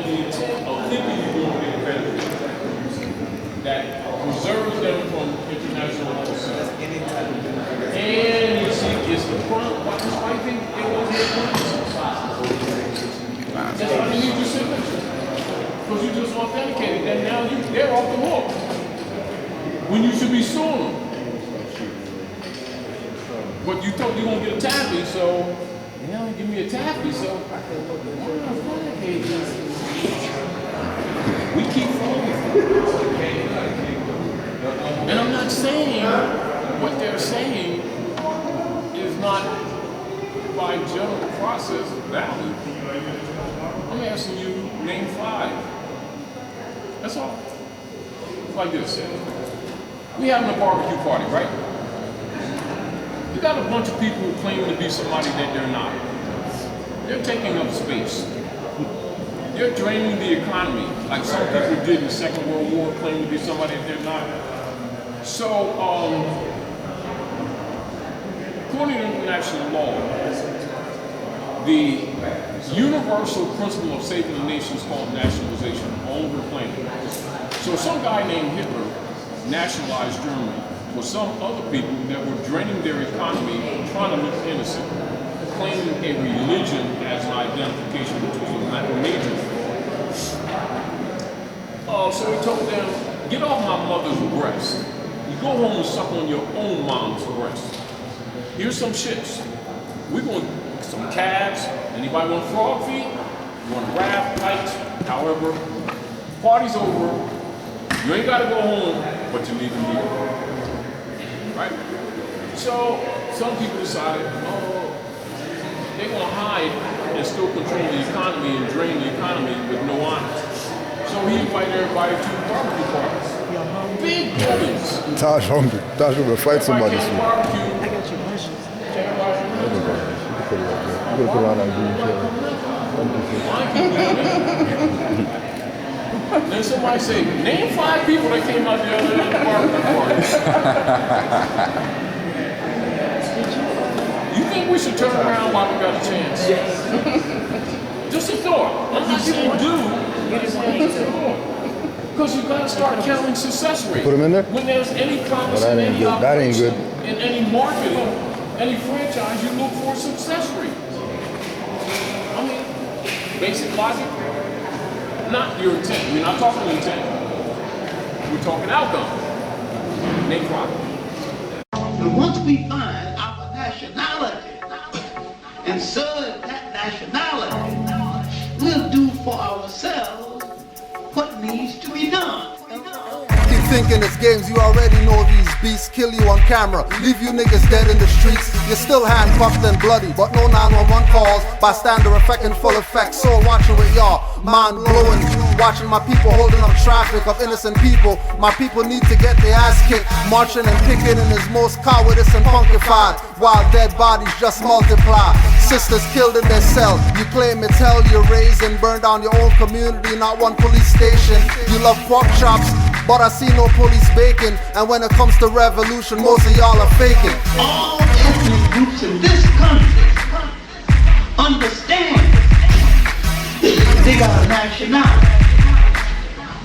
the intent of thinking you're going to get a benefit that preserves them from international law. And you see, it's the front, but this white thing, it was their witnesses. That's why they need your signature. Because you just authenticated that now they're off the hook. When you should be suing them. But you thought you were going to get a taffy, so now give me a taffy, so why not authenticate this? We keep falling. And I'm not saying what they're saying is not by general process valid. I'm asking you, name 5. That's all. It's like this. We having a barbecue party, right? You got a bunch of people who claim to be somebody that they're not. They're taking up space. They're draining the economy, like some people did in the Second World War, claim to be somebody that they're not. So, according to international law, the universal principle of saving the nation is called nationalization, all over the planet. So some guy named Hitler nationalized Germany for some other people that were draining their economy, trying to look innocent, claiming a religion as an identification, which was a major fraud. So he told them, get off my mother's breast. You go home and suck on your own mom's breast. Here's some ships. We're going to some calves. Anybody want frog feet? You want a raft, kites, however. Party's over. You ain't got to go home, but you leave them here. Right? So some people decided, they're going to hide and still control the economy and drain the economy with no honor. So he invited everybody to barbecue parties. Big buildings. Taj hungry. Taj will fight somebody soon. I got your questions. Put it up there. You put it on that green chair. Then somebody say, name 5 people that came out the other end of the barbecue party. You think we should turn around while we got a chance? Yes. Just a thought. I'm not saying do. Just a thought. Because you got to start counting success rate. Put them in there? When there's any promise that in ain't any good. That ain't good. in any marketing, any franchise, you look for a success rate. I mean, basic logic. Not your intent. We're not talking intent. We're talking outcome. Name profit. And once we find our nationality and serve that nationality, we'll do for ourselves what needs to be done. Keep thinking it's games, you already know these beasts kill you on camera, leave you niggas dead in the streets. You're still handcuffed and bloody, but no 911 calls. Bystander effect in full effect, soul watching with y'all, mind blowing. Watching my people holding up traffic of innocent people. My people need to get their ass kicked. Marching and picketing is most cowardice and funkified, while dead bodies just multiply. Sisters killed in their cell. You claim it's hell you raised and burned down your own community, not one police station. You love pork chops, but I see no police bacon. And when it comes to revolution, most of y'all are faking. All ethnic groups in this country understand they got a nationality.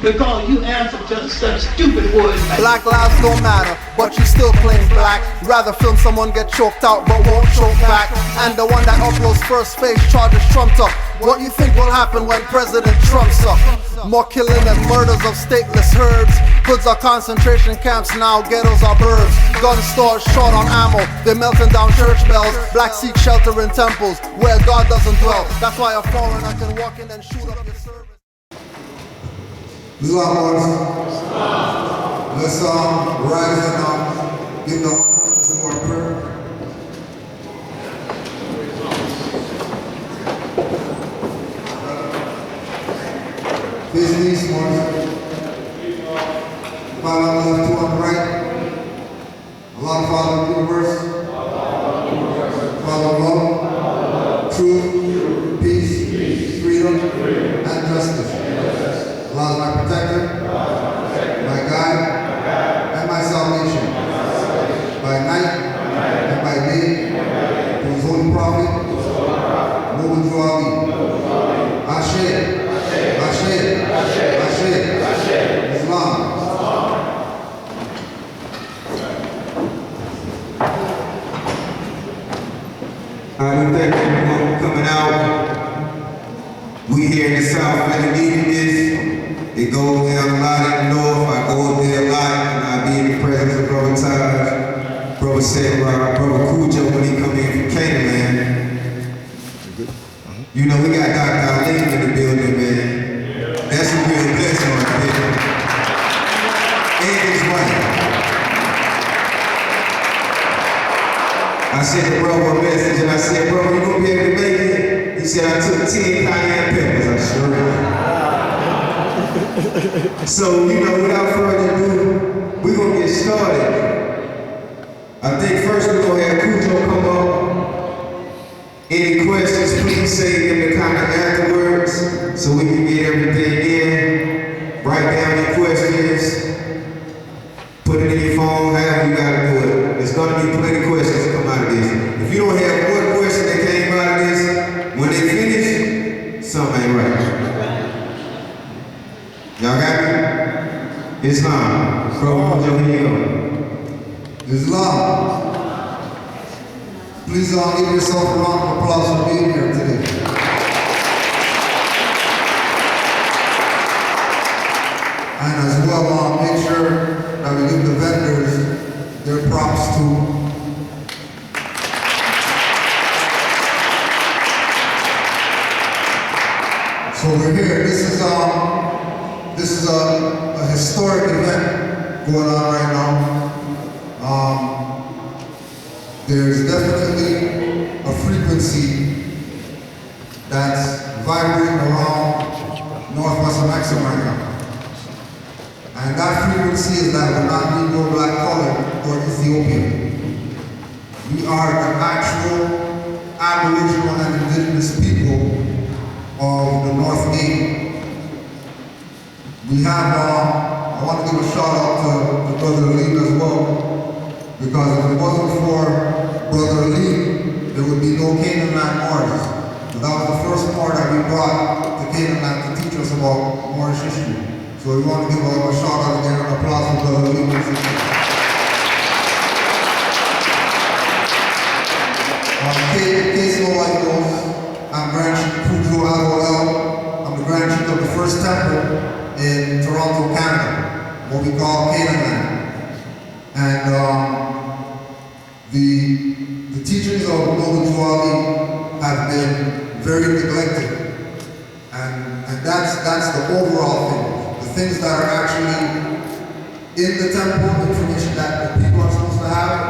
Because you answer to such stupid words like Black lives don't matter, but you still claim black. Rather film someone get choked out but won't choke back. And the one that uploads first face charges trumped up. What you think will happen when President Trump's up? More killing and murders of stateless herds. Hoods are concentration camps now, ghettos are burbs. Gun stores short on ammo, they're melting down church bells. Black seek shelter in temples where God doesn't dwell. That's why a foreigner can walk in and shoot up your service. Islam, let's rise and give the support prayer. Face knees, Father on the left, two on the right. Allah, Father of the universe. Father of love, truth, peace, freedom, and justice. Allah is my protector, my guide, and my salvation. By night and by day, to his holy prophet, Muhammad Ali. Ashe, Ashe. We here in the South really needed this. It goes down a lot in the North. I go up there a lot, and I be in the presence of Brother Taj, Brother Sarah, Brother Cujo when he come in from Canaanland. You know, we got Dr. Ali in the building, man. That's a real blessing right there. And his wife. I sent the brother a message and I said, bro, you gonna be able to make it? He said, I took 10 cayenne peppers. I sure did. So, you know, without further ado, we're gonna get started. I think first we're gonna have Cujo come up. Any questions, please say them the kind of afterwards so we can get everything in. Write down your questions. Put it in your phone, however you gotta do it. There's gonna be plenty of questions that come out of this. If you don't have one question that came out of this, when they finish, something ain't right. Y'all got me? Islam. Bro, here you go. Islam. Please give yourself a round of applause for being here today. And as well, make sure that we give the vendors their props too. So we're here. This is a historic event going on right now. There's definitely a frequency that's vibrating around Northwest Mexico right now. And that frequency is that we're not Negro, black, colored, or Ethiopian. We are the actual Aboriginal and Indigenous people of the North Main. We have, I want to give a shout out to Brother Lee as well, because if it wasn't for Brother Lee, there would be no Canaanland Moors. So that was the first Moor that we brought to Canaanland to teach us about Moorish history. So we want to give a shout out again and applause for Brother Lee. Case no like those, I'm Grand Chief Cujo Alol. I'm the Grand Chief of the first temple in Toronto, Canada, what we call Canaanland. And the teachings of Noble Juali have been very neglected. And that's the overall thing. The things that are actually in the temple, information that the people are supposed to have,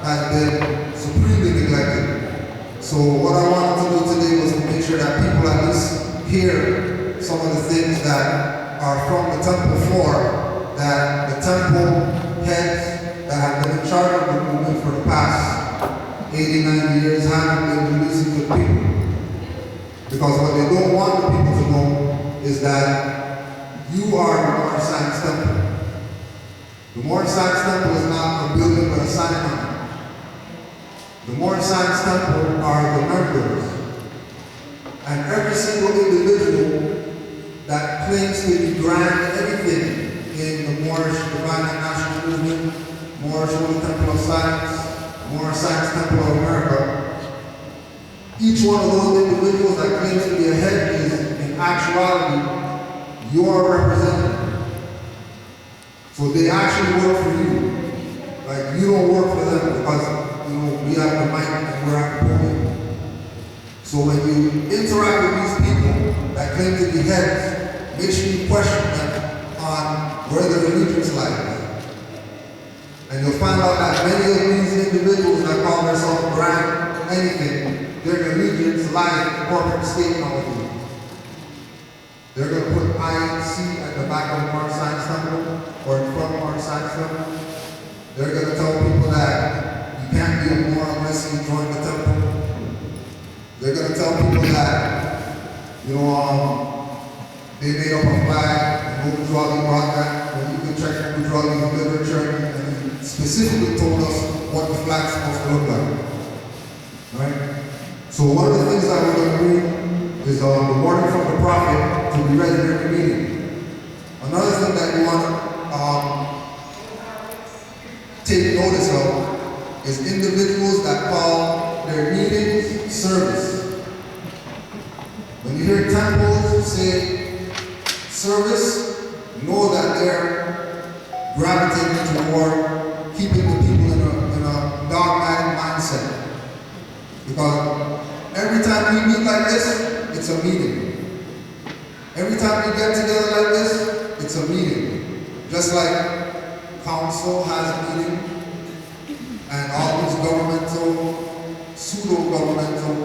has been supremely neglected. So what I wanted to do today was to make sure that people at least hear some of the things that are from the temple floor, that the temple heads that have been in charge of the movement for the past 80, 90 years haven't been releasing the people. Because what they don't want the people to know is that you are the Moorish Science Temple. The Moorish Science Temple is not a building but a sign. The Moorish Science Temple are the members. And every single individual that claims to be grand anything in the Moorish Divine and National Movement, Moorish Holy Temple of Science, Moorish Science Temple of America, each one of those individuals that claims to be a head is, in actuality, your representative. So they actually work for you. Like, you don't work for them because, you know, we have the mic and we're at the podium. So when you interact with these people that claim to be heads, make sure you question them on where their allegiance lies. And you'll find out that many of these individuals that call themselves grand anything, their allegiance lies in the corporate state nowadays. They're going to put INC at the back of the Moorish Science Temple or in front of the Moorish Science Temple. They're going to tell people that you can't be a Moor unless you join the temple. They're going to tell people that, you know, they made up a flag, and Gujarat brought that, and you can check Gujarati's literature, and he specifically told us what the flag's supposed to look like. Right? So one of the things that we're going to do is the warning from the prophet to be ready in every meeting. Another thing that we want to take notice of is individuals that call their meetings service. When you hear temples say service, know that they're gravitating toward keeping the people in a dogmatic mindset. Because every time we meet like this, it's a meeting. Every time we get together like this, it's a meeting. Just like council has a meeting, and all these governmental, pseudo-governmental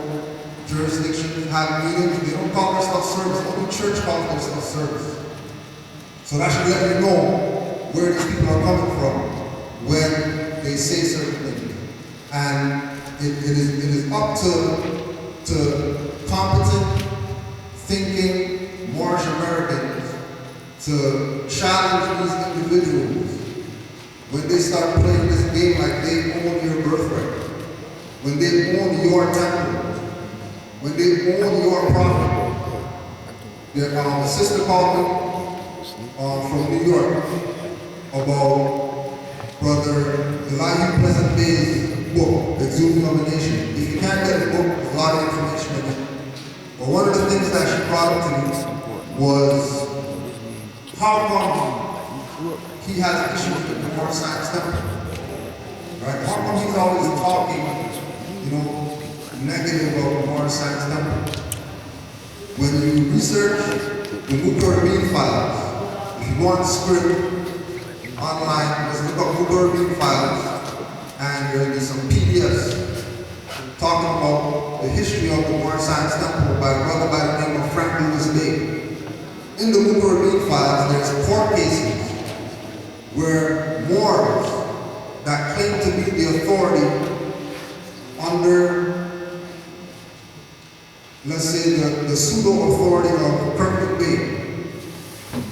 jurisdictions have meetings. They don't call their stuff service. Only church calls their stuff service. So that should let you know where these people are coming from when they say certain things. And it is up to competent, thinking Moorish Americans to challenge these individuals when they start playing this game like they own your birthright, when they own your temple, when they own your property. A sister called me from New York about Brother Elijah Pleasant Bay's book, Exuding of a Nation. If you can't get the book, there's a lot of information in it. But one of the things that she brought up to me was how come he has issues with the Moor Science Temple. Right? How come he's always talking, negative about the Moor Science Temple? When you research the Moorsmen files, if you go on the script online, just look up Moorsmen files, and there'll be some PDFs talking about the history of the Moor Science Temple by a brother by the name of Frank Lewis Bay. In the Moorsmen files, there's court cases where Moors that claim to be the authority under, let's say, the pseudo-authority of Kirkwood Bay,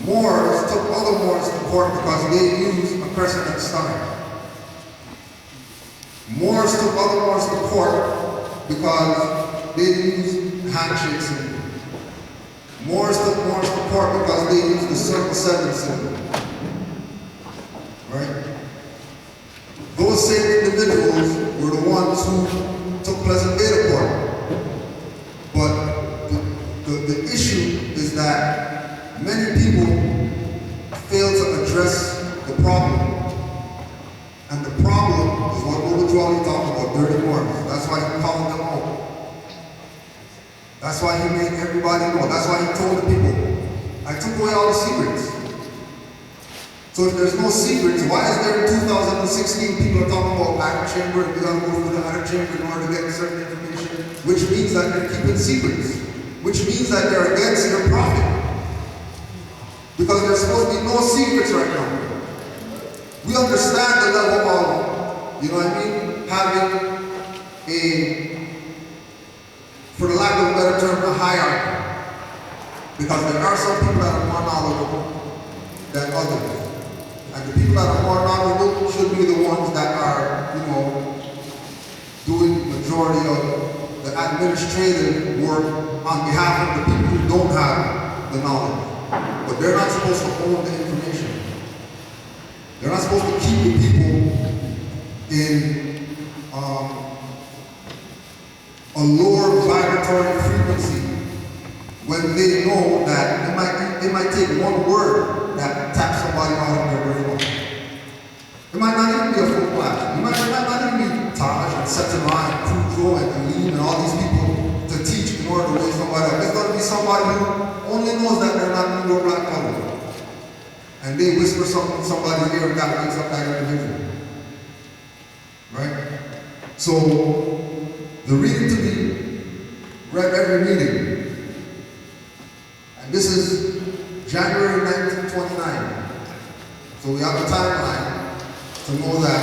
Moors took other Moors to court because they used a precedent stone. Moors took other Moors to court because they used handshake symbol. Moors took Moors to court because they used the circle 7 symbol. Right? Those same individuals were the ones who took Pleasant Bay to court. But the issue is that many people fail to address the problem. And the problem is what Obajuali talked about, dirty Moors. That's why he called them out. That's why he made everybody know. That's why he told the people, I took away all the secrets. So if there's no secrets, why is there in 2016 people are talking about back chamber and you gotta go through the other chamber in order to get certain information? Which means that they're keeping secrets. Which means that they're against your profit. Because there's supposed to be no secrets right now. We understand the level of, having for the lack of a better term, a hierarchy. Because there are some people that are more knowledgeable than others. And the people that are more knowledgeable should be the ones that are, doing the majority of the administrative work on behalf of the people who don't have the knowledge. But they're not supposed to own the information. They're not supposed to keep the people in a lower vibratory frequency when they know that it might take one word that taps somebody out of their brain. It might not even be a full class. It might not even be Taj and Setima and Kudro and Aline and all these people to teach in order to raise somebody up. It's going to be somebody who only knows that they're not Negro black color. And they whisper something in somebody's ear and that wakes up that individual. Right? So, the reading to be read every meeting. And this is January 1929. So we have a timeline to know that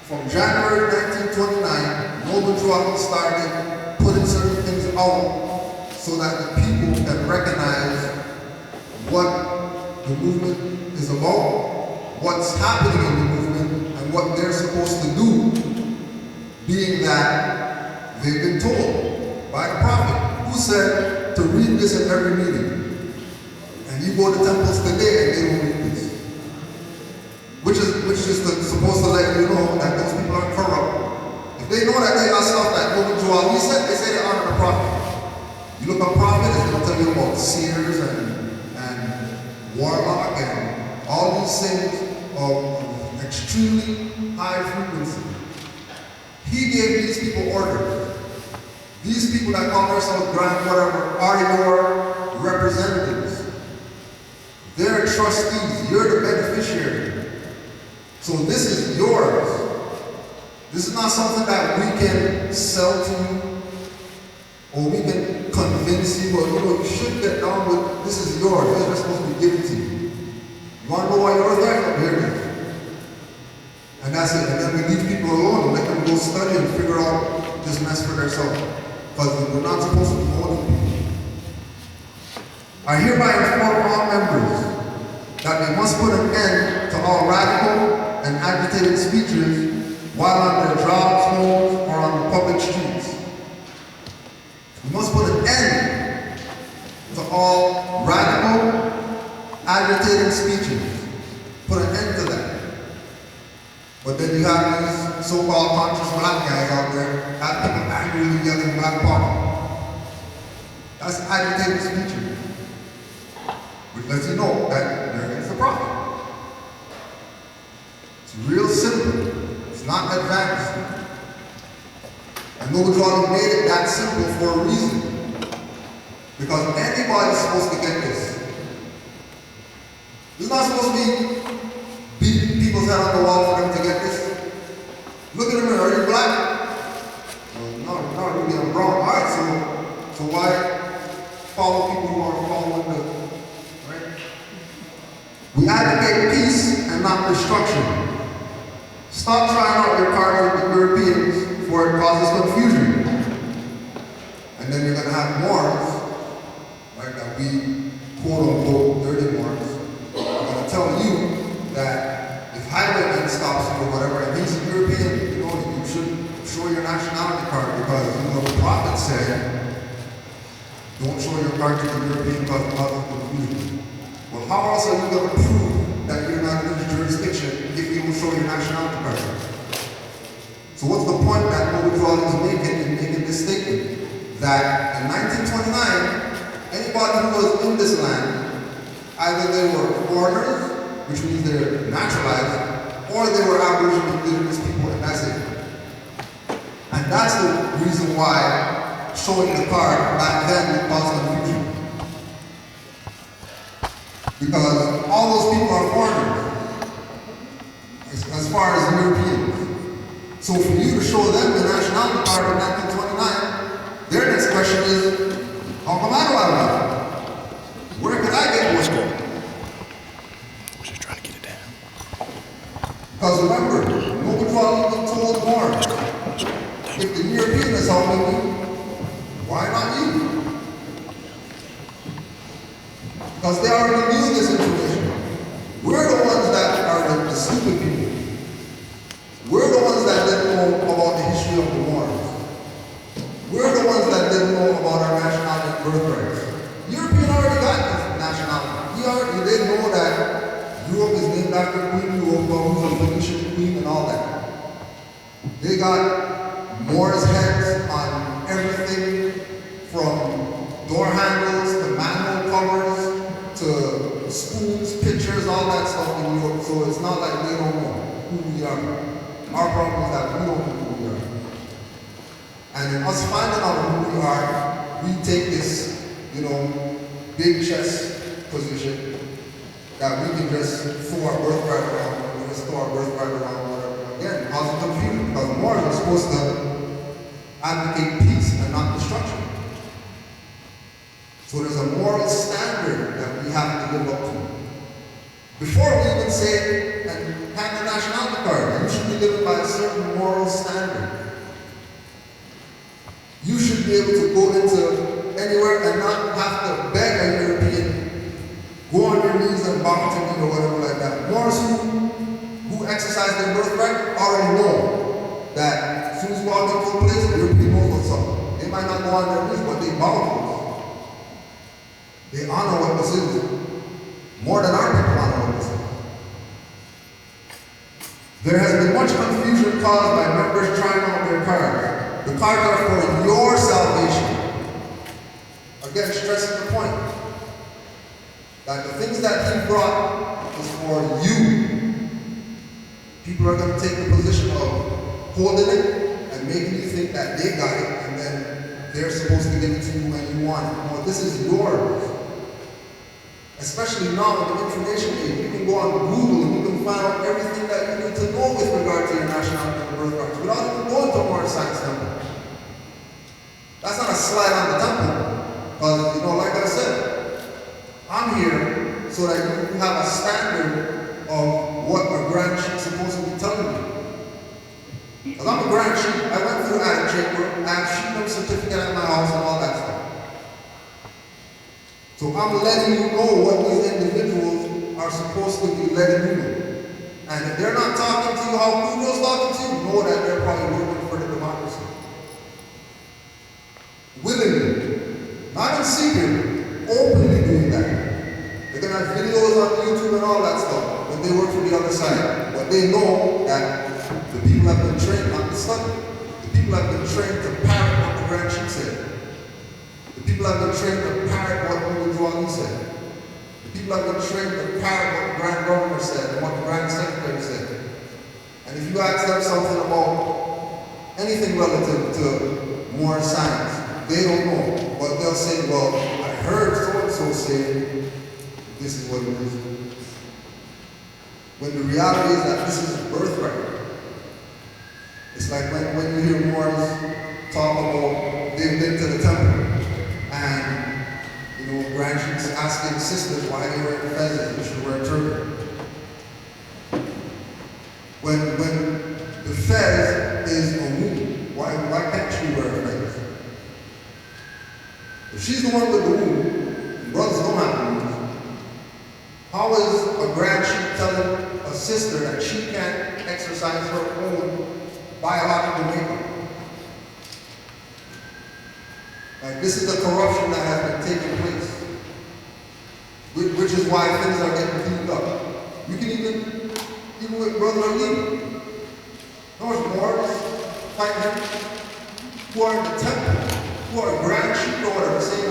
from January 1929, Noble Drug started putting certain things out so that the people can recognize what the movement is about, what's happening in the movement, and what they're supposed to do, being that they've been told by the prophet, who said to read this in every meeting. And you go to temples today and they don't read this. Which is supposed to let you know that those people are corrupt. If they know that they got stuff that Noble Joel, he said, they say they honor the prophet. You look up prophet, it's going to tell you about seers and warlock and all these things of extremely high frequency. He gave these people orders. These people that call themselves grand whatever are your representatives. They're trustees. You're the beneficiary. So this is yours. This is not something that we can sell to you or we can convince you, or you should get down with. This is yours. This is supposed to be given to you. You want to know why yours there? Here it is. And that's it. And then we leave people alone and let them go study and figure out this mess for themselves. Because we're not supposed to be holding people. I hereby inform all members that they must put an end to all radical and agitated speeches while on their jobs, homes, or on the public streets. We must put an end to all radical, agitated speeches. Put an end to that. But then you have these so-called conscious black guys out there that people angrily yelling Black Power. That's agitated speeches. Which lets you know that there is a problem. It's real simple. It's not advanced. And nobody's already made it that simple for a reason. Because anybody's supposed to get this. It's not supposed to be beating people's head on the wall for them to get this. Look at them, are you black? No, not really, I'm brown. Alright, so why follow people who are following the, right? We advocate peace and not destruction. Stop trying out your cards with the Europeans for it causes confusion. And then you're going to have Moors, right, that we quote-unquote dirty Moors, are going to tell you that if highwayman stops you or whatever, and he's a European, you know, you should show your nationality card because, you know, the prophet said, don't show your card to the European because it causes confusion. Well, how else are you going to prove that you're not in this jurisdiction if you don't show your nationality card? So what's the point that nobody's always making this statement? That in 1929, anybody who was in this land, either they were foreigners, which means they're naturalized, or they were Aboriginal indigenous people, and that's it. And that's the reason why showing the card back then would cause confusion. Because all those people are foreigners, as far as Europeans. So for you to show them the nationality card in 1929, their next question is, how come I don't have one? Where could I get one? I'm just trying to get it down. Because remember, nobody's even told more. If the European is helping me, why not you? Because they already knew this information. We're the ones that are the stupid people. We're the ones that didn't know about the history of the wars. We're the ones that didn't know about our nationality and birthrights. European already got this nationality. They know that Europe is named after Queen Europa, who's a Phoenician queen and all that. They got Moors' heads on everything from door handles to manhole covers to spoons, pitchers, all that stuff in Europe. So it's not like they don't know who we are. Our problem is that we don't know who we are. And in us finding out who we are, we take this, big chess position that we can just throw our birthright around, and just throw our birthright around, whatever. Again, causing confusion, because Moors are supposed to advocate peace and not destruction. So there's a moral standard that we have to live up to. Before we even say, and have the nationality card, you should be living by a certain moral standard. You should be able to go into anywhere and not have to beg a European, go on your knees and bow to me or whatever like that. Moors who exercise their birthright already know that as soon as you walk into a place, the European knows what's up. They might not go on their knees, but they bow to us. They honor what this is. More than our people honor what this is. There has been much confusion caused by members trying out their cards. The cards are for your salvation. again, stressing the point that the things that he brought is for you. People are going to take the position of holding it and making you think that they got it and then they're supposed to give it to you when you want it. No, this is yours. Especially now with the information age, you can go on Google and you can find out everything that you need to know with regard to your nationality and birthrights without even going to a Moorish science temple. That's not a slide on the temple. Because, like I said, I'm here so that you can have a standard of what a grand chief is supposed to be telling you. Because I'm a grand chief, I went through the attic chamber, I have sheepdom certificate at my house and all that stuff. So I'm letting you know what these individuals are supposed to be letting you know. And if they're not talking to you how Cujo's talking to you, know that they're probably working for the democracy. Willingly, not in secret, openly doing that. They're going to have videos on YouTube and all that stuff, but they work for the other side. But they know that the people have been trained not to study. The people have been trained to parrot what the Grand Chief said. The people have been trained to parrot what Moorsmen said. The people have been trained to parrot what the Grand Governor said and what the Grand Secretary said. And if you ask them something about anything relative to more science, they don't know. But they'll say, well, I heard so-and-so say this is what it is. When the reality is that this is a birthright. It's like when you hear Moors talk about they've been to the temple and Grand Chiefs asking sisters why they wear feathers and should wear a turban. When the fez is a woman, why can't she wear a fez? If she's the one with the womb, brothers don't have wombs. How is a Grand Chief telling a sister that she can't exercise her own biological makeup? Like, this is the corruption that has been taking place. Which is why things are getting cleaned up. You can even with Brother Ali, those Moors fighting who are in the temple, who are Grand Chief or whatever, saying, he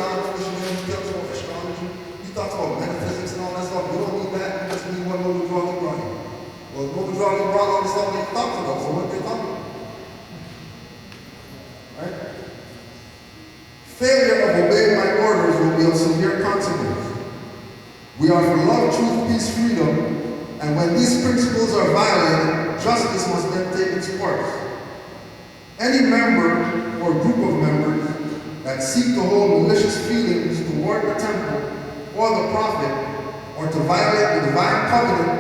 talks about astrology, he talks about metaphysics and all that stuff. We don't need that, we just need one Noble Drawing brought. Well, Noble Drawing brought all the stuff they talked about, so what they talking about? Right? Failure of obeying my orders will be of severe consequence. We are for love, truth, peace, freedom, and when these principles are violated, justice must then take its course. Any member or group of members that seek to hold malicious feelings toward the temple or the prophet, or to violate the divine covenant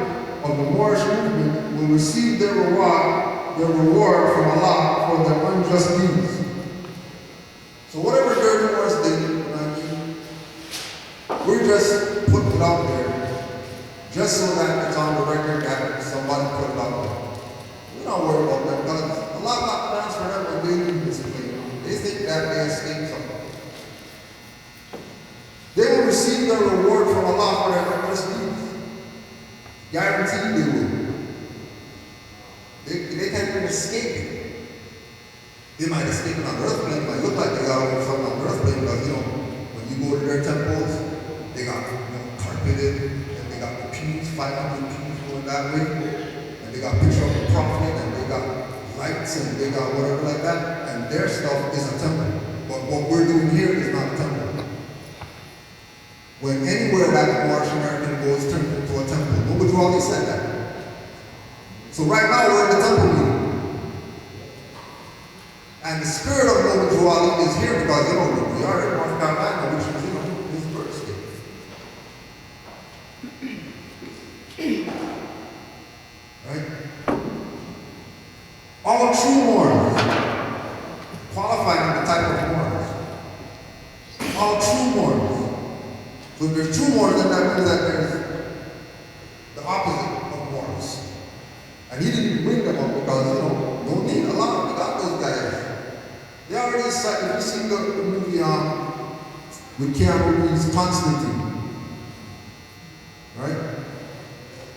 of the Moorish movement, will receive their reward from Allah for their unjust deeds. So whatever dirty Moors did, we're just putting it out there, just so that it's on the record that somebody put it out there. We're not worried about that, because a lot got plans for them when they leave this place. They think that they escaped something. They will receive their reward from Allah for their unjust deeds. Guaranteed they will. They can't even escape it. They might escape it on the earth plane. It might look like they got over something on the earth plane, because when you go to their temples, they got carpeted, and they got the pews, 500 pews going that way, and they got picture of the prophet, and they got lights, and they got whatever like that, and their stuff is a temple. But what we're doing here is not a temple. When anywhere that a Moorish American goes, turns into a temple. Nobody always said that. So right now we're in the temple meeting. And the spirit of Noble Juali is here because, we are in North Carolina, which is, his birth state. Right? All true Moors qualify in the type of Moors. All true Moors. So if there's true Moors, then that means that there's the opposite of Moors. And he didn't bring them up because, no need. Allah got those guys. They already said, if you see the movie with Keanu Reeves, Constantine, right?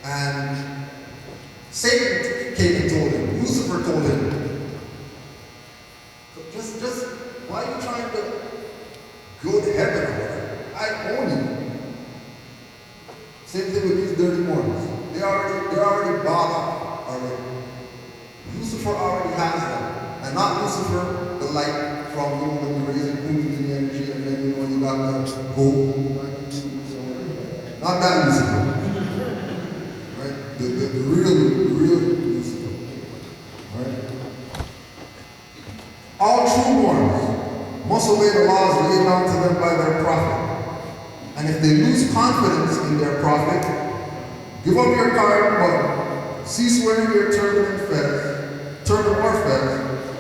And Satan came and told him, Lucifer told him, just why are you trying to go to heaven? Same thing with these dirty Moors. They're already bought up already. Lucifer already has them. And not Lucifer, the light from when you raise it in the energy and then you got the gold. Not that Lucifer. Right? The real Lucifer. Right? All true Moors must obey the laws laid down to them by their prophet. And if they lose confidence in their prophet, give up your card but cease wearing your turban or fez,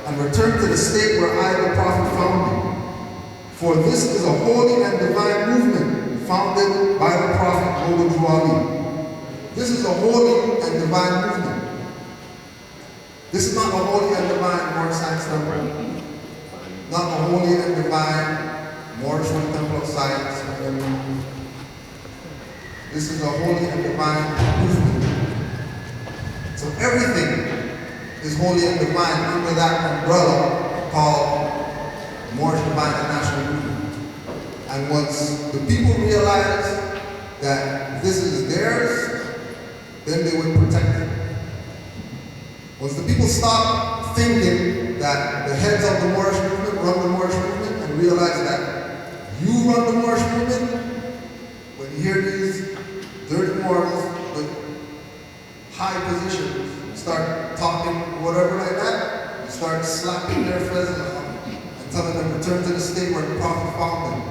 and return to the state where I, the prophet, found you. For this is a holy and divine movement founded by the prophet Ali. This is a holy and divine movement. This is not a holy and divine Moorish science temple. Not a holy and divine Moorish temple of science. This is a holy and divine movement. So everything is holy and divine under that umbrella called Moorish Divine and National Movement. And once the people realize that this is theirs, then they would protect it. Once the people stop thinking that the heads of the Moorish movement run the Moorish movement and realize that you run the Moorish movement, when you hear these dirty Moors with high positions start talking whatever like that, you start slapping their faces and telling them to return to the state where the prophet found them.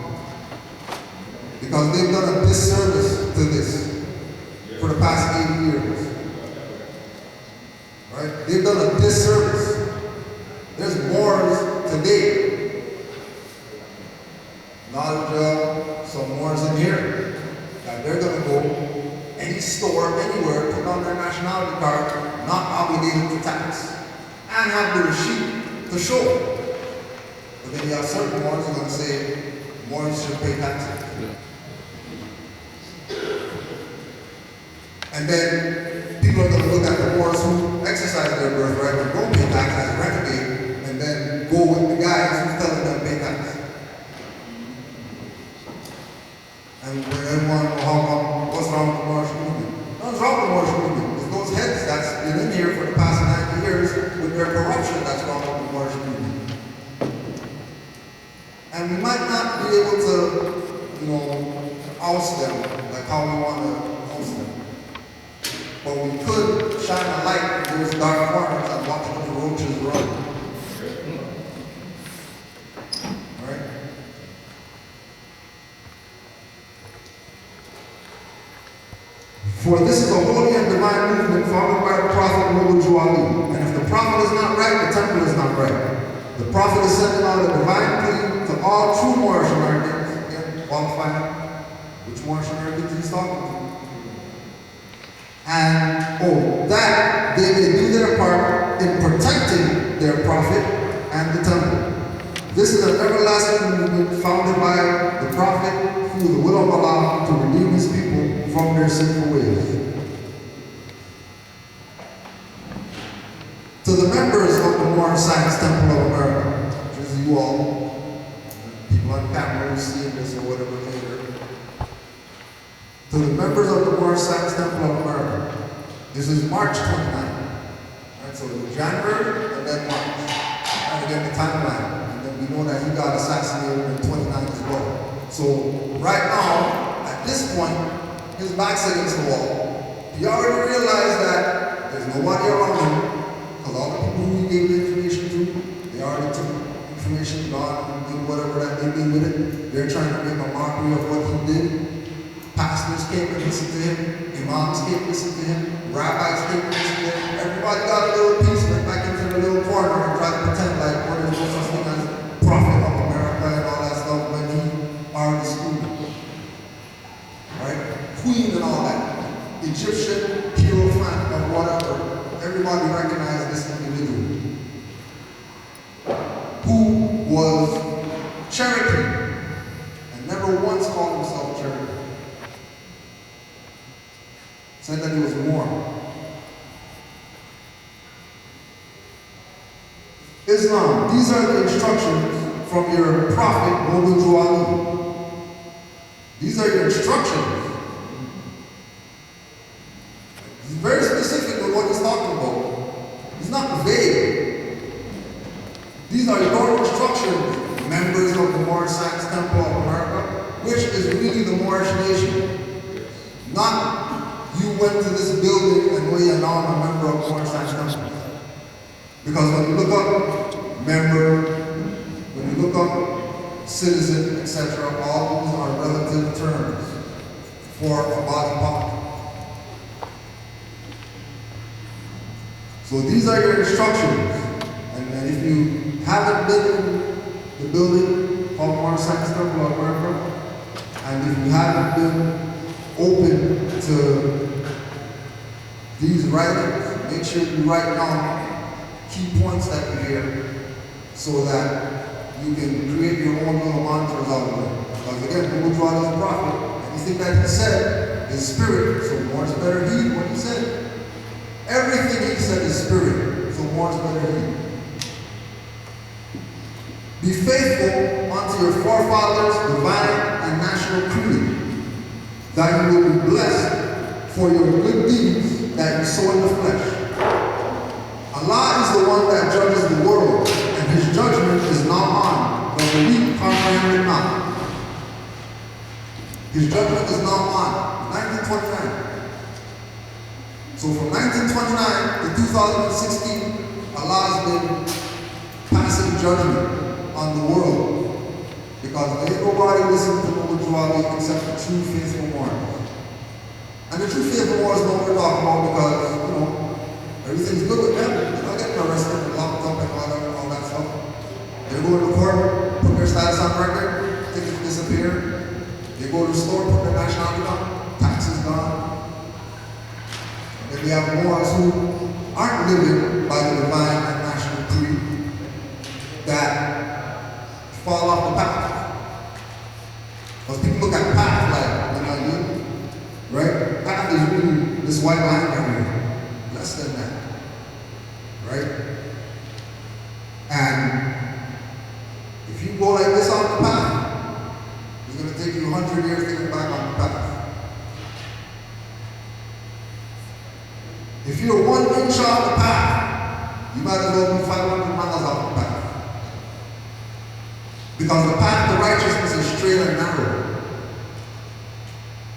Because they've done a disservice to this for the past 80 years. Right? They've done a disservice. There's Moors today. Not some Moors in here that they're going to go any store, anywhere, put on their nationality card, not obligated to tax, and have the receipt to show. But then you have certain Moors who are going to say Moors should pay taxes. And then people are going to look at the Moors who exercise their birthright and don't pay tax as a renegade, and then go with the guys who's telling them to pay tax. And when everyone know what's wrong with the Moorish movement? Nothing's wrong with the Moorish movement. It's those heads that's been in here for the past 90 years with their corruption that's wrong with the Moorish movement. And we might not be able to, oust them like how we want to oust them. But we could shine a light in those dark corners and watch those roaches run. Alright? For this is a holy and divine movement founded by the prophet Ali. And if the prophet is not right, the temple is not right. The prophet is sending out a divine plea to all true Moorish Americans. Again, qualifying which Moorish Americans he's talking to. And that they may do their part in protecting their prophet and the temple. This is an everlasting movement founded by the prophet through the will of Allah to redeem his people from their sinful ways. To the members of the Moorish Science Temple of America, which is you all, people on camera who see this or whatever later. To the members of the Moorish Science Temple of America, this is March 29th. Right, so it was January and then March. And again the timeline. And then we know that he got assassinated in 29 as well. So right now, at this point, his back's against the wall. He already realized that there's nobody around him. Because all the people who he gave the information to, they already took information, gone, and did whatever that they did with it. They're trying to make a mockery of what he did. Pastors came and listened to him. Imams came and listened to him. Rabbis came and listened to him. Everybody got a little piece, went back into the little corner and tried to pretend like there's no such thing as prophet of America and all that stuff when he already screwed. Right? Queen and all that. Egyptian, hierophant, or whatever. Everybody recognized this individual. Who was Cherokee and never once called himself Cherokee. Said that he was Moor. Islam, these are the instructions from your prophet, Ali. These are your instructions. Not you went to this building and we are now a member of Moorsmen Council. Because when you look up member, when you look up citizen, etc., all these are relative terms for a body part. So these are your instructions. And then if you haven't been in the building called Moorsmen Council or wherever, and if you haven't been open to these writings, make sure you write down key points that you hear so that you can create your own little mantras out of it. Because again, who would draw this prophet? Anything that he said is spirit, so more is better he what he said. Everything he said is spirit, so more is better he. Be faithful unto your forefathers' divine and national creed, that you will be blessed for your good deeds that you sow in the flesh. Allah is the one that judges the world, and his judgment is not on, but the weak comprehend it not. His judgment is not on. 1929. So from 1929 to 2016, Allah has been passing judgment on the world. Because ain't nobody listen to Mujawali except the true faithful Moors. And the true faithful Moors know what we're talking about because, you know, everything's good with them. They're not getting arrested and locked up and all that stuff. They go to the court, put their status on record, things disappear. They go to the store, put their nationality on, taxes gone. And then we have Moors who aren't living by the divine and national creed that fall off the path. Because people look at path like, you know what I mean? Right? Path is really this white line right here. Less than that. Right? And if you go like this on the path, it's going to take you 100 years to get back on the path. If you're 1 inch off the path, you might as well be 500 miles off the path. Because the path to righteousness is straight and narrow.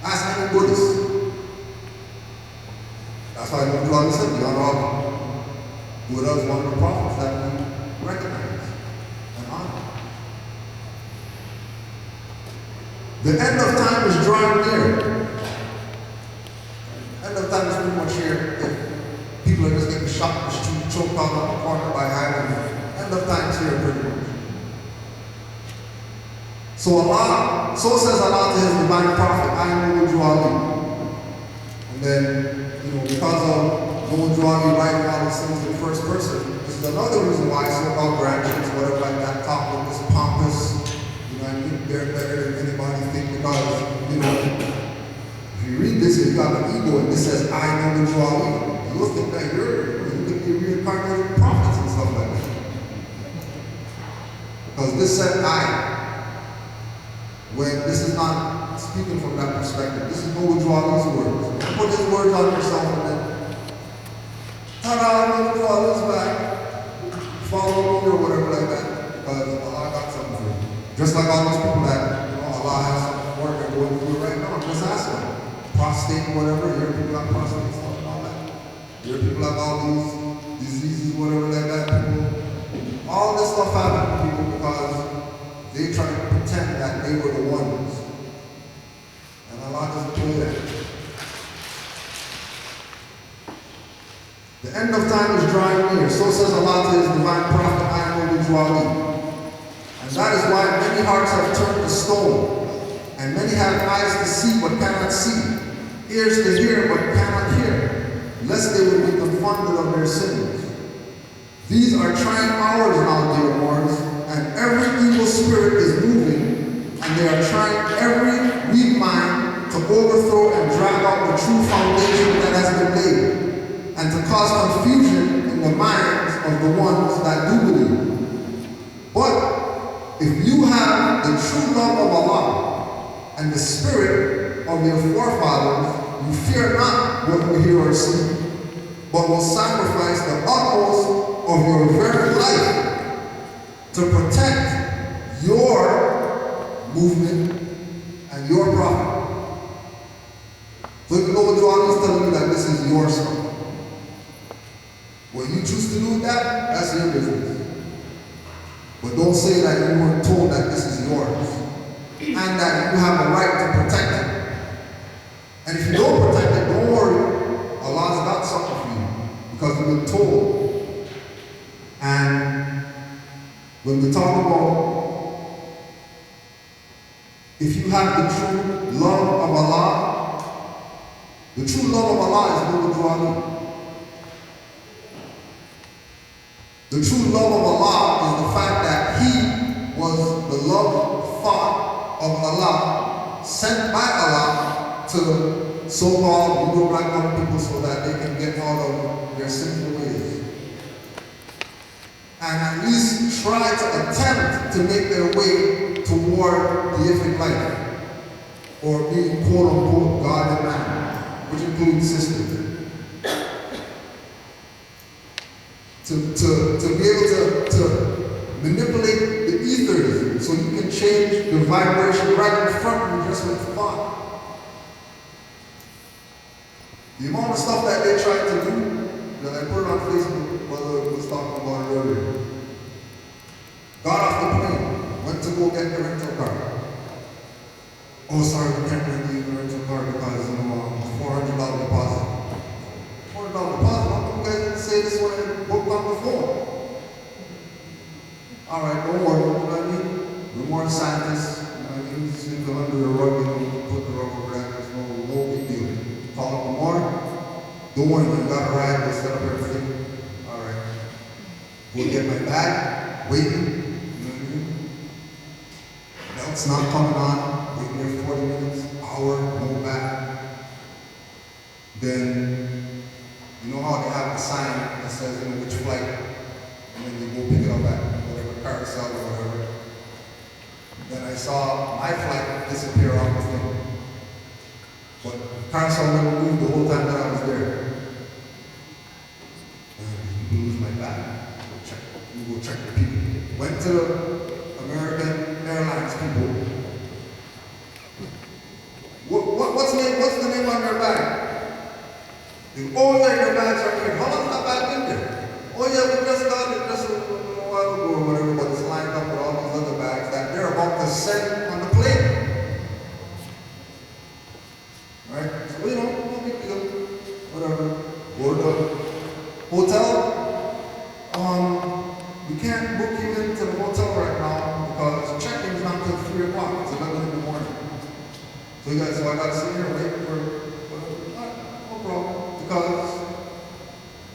Ask any Buddhist. That's why Mujawali said, beyond all, Buddha is one of the prophets that we recognize and honor. The end of time is drawing near. End of time is pretty much here. If people are just getting shot in the street, choked out on the corner by highways, end of time is here pretty much. So Allah, so says Allah to his divine prophet, I am Mujawali. And then, you know, because of Mujawali writing all these things in first person, this is another reason why so-called grandkids, whatever like that, talk with this pompous, you know what I mean, they're better than anybody think because, you know, if you read this and you got an ego and this says, I am Mujawali, you'll think that you could be reincarnated prophets and stuff like that. Because this said I. When this is not speaking from that perspective, this is Mujawali's words. Put his words on yourself and then, ta-da, Mujawali's back. Follow me or whatever like that, because Allah got something for you. Just like all those people that, you know, Allah has some work they're going through right now. Just ask them. Prostate, whatever, you hear people have prostate stuff and all that. You hear people have all these diseases, whatever like that. People, all this stuff happens to people because they try to pretend that they were the ones. And Allah doesn't do that. The end of time is drawing near. So says Allah to his divine prophet, I am Mujawali. And that is why many hearts have turned to stone. And many have eyes to see but cannot see. Ears to hear but cannot hear. Lest they would be confounded of their sins. These are trying hours now, dear Moors. And every evil spirit is moving, and they are trying every weak mind to overthrow and drag out the true foundation that has been laid, and to cause confusion in the minds of the ones that do believe. But if you have the true love of Allah and the spirit of your forefathers, you fear not what you hear or see, but will sacrifice the utmost of your very life to protect your movement and your prophet. So even though Deuteronomy is telling you that this is your stuff, what you choose to do with that, that's your business. But don't say that you weren't told that this is yours and that you have a right to protect it. And if you don't protect it, don't worry. Allah's got something for you because you've been told. And when we talk about if you have the true love of Allah, the true love of Allah is no Deuteronomy. The true love of Allah is the fact that He was the love thought of Allah, sent by Allah to so-called Negro black young people so that they can get out of their sinful ways. And at least try to attempt to make their way toward the deific life, or being quote-unquote God and man, which includes sisters. To be able to manipulate the ethers so you can change the vibration right in front of you just with thought. The amount of stuff that they tried to do, that I put on Facebook, brother was talking about it earlier. Got off the plane, went to go get the rental car. Oh, sorry, we can't rent you the rental car because, $400 deposit. $400 deposit? How come you guys didn't say this when I booked on the phone? All right, don't worry, you know what I mean? We're more scientists, you know what I mean? You just go under the rug, put the rug over that, there's no big deal. Call up tomorrow, don't worry, you got a ride, we'll set up everything. All right. Go get my bag, waiting, you know what I mean? Belt's not coming on, waiting there 40 minutes, hour, no bag. Then, you know how they have the sign that says, which flight, and then you go pick it up at whatever carousel or whatever. Then I saw my flight disappear off the thing. But the carousel never moved the whole time that I was there. And you lose my bag. You go check the people. Went to the American Airlines people. What's the name on your bag? Oh yeah, your bags are here. How long's that bag been there? Oh yeah, we just got it just a while ago or whatever, but it's lined up with all these other bags that they're about to send on the plane. Right? So no big deal. Whatever. Go to the hotel. We can't book you into the hotel right now because check-in's not till 3 o'clock. It's 11 in the morning. So I gotta sit here and wait for no problem. Because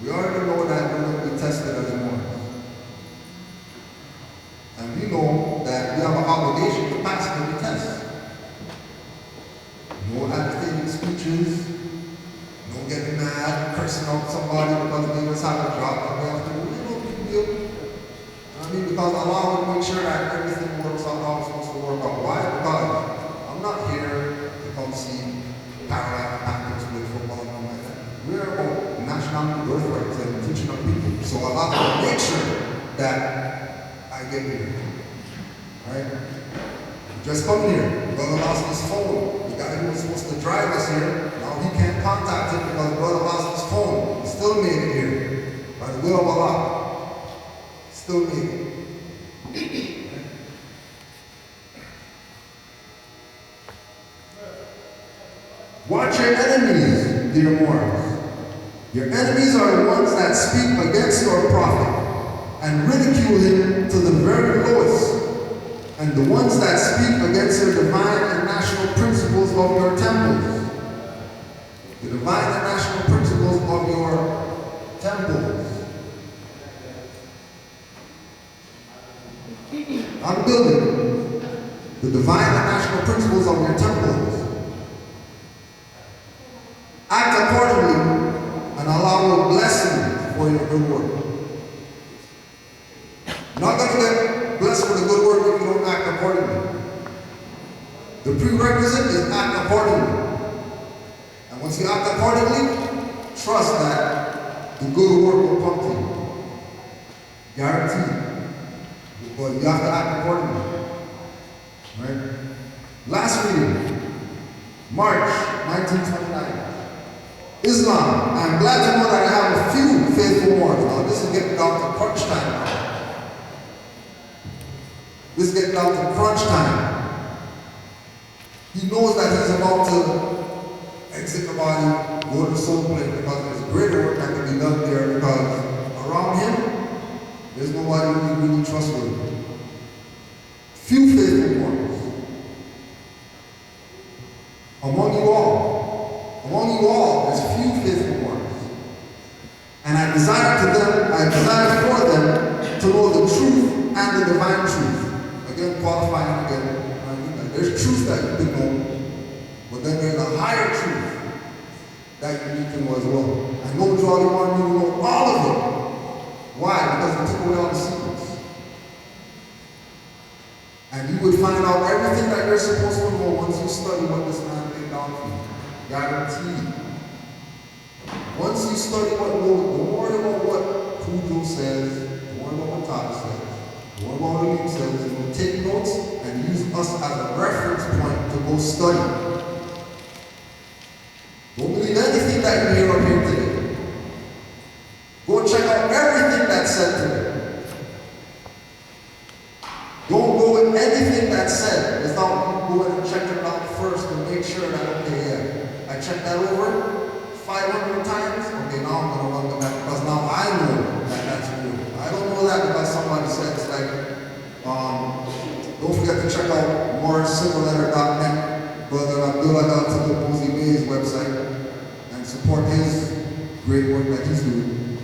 we already know that we're going to be tested as Moors. And we know that we have an obligation to pass the test. No agitating speeches, no getting mad, cursing out somebody because they just have a job that they have to do. No big deal. Because Allah will make sure that everything works out how it's supposed to work out. Why? Because I'm not here to come see Parallax actors play football. We're about national birthrights and teaching of people. So Allah will make sure that I get here. Right? Just come here. Brother lost his phone. The guy who was supposed to drive us here, now he can't contact him because brother lost his phone. He still made it here. By the will of Allah. Still made it. Watch your enemies, dear Moors. Your enemies are the ones that speak against your prophet and ridicule him to the very lowest, and the ones that speak against your divine and national principles of your temples. The divine and national principles of your temples. I'm building the divine and national principles of your temples. Act accordingly, and Allah will bless you for your good work. You're not going to get blessed for the good work if you don't act accordingly. The prerequisite is act accordingly. And once you act accordingly, trust that the good work will come to you. Guaranteed. But you have to act accordingly. Right? Last reading. March 1929. Islam. I'm glad to know that I have a few faithful Moors. Now this is getting down to crunch time now. This is getting down to crunch time. He knows that he's about to exit the body, go to the soul plane, because there's greater work that can be done there, because around him, there's nobody who really trustworthy. Few faithful Moors. Among you all, there's few faithful Moors. And I desire for them to know the truth and the divine truth. Again, qualifying again. There's truth that you can know, but then there's a higher truth that you need to know as well. I know you all want you to know all of it. Why? Because it took away all the secrets. And you would find out everything that you're supposed to know once you study what this man laid down for you. Guaranteed. Once you study don't worry about what Cujo says, don't worry about what Todd says, don't worry about what Lee says, you will take notes and use us as a reference point to go study. Don't believe anything that you hear up here today. Go check out everything that's said today. Don't go with anything that's said without you going and checking it out first to make sure that, okay, yeah, I checked that over 500 times, okay, now I'm going to run the back, because now I know that that's real. I don't know that because somebody said it's like, don't forget to check out moorscivilletter.net, Brother Abdullah Al-Tadal Bey's website, and support his great work that he's doing.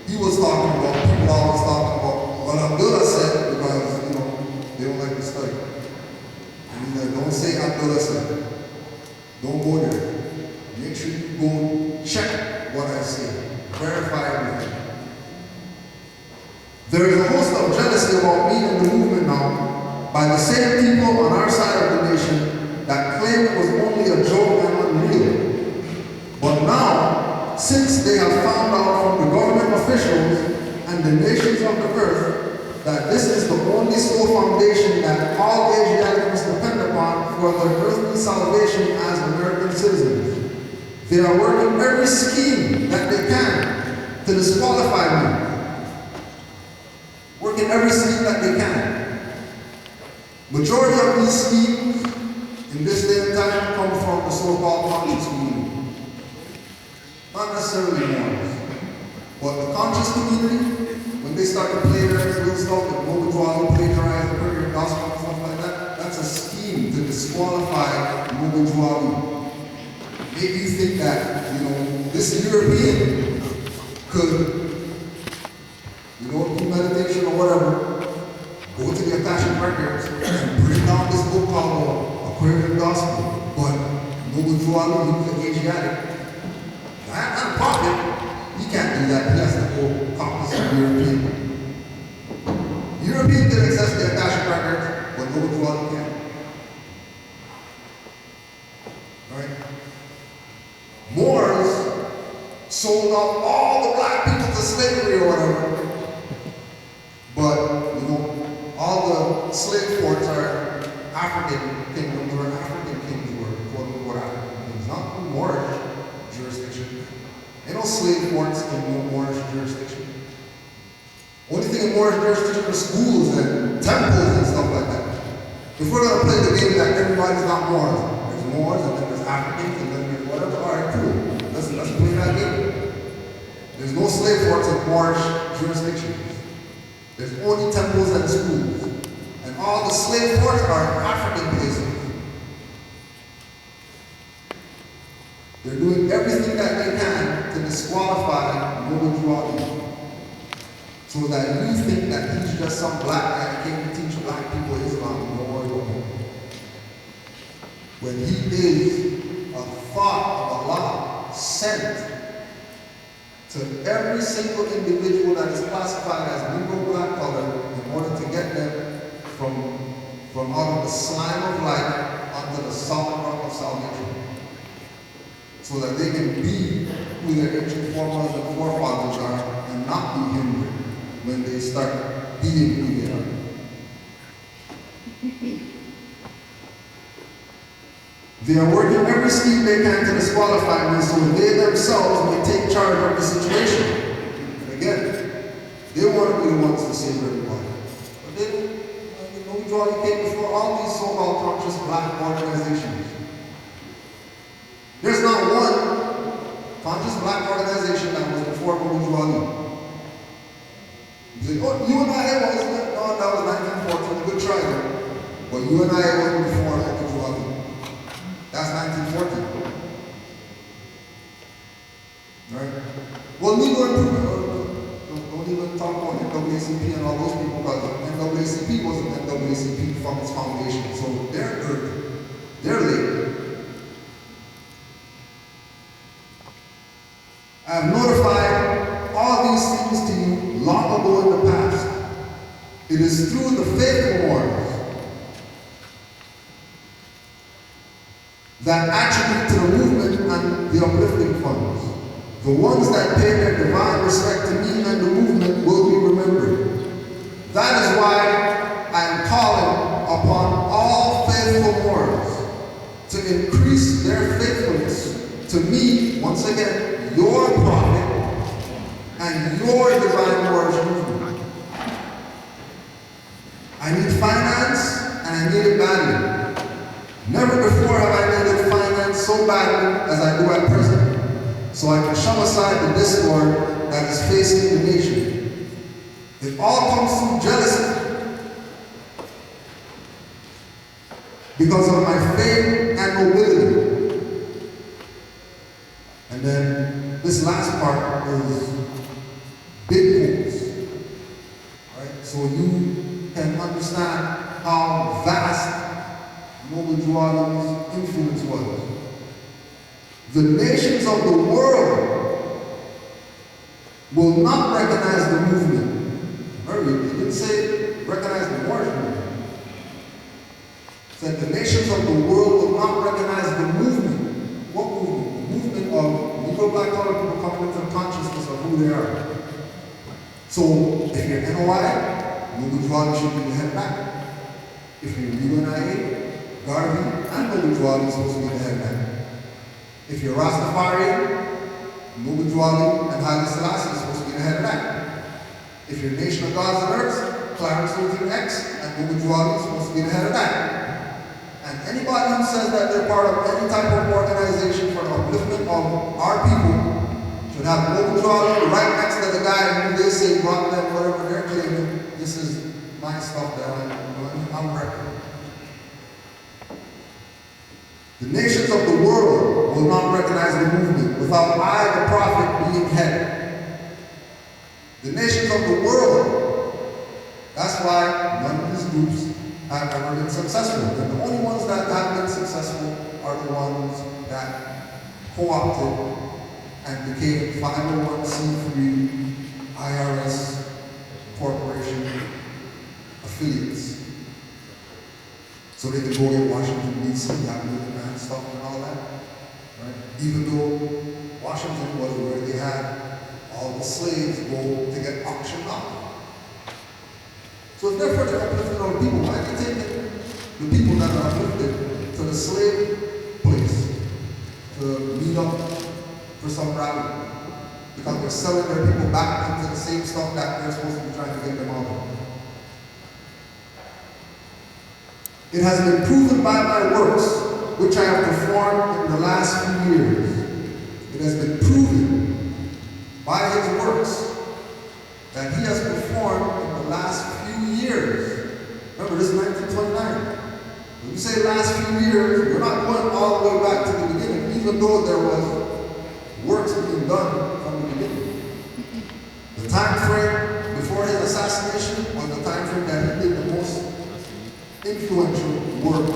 He was talking about, people always talking about what Abdullah said, because, you know, they don't like to study. And he's like, don't say Abdullah said. Don't go there. Make sure you go check what I say. Verify everything. There is a host of jealousy about me and the movement now by the same people on our side of the nation that claim it was only a joke and unreal. But now, since they have found out from the government officials and the nations of the earth that this is the only sole foundation that all Asiatics must depend upon for their earthly salvation as American citizens, they are working every scheme that they can to disqualify me. Working every scheme that they can. Majority of these schemes in this day and time come from the so-called conscious community. Not necessarily Moors, but the conscious community, when they start to play their real stuff, like Mobile Draw, plagiarize, and put your gospel and stuff like that, that's a scheme to disqualify Mobile Draw. Make you think that, you know, this European could, you know, do meditation or whatever, go to the Akashic Records and bring down this book called Aquarian Gospel, but Mobile Draw, the Asiatic. Not a prophet. He can't do that. He has to go copy some European. European can access the Akashic Records, but no Draw can't. Right? Moors sold out all the black people to slavery or whatever. But, you know, all the slave ports are African kingdoms, or African kings were, quote unquote, African kings, not Moorish jurisdiction. Ain't no slave ports in no Moorish jurisdiction. Only thing in Moorish jurisdiction are schools and temples and stuff like that. If we're gonna play the game that everybody's not Moors, there's Moors and then there's Africans and then there's whatever, alright, cool. Let's play that game. There's no slave ports in Moorish jurisdictions. There's only temples and schools. And all the slave ports are African places. They're doing everything that they can to disqualify Mobile Draw, so that you think that he's just some black guy that came to teach black people Islam. Don't worry about him. When he is a thought of Allah sent to every single individual that is classified as Negro black color in order to get them from out of the slime of life onto the solid rock of salvation, so that they can be who their ancient forefathers and forefathers are and not be hindered when they start being who they are. They are working every scheme they can to disqualify me so they themselves may take charge of the situation. And again, they want to be the ones to save everybody. But then, we draw the cake before all these so-called conscious black organizations. There's not one conscious black organization that was before Bourgeoisie. You say, oh, you and I wasn't it? No, that was 1914, good try though. But you and I wasn't before Bourgeoisie. That's 1914. Right? Well, Negro improvement, don't even talk about NAACP and all those people because NAACP wasn't NAACP from its foundation. So they're early. They're late. I have notified all these things to you long ago in the past. It is through the faithful ones that attribute to the movement and the uplifting funds. The ones that pay their divine respect to me and the movement will be remembered. That is why I am calling upon all faithful mourners to increase their faithfulness to me, once again, your prophet and your divine worship movement. I need finance and I need it badly. Never before have I needed finance so badly as I do at present, so I can shove aside the discord that is facing the nation. It all comes through jealousy because of my fame and nobility. And then this last part is big moves, right? So you can understand how vast Bourgeoisie's influence was. The nations of the world will not recognize the movement. Remember, he didn't say recognize the Moorsmen movement. He said the nations of the world will not recognize the movement. What movement? The movement of Negro black colored people coming into the consciousness of who they are. So if you're NOI, Bourgeoisie should be the head back. If you're UNIA, Garvey and Bourgeoisie is supposed to be the head man. If you're Rastafari, Bourgeoisie and Haile Selassie is supposed to be the head man. If you're Nation of Gods and Earths, Clarence Luther X and Bourgeoisie is supposed to be the head of that. And anybody who says that they're part of any type of organization for the upliftment of our people should have Bourgeoisie right next to the guy who they say brought them whatever they're claiming. This is my stuff that I'm record. The nations of the world will not recognize the movement without I, the prophet, being head. The nations of the world, that's why none of these groups have ever been successful. And the only ones that have been successful are the ones that co-opted and became 501c3 IRS corporation affiliates. So they could go get Washington, D.C., have and stuff and all that, right? Even though Washington was where they had all the slaves go to get auctioned off. So if they're for the uplifting of the people, why are they taking the people that are uplifted to the slave place to meet up for some rally? Because they're selling their people back into the same stuff that they're supposed to be trying to get them out of. It has been proven by my works, which I have performed in the last few years. It has been proven by his works that he has performed in the last few years. Remember, this is 1929. When we say last few years, we're not going all the way back to the beginning, even though there was works being done from the beginning. The time frame before his assassination was the time frame that he did the most influential work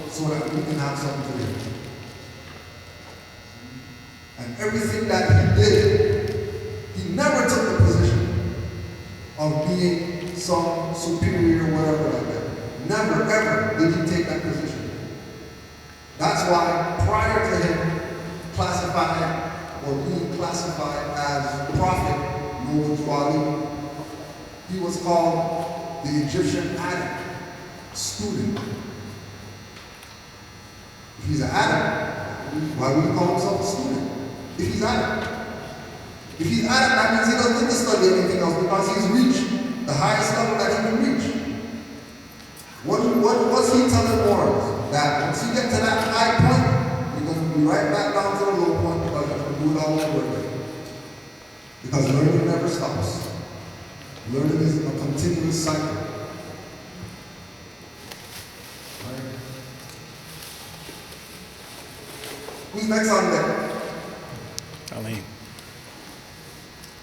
so that we can have something to do. And everything that he did, he never took the position of being some superior or whatever like that. Never, ever did he take that position. That's why prior to him classified or being classified as prophet, Noah, he was called the Egyptian addict. Student. If he's an addict, why would he call himself a student? If he's addict. If he's addict, that means he doesn't need to study anything else because he's reached the highest level that he can reach. What's he telling Moors? That once you get to that high point, you're going to be right back down to the low point because you're going to do it all over again. Because learning never stops. Learning is a continuous cycle. Right? Who's next on deck?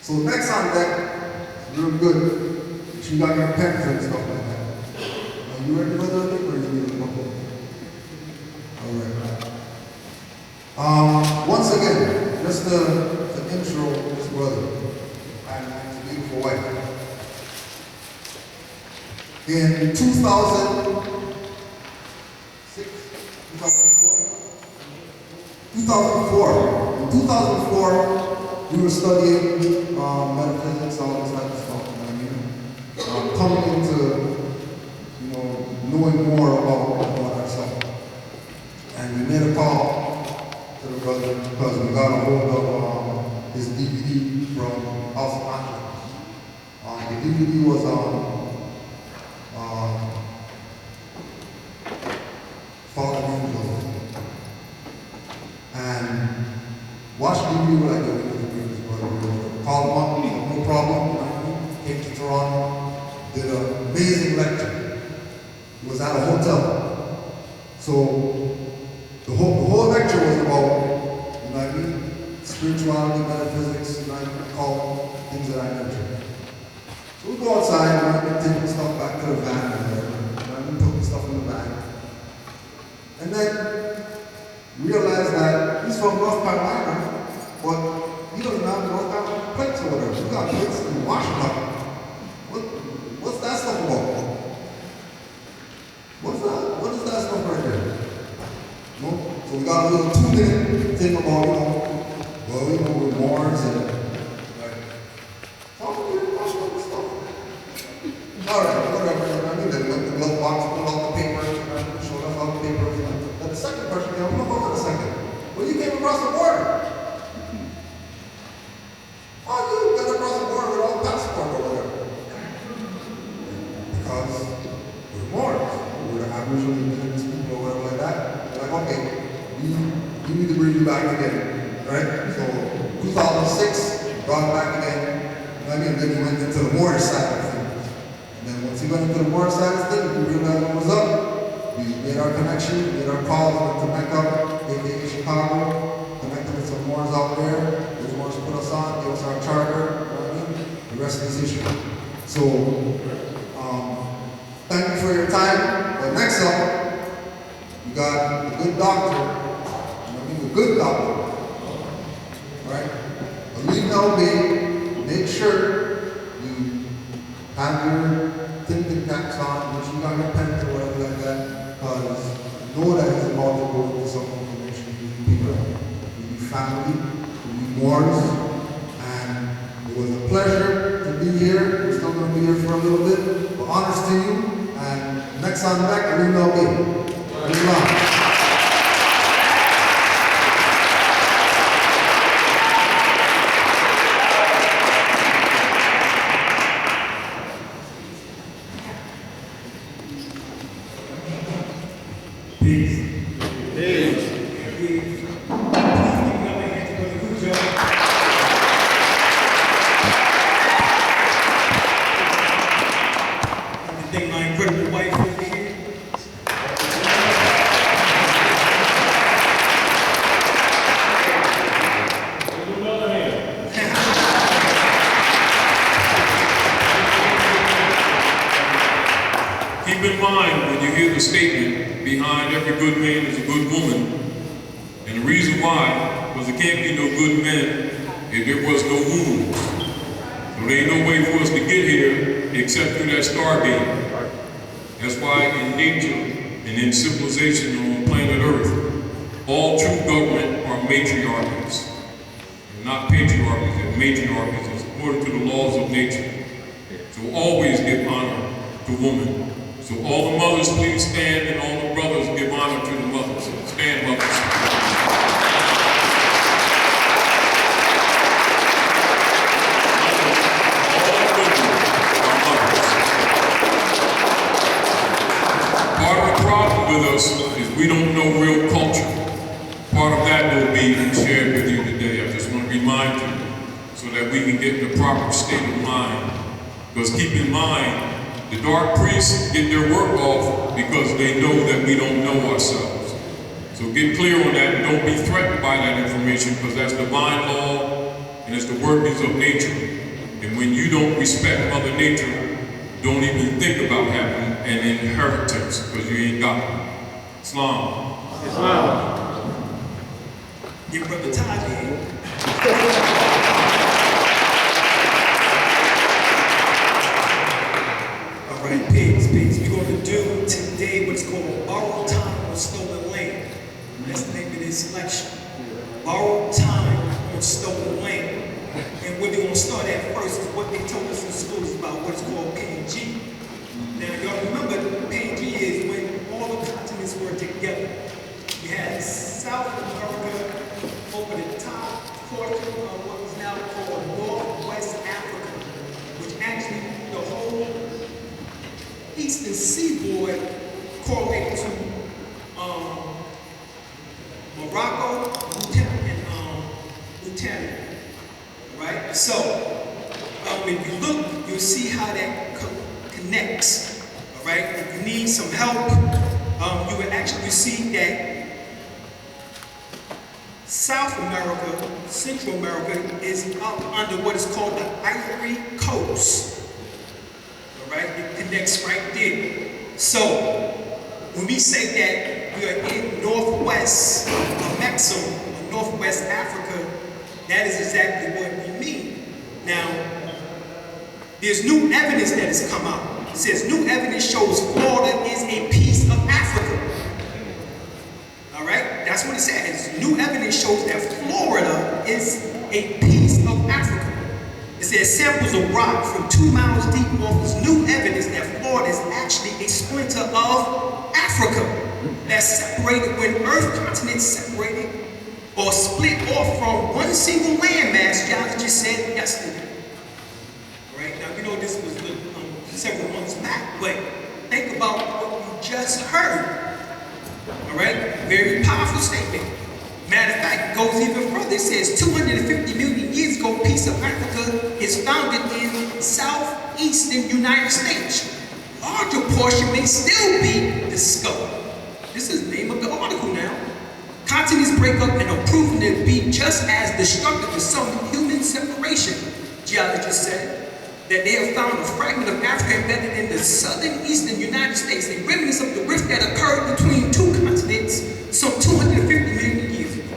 So next on deck, real good. You got your pens and stuff like that. Are you ready for the thing or you need a couple? Alright. Once again, just the intro of this brother and his beautiful wife. In 2004, we were studying metaphysics, all this type of stuff, you know what I mean? Coming into, knowing more about ourselves. And we made a call to the brother because we got a hold of his DVD from House of Contracts. The DVD was Fallen Angels. And watched the DVD like a called him up, he said, no problem, came to Toronto, did an amazing lecture. He was at a hotel. So the whole lecture was about, spirituality, metaphysics, call things of that nature. So we go outside, take the stuff back to the van, put the stuff in the bag. And then realize that he's from North Carolina, but he doesn't have North Carolina plates or whatever. We got plates in Washington. What's that stuff about? What's that? What is that stuff right there? No? So we got a little 2-minute thing about, we're Moors and talk about this stuff. Alright, whatever. Then we went to the glove box, pulled out the papers, showed us all the papers. Then the second question came, I'm gonna go to the second. Well, you came across the border. Oh, you got across the border without passport or whatever. Because we're Moors. We're the Aboriginal indigenous people or whatever like that. They're like, okay, we need to bring you back again. Right? So 2006, brought back again. Then he went into the Moorish side of things. And then once he went into the Moorish side of things, we realized what was up. We made our connection, made our calls, went to Mecca, aka Chicago, connected with some Moors out there. Those Moors put us on, gave us our charter, the rest is history. So, thank you for your time. But next up, we got the good doctor, the good doctor, right? Believe now, make sure you have your thinking caps on, make sure you got your pens or whatever like that, because know that it's about to go into some information with people, with your family, with your Moors, and it was a pleasure to be here. We're still going to be here for a little bit, but honors to you, and next on deck, we know me. Keep in mind when you hear the statement, behind every good man is a good woman, and the reason why was there can't be no good men if there was no woman. So there ain't no way for us to get here except through that stargate. That's why in nature and in civilization on planet Earth, all true government are matriarchies. They're not patriarchies, they're matriarchies. It's according to the laws of nature. So always give honor to women. So all the mothers please stand, and all the brothers give honor to the mothers. Stand, mothers. that we can get the proper state of mind. Because keep in mind, the dark priests get their work off because they know that we don't know ourselves. So get clear on that and don't be threatened by that information, because that's divine law and it's the workings of nature. And when you don't respect Mother Nature, don't even think about having an inheritance, because you ain't got one. Islam. Your brother Taji. All right, pigs. We're going to do today what's called borrowed time on stolen land. That's the name of this lecture. Borrowed time on stolen land. And what they're going to start at first is what they told us in schools about what's called PG. Now, y'all remember PG is when all the continents were together. You had South America over the top portion of what is now called Northwest Africa, which actually the whole eastern seaboard correlated to Morocco, and Mauritania. Right? So, if you look, you'll see how that connects. All right? If you need some help, you will actually see that South America, Central America, is up under what is called the Ivory Coast. All right? It connects right there. So, when we say that we are in Northwest Mexico, or Northwest Africa, that is exactly what we mean. Now, there's new evidence that has come out. It says new evidence shows Florida is a piece of Africa. All right? That's what it says. New evidence shows that Florida is a piece of Africa. It says samples of rock from 2 miles deep offers new evidence that Florida is actually a splinter of Africa that's separated when Earth continents separated or split off from one single landmass, geologists said yesterday. All right, now you know this was several months back, but think about what you just heard. All right, very powerful statement. Matter of fact, it goes even further. It says 250 million years ago, a piece of Africa is founded in southeastern United States. Larger portion may still be discovered. This is the name of the article now. Continents break up and are proven to be just as destructive as some human separation. Geologists said that they have found a fragment of Africa embedded in the southern eastern United States, a remnants of the rift that occurred between two continents some 250 million years ago.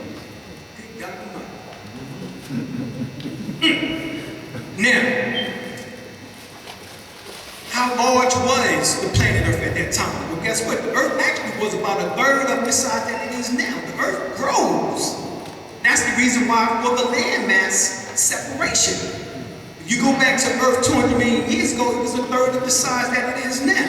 Good God Almighty. Now, how large was the planet Earth at that time? Well, guess what? The Earth actually was about a third of the size that it is now. The Earth grows. That's the reason why for the landmass separation. If you go back to Earth 200 million years ago, it was a third of the size that it is now.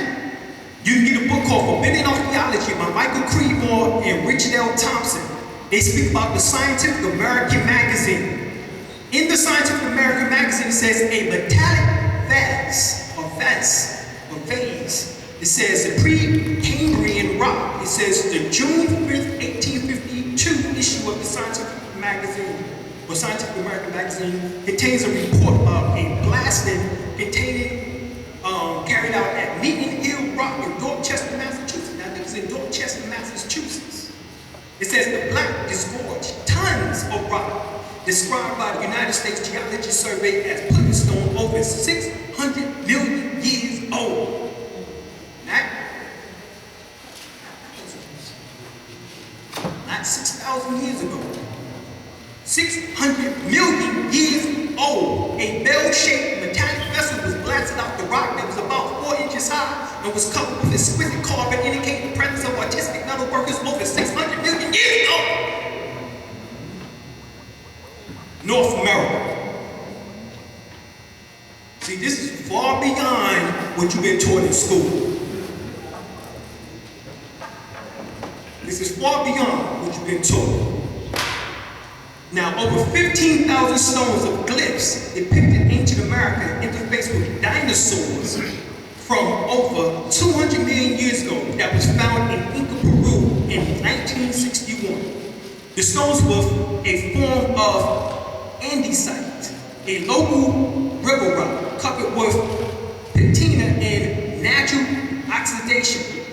You can get a book called Forbidden Archaeology by Michael Creedmoor and Richard L. Thompson. They speak about the Scientific American magazine. In the Scientific American magazine, it says a metallic vase. It says the pre-Cambrian rock. It says the June 5th, 1852 issue of the Scientific magazine, or Scientific American magazine, contains a report about a blasting carried out at Needham Hill Rock in Dorchester, Massachusetts. Now this is in Dorchester, Massachusetts. It says the black disgorged tons of rock described by the United States Geological Survey as pudding stone over 600 million years old. Not 6,000 years ago. 600 million years old. A bell-shaped metallic vessel was blasted off the rock that was about 4 inches high and was covered with exquisite carbon, indicating the presence of artistic metal workers over 600 million years ago. North America. See, this is far beyond what you've been taught in school. This is far beyond what you've been taught. Now, over 15,000 stones of glyphs depicted ancient America interfaced with dinosaurs from over 200 million years ago that was found in Inca, Peru in 1961. The stones were a form of andesite, a local river route covered with patina and natural oxidation.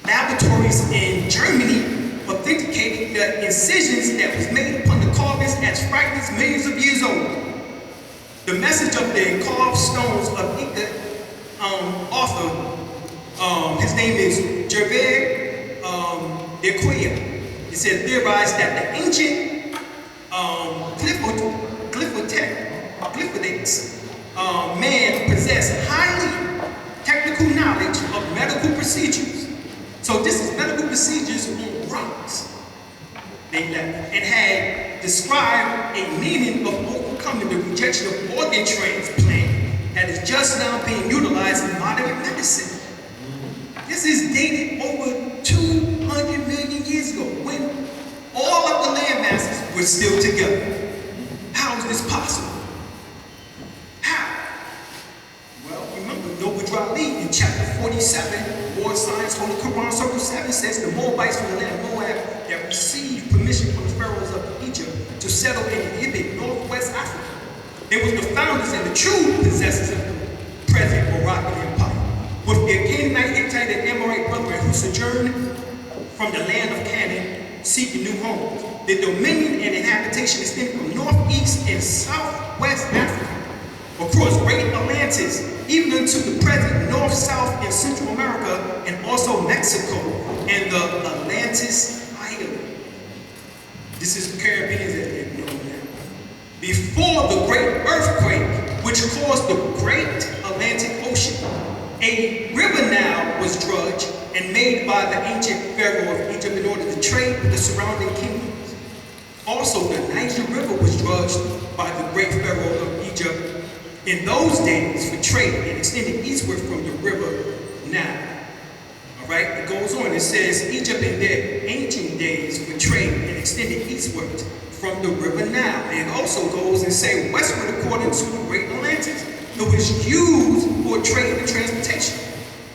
Laboratories in Germany authenticated the incisions that was made upon the carvings as fragments millions of years old. The message of the carved stones of Inca author, his name is Gervais de Cuellar. It said theorized that the ancient glyphidics man possessed highly technical knowledge of medical procedures. So this is medical procedures on rocks they left, and had described a meaning of overcoming the rejection of organ transplant that is just now being utilized in modern medicine. This is dated over 200 million years ago, when all of the land masses were still together. How is this possible? How? Well, remember Noble Drali in chapter 47, War Science, Holy Quran, Circle 7 says the Moabites from the land of Moab that received permission from the pharaohs of Egypt to settle and inhabit northwest Africa. They were the founders and the true possessors of the present Moroccan Empire, with their Canaanite, Hittite, and Amorite brethren who sojourned from the land of Canaan, seeking new homes. The dominion and habitation extended from northeast and southwest Africa, across Great Atlantis, even unto the present North, South, and Central America, and also Mexico and the Atlantis Island. This is the Caribbean as they know now. Before the great earthquake, which caused the great Atlantic Ocean, a river Nile was dredged and made by the ancient pharaoh of Egypt in order to trade with the surrounding kingdoms. Also, the Niger River was dredged by the great pharaoh of Egypt in those days for trade and extended eastward from the river Nile. All right, it goes on. It says Egypt in their ancient days for trade and extended eastward from the river Nile. And it also goes and say westward according to the great Atlantis. It was used for trade and transportation.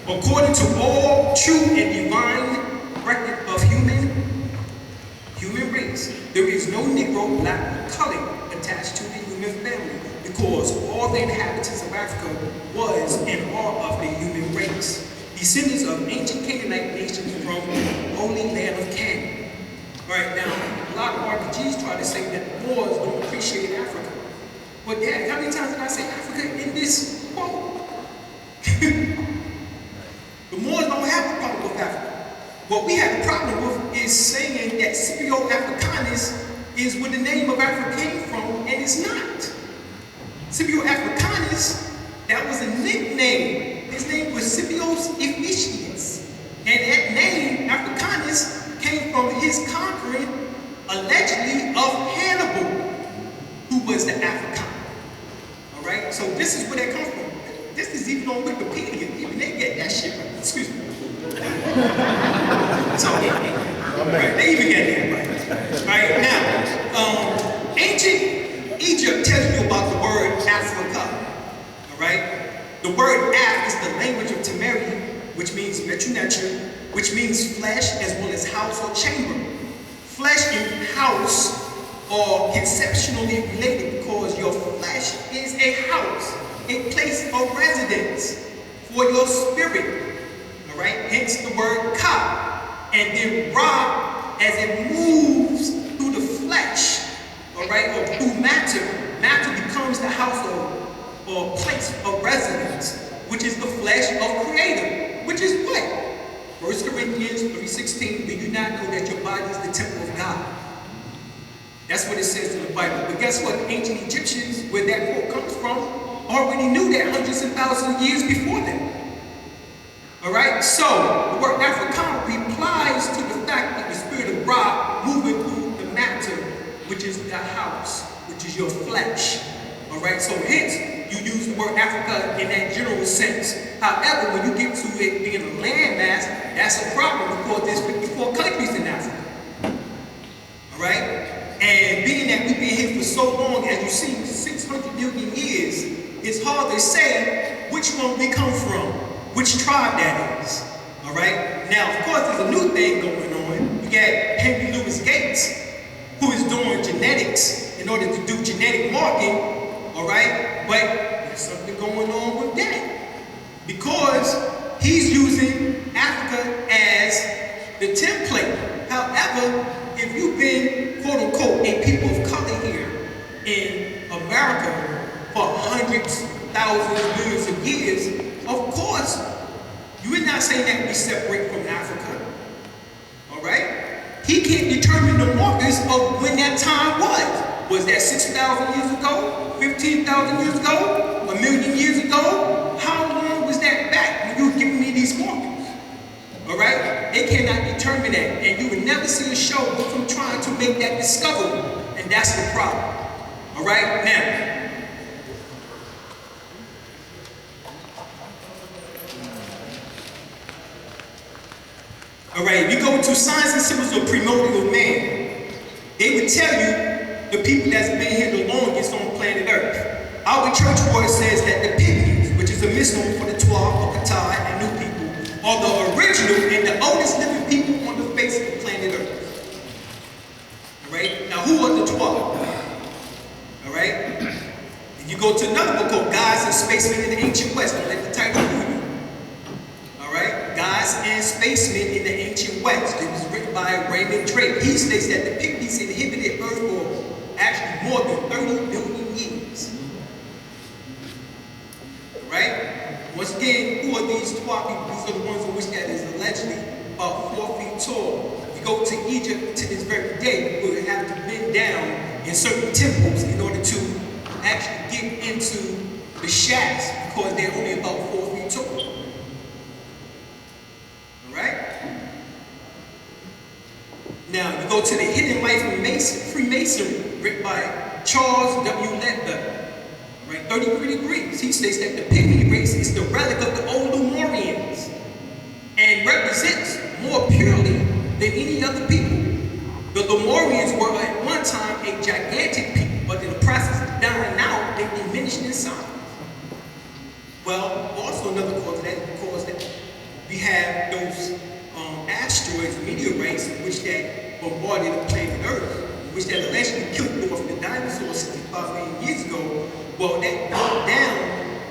According to all true and divine record of human race, there is no Negro, black, or colored attached to the human family, because all the inhabitants of Africa was and are of the human race, descendants of ancient Canaanite nations from the holy land of Canaan. All right, now, a lot of RPGs try to say that Moors don't appreciate Africa. But yeah, how many times did I say Africa in this quote? The Moors don't have a problem with Africa. What we have a problem with is saying that Scipio Africanus is where the name of Africa came from, and it's not. Scipio Africanus, that was a nickname. His name was Scipios Ephesius. And that name, Africanus, came from his conquering, allegedly, of Hannibal, who was the African. All right, so this is where that comes from. This is even on Wikipedia. Even they get that shit right. Excuse me. So, right, they even get that right. Right now, ancient Egypt tells you about the word Africa. All right, the word Af is the language of Temeri, which means Metunetra, which means flesh as well as house or chamber. Flesh and house are conceptually related because your flesh is a house, a place of residence for your spirit. All right, hence the word ka. And then ra, as it moves through the flesh, all right, or through matter, matter becomes the house or place of residence, which is the flesh of Creator, which is what? 1 Corinthians 3:16, do you not know that your body is the temple of God? That's what it says in the Bible. But guess what? The ancient Egyptians, where that quote comes from, already knew that hundreds and thousands of years before them. All right, so the word African replies to the fact that the spirit of Ra moving through the matter, which is the house, which is your flesh. All right, so hence you use the word Africa in that general sense. However, when you get to it being a landmass, that's a problem because there's 54 countries in Africa. All right, and being that we've been here for so long, as you see, 600 million years, it's hard to say which one we come from. Which tribe that is, all right? Now, of course, there's a new thing going on. You got Henry Louis Gates, who is doing genetics in order to do genetic marking, all all right? But there's something going on with that. Because he's using Africa as the template. However, if you've been, quote unquote, a people of color here in America for hundreds, thousands, millions of years, of course, you are not saying that we separate from Africa, all right? He can't determine the markers of when that time was. Was that 6,000 years ago, 15,000 years ago, a million years ago? How long was that back when you were giving me these markers? All right? They cannot determine that, and you will never see a show from trying to make that discovery, and that's the problem. All right? Now, all right, if you go to Signs and Symbols of Primordial Man, they would tell you the people that's been here the longest on planet Earth. Our church boy says that the Pygmies, which is a misnomer for the Twa, Okatai, and New people, are the original and the oldest living people on the face of the planet Earth. All right, now who are the Twa? All right, if you go to another book called Gods and Spacemen in the Ancient West, don't let the title fool you. All right, Gods and Spacemen in the Ancient West. It was written by Raymond Drake. He states that the Pygmies inhabited Earth for actually more than 30 billion years. All right? Once again, who are these Twa people? These are the ones in which that is allegedly about 4 feet tall. If you go to Egypt to this very day, we would have to bend down in certain temples in order to actually get into the shafts because they're only about 4 feet tall. Now, you go to the Hidden Life of Freemasonry, written by Charles W. Ledbetter, right, 33 degrees. He states that the Pygmy race is the relic of the old Lemurians and represents more purely than any other people. The Lemurians were at one time a gigantic people, but in the process of dying out, they diminished in size. Well, also another cause of that is because that we have those asteroids, meteorites, which that bombarded the planet Earth, which that allegedly killed off the dinosaurs 65 million years ago. Well, that brought down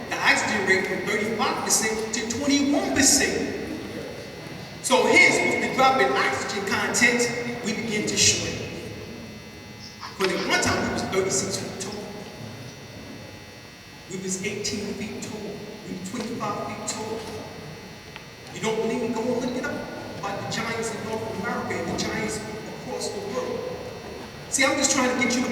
the oxygen rate from 35% to 21%. So hence, with the drop in oxygen content, we begin to shrink. But at one time, we was 36 feet tall. We was 18 feet tall. We were 25 feet tall. You don't believe me? Go and look it up. About the giants in North America and the giants across the world. See, I'm just trying to get you to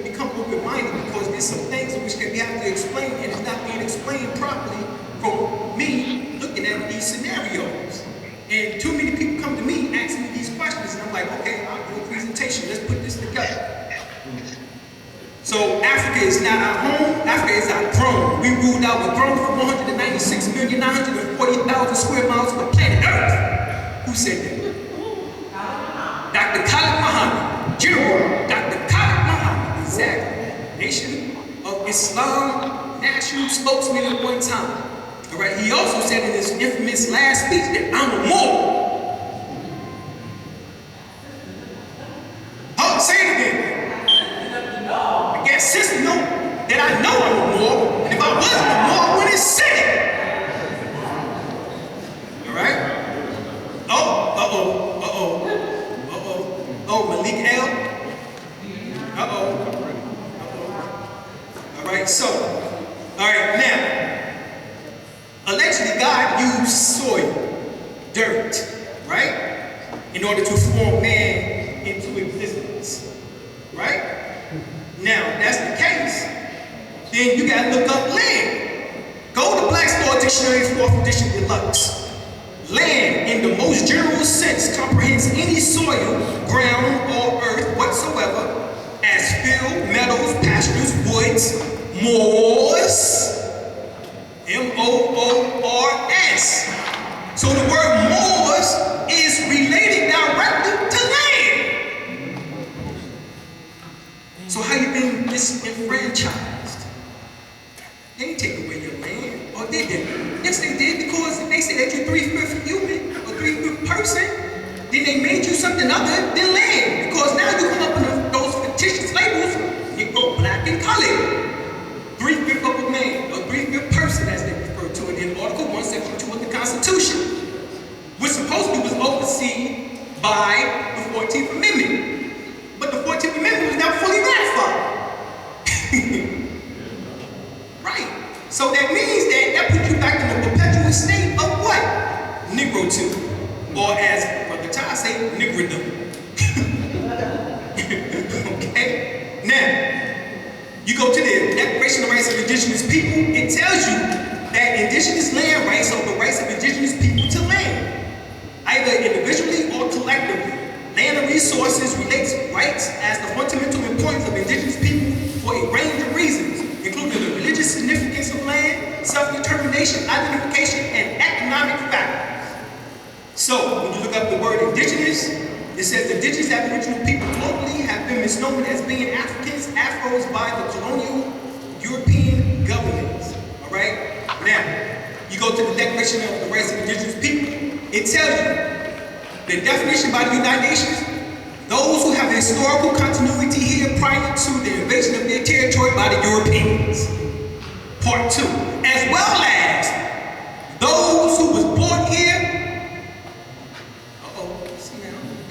become open-minded because there's some things in which we have to explain and it's not being explained properly from me looking at these scenarios. And too many people come to me asking me these questions and I'm like, okay, I'll do a presentation, let's put this together. So Africa is not our home, Africa is our throne. We ruled out with throne for 196,940,000 square miles of the planet Earth. Who said that? Dr. Khalid Muhammad, General Dr. Khalid Muhammad, exactly. Nation of Islam national spokesman at one time. All right, he also said in his infamous last speech that I'm a Moor. Oh, say it again. I guess sister know that I know I'm a Moor, and if I wasn't a Moor, I wouldn't say it. All right? Oh, Malik L. All right, so, all right, now, allegedly God used soil, dirt, right, in order to form man into existence, right? Now, if that's the case, then you gotta look up land. Go to Black's Law Dictionary, 4th edition deluxe. Land, in the most general sense, comprehends any soil, ground, or earth whatsoever, as field, meadows, pastures, woods, moors, M-O-O-R-S. So the word moors is related directly to land. So how you been disenfranchised? They didn't take away your land, or did they? Yes, they did, because they said that you're 3/5 human or 3/5 person, then they made you something other than land. Because now you come up with those fictitious labels, Negro, black, and colored. by the 14th Amendment. But the 14th Amendment was never fully ratified. Right. So that means that puts you back in the perpetual state of what? Negrotude. Or as Brother Ty say, niggerdom. Okay? Now, you go to the Declaration of Rights of Indigenous People, it tells you that indigenous land rights are the rights of indigenous people to land, either individually or collectively. Land and resources relates rights as the fundamental importance of indigenous people for a range of reasons, including the religious significance of land, self-determination, identification, and economic factors. So, when you look up the word indigenous, it says indigenous Aboriginal people globally have been misnomed as being Africans, Afros by the colonial European governments. All right? Now, you go to the Declaration of the Rights of Indigenous People, it tells you the definition by the United Nations, those who have historical continuity here prior to the invasion of their territory by the Europeans. Part 2, as well as those who was born here,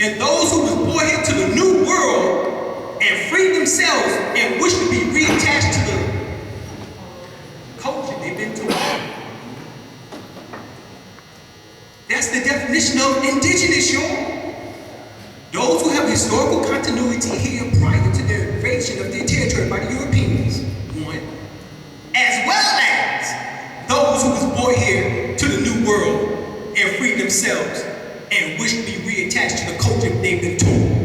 and those who was born here to the New World and freed themselves and wish to be reattached to the culture they've been taught. That's the definition of indigenous, y'all. Those who have historical continuity here prior to the invasion of their territory by the Europeans, one. As well as those who was born here to the New World and freed themselves and wish to be reattached to the culture they've been taught.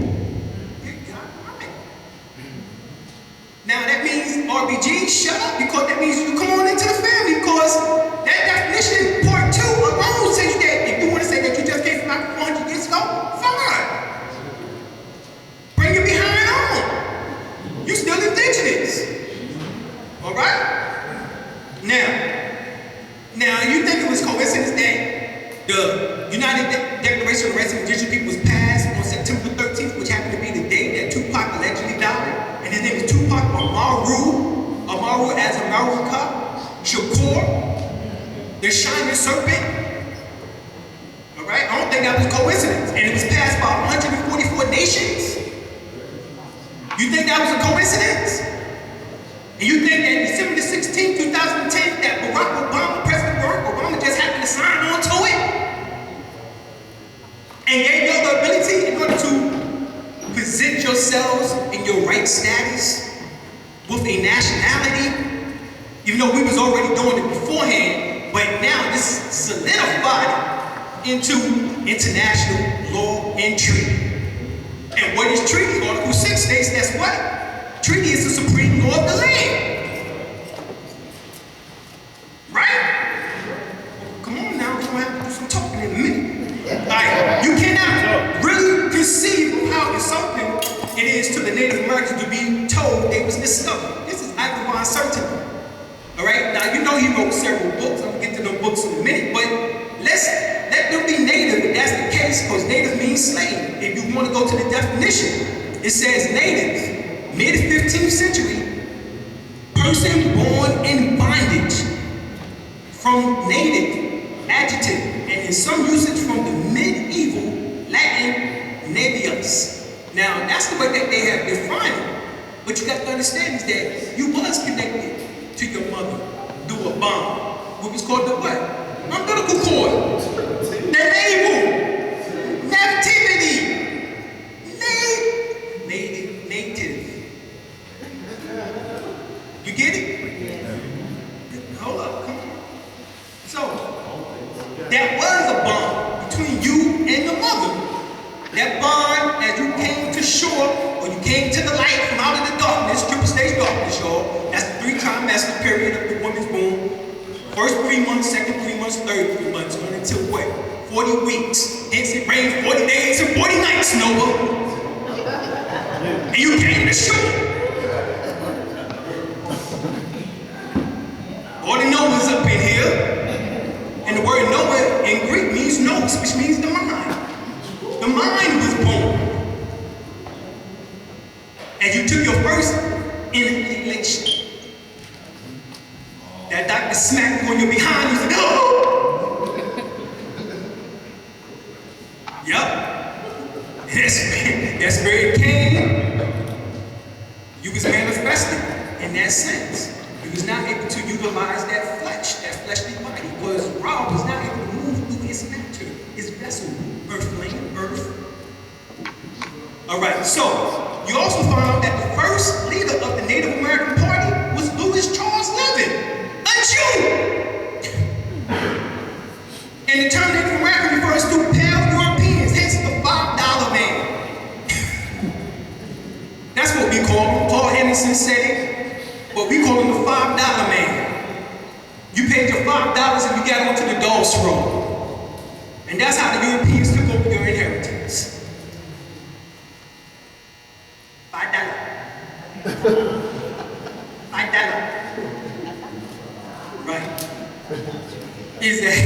Now that means RBG, shut up, because that means you come on into the family, because that definition, part 2 alone says that if you want to say that you just came from Africa 400 years ago, fine. Bring your behind on. You still indigenous. All right? Now you think it was coincidence that the United Declaration of the Rights of Indigenous People was passed on September 13th, which happened to be the day that Tupac allegedly died? And his name is Tupac Amaru as Amaruka Shakur, the shining serpent. All right, I don't think that was coincidence. And it was passed by 144 nations. You think that was a coincidence? And you think that December the 16th, 2010, that President Barack Obama just happened to sign on to it? And gave you the ability in order to present yourselves in your right status with a nationality, even though we was already doing it beforehand, but now this is solidified into international law and treaty. And what is treaty? Article 6 states that's what? Treaty is the supreme law of the land. Right? Come on now, we're gonna have to do some talking in a minute. Like, you cannot really conceive of how insulting it is to the Native Americans to be told they was discovered. This is act of uncertainty. All right? Now, you know he wrote several books. I'm gonna get to those books in a minute, but let them be native if that's the case, because native means slave. If you want to go to the definition, it says native, mid 15th century, person born in bondage. From native, adjective, and in some usage from the medieval Latin navius. Now, that's the way that they have defined it. But you got to understand is that you was connected to your mother through a bond, which was called the what? Umbilical cord. The navel. Nativity. Native. You get it? Hold up, come on. So, that was a bond between you and your mother. That bond, as you came to shore, or you came to the light from out of the darkness, triple stage darkness, y'all. That's the 3 trimester period of the woman's womb. First 3 months, second 3 months, third 3 months, going until what? 40 weeks. Hence it rained 40 days and 40 nights, Noah. And you came to shore. All the Noahs up in here. And the word Noah in Greek means nous, which means the mind. The mind was born. And you took your first inhalation. That doctor smacked you on your behind, you said, oh! Yup. that's where it came. You was manifested in that sense. You was not able to utilize that flesh, that fleshly body, because Ra was not able to move through his matter, his vessel, earthling, earth. All right, so you also found out that the first leader of the Native American Party was Louis Charles Living, a Jew. And the term Native American refers to pale Europeans, hence the $5 man. That's what we call him. Paul Henderson said it, but we call him the $5 man. You paid your $5 and you got onto the dog's roll. And that's how the Europeans took over your inheritance. $5. Right. Is that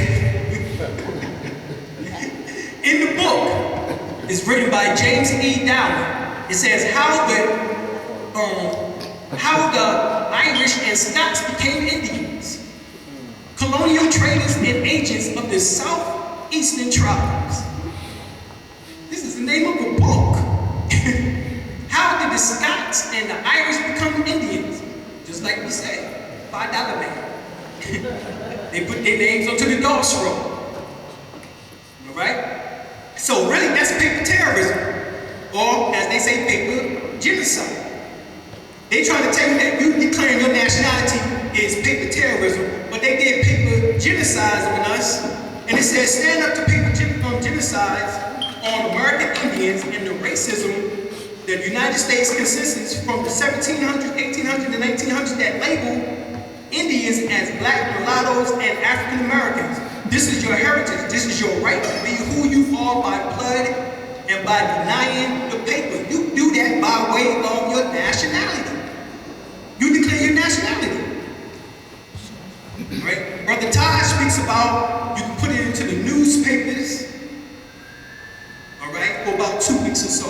in the book, it's written by James E. Dowling. It says how the Irish and Scots became Indians, colonial traders and agents of the southeastern tribes. This is the name of the book. How did the Scots and the Irish become Indians? Just like we said, $5 man. They put their names onto the dog's roll. All right? So really, that's paper terrorism, or as they say, paper genocide. They trying to tell you that you declaring your nationality is paper terrorism, but they did paper genocides on us, and it says stand up to paper genocides on American Indians and the racism that the United States consists from the 1700s, 1800s, and 1900s that label Indians as black, mulattoes, and African Americans. This is your heritage. This is your right to be who you are by blood and by denying the paper. You do that by way of your nationality. You declare your nationality. Right? Brother Todd speaks about you can put it into the newspapers, all right, for about 2 weeks or so.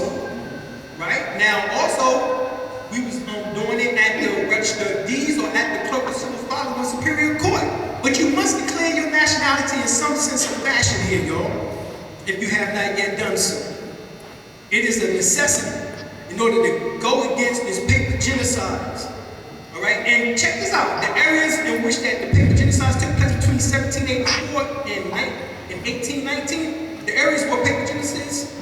Right? Now, also, we was doing it at the Register of Deeds or at the Clerk of Civil Filing on Superior Court. But you must declare your nationality in some sense of fashion here, y'all, if you have not yet done so. It is a necessity in order to go against these paper genocides. All right? And check this out. The areas in which that the paper genocides took place between 1784 and 1819, the areas where paper genocides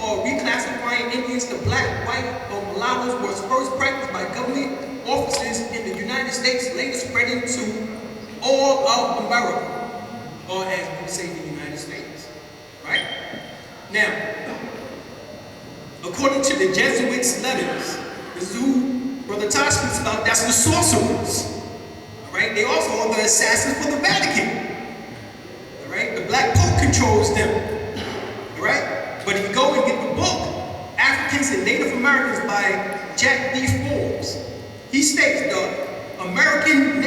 or reclassifying Indians to black, white, or mulattoes was first practiced by government officers in the United States, later spreading to all of America, or as we say, the United States. Right? Now, according to the Jesuits' letters, this is who Brother Todd speaks about, that's the sorcerers. All right? They also are the assassins for the Vatican. All right? The Black Pope controls them. Right? But if you go and get the book, Africans and Native Americans by Jack D. Forbes, he states the American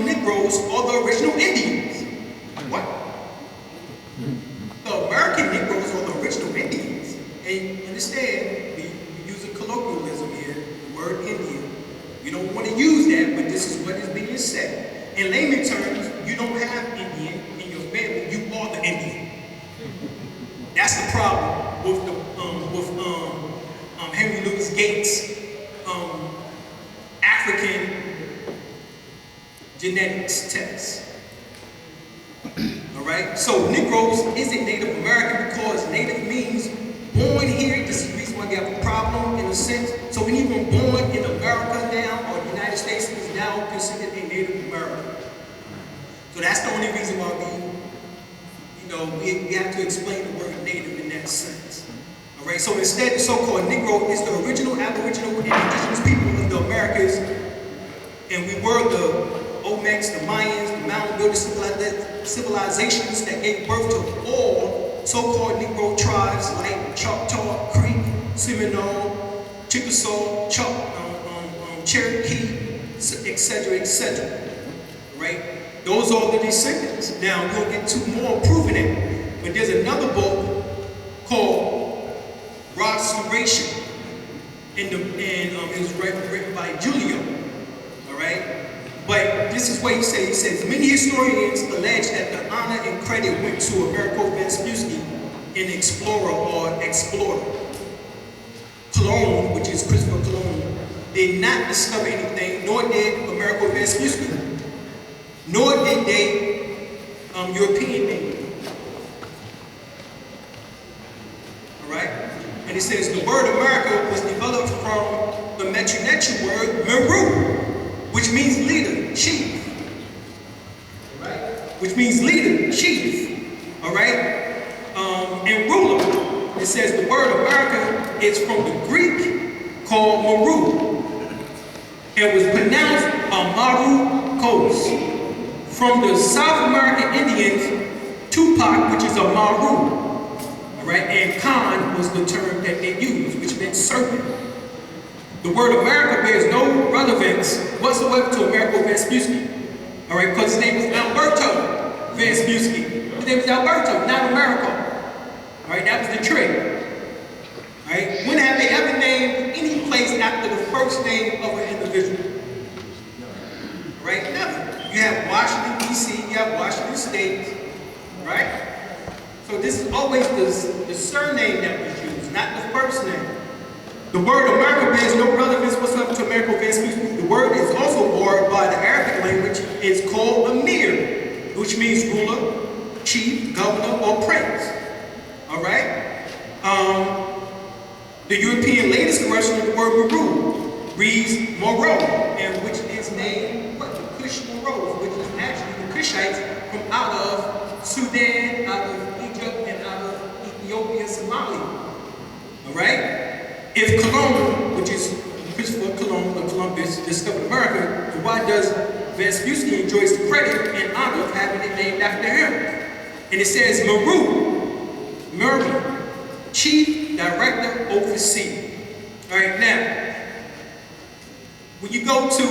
Negroes are the original Indians. What? The American Negroes are the original Indians. And you understand, we use a colloquialism here, the word Indian. You don't want to use that, but this is what is being said. In layman terms, you don't have Indian in your family, you are the Indian. That's the problem with Henry Louis Gates' African genetics test. All right. So Negroes isn't Native American because Native means born here. This is the reason why we have a problem in a sense. So when you're born in America now, or the United States is now considered a Native American. So that's the only reason why we have to explain the word Native in that sense. All right, so instead, the so-called Negro is the original Aboriginal and indigenous people of the Americas, and we were the Olmecs, the Mayans, the mound building civilizations that gave birth to all so-called Negro tribes like Choctaw, Creek, Seminole, Chickasaw, Cherokee, etc., etc. Right? Those are the descendants. Now, we'll get to more proving it. But there's another book called Restoration. And it was written by Julio. All right? But this is what he says. He says, many historians allege that the honor and credit went to Americo Vespucci an explorer or explorer. Cologne, which is Christopher Cologne, did not discover anything, nor did Amerigo Vespucci, nor did they European name. All right? And it says the word America was developed from the Metronian word Meru, which means leader, chief. All right? Which means leader, chief. All right? And ruler. It says the word America is from the Greek called Meru. It was pronounced Amaru Coast. From the South American Indians, Tupac, which is a Maru. All right? And Khan was the term that they used, which meant serpent. The word America bears no relevance whatsoever to Amerigo Vespucci. All right? Because his name was Alberto Vespucci. His name was Alberto, not Americo. All right, that was the trick. All right, when have they ever named any place after the first name of an individual? All right, never. You have Washington, D.C., you have Washington State, right? So this is always the surname that was used, not the first name. The word America bears no relevance whatsoever to Amerigo Vespucci. The word is also borrowed by the Arabic language. It's called Amir, which means ruler, chief, governor, or prince. All right? The European latest correction of the word Meru reads Moro, and which is named what? The Kush Moros, which is actually the Kushites from out of Sudan, out of Egypt, and out of Ethiopia, Somalia. All right? If Cologne, which is Christopher Columbus of Columbus, discovered America, then why does Vespucci enjoys the credit and honor of having it named after him? And it says Meru, Chief Director Overseer. All right, now, when you go to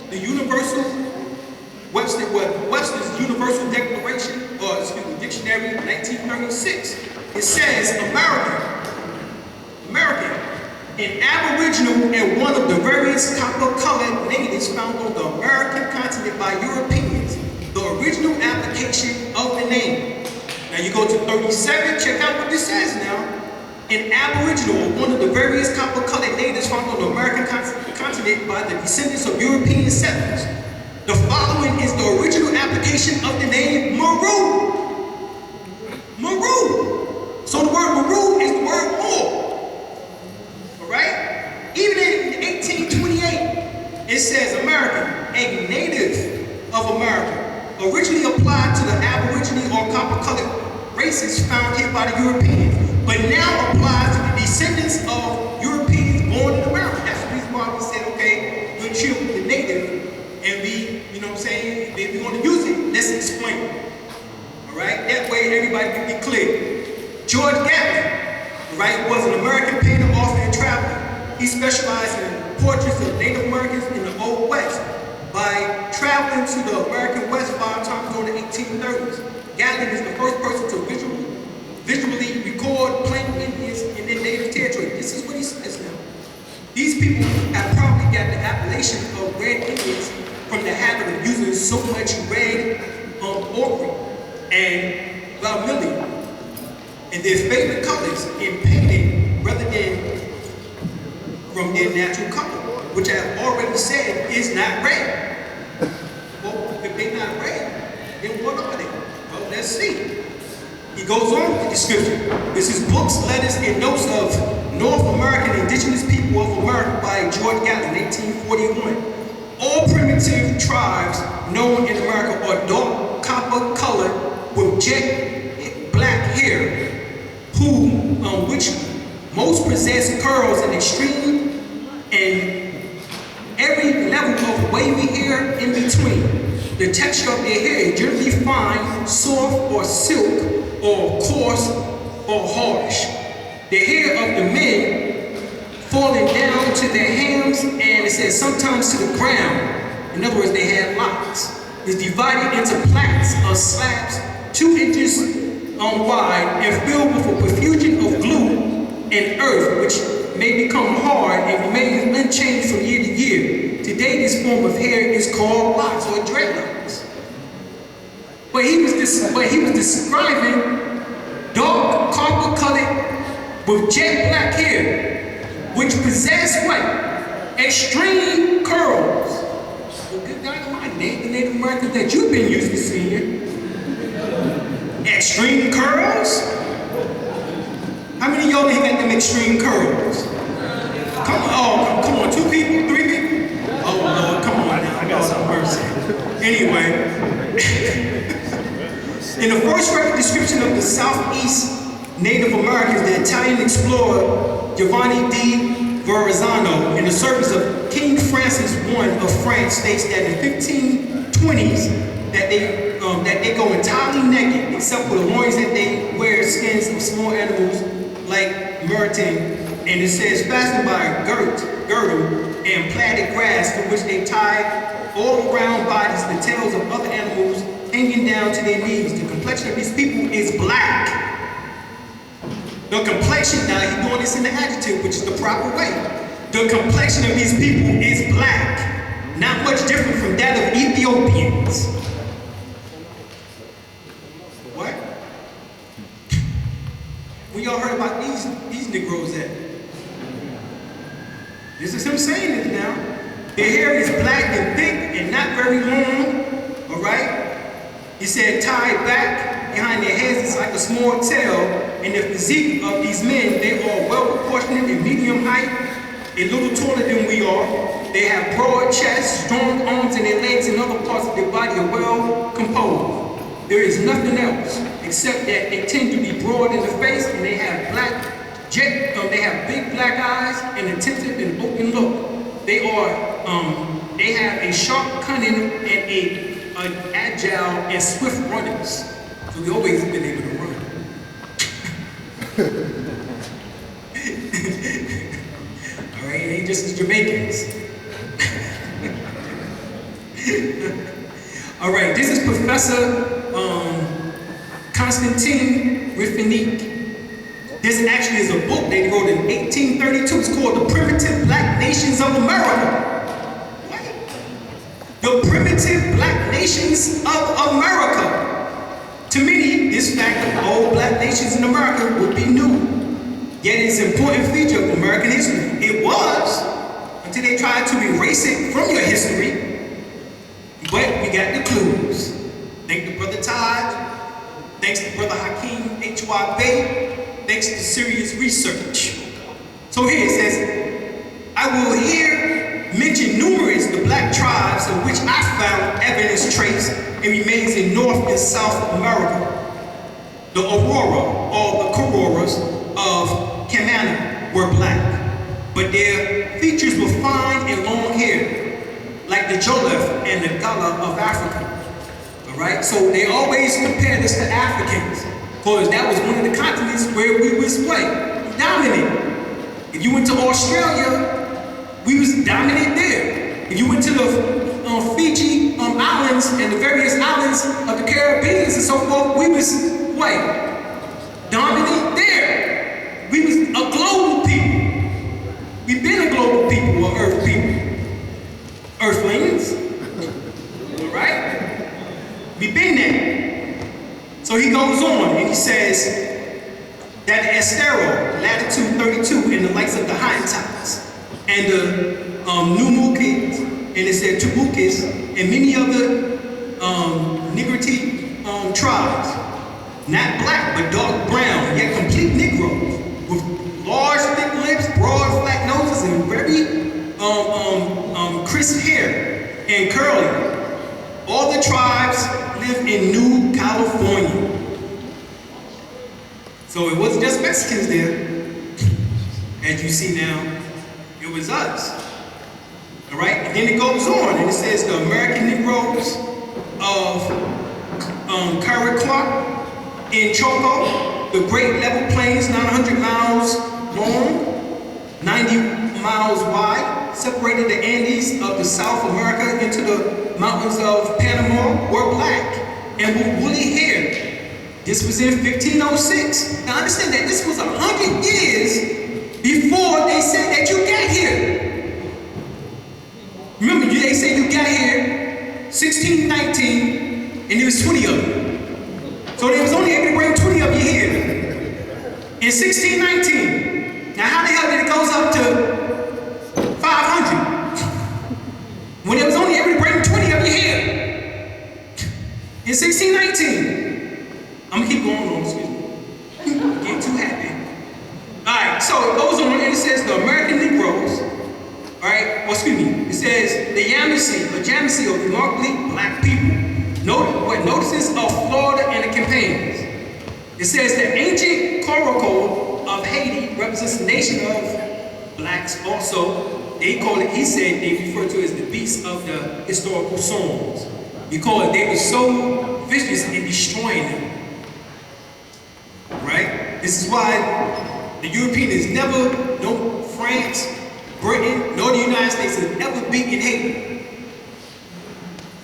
the Webster's Universal Declaration, or excuse me, Dictionary, 1936, it says American, an aboriginal and one of the various copper-colored natives found on the American continent by Europeans. The original application of the name. Now you go to 37, check out what this says now. An aboriginal or one of the various copper-colored natives found on the American continent by the descendants of European settlers. The following is the original application of the name Meru. Meru. So the word Meru is the word Moor. All right? Even in 1828, it says American, a native of America, originally applied to the Aborigine or copper-colored races found here by the Europeans, but now applies to the descendants of Europeans born in America. That's the reason why we said, okay, we'll chill with the native, and we, you know what I'm saying, if we want to use it, let's explain it. All right? That way everybody can be clear. George Gatlin, right, was an American painter, author, and traveler. He specialized in portraits of Native Americans in the Old West. By traveling to the American West 5 times during the 1830s, Gatlin is the first person to visually record plain Indians in their native territory. This is what he says now. These people have probably got the appellation of red Indians from the habit of using so much red ochre and vermilion and their favorite colors in painting rather than from their natural color, which I have already said is not red. Well, if they're not red, then what are they? Well, let's see. He goes on with the description. This is Books, Letters, and Notes of North American Indigenous People of America by George Gatlin, 1841. All primitive tribes known in America are dark copper colored with jet black hair, which most possess curls in extreme and every level of wavy hair in between. The texture of their hair is generally fine, soft, or silk, or coarse, or harsh. The hair of the men falling down to their hams, and it says sometimes to the ground. In other words, they had locks. Is divided into plaits or slabs 2 inches wide and filled with a profusion of glue and earth, which may become hard and remain unchanged from year to year. Today, this form of hair is called locks or dreadlocks. But he was describing dark copper colored with jet black hair, which possess what? Extreme curls. Well, good dynamite, the Native Americans that you've been used to seeing. Extreme curls? How many of y'all ain't got them extreme curls? Come on, oh, come on, 2 people, 3 people? Oh Lord, come on now, I got some mercy. Anyway, in the first record description of the Southeast Native Americans, the Italian explorer Giovanni di Verrazzano, in the service of King Francis I of France, states that in the 1520s that they go entirely naked, except for the loins that they wear skins of small animals like murretin, and it says fastened by a girdle and plaited grass, to which they tie all around bodies the tails of other animals hanging down to their knees. The complexion of these people is black. The complexion, now he's doing this in the adjective, which is the proper way. The complexion of these people is black, not much different from that of Ethiopians. What? When y'all heard about these Negroes at? This is him saying this now. Their hair is black and thick and not very long, all right? He said tied back behind their heads is like a small tail, and the physique of these men, they are well proportionate and medium height, a little taller than we are. They have broad chests, strong arms, and their legs and other parts of their body are well composed. There is nothing else except that they tend to be broad in the face, and they have they have big black eyes and attentive and open look. They have a sharp cunning and an agile and swift runners. So we always been able to run. All right, it ain't just the Jamaicans. All right, this is Professor Constantine Riffinik. This actually is a book they wrote in 1832. It's called The Primitive Black Nations of America. What? The Primitive Black Nations of America. To many, this fact of all black nations in America would be new. Yet it's an important feature of American history. It was, until they tried to erase it from your history. But we got the clues. Thank the brother Todd. Thanks to brother Hakeem H.Y. Bay. Thanks to serious research. So here it says, I will here mention numerous the black tribes of which I found evidence traced and remains in North and South America. The Aurora, or the Cororas of Canaanland were black, but their features were fine and long hair, like the Jolef and the Gala of Africa. All right, so they always compared us to Africans, because that was one of the continents where we was what? Dominant. If you went to Australia, we was dominant there. If you went to the Fiji islands and the various islands of the Caribbean and so forth, we was what? Dominant there. We was a global people. We've been a global people, or earth people. Earthlings. All right? We've been there. So he goes on and he says that the Estero, latitude 32, in the likes of the Hottentots, and the Numukis, and it said Tubukis, and many other Negrite tribes, not black but dark brown, yet complete Negroes, with large thick lips, broad flat noses, and very crisp hair and curly. All the tribes live in New California. So it wasn't just Mexicans there. As you see now, it was us. All right, and then it goes on, and it says the American Negroes of Caraquat in Choco, the Great Level Plains, 900 miles long, 90 miles wide, separated the Andes of the South America into the mountains of Panama, were black and with woolly hair. This was in 1506. Now understand that this was 100 years before they said that you got here. Remember, they said you got here 1619, and there was 20 of them. So they was only able to bring 20 of you here. In 1619, now how the hell did it goes up to 500? When it was only able to bring 20 of your hair. In 1619, I'm gonna keep going on, excuse me. I'm getting too happy. Alright, so it goes on and it says the American Negroes, alright, well excuse me, it says the Yamasee of remarkably black people. Notices of Florida and the campaigns. It says the ancient coracle of Haiti represents the nation of blacks also. They call it, he said, they refer to it as the beast of the historical songs. Because they were so vicious in destroying them. Right? This is why the Europeans never, no France, Britain, nor the United States has ever beaten Haiti.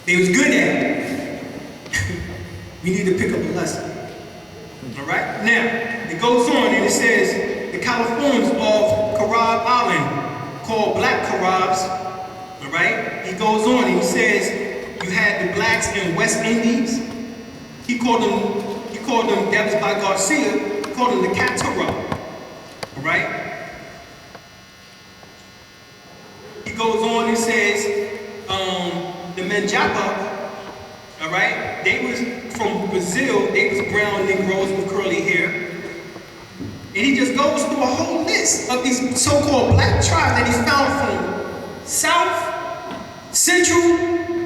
They was good at it. We need to pick up a lesson. All right? Now, it goes on and it says the Californians of Carib Island, called Black Caribs. All right? He goes on and he says you had the blacks in West Indies. He called them, that was by Garcia, he called them the Catara. All right? He goes on and says the Menjapa, all right, they was from Brazil, they was brown Negroes with curly hair. And he just goes through a whole list of these so-called black tribes that he found from South, Central,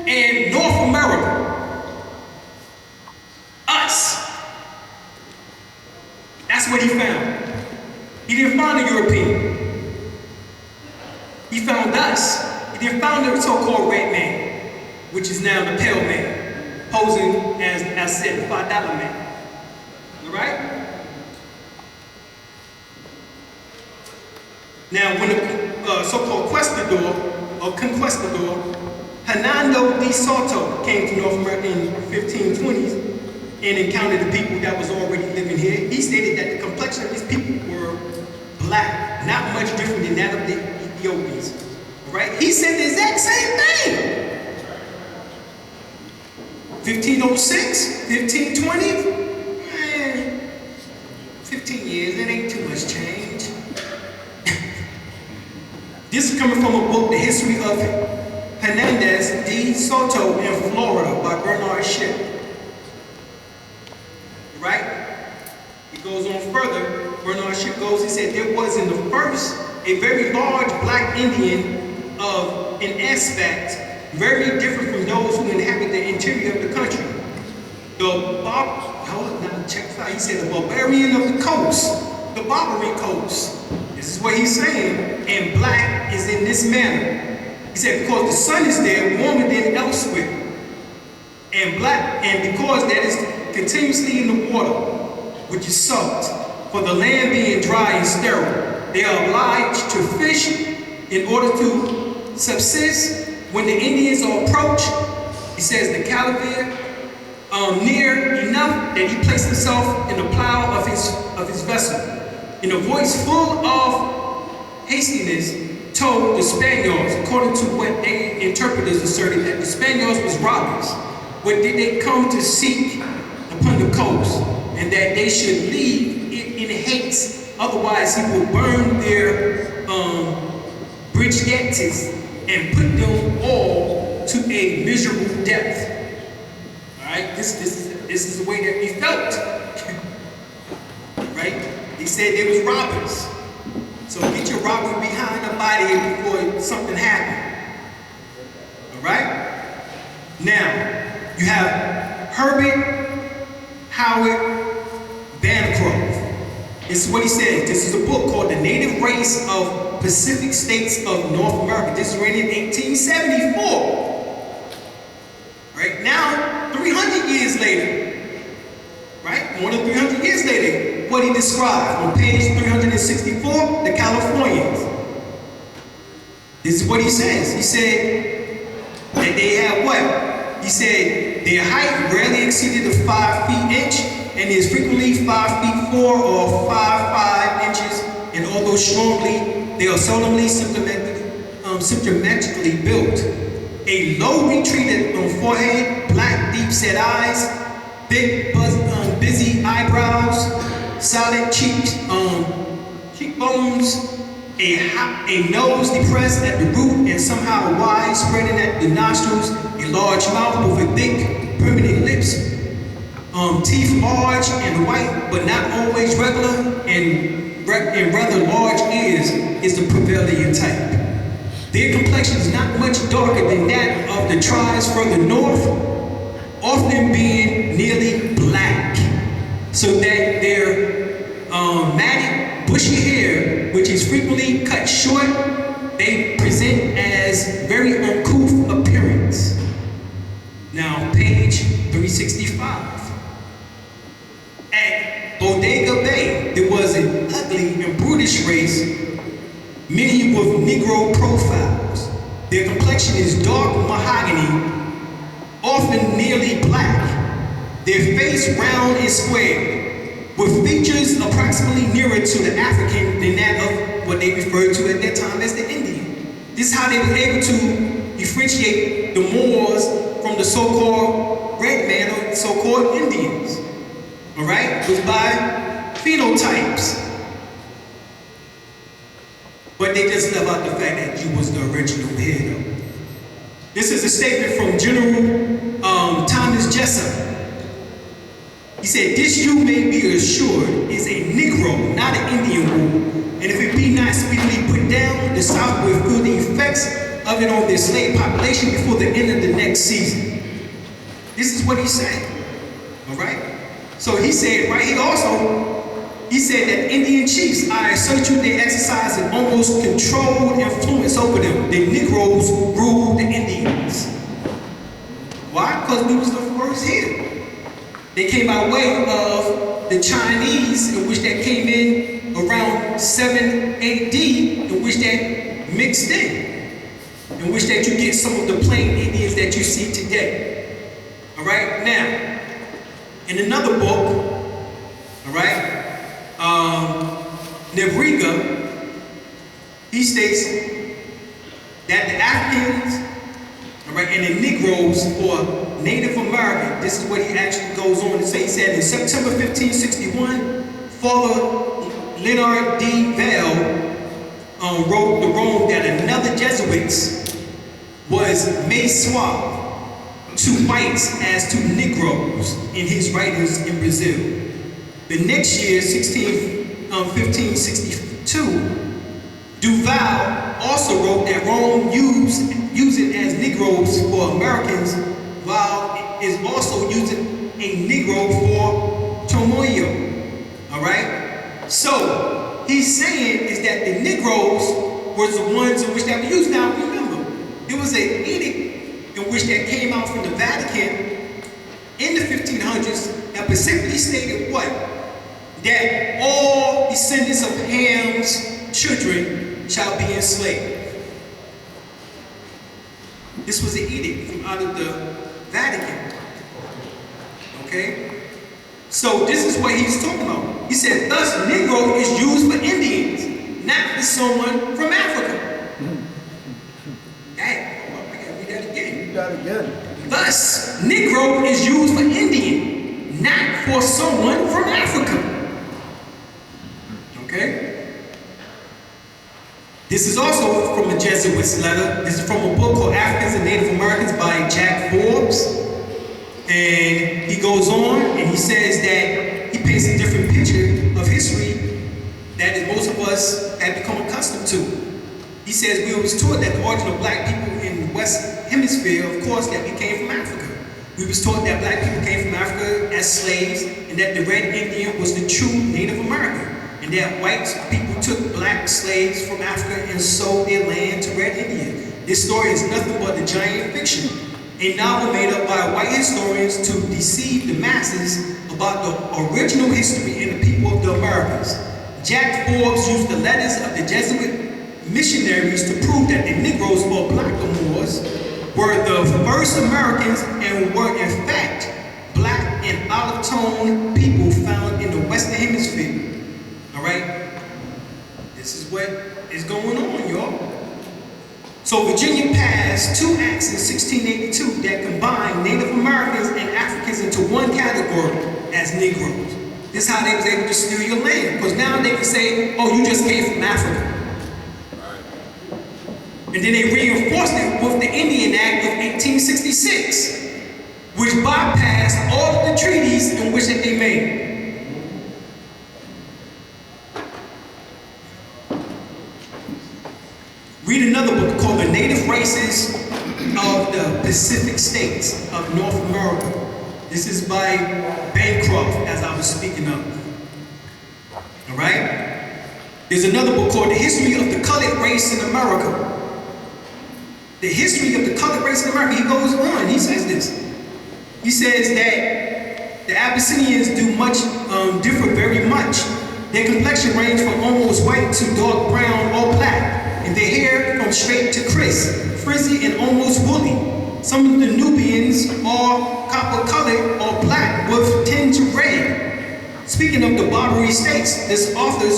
and North America. Us. That's what he found. He didn't find a European. He found us. He didn't find the so-called red man, which is now the pale man. Posing as I said, the $5 man. All right? Now, when the so-called conquistador, Hernando de Soto came to North America in the 1520s and encountered the people that was already living here, he stated that the complexion of these people were black, not much different than that of the Ethiopians. All right? He said the exact same thing. 1506, 1520, man, 15 years, it ain't too much change. This is coming from a book, The History of Hernandez de Soto in Florida by Bernard Shipp. Right? It goes on further. Bernard Shipp goes, he said, there was in the first a very large black Indian of an aspect very different from those who inhabit the interior of the country. He said the barbarian of the coast, the Barbary coast. This is what he's saying, and black is in this manner. He said because the sun is there warmer than elsewhere, and because that is continuously in the water, which is salt, for the land being dry and sterile, they are obliged to fish in order to subsist. When the Indians are approached, he says the cavalier near enough that he placed himself in the plow of his vessel. In a voice full of hastiness, told the Spaniards, according to what they interpreters asserted, that the Spaniards was robbers. What did they come to seek upon the coast, and that they should leave it in haste, otherwise he will burn their bridgettes and put them all to a miserable death. All right, this is the way that we felt. Right? They said they was robbers. So get your robbery behind the body before something happened. All right? Now, you have Herbert Howard Bancroft. This is what he said. This is a book called The Native Race of Pacific States of North America. This was written in 1874. Right now, 300 years later, right? More than 300 years later, what he described on page 364, the Californians. This is what he says. He said that they had what? He said their height rarely exceeded the 5 feet inch and is frequently 5 feet 4 or 5 inches, and although strongly, they are seldomly symptomatically built. A low retreated forehead, black deep-set eyes, big busy eyebrows, solid cheeks, cheekbones, a nose depressed at the root and somehow wide, spreading at the nostrils, a large mouth with a thick, permanent lips, teeth large and white, but not always regular, and rather large ears is the prevailing type. Their complexion is not much darker than that of the tribes further north, often being nearly black, so that their matted, bushy hair, which is frequently cut short, they present as very uncouth appearance. Now, page 365. At Bodega Bay, there was an ugly and brutish race, many with Negro profiles. Their complexion is dark mahogany, often nearly black. Their face round and square, with features approximately nearer to the African than that of what they referred to at that time as the Indian. This is how they were able to differentiate the Moors from the so-called red man or so-called Indians. All right, was by phenotypes. But they just left out the fact that you was the original hero. This is a statement from General Thomas Jessup. He said, "This you may be assured is a Negro, not an Indian woman, and if it be not speedily put down, the South will feel the effects of it on their slave population before the end of the next season." This is what he said. All right. So he said right here also, he said that Indian chiefs, I assert you, they exercise an almost controlled influence over them. The Negroes ruled the Indians. Why? Because we was the first here. They came by way of the Chinese, in which that came in around 7 AD, in which that mixed in which that you get some of the plain Indians that you see today. All right, now, in another book, all right, Nevriga, he states that the Africans, all right, and the Negroes, or Native American, this is what he actually goes on to say. He said in September 1561, Father Leonard D. Vail wrote the Rome that another Jesuit was mais suave to whites as to Negroes in his writings in Brazil. The next year, 1562, Duval also wrote that Rome used it as Negroes for Americans, while it is also using a Negro for Tomoyo. All right? So, he's saying is that the Negroes was the ones in which that we used. Now, remember, there was an edict in which that came out from the Vatican in the 1500s that specifically stated what? That all descendants of Ham's children shall be enslaved. This was an edict from out of the Vatican. Okay? So this is what he's talking about. He said, thus Negro is used for Indians, not for someone from Africa. Hey, I gotta read that again. Read that again. Thus, Negro is used for Indian, not for someone from Africa. Okay? This is also from a Jesuit's letter. This is from a book called Africans and Native Americans by Jack Forbes. And he goes on and he says that he paints a different picture of history that most of us have become accustomed to. He says we was taught that the origin of black people in the West Hemisphere, of course, that we came from Africa. We was taught that black people came from Africa as slaves and that the red Indian was the true Native American. And that white people took black slaves from Africa and sold their land to red Indians. This story is nothing but a giant fiction, a novel made up by white historians to deceive the masses about the original history and the people of the Americas. Jack Forbes used the letters of the Jesuit missionaries to prove that the Negroes or black Moors were the first Americans and were in fact black and olive tone people found in the Western Hemisphere. All right, this is what is going on, y'all. So Virginia passed 2 acts in 1682 that combined Native Americans and Africans into one category as Negroes. This is how they was able to steal your land. Because now they can say, oh, you just came from Africa. And then they reinforced it with the Indian Act of 1866, which bypassed all of the treaties in which that they made. Read another book called The Native Races of the Pacific States of North America. This is by Bancroft, as I was speaking of. All right? There's another book called The History of the Colored Race in America. The history of the colored race in America, he goes on, he says this. He says that the Abyssinians differ very much. Their complexion range from almost white to dark brown or black, and their hair from straight to crisp, frizzy and almost woolly. Some of the Nubians are copper-colored or black with tinge of red. Speaking of the Barbary states, this author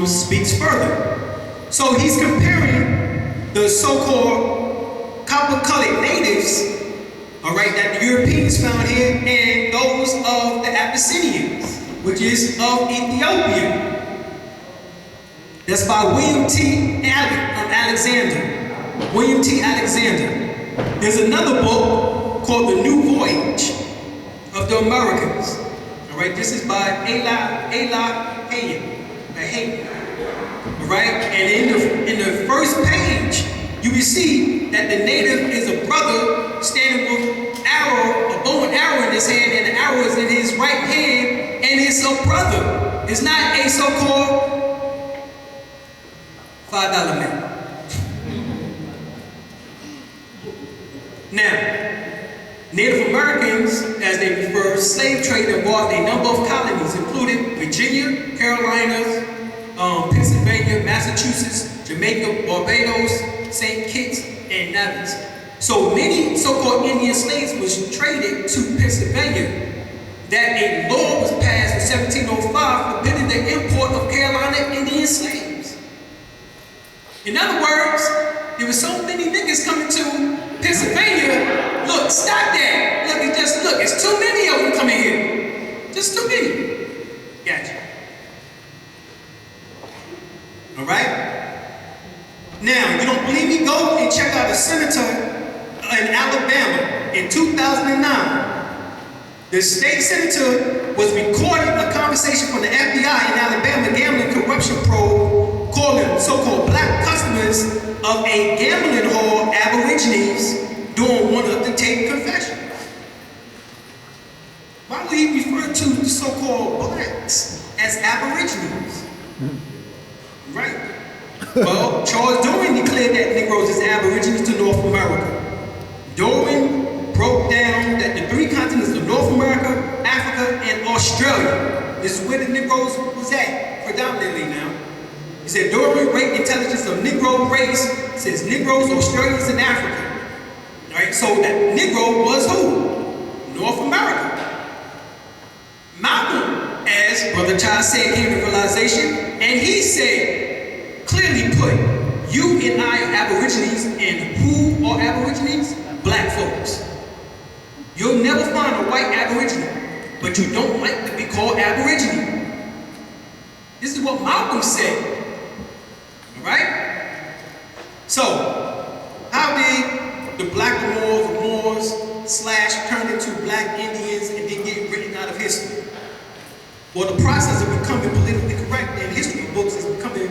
speaks further. So he's comparing the so-called copper-colored natives, all right, that the Europeans found here, and those of the Abyssinians, which is of Ethiopia. That's by William T. Alexander. William T. Alexander. There's another book called The New Voyage of the Americans. All right, this is by Ayla Hayden. All right, and in the first page, you will see that the native is a brother standing with a bow and arrow in his hand, and the arrow is in his right hand, and it's a brother. It's not a so-called $5 man. Now, Native Americans, as they refer, slave trade involved a number of colonies, including Virginia, Carolinas, Pennsylvania, Massachusetts, Jamaica, Barbados, St. Kitts, and Nevis. So many so-called Indian slaves was traded to Pennsylvania. That a law was passed in 1705 forbidding the import of Carolina Indian slaves. In other words, there were so many niggas coming to Pennsylvania. Look, stop that. Look, it's too many of them coming here. Just too many. Gotcha. All right? Now, you don't believe me? Go and check out a senator in Alabama in 2009. The state senator was recording a conversation from the FBI in Alabama gambling corruption probe, calling so-called black customers of a gambling hall Aborigines during one of the tape confessions. Why would he refer to the so-called blacks as Aborigines? Right? Well, Charles Darwin declared that Negroes as Aborigines to North America. Darwin broke down that the three continents of North America, Africa, and Australia, this is where the Negroes was at, predominantly now. He said Darwin rate intelligence of Negro race, says Negroes, Australians, and Africa. All right, so that Negro was who? North America. Malcolm, as Brother Child said, came to realization, and he said, clearly put, you and I are Aborigines, and who are Aborigines? Black folks. You'll never find a white Aborigine, but you don't like to be called Aborigine. This is what Malcolm said. All right? So, how did the black Moors turned into black Indians and then get written out of history? Well, the process of becoming politically correct in history books is becoming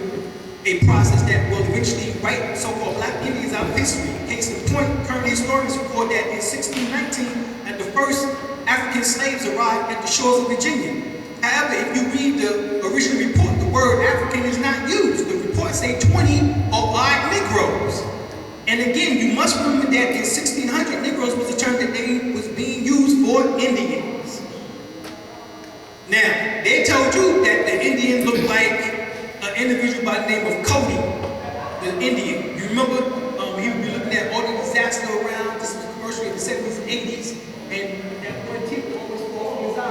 a process that will eventually write so-called black Indians out of history. Case in point, current historians record that in 1619, that the first African slaves arrived at the shores of Virginia. However, if you read the original report, the word African is not used. The report say 20 are odd Negroes. And again, you must remember that in 1600, Negroes was a term that they was being used for Indians. Now, they told you that the Indian looked like an individual by the name of Cody, the Indian. You remember? He would be looking at all the disaster around. This was a commercial in the 70s and 80s, and that one teeth almost fall from his eye.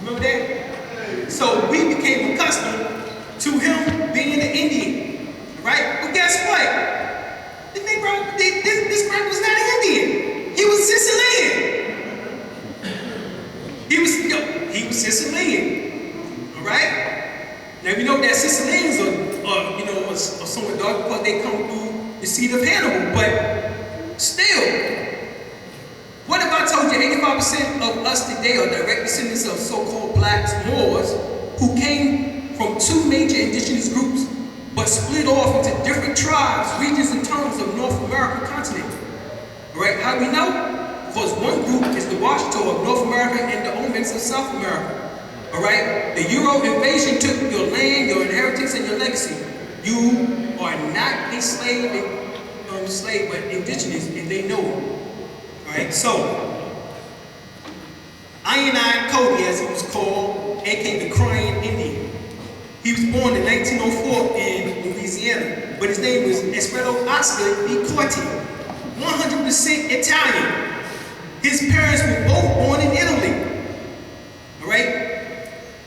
Remember that? So we became accustomed to him being an Indian, right? But guess what? This man was not an Indian. He was Sicilian. He was Now we know that Sicilians are somewhat dark because they come through the seed of Hannibal, but still, what if I told you 85% of us today are direct descendants of so-called blacks, Moors, who came from two major indigenous groups, but split off into different tribes, regions, and tongues of North American continent? Right? How we know? Because one group is the Washito of North America and the Omens of South America. All right? The Euro invasion took your land, your inheritance, and your legacy. You are not a slave, but indigenous, and they know it. All right? So, Iron Cody, as he was called, aka the Crying Indian. He was born in 1904 in Louisiana, but his name was Esperanto Oscar di Corti, 100% Italian. His parents were both born in Italy, all right?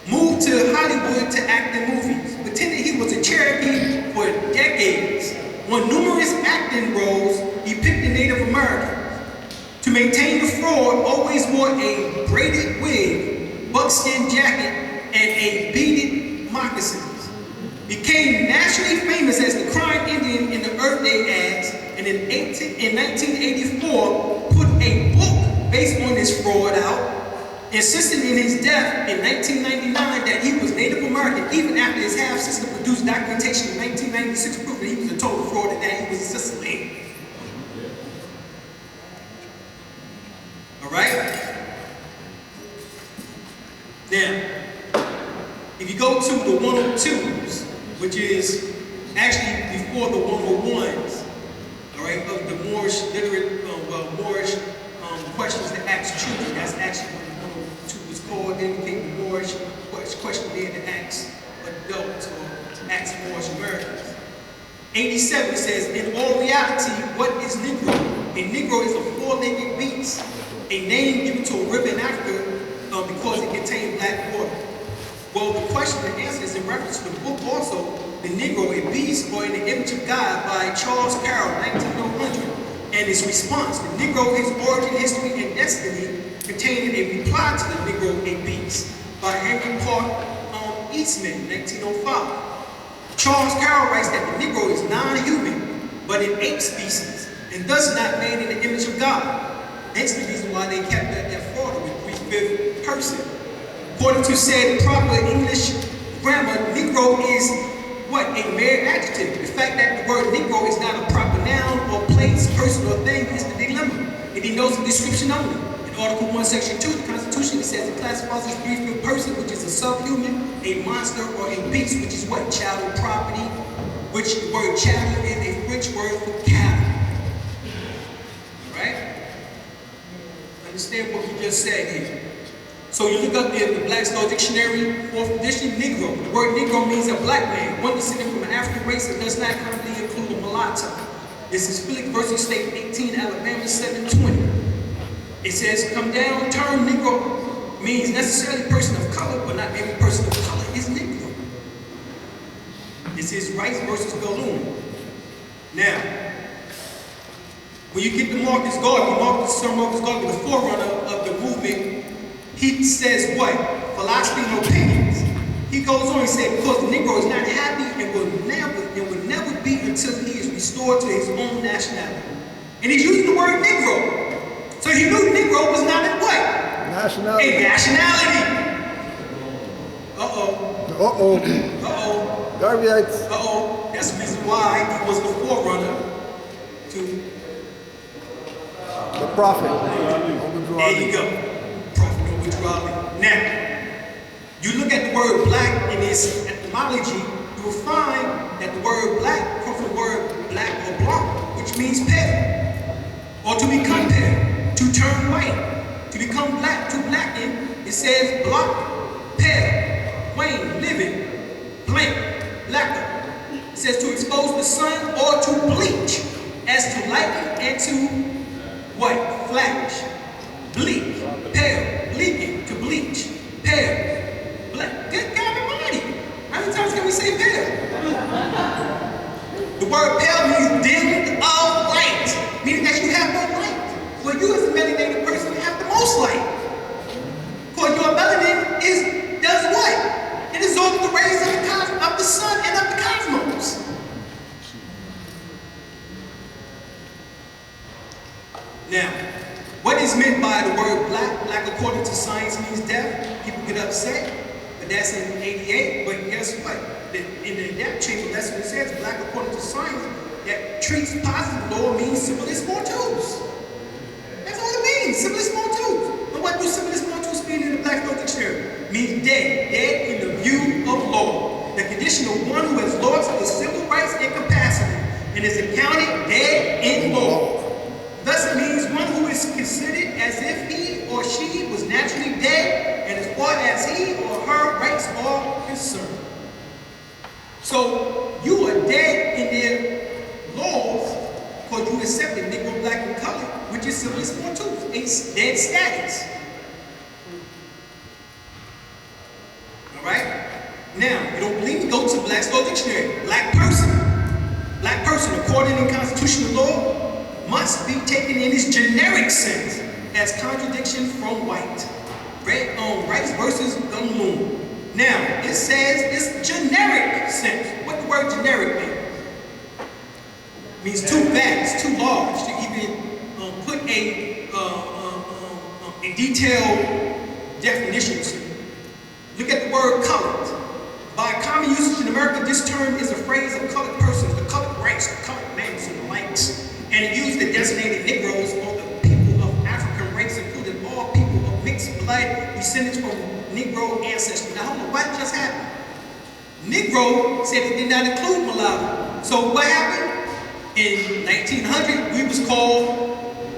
Moved to Hollywood to act in movies. Pretended he was a Cherokee for decades. Won numerous acting roles depicting Native Americans. To maintain the fraud, always wore a braided wig, buckskin jacket, and a beaded moccasins. Became nationally famous as the Crying Indian in the Earth Day ads, and in 1984 put a book based on this fraud out, insisting in his death in 1999 that he was Native American, even after his half-sister produced documentation in 1996 proving he was a total fraud and that he was a Sicilian. All right? Now, if you go to the 102s, which is actually before the 101s, all right, of the Moorish literate, Moorish questions that ask children. That's actually what the 102 was called. Then became the Moorish questionnaire that asks adults or asks Moorish Americans. 87 says, in all reality, what is Negro? A Negro is a four-legged beast, a name given to a river in Africa because it contained black water. Well, the question and answer is in reference to the book also, The Negro, a Beast or in the Image of God by Charles Carroll, 1900. And its response, The Negro, His Origin, History, and Destiny, containing a reply to The Negro, a Beast by Henry Park Eastman, 1905. Charles Carroll writes that the Negro is non-human, but an ape species, and thus not made in the image of God. Hence the reason why they kept that fraud with 3/5 person. According to said proper English grammar, Negro is what? A mere adjective. The fact that the word Negro is not a proper noun or place, person, or thing is the dilemma. It denotes a description only. In Article 1, Section 2 of the Constitution, it says it classifies as 3/5 person, which is a subhuman, a monster, or a beast, which is what? Chattel property, which the word chattel is a French word for cattle. Right? Understand what we just said here. So you look up in the Black Star Dictionary, 4th edition, Negro. The word Negro means a black man, one descendant from an African race that does not currently include a mulatto. This is Phillips versus State 18, Alabama 720. It says, come down, term Negro means necessarily person of color, but not every person of color is Negro. This is Rice versus Balloon. Now, when you get to Marcus Garvey, Sir Marcus Garvey, the forerunner of the movement, he says what? Philosophy and opinions. He goes on, he said, because the Negro is not happy and will never be until he is restored to his own nationality. And he's using the word Negro. So he knew Negro was not a what? Nationality. A nationality. Garveyites. That's the reason why he was the forerunner to The prophet. There you go. Now, you look at the word black in its etymology, you will find that the word black comes from the word black or blanc, which means pale, or to become pale, to turn white, to become black, to blacken. It says blanc, pale, wane, living, blank, blacker. It says to expose the sun or to bleach, as to lighten and to what? Flash, bleak, pale, bleaking, to bleach, pale, black. Good God Almighty. How many times can we say pale? The word pale means dimmed of light, meaning that you have no light. Well, you as a melanated person have the most light. Because your melanin does what? It absorbs the rays of the cosmos. Now, what is meant by the word black? Black according to science means deaf. People get upset, but that's in 88. But guess what? In the death chamber, that's what it says. Black according to science that treats positive law means civilis mortuus. That's all it means, civilis mortuus. And what do civilis mortuus mean in the Black Thought Dictionary? It means dead, dead in the view of law. The condition of one who has lost his civil rights and capacity and is accounted dead in law. Thus it means one who is considered as if he or she was naturally dead and as far as he or her rights are concerned. So you are dead in their laws because you accepted Negro, Black, and Colored, which is civilis mortuus, a dead status. All right? Now, you don't believe me? Go to Black's Law Dictionary. Black person. Black person, according to constitutional law, must be taken in its generic sense as contradiction from white. Rights versus Gunloon. Now, it says it's generic sense. What the word generic mean? It means too vast, too large to even put a detailed definition to. Look at the word colored. By common usage in America, this term is a phrase of colored persons, the colored whites, the colored males, and the likes, and it used to designate Negroes or the people of African race, including all people of mixed blood, descendants from Negro ancestry. Now, hold on, what just happened? Negro said it did not include mulatto. So what happened? In 1900, we was called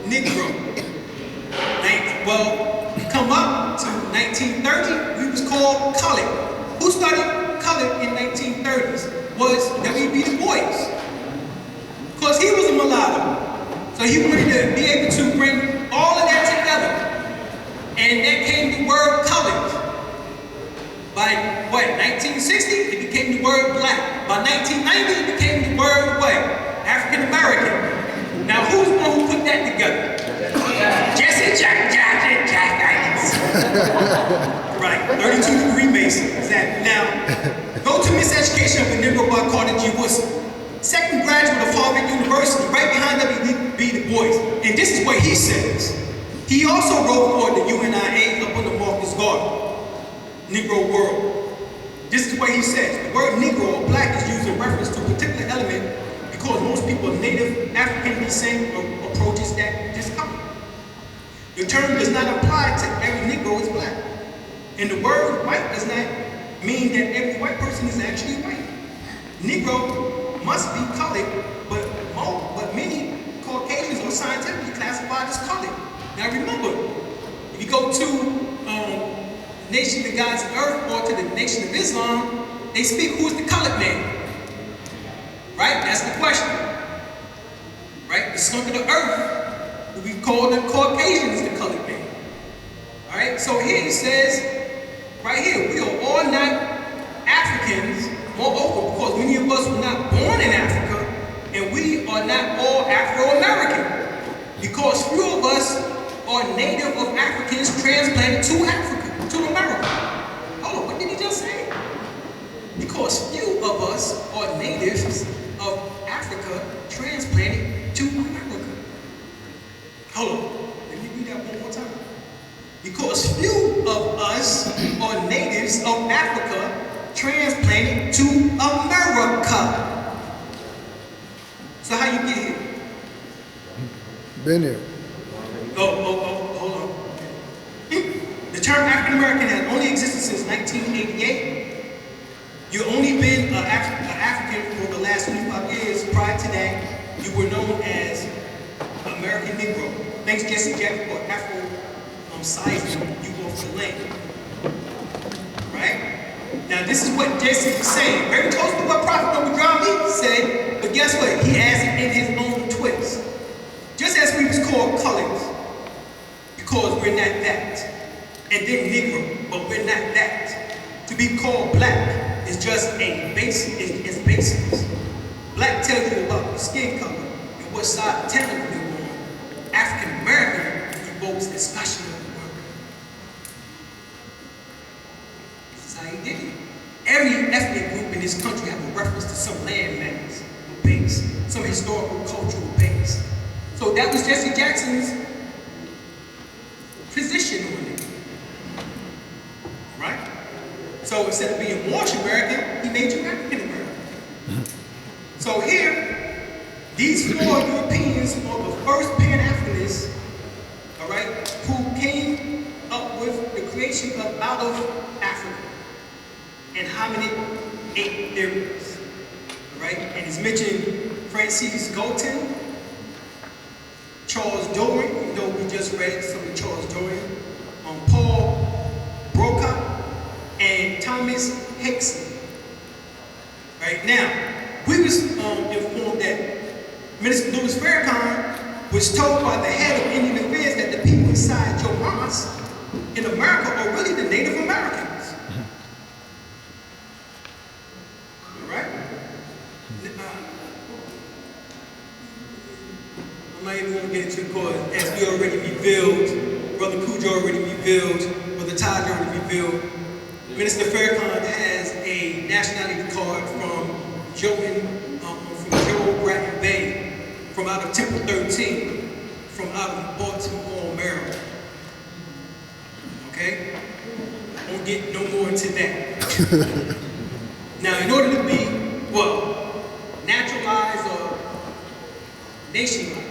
Negro. Well, come up to 1930, we was called colored. Who started colored in 1930s? Was W.B. Du Bois. Because he was a mulatto. So he wanted to be able to bring all of that together. And that came the word colored. By what, 1960, it became the word black. By 1990, it became the word what? African American. Now who's the one who put that together? Jesse Jack. Right, 32-degree Mason. Exactly. Now, go to Miseducation of a Negro by Carter G. Woodson. Second graduate of Harvard University, right behind W.B. Du Bois. And this is what he says. He also wrote for the UNIA up on the Marcus Garden, Negro World. This is what he says. The word Negro or black is used in reference to a particular element because most people of native African descent approaches this color. The term does not apply to every Negro is black. And the word white does not mean that every white person is actually white. Negro must be colored, but many Caucasians are scientifically classified as colored. Now remember, if you go to Nation of the Gods of Earth or to the Nation of Islam, they speak who is the colored man. Right? That's the question. Right? The skunk of the earth. We call the Caucasians the colored man. Alright, so here it says, right here, we are all not Africans, moreover, because many of us were not born in Africa, and we are not all Afro-American, because few of us are native of Africans transplanted to Africa, to America. Hold on, what did he just say? Because few of us are natives of Africa transplanted to America. Hold on, let me read that one more time. Because few of us are natives of Africa transplanted to America. So how you get here? Been here. Hold on. The term African American has only existed since 1988. You've only been an African for the last 25 years. Prior to that, you were known as American Negro. Thanks, Jesse Jack, for Afro-sizing you off the land. Right? Now, this is what Jesse is saying. Very close to what Prophet Noble Lee said, but guess what? He adds it in his own twist. Just as we was called colors, because we're not that. And then Negro, but we're not that. To be called black is just a basic, basics. Black tells you about the skin color and what side of town you're on. African American evokes discussion of the word. This is how he did it. Every ethnic group in this country have a reference to some landmass or base, some historical cultural base. So So that was Jesse Jackson's position on it. Right? So instead of being Moorish American, he made you African American. So here, these 4 Europeans are the first Pan-Africanists, all right, who came up with the creation of out of Africa and hominid ape theories, all right? And it's mentioned Francis Galton, Charles Darwin, you know, we just read some of Charles Darwin, Paul Broca, and Thomas Hickson. Right now, we was informed that Minister Louis Farrakhan was told by the head of Indian Affairs that the people inside Joe Mosque in America are really the Native Americans. All right? I'm not even going to get into the cause, as we already revealed, Brother Cujo already revealed, Brother Taj already revealed. Minister Farrakhan has a nationality card from Joe Bratton Bay, from out of Temple 13, from out of Baltimore, Maryland. Okay? I won't get no more into that. Now, in order to be, well, naturalized or nationalized,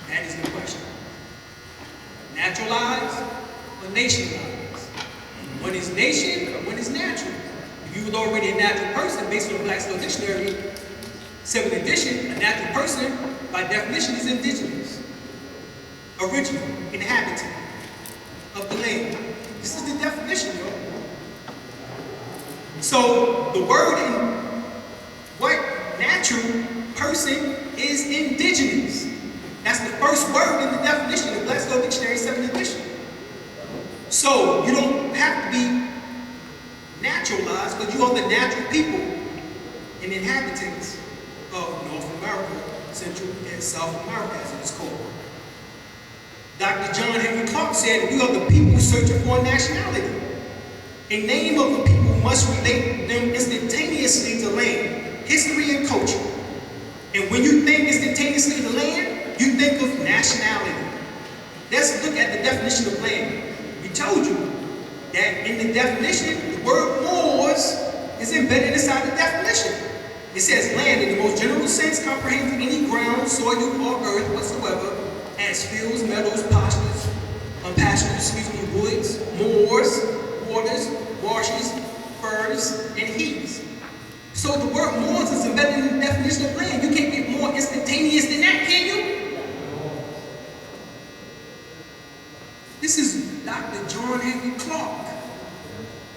that is the question. Naturalized or nationalized? One is nation, or one is natural. If you were already a natural person, based on the Black's Law Dictionary, 7th edition, a natural person, by definition, is indigenous, original, inhabitant of the land. This is the definition, yo. So the word in what natural person is indigenous. That's the first word in the definition of Black's Law Dictionary, 7th edition. So you don't have to be naturalized, but you are the natural people and inhabitants of North America, Central and South America, as it is called. Dr. John Henry Clark said, we are the people searching for a nationality. A name of the people must relate them instantaneously to land, history, and culture. And when you think instantaneously to land, you think of nationality. Let's look at the definition of land. We told you that in the definition, the word Moors is embedded inside the definition. It says land in the most general sense comprehends any ground, soil, or earth whatsoever, as fields, meadows, pastures, woods, moors, waters, marshes, firs, and heaths. So the word moors is embedded in the definition of land. You can't get more instantaneous than that, can you? This is Dr. John Henry Clark.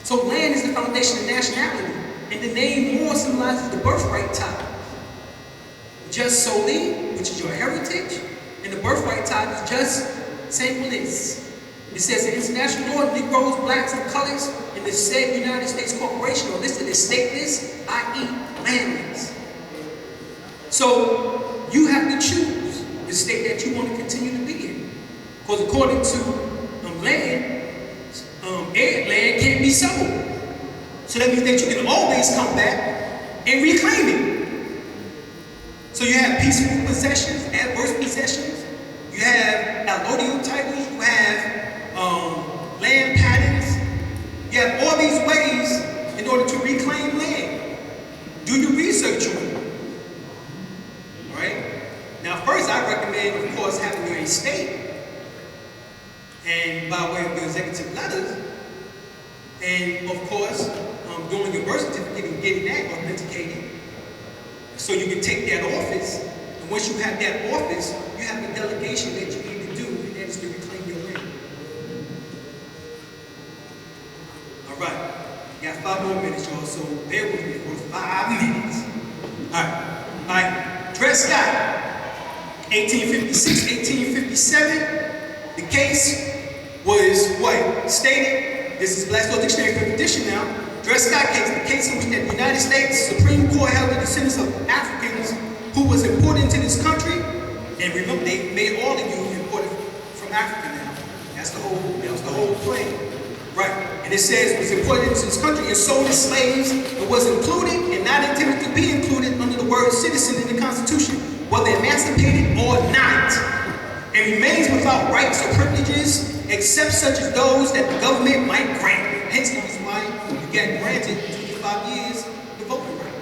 So land is the foundation of nationality, and the name Moor symbolizes the birthright tie. Just solely, which is your heritage, and the birthright tie is just singulis. It says in international law, Negroes, blacks, and colors in the said United States Corporation are listed as stateless, i.e. landless. So you have to choose the state that you want to continue to be in. Because according to land can't be sold. So that means that you can always come back and reclaim it. So you have peaceful possessions, adverse possessions, you have allodial titles, you have land patents, you have all these ways in order to reclaim land. Do your research on it. All right? Now first I recommend, of course, having your estate, and by way of your executive letters, and of course, doing your birth certificate and getting that authenticated, so you can take that office. And once you have that office, you have the delegation that you need to do, and that is to reclaim your land. All right, you got 5 more minutes, y'all, so bear with me for 5 minutes. All right. Dred Scott, 1856, 1857. The case was what? Stated, this is Black's Law Dictionary 5th edition now. Dred Scott case, the case in which the United States Supreme Court held the descendants of Africans who was imported into this country, and remember, they made all of you imported from Africa now. That was the whole plan. Right. And it says was imported into this country and sold as slaves and was included and not intended to be included under the word citizen in the Constitution, whether emancipated or and remains without rights or privileges except such as those that the government might grant. Hence the reason why you get granted 25 years the voting right,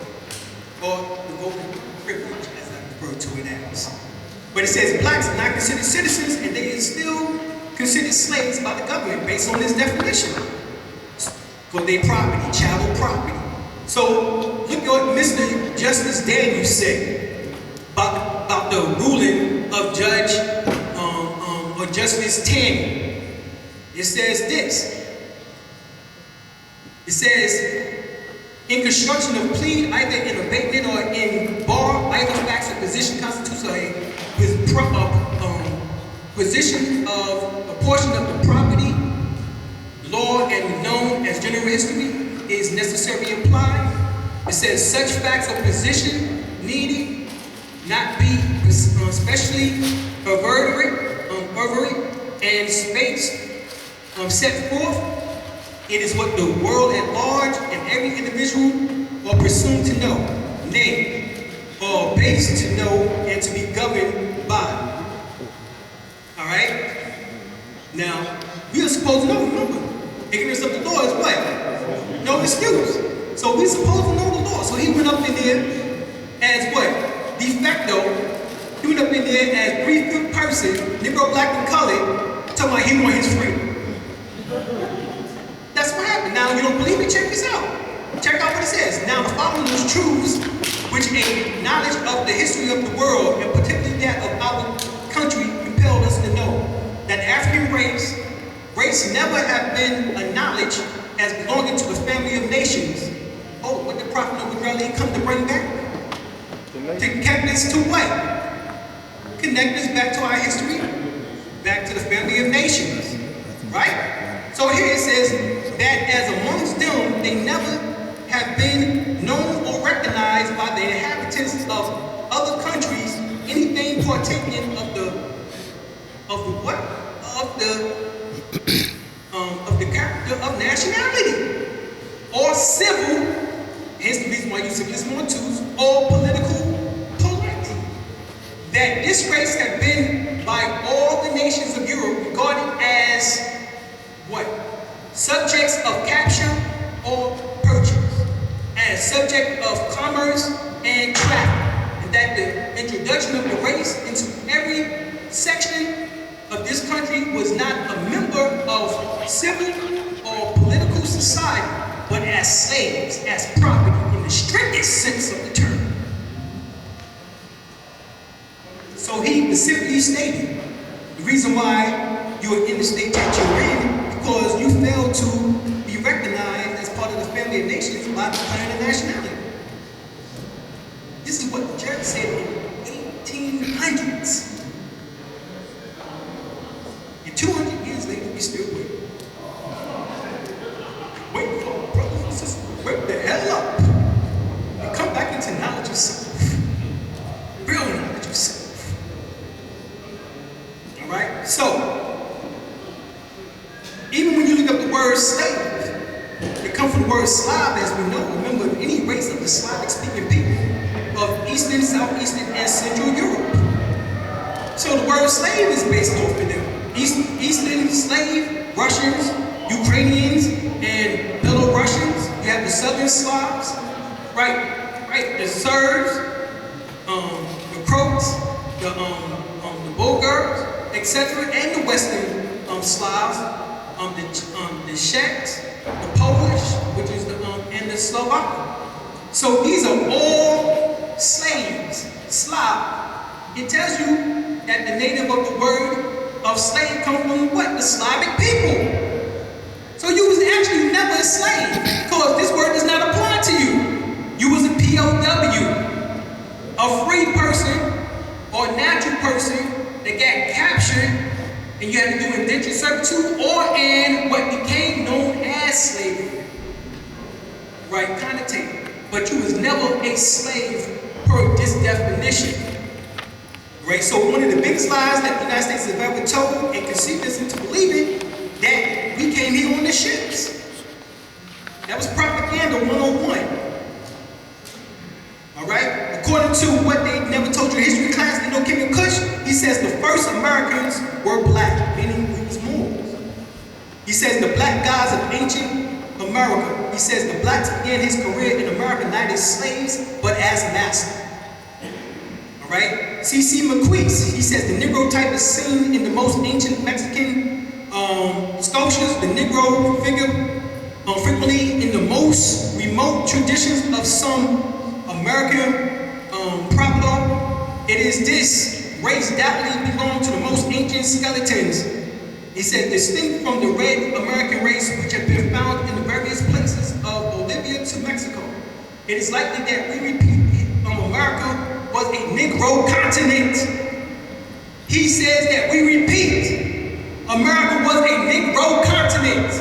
or the voting privilege, as I refer to it as. But it says blacks are not considered citizens, and they are still considered slaves by the government based on this definition for their property, chattel property. So look at what Mr. Justice Daniels said about the ruling of Judge or Justice Taney. It says this. It says, in construction of plea, either in abatement or in bar, either facts or position constitutes a position of a portion of the property, law, and known as general history is necessarily implied. It says such facts or position needed not be especially perverted and space set forth. It is what the world at large and every individual are presumed to know, nay, or based to know and to be governed by. All right? Now, we are supposed to know, remember, ignorance of the law is what? No excuse. So we're supposed to know the law. So he went up in there as what? De facto. He went up in there as 3/5 person, Negro, black, and colored, talking about he want his freedom. That's what happened. Now, you don't believe me? Check this out. Check out what it says. Now, the following is truths which a knowledge of the history of the world, and particularly that of our country, compelled us to know that the African race never have been acknowledged as belonging to the family of nations. Oh, what the prophet of Israel come to bring back? To connect us to what? Connect us back to our history, back to the family of nations, right? So here it says that as amongst them, they never have been known or recognized by the inhabitants of other countries anything partaking of the character of nationality or civil, hence the reason why you civilism on twos, or political polity. That this race had been by all the nations of Europe regarded as what? Subjects of capture or purchase, as subject of commerce and traffic, and that the introduction of the race into every section of this country was not a member of civil or political society, but as slaves, as property in the strictest sense of the term. So he specifically stated the reason why you are in the state that you're in, because you failed to be recognized as part of the family of nations by declaring a nationality. This is what the church said in the 1800s. And 200 years later, we still wait. Wait for our brothers and sisters. Wake the hell up. And come back into knowledge of self. Real knowledge of self. All right? So, even when you look up the word slave, it comes from the word Slav, as we know. Remember, any race of the Slavic-speaking people of Eastern, Southeastern, and Central Europe. So the word slave is based off of them. Eastern slave, Russians, Ukrainians, and Belarusians. You have the Southern Slavs, right? The Serbs, the Croats, the Bulgars, etc., and the Western Slavs, the Czechs, the Polish, which is and the Slovak. So these are all slaves, Slav. It tells you that the native of the word of slave comes from what? The Slavic people. So you was actually never a slave, because this word does not apply to you. You was a POW, a free person or a natural person that got captured, and you had to do indentured servitude or in what became known as slavery. Right, connotated. But you was never a slave per this definition. Right, so one of the biggest lies that the United States have ever told and conceived us into believing that we came here on the ships. That was propaganda 101. All right, according to what they never told you in history class, they know King Kush, he says the first Americans word black, meaning we was Moors. He says the black gods of ancient America. He says the blacks began his career in America not as slaves, but as masters. All right? C.C. McQueese, he says the Negro type is seen in the most ancient Mexican sculptures. The Negro figure frequently in the most remote traditions of some American proper. It is this race doubtlessly belong to the most ancient skeletons. He said, distinct from the red American race which have been found in the various places of Bolivia to Mexico. It is likely that we repeat America was a Negro continent. He says that we repeat, America was a Negro continent.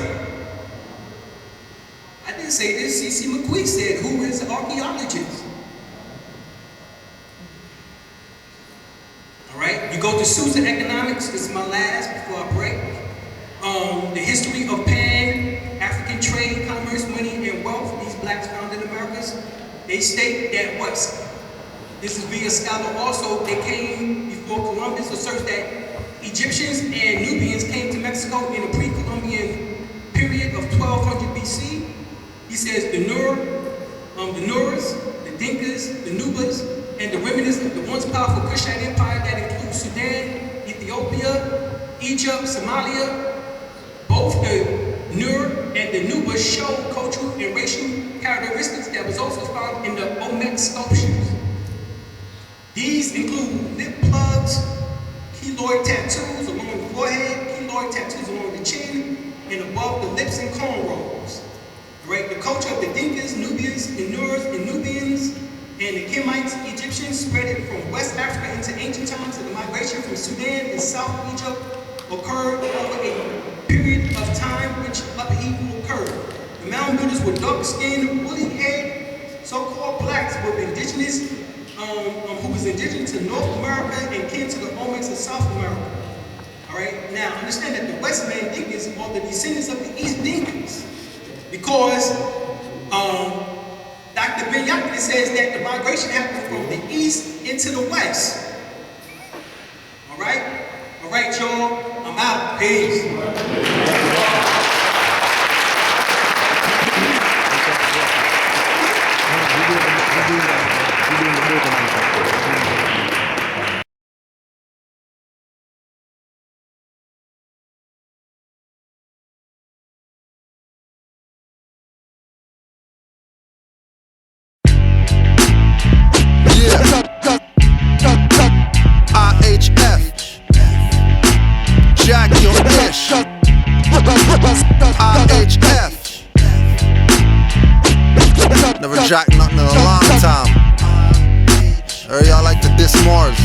I didn't say this, C.C. McQueese said, who is an archaeologist. All right, you go to Susan Economics, this is my last before I break. The history of Pan-African trade, commerce, money, and wealth, these blacks found in Americas. They state that this is via scholar also, they came before Columbus, asserts that Egyptians and Nubians came to Mexico in the pre-Columbian period of 1200 BC. He says the Nuers, the Dinkas, the Nubas, and the remnants of the once powerful Kushite Empire that includes Sudan, Ethiopia, Egypt, Somalia. Both the Nur and the Nuba show cultural and racial characteristics that was also found in the Olmec sculptures. These include lip plugs, keloid tattoos along the forehead, keloid tattoos along the chin, and above the lips and cornrows. Right? The culture of the Dinkas, Nubians, and Nurs, and Nubians, and the Kemites, Egyptians, spread it from West Africa into ancient times, and the migration from Sudan and South Egypt occurred over a period of time which upheaval occurred. The mound builders were dark-skinned, woolly-haired, so-called blacks were indigenous, who was indigenous to North America and kin to the Olmecs of South America. All right. Now understand that the Westman Dinkas are the descendants of the East Dinkas, because Dr. Ben Yakinen says that the migration happened from the east into the west. All right? All right, y'all. I'm out. Peace. Never jacked nothing in a long time. Heard y'all like to diss Moors.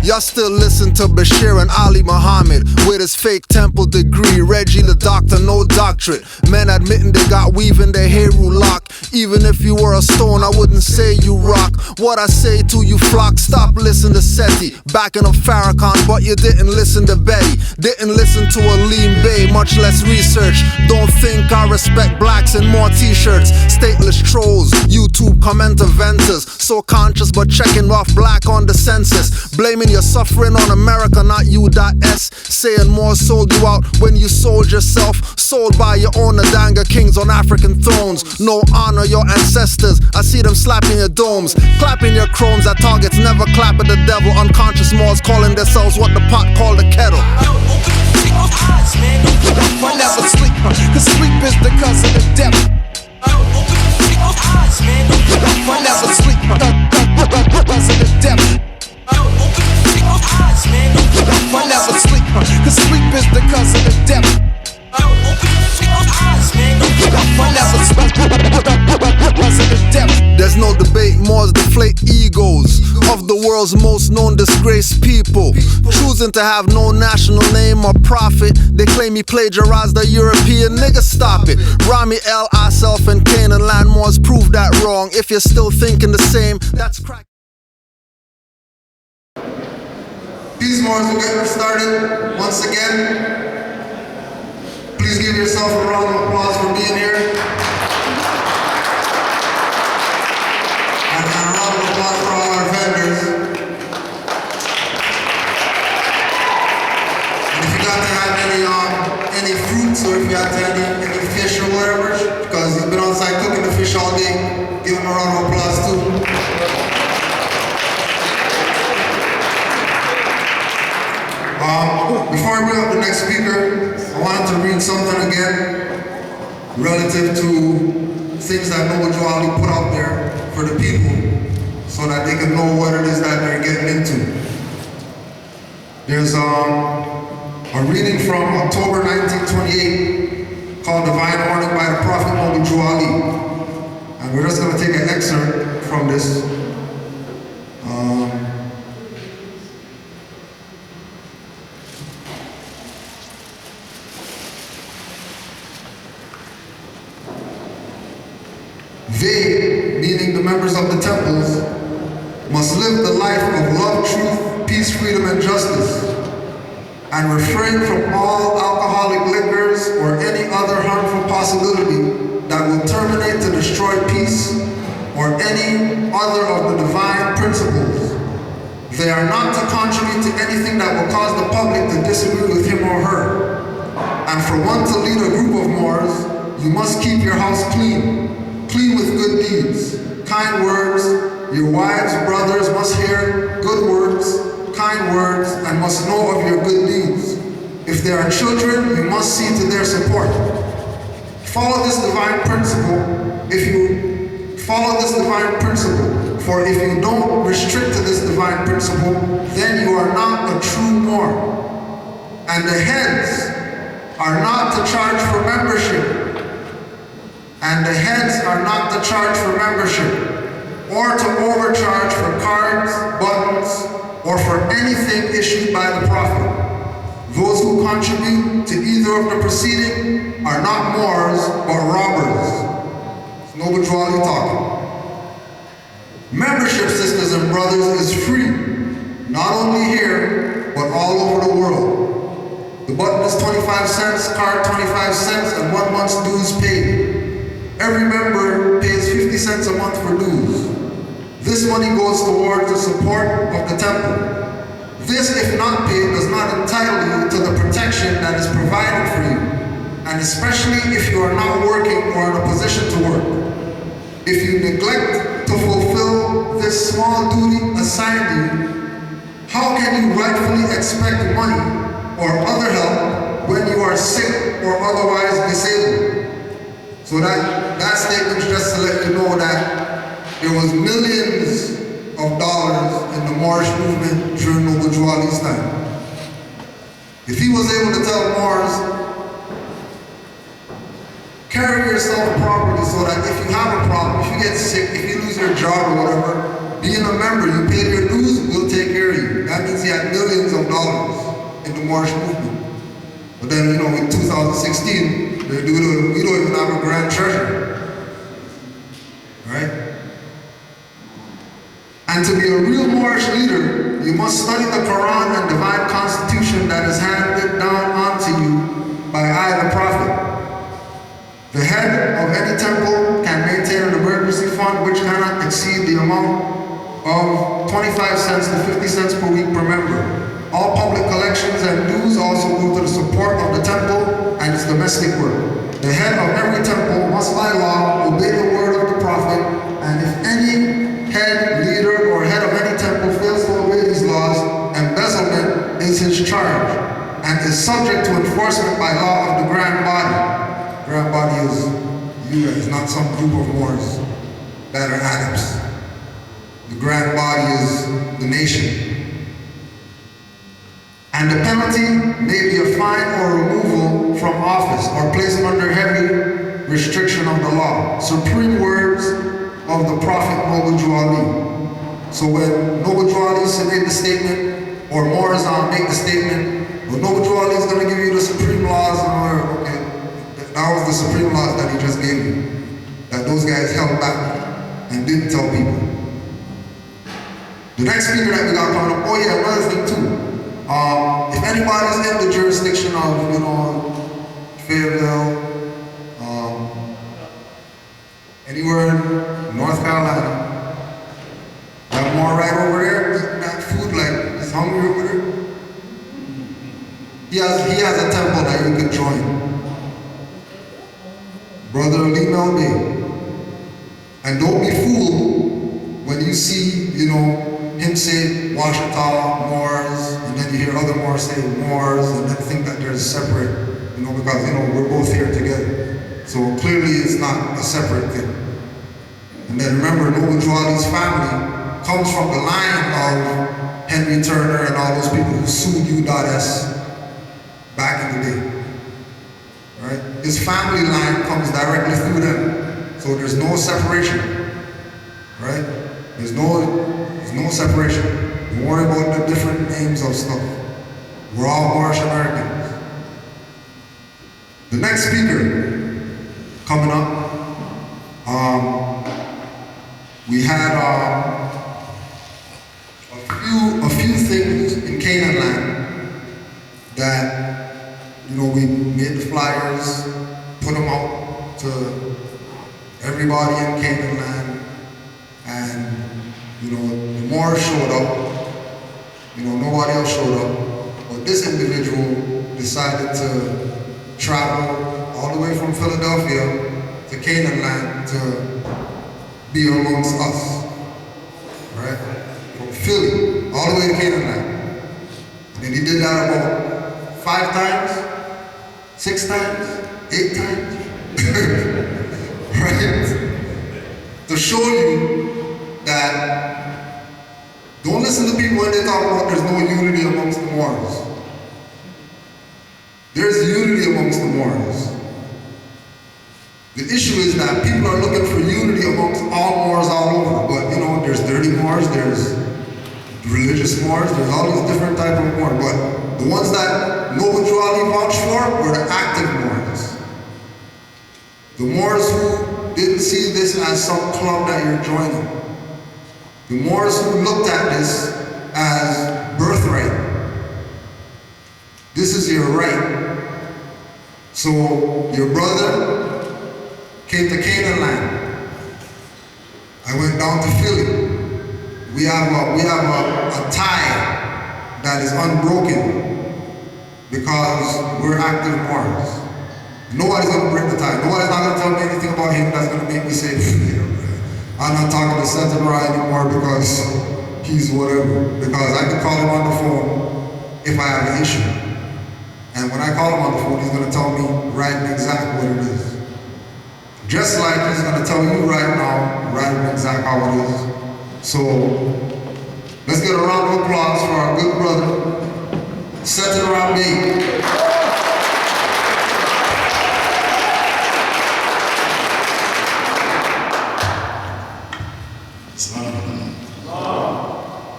Y'all still listen to Bashir and Ali Muhammad with his fake temple degree. Reggie the doctor, no doctorate. Men admitting they got weave in their Heru lock. Even if you were a stone, I wouldn't say you rock. What I say to you flock, stop listening to Seti. Backing up Farrakhan, but you didn't listen to Betty. Didn't listen to Aleem Bay, much less research. Don't think I respect blacks in more t-shirts. Stateless trolls, YouTube comment eventers. So conscious but checking off black on the census. Blaming your suffering on America, not you.s. Saying more sold you out when you sold yourself. Sold by your own Adanga kings on African thrones. No honor your ancestors, I see them slapping your domes. Clapping your chromes at targets, never clap at the devil. Unconscious Moors calling themselves what the pot called the kettle. I never sleep, cause sleep is the cousin of death. I never sleep, cousin of death. I never sleep, cause sleep is the cousin of death. There's no debate, Moors deflate egos of the world's most known disgraced people. Choosing to have no national name or profit. They claim he plagiarized the European nigga, stop it. Rami El Asaf and Canaanland Moors prove that wrong. If you're still thinking the same, that's crack. These Moors are getting started once again. Please give yourself a round of applause for being here. And a round of applause for all our vendors. bring up the next speaker, I wanted to read something again relative to things that Noble Joe Ali put out there for the people so that they can know what it is that they're getting into. There's a reading from October 1928 called Divine Warning by the Prophet Noble Joe Ali. And we're just going to take an excerpt from this. They, meaning the members of the temples, must live the life of love, truth, peace, freedom, and justice, and refrain from all alcoholic liquors or any other harmful possibility that will terminate to destroy peace or any other of the divine principles. They are not to contribute to anything that will cause the public to disagree with him or her. And for one to lead a group of Moors, you must keep your house clean. Clean with good deeds, kind words. Your wives, brothers must hear good words, kind words, and must know of your good deeds. If there are children, you must see to their support. Follow this divine principle. For if you don't restrict to this divine principle, then you are not a true Moor. And the heads are not to charge for membership. Or to overcharge for cards, buttons, or for anything issued by the Prophet. Those who contribute to either of the preceding are not Moors, but robbers. It's Noble Joe Ali talking. Membership, sisters and brothers, is free, not only here, but all over the world. The button is 25 cents, card 25 cents, and 1 month's dues paid. Every member pays 50 cents a month for dues. This money goes towards the support of the temple. This, if not paid, does not entitle you to the protection that is provided for you, and especially if you are not working or in a position to work. If you neglect to fulfill this small duty assigned to you, how can you rightfully expect money or other help when you are sick or otherwise disabled? So that statement is just to let you know that there was millions of dollars in the Moorish movement during Noble Joe Ali's time. If he was able to tell Moors, carry yourself properly so that if you have a problem, if you get sick, if you lose your job or whatever, being a member, you paid your dues, we'll take care of you. That means he had millions of dollars in the Moorish movement. But then, in 2016, we don't even have a grand treasurer, right? And to be a real Moorish leader, you must study the Quran and divine constitution that is handed down onto you by I, the Prophet. The head of any temple can maintain an emergency fund which cannot exceed the amount of 25 cents to 50 cents per week per member. All public collections and dues also go to the support of the temple and its domestic work. The head of every temple must by law obey the word of the Prophet, and if any head, leader, or head of any temple fails to obey these laws, embezzlement is his charge, and is subject to enforcement by law of the Grand Body. Grand Body is you guys, not some group of Moors that are adepts. The Grand Body is the nation. And the penalty may be a fine or removal from office or placed under heavy restriction of the law. Supreme words of the Prophet Noble Joe Ali. So when Noble Joe Ali made the statement, or Moors make the statement, well, Noble Joe Ali is going to give you the supreme laws, okay, that was the supreme laws that he just gave you, that those guys held back and didn't tell people. The next speaker that we got coming up, another thing too. If anybody's in the jurisdiction of, Fayetteville, anywhere in North Carolina, that Moor right over there, eating that food like he's hungry over there. He has a temple that you can join. Brother Ali Melbay. And don't be fooled when you see, him say Washita, Moors, and then you hear other Moors say Moors, and then think that they're separate, you know, because, you know, we're both here together. So clearly it's not a separate thing. And then remember, Noble Jwali's family comes from the line of Henry Turner and all those people who sued U.S. back in the day. Right? His family line comes directly through them. So there's no separation. Right? There's no separation. Don't worry about the different names of stuff. We're all Moorish Americans. The next speaker coming up, we had a few things in Canaanland that, you know, we made the flyers, put them out to everybody in Canaanland, and, you know, the Moors showed up, you know, nobody else showed up, but this individual decided to travel all the way from Philadelphia to Canaanland to be amongst us, right? From Philly all the way to Canaanland. And then he did that about 5 times, 6 times, 8 times, right? To show you that don't listen to people when they talk about there's no unity amongst the Moors. There's unity amongst the Moors. The issue is that people are looking for unity amongst all Moors all over. But you know, there's dirty Moors, there's religious Moors, there's all these different types of Moors. But the ones that Noble Jwali vouched for were the active Moors. The Moors who didn't see this as some club that you're joining. The Moors who looked at this as birthright. This is your right. So your brother came to Canaanland. I went down to Philly. We have a tie that is unbroken because we're active Moors. Nobody's gonna break the tie. Nobody's not gonna tell me anything about him that's gonna make me say, I'm not talking to Sentinel anymore because he's whatever. Because I can call him on the phone if I have an issue. And when I call him on the phone, he's gonna tell me right and exactly what it is. Just like he's gonna tell you right now, right and exactly how it is. So, let's get a round of applause for our good brother, Sentinel Rabi.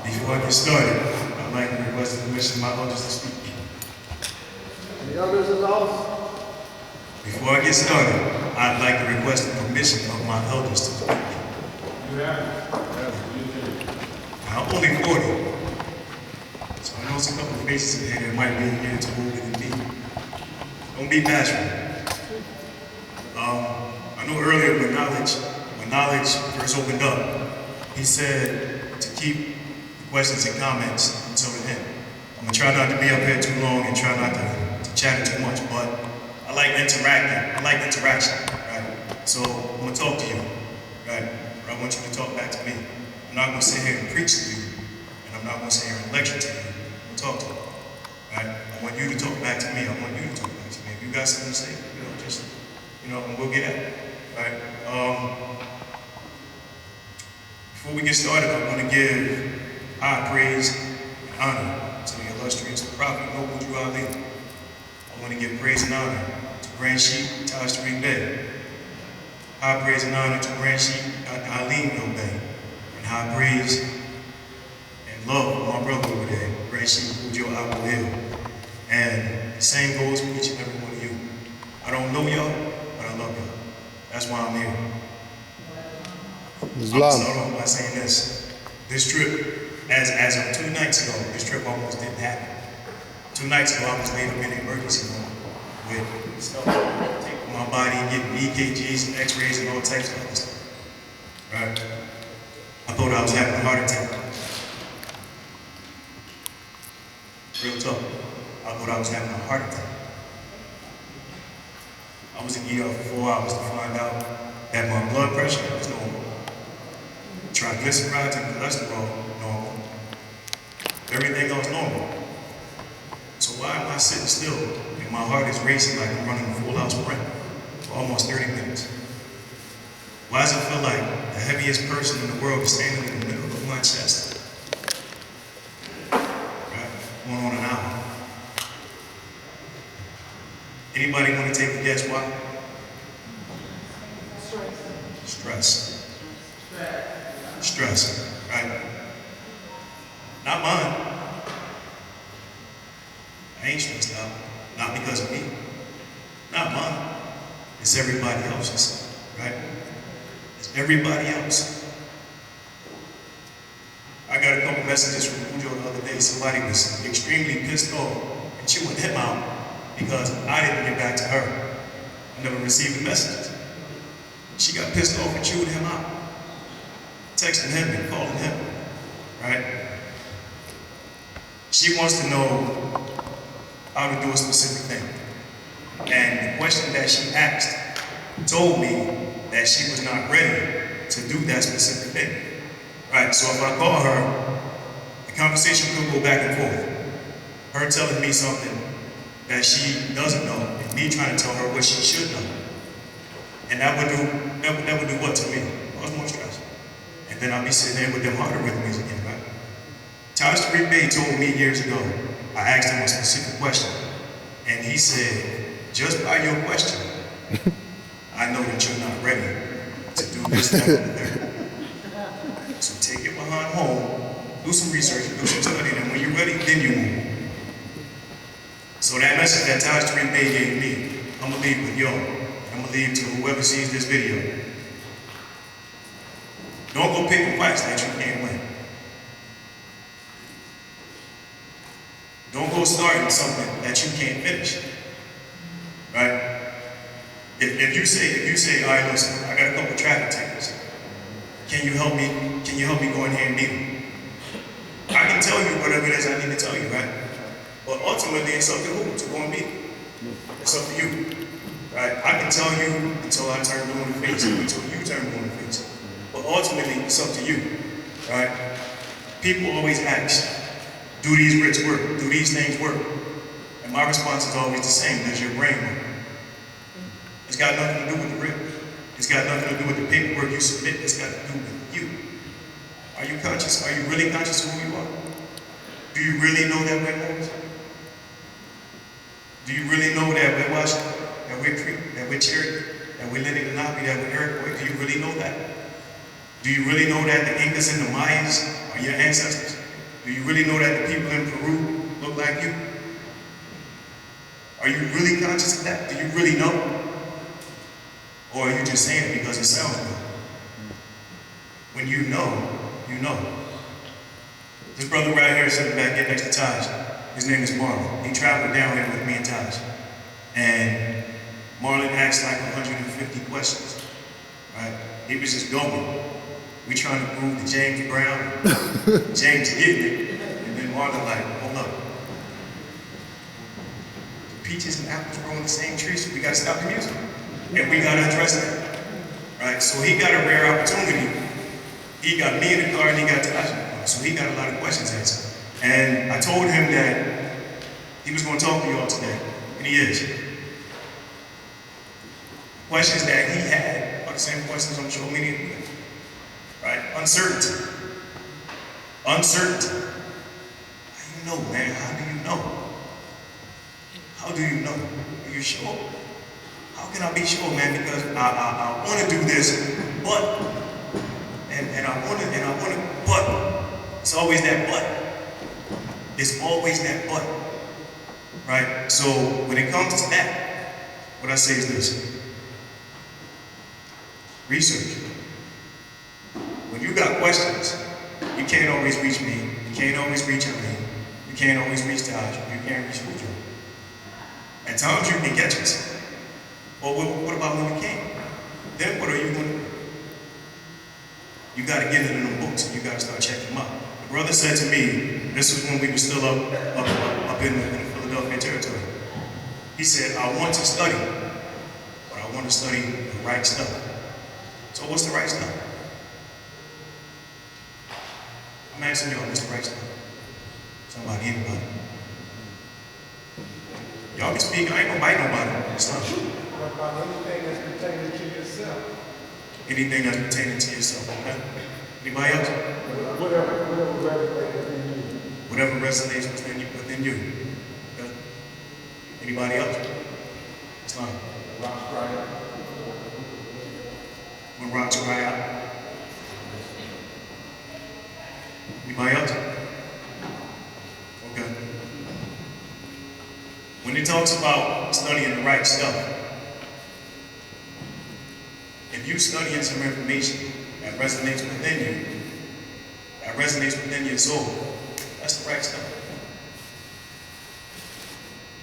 Before I get started, I'd like to request permission of my elders to speak. Any others in the house? Before I get started, I'd like to request the permission of my elders to speak. I'm only 40, so I know there's a couple of faces in here that might be a year too older than me. Don't be bashful. I know earlier when knowledge first opened up, he said to keep the questions and comments until the end. I'm gonna try not to be up here too long and try not to chatter too much, but I like interacting. I like interaction, right? So I'm gonna talk to you, right? But I want you to talk back to me. I'm not gonna sit here and preach to you, and I'm not gonna sit here and lecture to you. I'm gonna talk to you, right? I want you to talk back to me. I want you to talk back to me. If you got something to say, just, and we'll get at it, right? Before we get started, I want to give high praise and honor to the illustrious Prophet Noble Jwali. I want to give praise and honor to Grand Sheikh Taj Tariq Bey. High praise and honor to Grand Sheikh Alim Bey. And high praise and love for my brother over there, Grand Sheikh Ujo Abu Hill. And the same goes for each and every one of you. I don't know y'all, but I love y'all. That's why I'm here. Islam. I'm start off by saying this. This trip, as of 2 nights ago, this trip almost didn't happen. 2 nights ago, I was laid up in the emergency room with stuff taking my body, getting EKGs and x-rays and all types of other stuff. Right? I thought I was having a heart attack. Real talk. I thought I was having a heart attack. I was in ER for 4 hours to find out that my blood pressure was normal. Triglycerides and cholesterol normal. everything else normal. So why am I sitting still and my heart is racing like I'm running a full-out sprint for almost 30 minutes? Why does it feel like the heaviest person in the world is standing in the middle of my chest? Right? Going on an hour. Anybody want to take a guess why? Stress. Stress, right? Not mine. I ain't stressed out. Not because of me. Not mine. It's everybody else's, right? It's everybody else. I got a couple messages from Ujo the other day. Somebody was extremely pissed off and chewing him out because I didn't get back to her. I never received the messages. She got pissed off and chewed him out. Texting him and calling him, right? She wants to know how to do a specific thing. And the question that she asked told me that she was not ready to do that specific thing. Right, so if I call her, the conversation could go back and forth. Her telling me something that she doesn't know, and me trying to tell her what she should know. And that would do what to me? Cause more stress. And then I'll be sitting there with them harder rhythms again, right? Taj Tariq Bey told me years ago, I asked him a specific question, and he said, just by your question, I know that you're not ready to do this, that, and the third. So take it behind home, do some research, do some studying, and when you're ready, then you move. So that message that Taj Tariq Bey gave me, I'm gonna leave with y'all. I'm gonna leave to whoever sees this video. Don't go pick fights that you can't win. Don't go starting something that you can't finish. Right? If you say, all right, listen, I got a couple traffic tickets. Can you help me? Can you help me go in here and meet them? I can tell you whatever it is I need to tell you, right? But ultimately, it's up to who to go and meet them. It's up to you, right? I can tell you until I turn blue in the face, until you turn blue in the face. But ultimately, it's up to you, right? People always ask, do these grits work? Do these things work? And my response is always the same: does your brain work? It's got nothing to do with the grip. It's got nothing to do with the paperwork you submit. It's got to do with you. Are you conscious? Are you really conscious of who you are? Do you really know that we're Moors? Do you really know that we're Washington, that we're Creek, that we're Cherokee, that we're Lenny Lenape, that we're Iroquois? Do you really know that? Do you really know that the Incas and the Mayas are your ancestors? Do you really know that the people in Peru look like you? Are you really conscious of that? Do you really know? Or are you just saying it because it sounds good? When you know, you know. This brother right here sitting back here next to Taj, his name is Marlon. He traveled down here with me and Taj. And Marlon asked like 150 questions, right? He was just going. We trying to prove to James Brown, James getting it, and then Marlon like, hold up. The peaches and apples grow on the same tree, so we gotta stop the music. And we gotta address that, right? So he got a rare opportunity. He got me in the car and he got Taj in the car. So he got a lot of questions answered. And I told him that he was gonna talk to you all today, and he is. Questions that he had are the same questions I'm sure many of you have, right? Uncertainty. Uncertainty. How do you know, man? How do you know? How do you know? Are you sure? How can I be sure, man? Because I want to do this, but, and I want to, but. It's always that but. It's always that but. Right? So when it comes to that, what I say is this. Research. When you got questions, you can't always reach me. You can't always reach Aline. You can't always reach Taj. You can't reach Ujo. At times you can catch us. Well, what about when you can't? Then what are you going to do? You got to get into them books and you got to start checking them out. The brother said to me, this was when we were still up in the Philadelphia territory. He said, I want to study, but I want to study the right stuff. So what's the right stuff? I'm asking y'all, what's the right stuff? Talking about anybody. Y'all can speak, I ain't gonna bite nobody. It's not true. What about anything that's pertaining to yourself? Anything that's pertaining to yourself, okay? Anybody else? Whatever resonates within you. Whatever resonates within you. Okay? Anybody else? Islam. Rocks cry out. When rocks cry out. Anybody else? Okay. When it talks about studying the right stuff, if you studying some information that resonates within you, that resonates within your soul, that's the right stuff.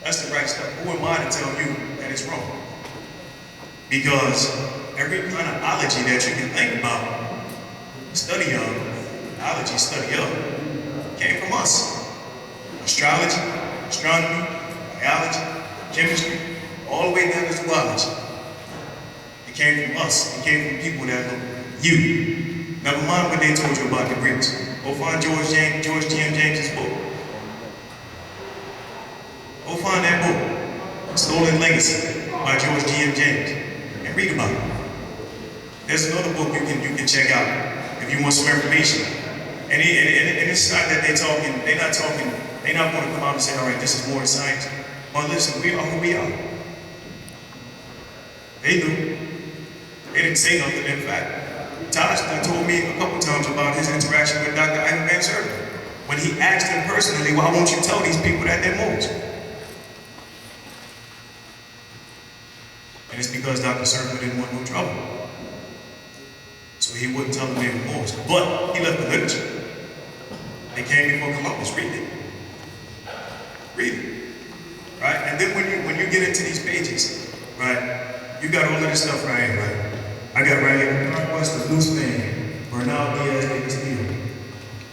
That's the right stuff. Who am I to tell you that it's wrong? Because every kind of ology that you can think about, study of, came from us. Astrology, astronomy, biology, chemistry, all the way down to zoology. It came from us. It came from people that look you. Never mind what they told you about the Greeks. Go find George G.M. James's book. Go find that book, Stolen Legacy by George G.M. James, and read about it. There's another book you can check out if you want some information. And it's not that they're not going to come out and say, all right, this is more science. But listen, we are who we are. They knew. They didn't say nothing. In fact, Taj told me a couple times about his interaction with Dr. Ivan Van Servan. When he asked him personally, why won't you tell these people that they're Moors? And it's because Dr. Servan didn't want no trouble. So he wouldn't tell them they were Moors. But he left the literature. They came before Columbus. Read it. Read it. Right? And then when you get into these pages, right, you got all of this stuff right here, right? I got right here, Conquest of Moorsmen, Bernal Diaz de Castillo,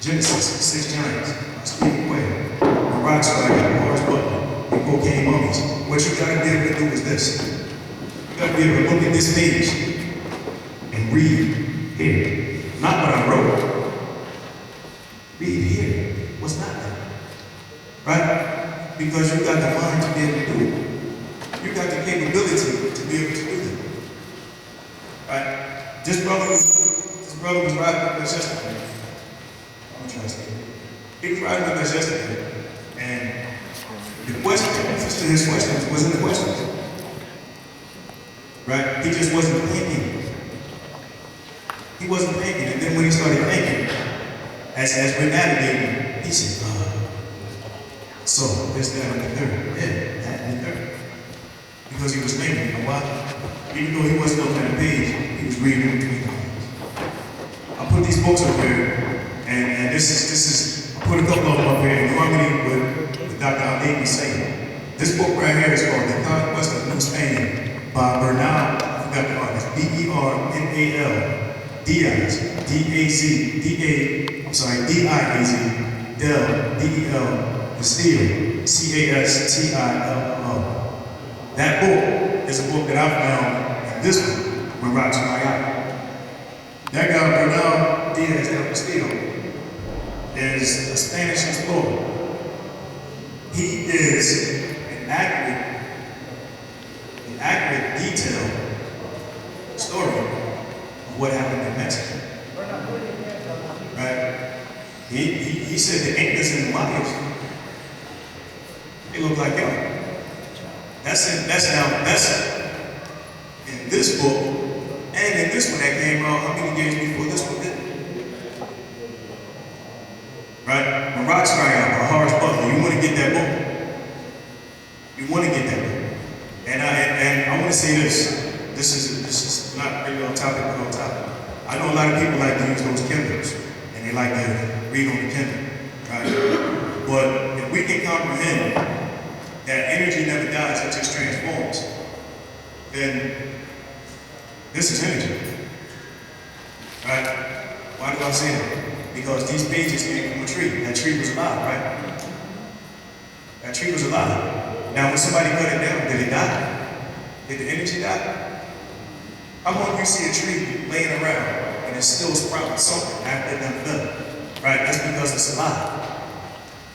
Genesis, 6 giants, Speak Whale, the rocks where I got Morris Butler, and cocaine mummies. What you gotta be able to do is this. You gotta be able to look at this page and read here. Not what I wrote. Read here. What's not there? Right? Because you got the mind to be able to do it. You got the capability to be able to do it. Right? This brother was riding with us yesterday. I'm trying to say it. He was riding with us yesterday. And the answers to his questions wasn't the questions. Right? He just wasn't thinking. He wasn't thinking. And then when he started thinking, as we're navigating, he said, so this, that, and the third. Yeah, that, and the third. Because he was thinking, you know why? Even though he wasn't looking at the page, he was reading between the lines. I put these books up here, and this is, I put a couple of them up here in harmony with Dr. Ali was saying. This book right here is called The Conquest of Moorsmen by Bernal, I forgot the artist, Bernal Diaz, D-I-A-Z, Del, D-E-L, Castillo, C-A-S-T-I-L-L-O. That book is a book that I found in this book, When Rocks Cry Out. That guy, Bernal Diaz del Castillo, is a Spanish explorer. He is an accurate, detailed story of what happened in Mexico. Right? He said the Incas and the Mayas, they look like y'all. That's in this book, and in this one that came out how many years before this one did? Right? When Rocks Cry Out by Horace Butler, you want to get that book. You want to get that book. And I want to say this. This is not really on topic, but on topic. I know a lot of people like to use those Kindles, and they like to read on the Kindle, right? But if we can comprehend that energy never dies, it just transforms, then this is energy, right? Why do I say that? Because these pages came from a tree. That tree was alive, right? That tree was alive. Now, when somebody cut it down, did it die? Did the energy die? How long do you see a tree laying around and it's still sprouting something after it done fell? Right? That's because it's alive.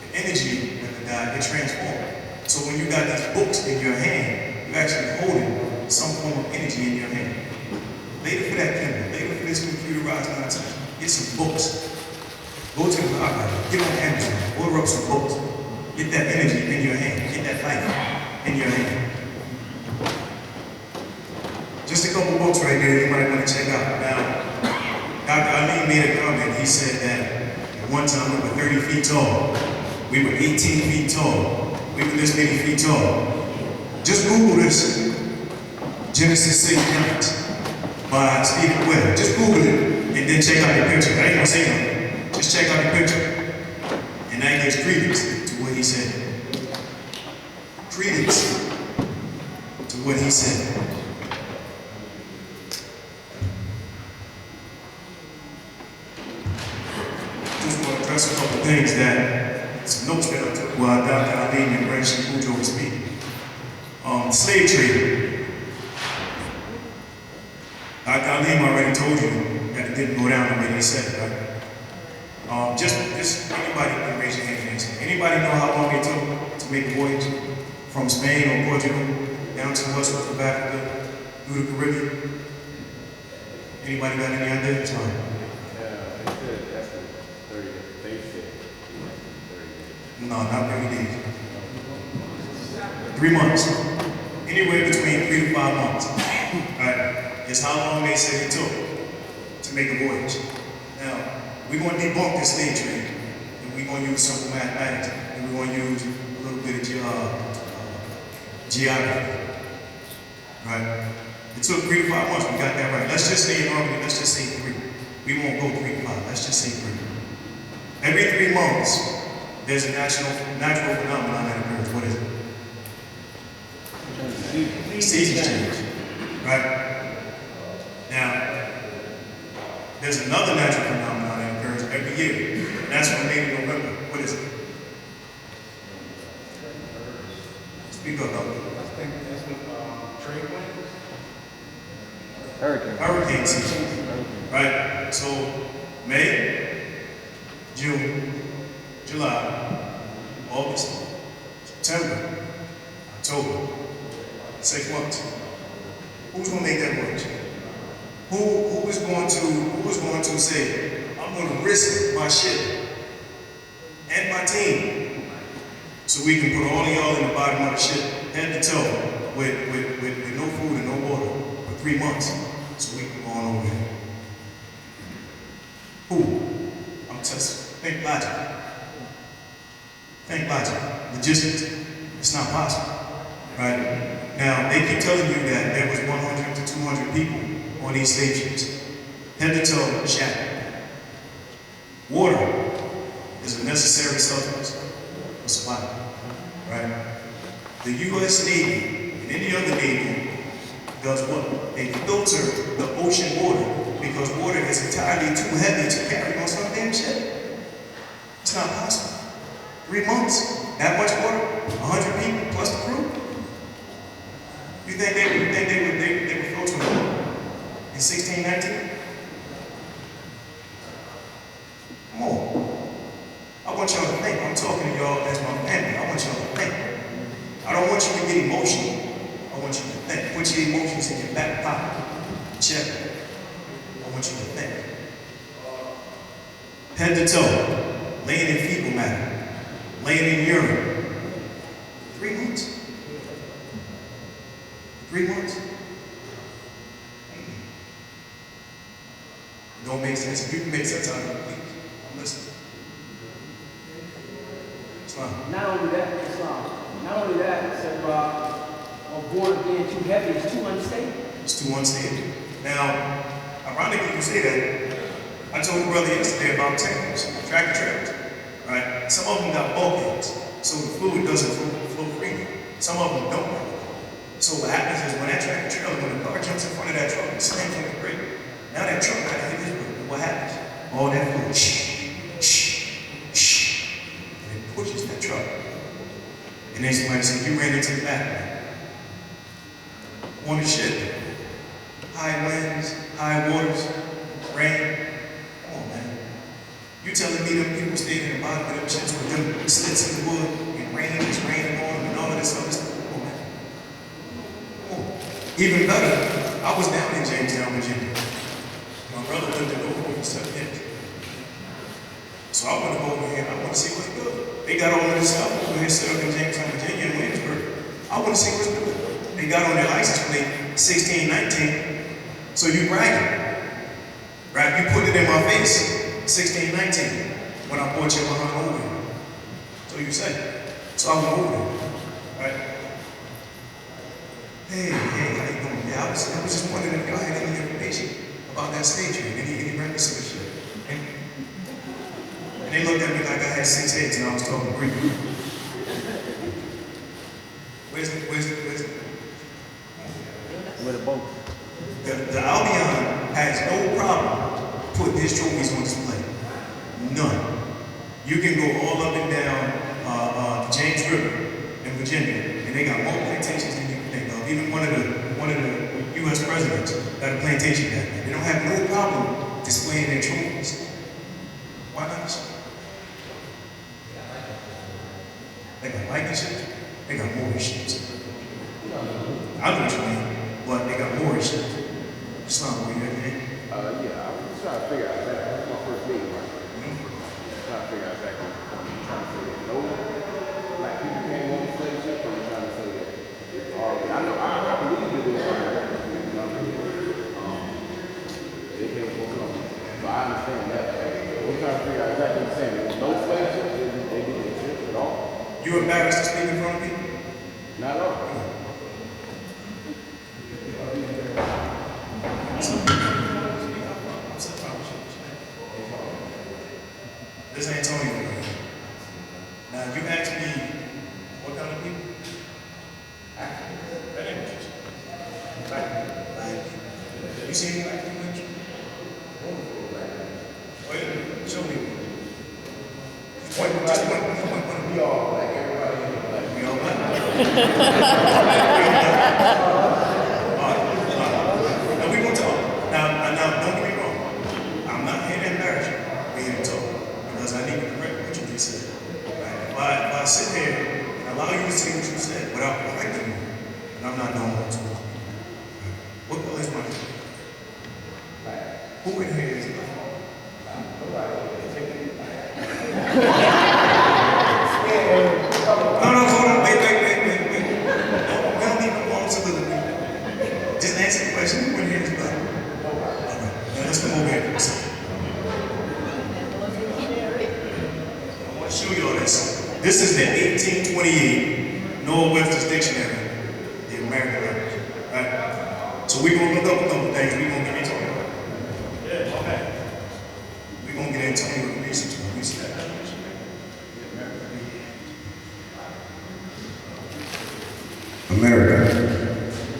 The energy when they die, it transforms. So when you got these books in your hand, you're actually holding some form of energy in your hand. Later for that Kindle, later for this computerized nonsense, get some books. Go to the library, get on Amazon, order up some books. Get that energy in your hand, get that life in your hand. Just a couple books right there you might want to check out. Now, Dr. Ali made a comment. He said that at one time we were 30 feet tall. We were 18 feet tall. We were this many feet tall. Just Google this. Genesis 6 Giants by Stephen Webb. Just Google it and then check out the picture. I ain't gonna say nothing. Just check out the picture. And that gives credence to what he said. Credence to what he said. Just a couple things that, some notes that I took while Dr. Ali and Ranshi Pujo was speaking. Slave trade. Dr. Ali already told you that it didn't go down the way they said it, right? Just anybody can raise your hand and answer. Anybody know how long it took to make a voyage from Spain or Portugal down to west coast of Africa through the Caribbean? Anybody got any idea? It's fine. No, not 30 days. 3 months. Anywhere between 3 to 5 months. Right? It's how long they said it took to make a voyage. Now, we're going to debunk this slave trade, and we're going to use simple mathematics, and we're going to use a little bit of geography. Right? It took 3 to 5 months. We got that right. Let's just say in Albany, let's just say 3. We won't go 3 to 5. Let's just say 3. Every 3 months, there's a natural phenomenon that occurs. What is it? Seasons change. Right? Now, there's another natural phenomenon that occurs every year. And that's from May to November. What is it? Speak up, though. I think that's with trade winds. Hurricane season. Right? So, May, June, July, August, September, October, 6 months. Who's gonna make that voyage? Who is going to say, I'm gonna risk my ship and my team so we can put all of y'all in the bottom of the ship, head to toe, with no food and no water for 3 months so we can go on over there? Who? I'm testing. Think logic. Think logic. Logistics. It's not possible. Right? Now, they keep telling you that there was 100 to 200 people on these slave ships. Head to toe, shattered. Water is a necessary substance for survival. Right? The U.S. Navy and any other Navy does what? They filter the ocean water because water is entirely too heavy to carry on some damn ship. It's not possible. 3 months, that much water, 100 people plus the crew. You think they were floating in 1619? Come on. I want y'all to think. I'm talking to y'all as my family. I want y'all to think. I don't want you to get emotional. I want you to think. Put your emotions in your back pocket. Check it. I want you to think. Head to toe, laying in fecal matter, laying in urine. 3 months. 3 months? It don't make sense. If you can make sense out of it, please. I'm listening. Islam. Not only that, it said a water being too heavy is too unstable. It's too unstable. Now, ironically, you say that. I told the brother yesterday about tankers, tractor trailers, right? Some of them got bulkheads, so the fluid doesn't flow freely. Some of them don't. So what happens is when that tractor trailer, when the car jumps in front of that truck and slams on the brake, now that truck got to hit his brake. What happens? All that fluid, and it pushes that truck. And then somebody said, you ran into the back. On the ship, high winds, high waters, rain. Come on, man. You telling me them people staying in the bottom of them shits with them slits in the wood and rain is raining on them and all of this other stuff? Come on, man. Come on. Even better, I was down in Jamestown, Virginia. My brother lived in over 7 years. So I want to go over here and I want to see what's good. They got all of this stuff over here set up in Jamestown, Virginia and Williamsburg. I want to see what's good. They got on their license plate 16, 19. So you bragging. Right? You put it in my face. 16, 19, when I brought your behind over here. So you say. So I went over there. Right? Hey, how you doing? Yeah, I was just wondering if y'all had any information about that stage here, any records of the shit. And they looked at me like I had 6 heads and I was talking Greek. Where's Where the boat? The Albion has no problem putting his trophies on display. None. You can go all up and down the James River in Virginia, and they got more plantations than you can think of. Even one of the U.S. presidents got a plantation back there. They don't have no problem displaying their trophies. Why not? They got Viking ships. They got Moorish ships. I know what you mean, but they got Moorish ships. It's not what you have. Yeah, I was trying to figure out that. That's my first meeting, right? Trying to figure out exactly what you're trying to say that no black people came on the slave ship, or you're trying to say that it's already. I know, I believe that it was they came from Columbus. So I understand that. We're trying to figure out exactly what you're saying. There was no slave ship, they didn't exist at all. You embarrassed to speak in front of people? Not at all. This ain't Antonio. Now, you asked me what kind of people? That ain't what you said. Black people. You see any black people in you? Wait, show me. Just point. We all black, everybody in the black. We all black. Now we gonna talk. Now, don't get me wrong. I'm not here to embarrass you. We're here to talk. Because I need to correct what you just said. Right? If I sit here and allow you to say what you said without correcting me, and I'm not doing what to do. What color is my hair? Who in here is black? No, hold on, wait. No, we don't need no more soliloquy. Just answer the question, who in here is black? All right, now let's come over here for a second. I want to show you all this. This is the 1828 Northwestern Dictionary, the American language, right? So we're going to look up a couple things. We're going to get into it. Yeah, okay. We're going to get into it with research. America,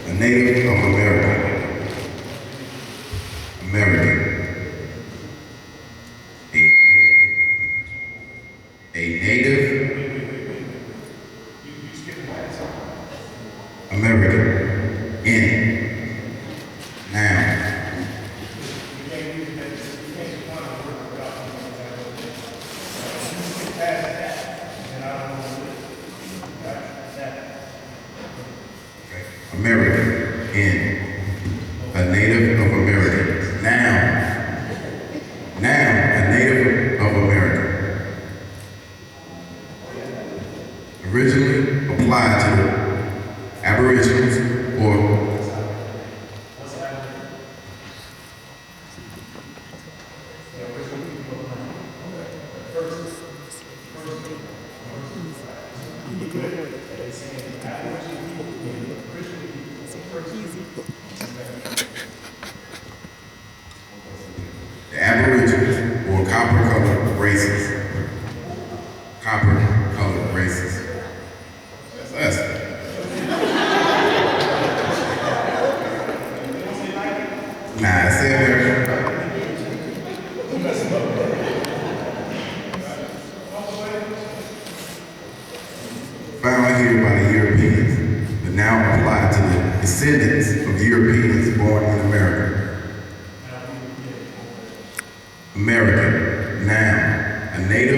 a native of America. American, a native, American, in, noun. American, in, a native of America. Noun, a native of America. Originally applied to Aboriginals or the Aborigines or copper-colored races. Copper-colored races. That's us. Nah, say American. Found here by the Europeans, but now applied to the descendants of Europeans born in America. American, noun,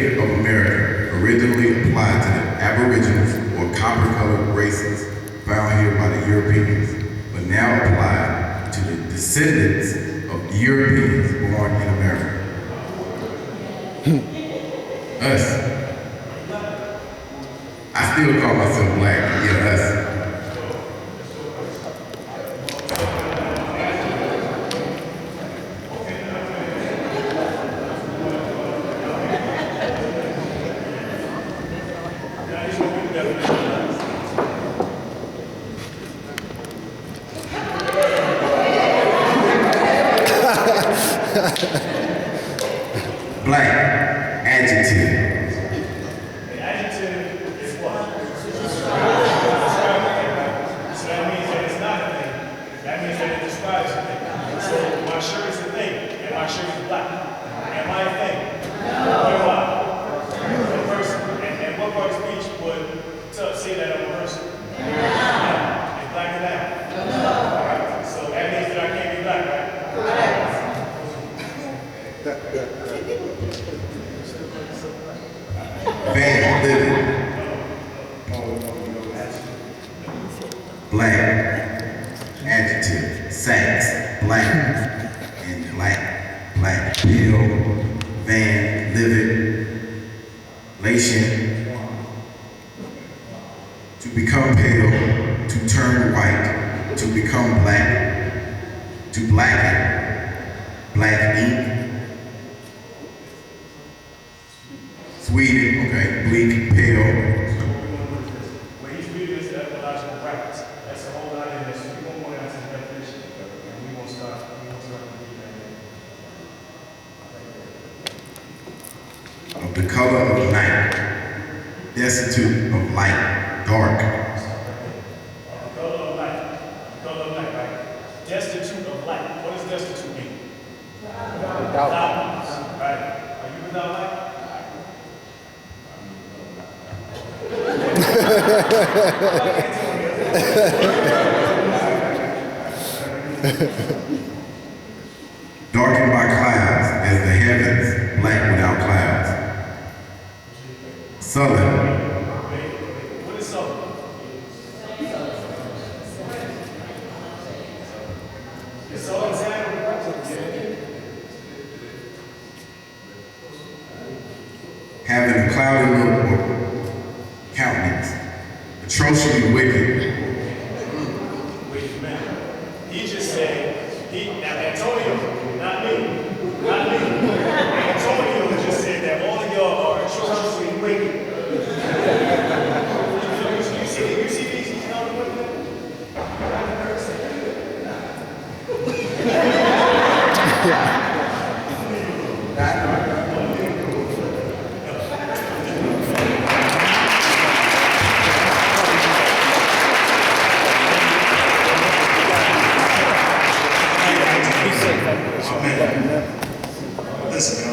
native of America, originally applied to the Aboriginals or copper-colored races found here by the Europeans, but now applied to the descendants of the Europeans born in America. Us. I still call myself black, yeah, us. Black, adjective. The adjective is what? So that means that it's not a thing. That means that it describes a thing. So my shirt is a thing, and my shirt is black. Am I a thing? No. Am I? A person. And what part of speech would say that I'm a person? No. Is black and that? No. All right. So that means that I can't be black, right? Correct. Van living. Black, adjective, sax, black, and black, pale, van, livid, lation, to become pale, to turn white, to become black, to blacken, black ink, Sweden, okay, bleak, pale. When he's reading this etymological brackets, that's a whole lot in this. We won't go down to the definition, and we won't start reading that. Of the color of night, destitute of light, dark. The color of light, right? Destitute of light. What does destitute mean? Without. Right? Are you without light? Darkened by clouds, as the heavens, black without clouds. Southern. What is southern? Is southern Saturday? Having a cloudy look or countenance, atrociously wicked. Wait a minute. He just said, now Antonio, not me. Antonio just said that all of y'all are atrociously wicked. You see these? You know Listen,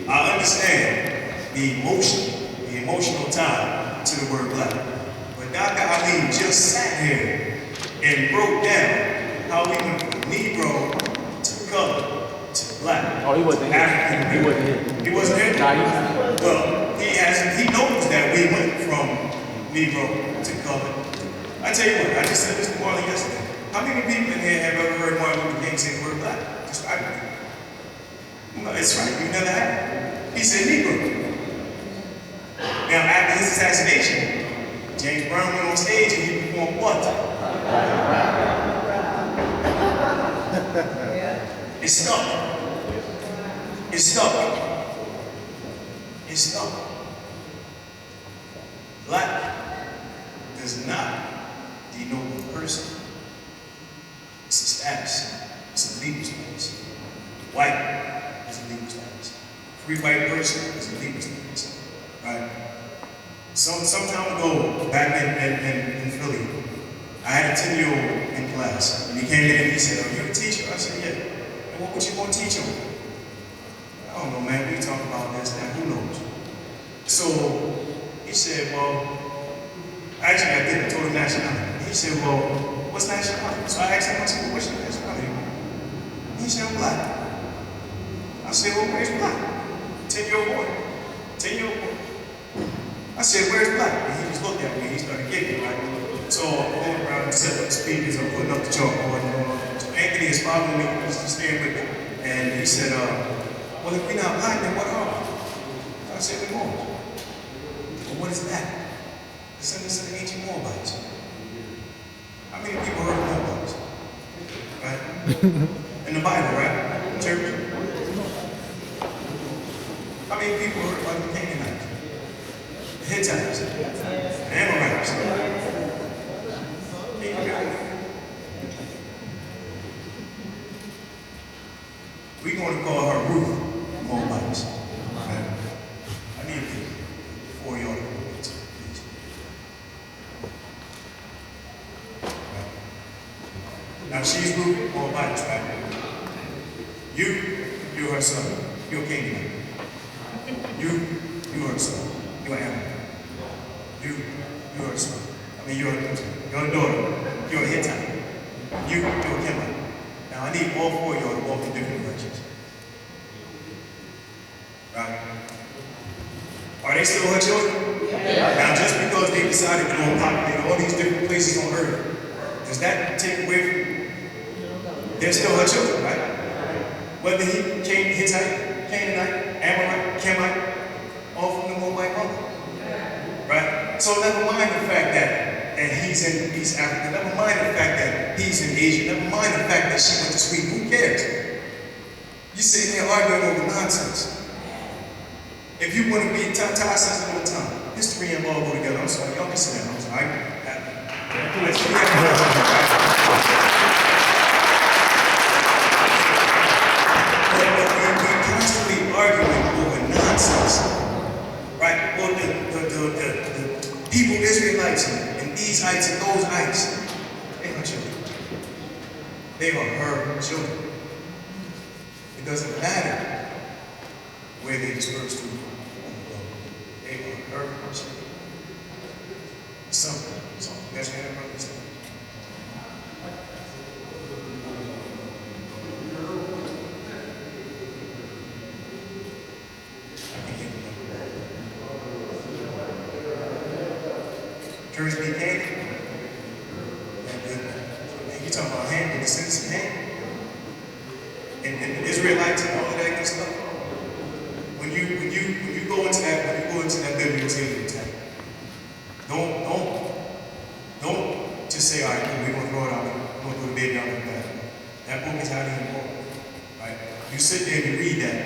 I understand the emotional tie to the word black. But Dr. Ali just sat here and broke down how we went from Negro to color to black. Oh, he wasn't here. African. He wasn't here. He wasn't here? Nah, he Well, he knows that we went from Negro to color. I tell you what, I just said this to Marley yesterday. How many people in here have ever heard Martin Luther King say the word black? Describe it. No, it's right. You never have. He said Negro. Now, after his assassination, James Brown went on stage and he performed what? It's stuck. It's stuck. It's stuck. Black does not denote a person. It's a status. It's a legal status. White is a legal status. Free white person is a legal status. Right? Some time ago, back in Philly, I had a 10-year-old in class. And he came in and he said, "Are you a teacher?" I said, "Yeah." "And what you going to teach him?" "I don't know, man. We talk about this, that. Who knows?" So he said, "Well," actually I did. I told him nationality. He said, "Well, what's nationality?" So I asked him, I said, "Well, what's your nationality?" He said, "I'm black." I said, "Well, where's black?" 10-year-old boy. 10-year-old boy. I said, where's Black? And he just looked at me and he started giggling, right? So I'm going around and setting up the speakers, I'm putting up the chalkboard. So Anthony is following me, he's staying with me. And he said, well, if we're not Black, then what are we? I said, we're Moors. Well, what is that? Descendants of the ancient Moabites. How many people heard of Moabites? Right? In the Bible, right? Church? How many people heard about the Canaanland? The Hittites? The Amorites? We're going to call her Ruth Moabites. Right? I need to for y'all to go please. Right. Now she's Ruth Moabites, right? You're her son. You're a Canaanite. You're her son. You're an Amorite. You're her son. I mean, you're a daughter. You're a Hittite. You're a Kenite. Now I need all four of y'all to walk in different directions. Right? Are they still her children? Yeah. Now just because they decided to go and populate all these different places on earth, does that take away from they're still her children, right? Whether he came Hittite, Canaanite, Amorite, Chemite, all from the Moabite mother. Right? So never mind the fact that he's in East Africa, never mind the fact that he's in Asia, never mind the fact that she went to Sweden, who cares? You're sitting there arguing over nonsense. If you want to be Ty says it all the time, history and law go together. I'm sorry, y'all can sit down. I'm sorry. We're constantly arguing over nonsense. Right? Well, the people, Israelites, and these ites and those ites, they're her children. They are her children. It doesn't matter where they dispersed to. They are her children. Something. So, that's what I'm saying. Curse be Canaan. And you talking about Ham, the descendants of Ham. And the Israelites and all of that good stuff. When you go into that biblical text, don't just say, all right, we're gonna throw it out, we're gonna throw the baby out like that. That book is highly important. Right? You sit there and you read that,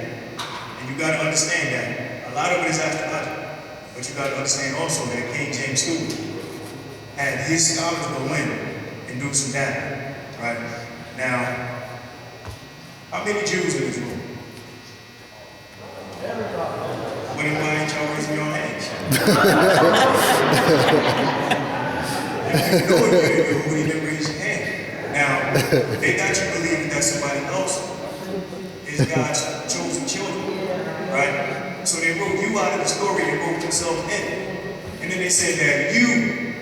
and you gotta understand that a lot of it is astrological. But you gotta understand also that King James student had his scholars go in and do some data. Right? Now, how many Jews in this room? Why ain't y'all raising your hands? If you know it, you didn't raise your hand. Now, they got you believing that somebody else is God's chosen children, right? So they wrote you out of the story and wrote themselves in. And then they said that you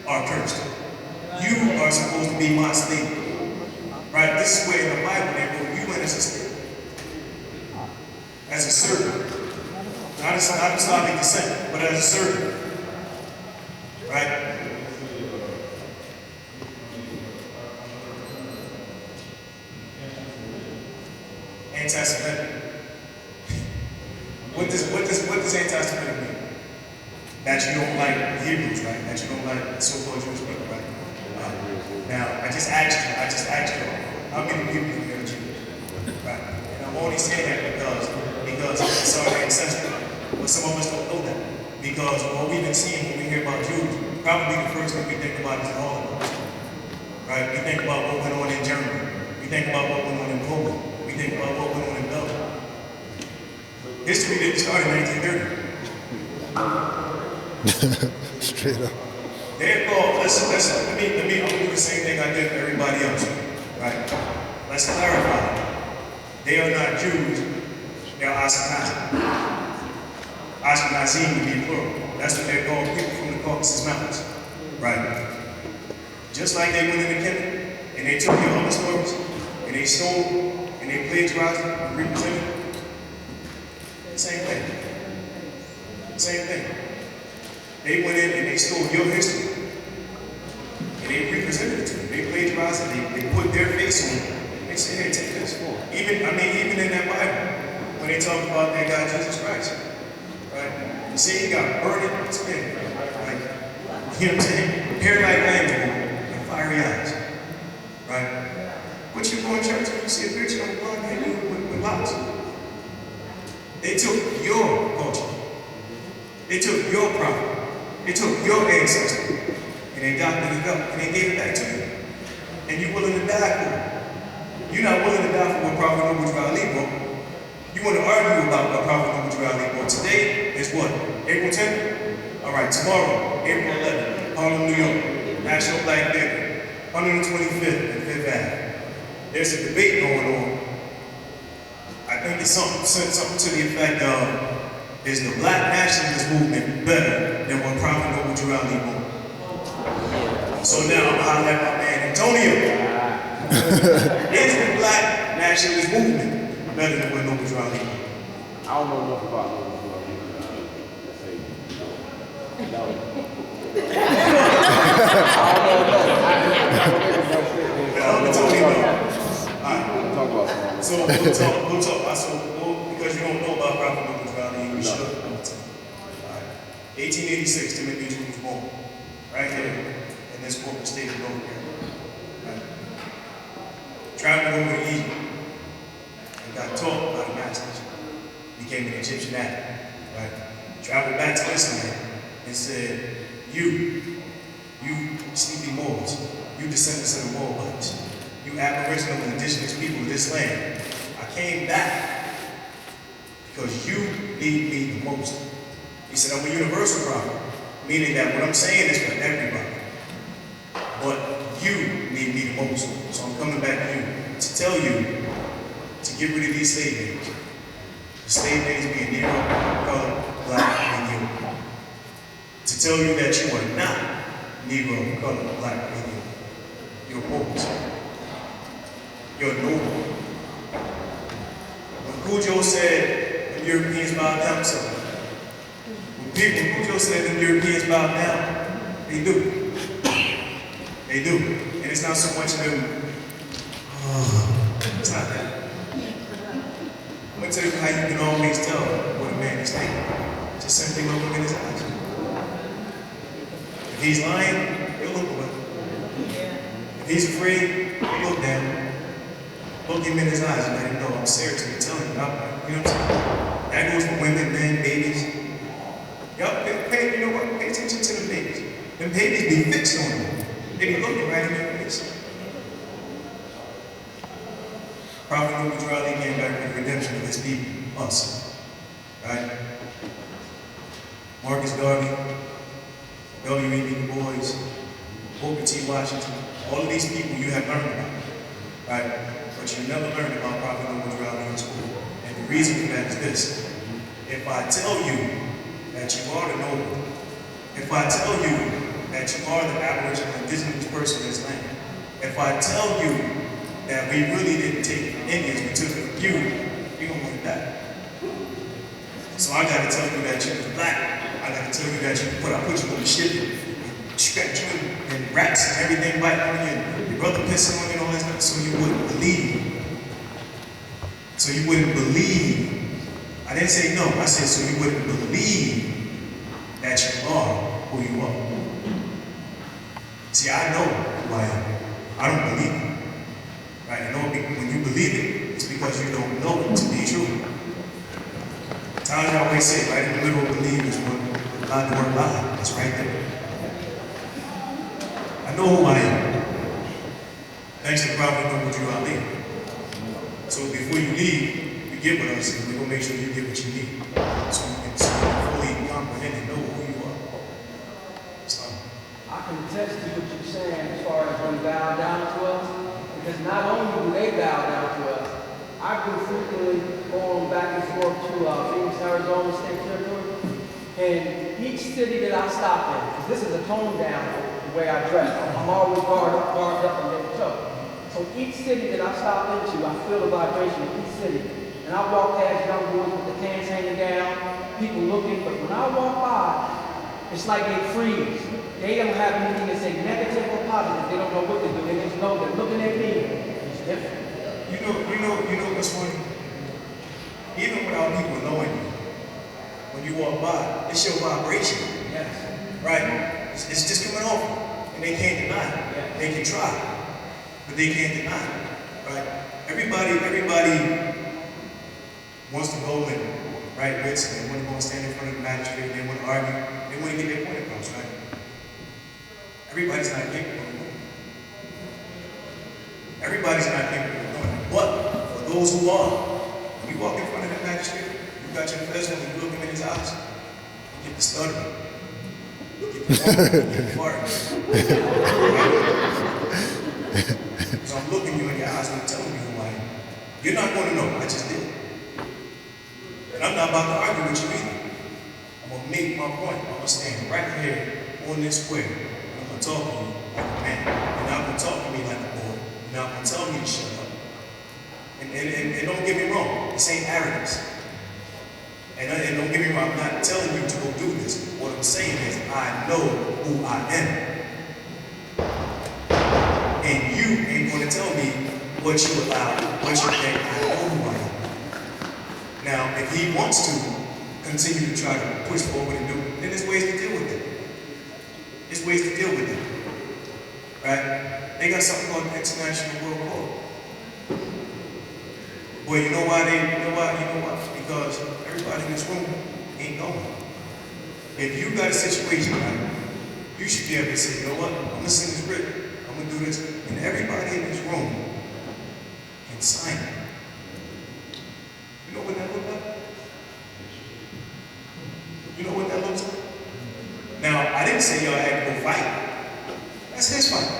are cursed. You are supposed to be my slave. Right? This is where in the Bible they wrote you in as a slave. As a servant. Not of Slavic descent, but as a servant. Right? Anti-Semitic. What does anti-Semitic mean? That you don't like the Hebrews, right? That you don't like the so-called Jewish people, right? Now, I just asked you, how many people here are Jews? Right? And I'm only saying that because it's our ancestry. But some of us don't know that. Because what we've been seeing when we hear about Jews, probably the first thing we think about is the Holocaust. Right? We think about what went on in Germany. We think about what went on in Poland. We think about what went on in Belgium. History didn't start in 1930. Straight up. They're called, listen, let me do the same thing I did for everybody else. Right? Let's clarify. They are not Jews, they are Ashkenazim. Ashkenazim would be plural. That's what they're called, people from the Caucasus Mountains. Right? Just like they went into Kemet, and they took your other stories, and they stole, and they plagiarized them, and represented. Same thing. Same thing. They went in and they stole your history. And they represented it to you. They plagiarized it. They put their face on it. They said, hey, take this. Even in that Bible, when they talk about their God Jesus Christ, right? You see, he got burning skin, right? You know what I'm saying? Hair like lamb and fiery eyes, right? What you go in church and you see a picture of a blonde man with locks? They took your culture. They took your prophet. They took your ancestry. And they doctored it up and they gave it back to you. And you're willing to die for it. You're not willing to die for what Prophet Noble Lee wrote. You want to argue about what Prophet Noble Lee wrote. Today is what? April 10th? All right, tomorrow, April 11th, Harlem, New York, National Black Day, 125th and 5th Ave. There's a debate going on. I think it's something to the effect of, is the black nationalist movement better than what Prophet Noble Lee wrote? So now I'm hollering at my man Antonio. Is the black nationalist movement better than what Noble Lee wrote? I don't know enough about Noble Lee. No. So we'll talk. Because you don't know about Prophet Noble Lee, you should. 1886, Timothy Beach was born. Right here in this corporate state of North Carolina. Right? Traveled over to Egypt and got taught by the masters. Became an Egyptian athlete. Right? Traveled back to this land and said, you sleepy Moors, you descendants of the Moabites, you aboriginal and indigenous people of this land, I came back because you need me the most. He said, I'm a universal prophet, meaning that what I'm saying is for everybody. But you need me the most. So I'm coming back to you to tell you to get rid of these slave names. The slave names being Negro, colored, black, and you. To tell you that you are not Negro, colored, black, and you. You're both. You're noble. When Cujo said the Europeans bowed down to something, when Cujo said the Europeans bowed down, they do. They do. And it's not so much of them, it's not that. I'm going to tell you how you can always tell what a man is thinking. Just simply look him in his eyes. If he's lying, he'll look away. If he's afraid, he'll look down. Look him in his eyes and let him know I'm serious and telling him. You know what I'm saying? That goes for women, men, babies. Y'all, you know what? Pay attention to them babies. Them babies be fixed on them. They be looking right in their face. Prophet Noble Lee came back with the redemption of his people, us. Right? Marcus Garvey, W.E.B. Du Bois, Booker T. Washington, all of these people you have learned about. Right? But you never learned about Prophet Noble Lee in school. And the reason for that is this. If I tell you that you are the noble, if I tell you that you are the aboriginal indigenous person in this land, if I tell you that we really didn't take Indians, we took it from you, you're going to want that. So I got to tell you that you was black. I got to tell you that I put you on the ship and scratch you and rats and everything biting on you and your brother pissing on you and all that stuff, so you wouldn't believe. So you wouldn't believe. I didn't say no, I said so you wouldn't believe that you are who you are. See, I know who I am. I don't believe it. Right? You know, when you believe it, it's because you don't know it to be true. Times I always say, right in the middle of believe is what God the word lie. It's right there. I know who I am. Thanks to Prophet Noble Lee. So before you leave, you get with us and we're going to make sure you get what you need. So you can fully comprehend and know who you are. So, I can attest to what you're saying as far as when bow down to us, because not only do they bow down to us, I've been frequently going back and forth to Phoenix, Arizona State Territory, and each city that I stop in, because this is a tone down the way I dress. I'm always guarded up and never toe. So each city that I stop into, I feel the vibration of each city. And I walk past young boys with the pants hanging down, people looking, but when I walk by, it's like they freeze. They don't have anything to say negative or positive. They don't know what to do. They just know they're looking at me. It's different. You know what's funny? Even without people knowing you, when you walk by, it's your vibration. Yes. Right? It's just coming off. And they can't deny it. Yes. They can try, but they can't deny it. Right? Everybody wants to go and write writs, and they want to go and stand in front of the magistrate, they want to argue, they want to get their point across, right? Everybody's not capable of doing it. Everybody's not capable of doing it. But for those who are, when you walk in front of the magistrate, you got your fist and you look him in his eyes, you get the stuttering. You get the fart. So I'm looking you in your eyes and I'm telling you who I am. You're not going to know, I just did. And I'm not about to argue with you either. I'm going to make my point. I'm going to stand right here on this square. And I'm going to talk to you like a man. You're not going to talk to me like a boy. You're not going to tell me to shut up. And don't get me wrong, this ain't arrogance. And don't get me wrong, I'm not telling you to go do this. What I'm saying is I know who I am. And you ain't going to tell me what you allow, what you think. I know who I am. Now, if he wants to continue to try to push forward and do it, then there's ways to deal with it. There's ways to deal with it. Right? They got something called the International World Court. Well, you know why? Because everybody in this room ain't going. If you got a situation, right, you should be able to say, you know what? I'm going to send this writ. I'm going to do this. And everybody in this room can sign it. You know what that looks like? You know what that looks like? Now, I didn't say y'all had to go fight. That's his fight.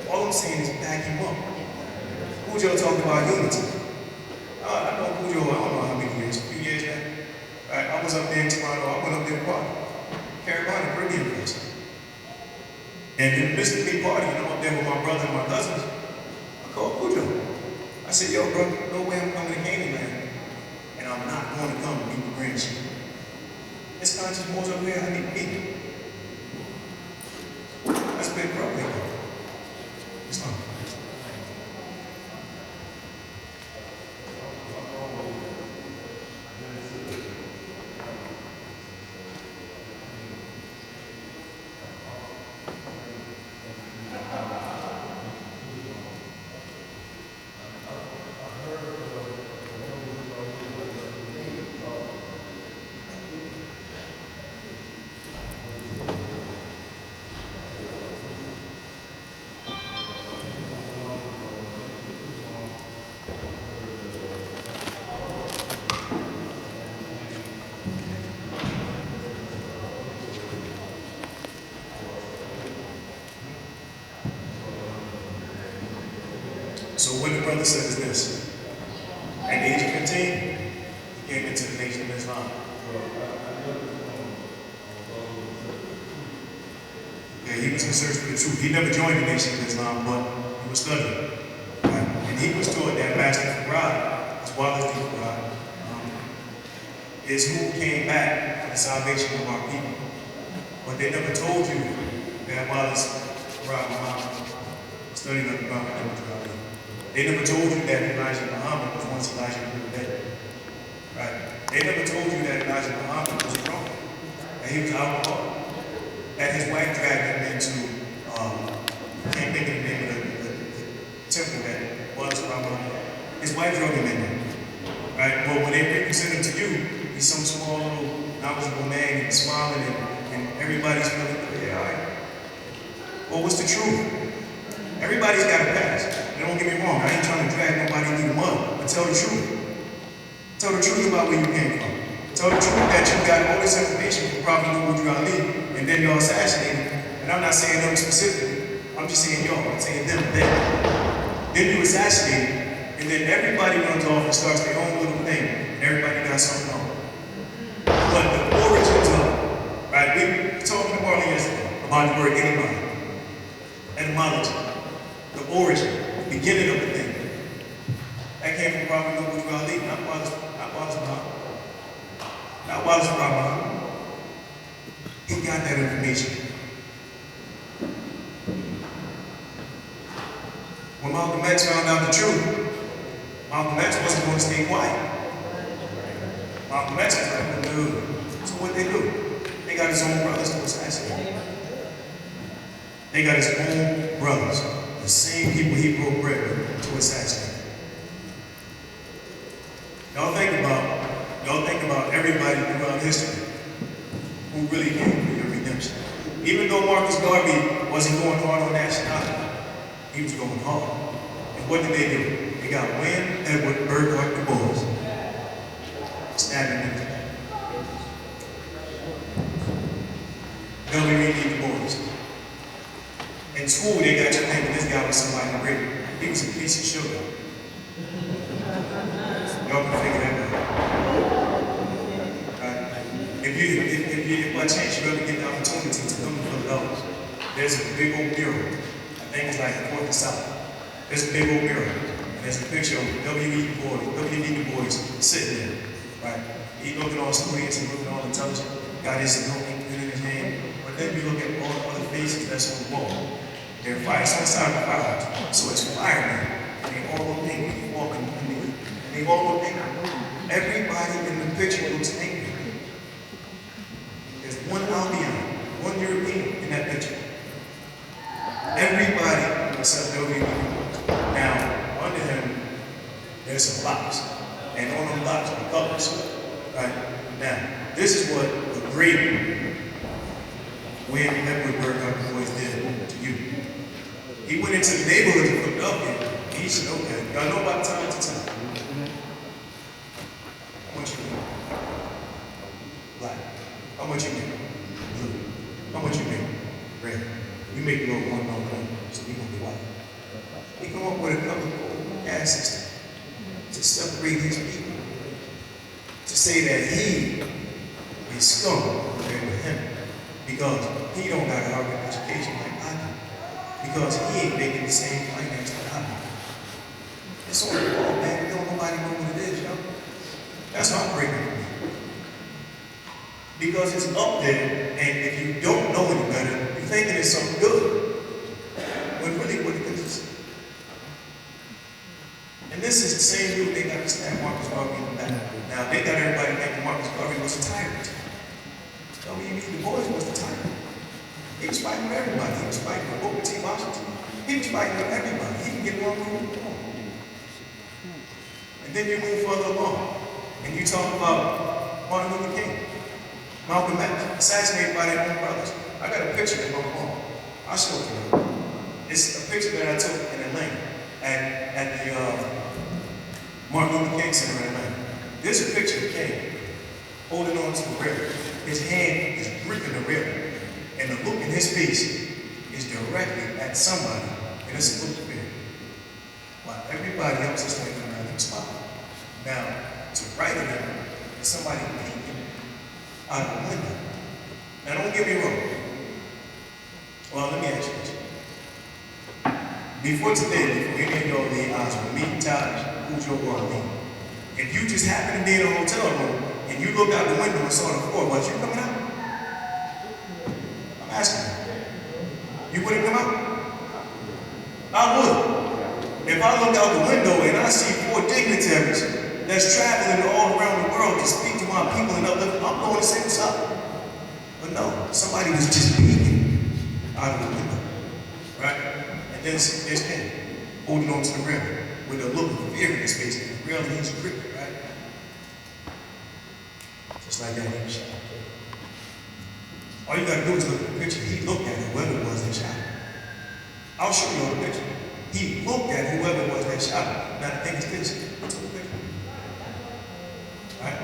All I'm saying is back him up. Cujo talking about unity. I know Cujo, I don't know how many years, a few years now. Right, I was up there in Toronto, I went up there to party. Caribbean, Caribbean place. And in the midst of me partying, I'm up there with my brother and my cousins. I called Cujo. I said, yo, bro, no way I'm coming to Canaanland. And I'm not going to come and meet the grand chief. It's not just more up here, I need to meet him. That's big problem. It's not. So what the brother said is this. At the age of 15, he came into the Nation of Islam. Yeah, he was in search for the truth. He never joined the Nation of Islam, but he was studying. Right? And he was taught that Master Farad, as well as the Farad, is who came back for the salvation of our people. But they never told you that Wallace Farad Muhammad studied under Prophet Muhammad. They never told you that Elijah Muhammad was once Elijah the dead. Right? They never told you that Elijah Muhammad was a prophet, that he was alcoholic, that his wife dragged him into, I can't think of the name of the temple that was probably, his wife drug him in there. Right? Well, when they represent him to you, he's some small little knowledgeable man, and he's smiling, and everybody's feeling, yeah, all right. Well, what's the truth? Everybody's got a past. And don't get me wrong, I ain't trying to drag nobody through the mud, but tell the truth. Tell the truth about where you came from. Tell the truth that you got all this information from Prophet Ali, and then y'all assassinated. And I'm not saying them specifically. I'm just saying y'all. I'm saying them, them. Then you assassinate, and then everybody runs off and starts their own little thing, and everybody got something on. But the origins of it, right? We were talking to Marley yesterday about the word anybody. Etymology. The origin, the beginning of the thing. That came from Prophet Ali, not Father Wallace Cromwell, he got that information. When Malcolm X found out the truth, Malcolm X wasn't going to stay quiet. Malcolm X was like, no. So what they do? They got his own brothers to assassinate. They got his own brothers, the same people he broke bread with, to assassinate. Y'all think about everybody throughout history who really came for your redemption. Even though Marcus Garvey wasn't going hard on nationality, he was going hard. And what did they do? They got William Edward Burghardt Du Bois, stabbing him to death. W.E.B. Du Bois. In school, they got you thinking this guy was somebody great. He was a piece of sugar. Y'all can figure that out. Right? If by chance you ever get the opportunity to come to Philadelphia, there's a big old mural. I think it's like 4th and South. There's a big old mural. And there's a picture of W.E.B. Du Bois sitting there. Right? He looking all studious and looking all intelligent. Got his ink in his hand. But then you look at all the other faces that's on the wall. They're fire. It's on the side of the fire. So it's firemen. And they all look angry. Walking underneath. And they all look angry. Everybody in the picture looks angry. There's one Albion, one European in that picture. Everybody except W.E.B. Now, under him, there's some blocks. And on them blocks are colors. Right? Now, this is what the great William Edward Burghardt Du Bois did to you. He went into the neighborhood of Philadelphia and he said, okay, y'all know about time to time. How much you make? Black. How much you make? Blue. How much you make? Red. You make a little one, so we gonna be white. He come up with a color gas system to separate his people. To say that he is scum compared to him because he don't got a Harvard education like I do. Because he ain't making the same finance that I do. It's on the wall, man. Nobody know what it is, yo. That's heartbreaking for me. Because it's up there, and if you don't know any better, you're thinking it's something good. When really what it is. And this is the same group they got to stab Marcus Garvey in the back. Now, they got everybody thinking Marcus Garvey was a tyrant. W.E.B. Du Bois was the tyrant. He was fighting with everybody. He was fighting with Booker T. Washington. He was fighting with everybody. He can get along with them. And then you move further along, and you talk about Martin Luther King, Malcolm X, assassinated by their own brothers. I got a picture in my phone. I'll show it to you. It's a picture that I took in Atlanta at the Martin Luther King Center in Atlanta. There's a picture of King holding on to the rail. His hand is gripping the rail, and the look in his face is directly at somebody, and it's a look of fear. While everybody else is standing around him smiling. Now, to right of him is somebody peeking out of the window. Now, don't get me wrong. Well, let me ask you this. Before today, before any of y'all laid eyes on me, Taj, who's your world? If you just happen to be in a hotel room and you looked out the window and saw the floor, was you coming out? I'm asking you. You wouldn't come out? I would. If I look out the window and I see 4 dignitaries that's traveling all around the world to speak to my people and uplift, I'm going to say what's up. But no, somebody was just peeking out of the window. Right? And then there's Ken holding on to the rail with a look of fear in his face. And the rail he's gripping, right? Just like that, he was shot. All you gotta do is look at the picture. He looked at whoever it was that shot him. I'll show you all the picture. He looked at whoever it was that shot him. Now the thing is this, what's the picture? Right?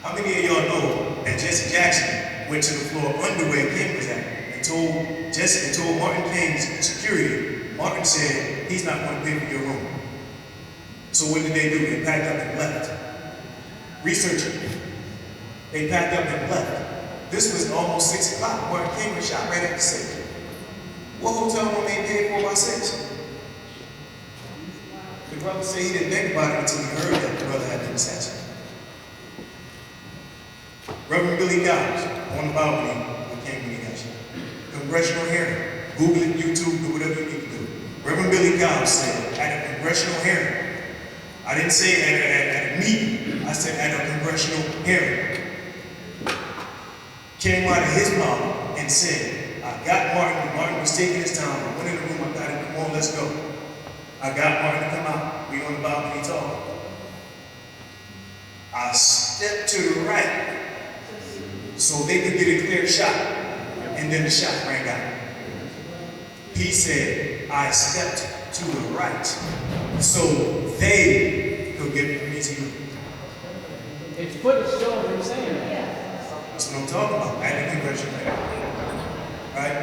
How many of y'all know that Jesse Jackson went to the floor under where King was at and told Martin King's security, Martin said, he's not going to pay for your room. So what did they do? They packed up and left. Researching. They packed up and left. This was almost 6 o'clock. Martin King was shot right after 6. What hotel room they paid for by 6? The brother said he didn't think about it until he heard that the brother had been assassinated. Reverend Billy Giles on the balcony with King Willie Gash. Congressional hearing. Google it, YouTube, do whatever you need to do. Reverend Billy Giles said at a congressional hearing, I didn't say at a meeting, I said at a congressional hearing, came out of his mouth and said, I got Martin. Martin was taking his time. I went in the room, I got him, come on, let's go. I got Martin to come out. We on the balcony talking. I stepped to the right so they could get a clear shot, and then the shot rang out. He said, I stepped to the right so they could get me to you. It's footage showing him saying that. That's what I'm talking about, at the congressional hearing. Right?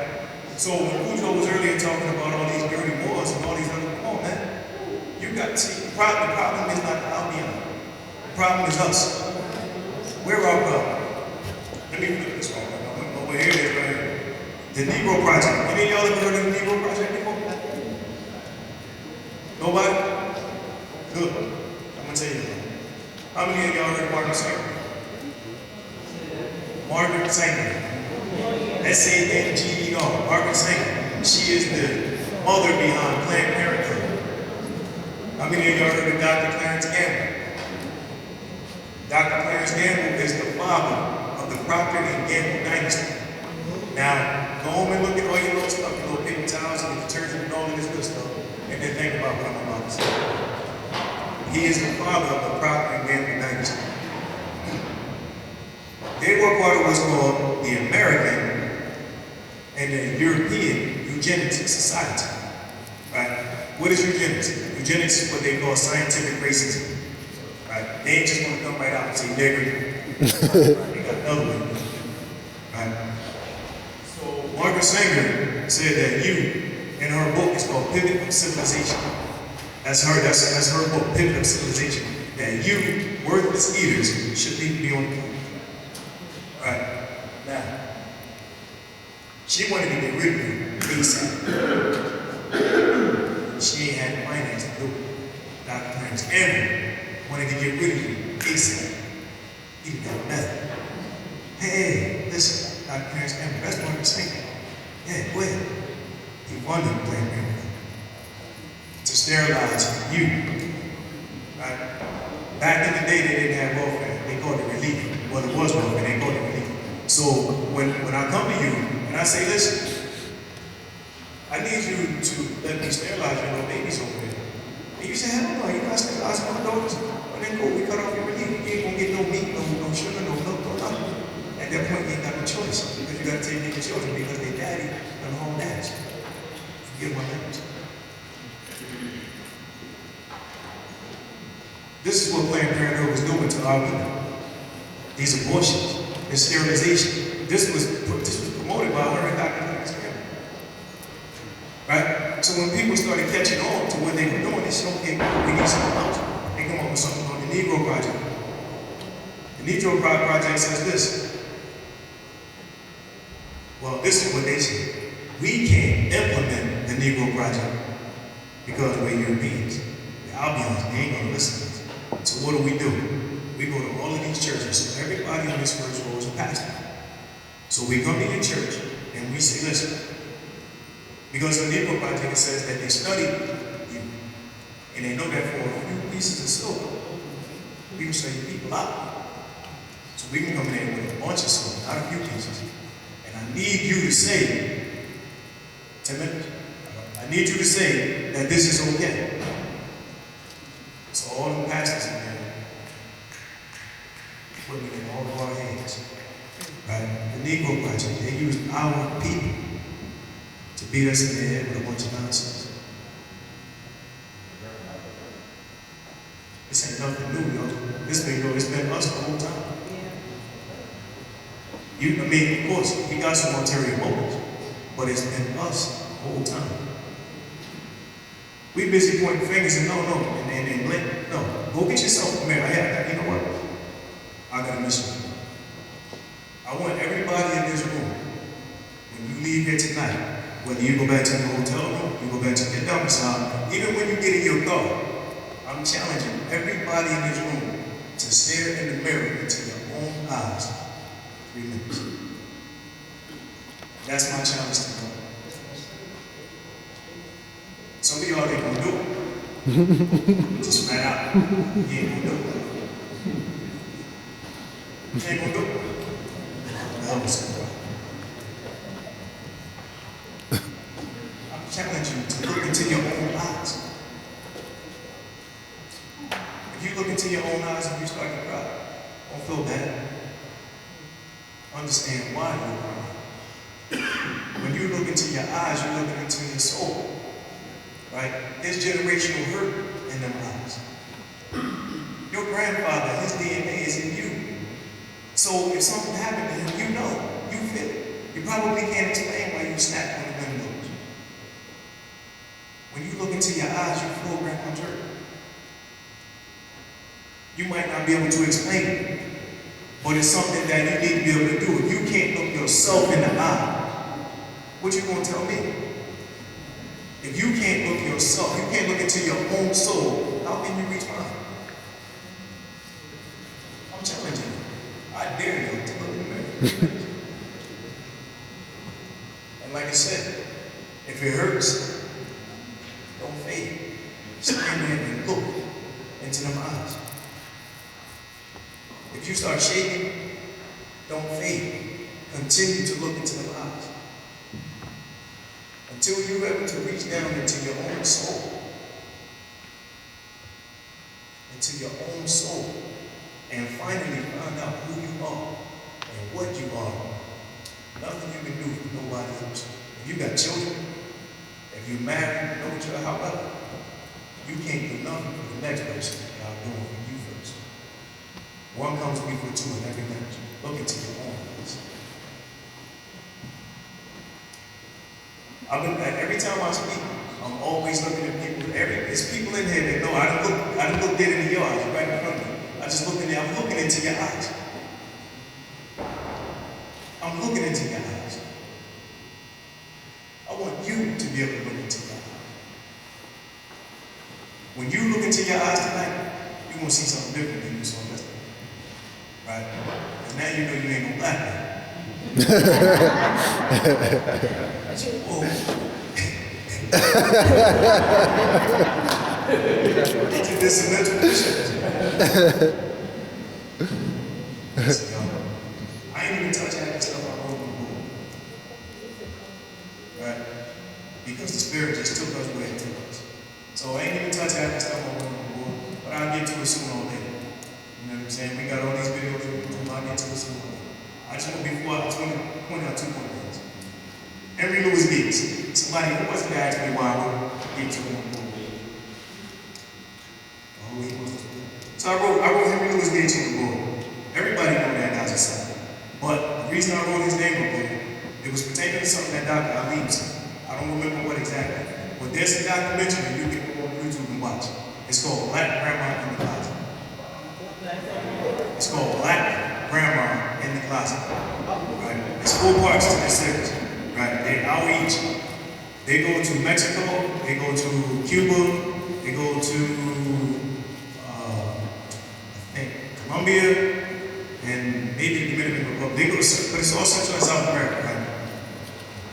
So when Cujo was earlier talking about all these dirty wars and all these other, come on, man. You got to see, the problem is not the Albion. The problem is us. We're our problem. Let me flip this one. Over here it is right here. The Negro Project. Any of y'all ever heard of the Negro Project before? Nobody? Good. I'm going to tell you. How many of y'all heard of Margaret Sanger? Margaret Sanger. S-A-N-G-E-R. Margaret Sanger. She is the mother behind Planned Parenthood. How many of y'all heard of Dr. Clarence Gamble? Dr. Clarence Gamble is the father of the Procter and Gamble dynasty. Now, go home and look at all your little stuff, your little paper towels and the detergent and all of this good stuff, and then think about what I'm about to say. He is the father of the Procter and Gamble dynasty. They were part of what's called the American and the European Eugenics Society. Right? What is eugenics? Eugenics is what they call scientific racism. Right? They ain't just gonna come right out and say nigger. They got another one. Right? So Margaret Sanger said that in her book, it's called Pivot of Civilization. That's her book, Pivot of Civilization. That you, worthless eaters, should need to be on the planet. Right. Now, she wanted to get rid of you ASAP. She ain't had the finance to do it. Dr. Clarence Gamble wanted to get rid of you ASAP. He didn't got nothing. Hey, listen, Dr. Clarence Gamble, that's what I'm saying. Yeah, go ahead. He wanted to blame him to sterilize you. Right? Back in the day, they didn't have welfare. They called it relief. Well, it was welfare. They called it relief. So when I come to you and I say, listen, I need you to let me sterilize your little babies over there. And you say, hell no, you're not sterilizing my daughters. Well, then cool, we cut off your relief. You ain't gonna get no meat, no sugar, no milk, no nothing. At that point, you ain't got no choice because you gotta take care of your children because their daddy and home dads. Forgive my language. This is what Planned Parenthood was doing to our women. These abortions, this sterilization. This was promoted by her and Dr. Clarence Gamble. Right? So when people started catching on to what they were doing, they said, okay, we need something else. They come up with something called the Negro Project. The Negro Project says this. Well, this is what they say. We can't implement the Negro Project because we're Europeans. The Albions, they ain't gonna listen to us. So what do? We go to all of these churches. So everybody in this first row is a pastor. So we come to your church and we say, listen, because the Negro Project says that they study you, and they know that for a few pieces of silver, we can sell you people out. So we can come in there with a bunch of silver, not a few pieces. And I need you to say, 10 minutes, I need you to say that this is okay. So all the pastors in there, putting it in all of our hands. Right? The Negro Project, they used our people to beat us in the head with a bunch of nonsense. This ain't nothing new, y'all. It's been us the whole time. Of course, we got some ulterior motives, but it's been us the whole time. We busy pointing fingers and no, and blink. No, go get yourself a mirror. You know what? I got a mission. I want everybody in this room, when you leave here tonight, whether you go back to your hotel room, you go back to your domicile, even when you get in your car, I'm challenging everybody in this room to stare in the mirror into your own eyes 3 minutes. That's my challenge to you. Some of y'all ain't gonna do it. Just flat out. You ain't gonna do it. You ain't gonna do it. That was good. I challenge you to look into your own eyes. If you look into your own eyes and you start to cry, don't feel bad. Understand why you're crying. When you look into your eyes, you're looking into your soul. Right? There's generational hurt in them eyes. Your grandfather, his DNA is in you. So if something happened to him, you know, you feel it. You probably can't explain why you snapped when the wind blows. When you look into your eyes, you feel grandpa's hurt. You might not be able to explain it, but it's something that you need to be able to do. If you can't look yourself in the eye, what you gonna tell me? If you can't look yourself, you can't look into your own soul, how can you reach mine? I'm challenging you. I dare you to look in the mirror. And like I said, if it hurts, don't fade. Stand there and look into them eyes. If you start shaking, don't fade. Continue to look into them eyes. Until you're able to reach down into your own soul. Into your own soul. And finally find out who you are and what you are. Nothing you can do for nobody else. If you got children, if you're married, no child, however, you can't do nothing for the next person without doing for you first. One comes before two in every marriage. Look into your own eyes. Every time I speak, I'm always looking at people. There's people in here that know I don't look dead in your eyes, right in front of me. I just look in there, I'm looking into your eyes. I'm looking into your eyes. I want you to be able to look into your eyes. When you look into your eyes tonight, you're going to see something different than you saw yesterday. Right? And now you know you ain't no black man. There's some mental issues. Listen, y'all. I ain't even touch half the stuff I wrote on the board. Right? Because the Spirit just took us where it took us. So I ain't even touch half the stuff I wrote on the board, but I'll get to it sooner or later. You know what I'm saying? We got all these videos on YouTube, I'll get to it sooner or later. I just want to point out 2 more things. Henry Louis Gates. Somebody who wants to ask me why I wrote Gates on the board. So I wrote Henry Louis Gates on the board. Everybody know that guy's a son. But the reason I wrote his name on the board, it was pertaining to something that Dr. Ali said. I don't remember what exactly. But there's a documentary that you can go on YouTube and watch. It's called Black Grandma in the Closet. It's called Black Grandma in the Closet. Right? There's 4 parts to this series. Right? They outreach. They go to Mexico, they go to Cuba, they go to Colombia, and maybe the Dominican Republic. They go to, but it's all Central and South America, right?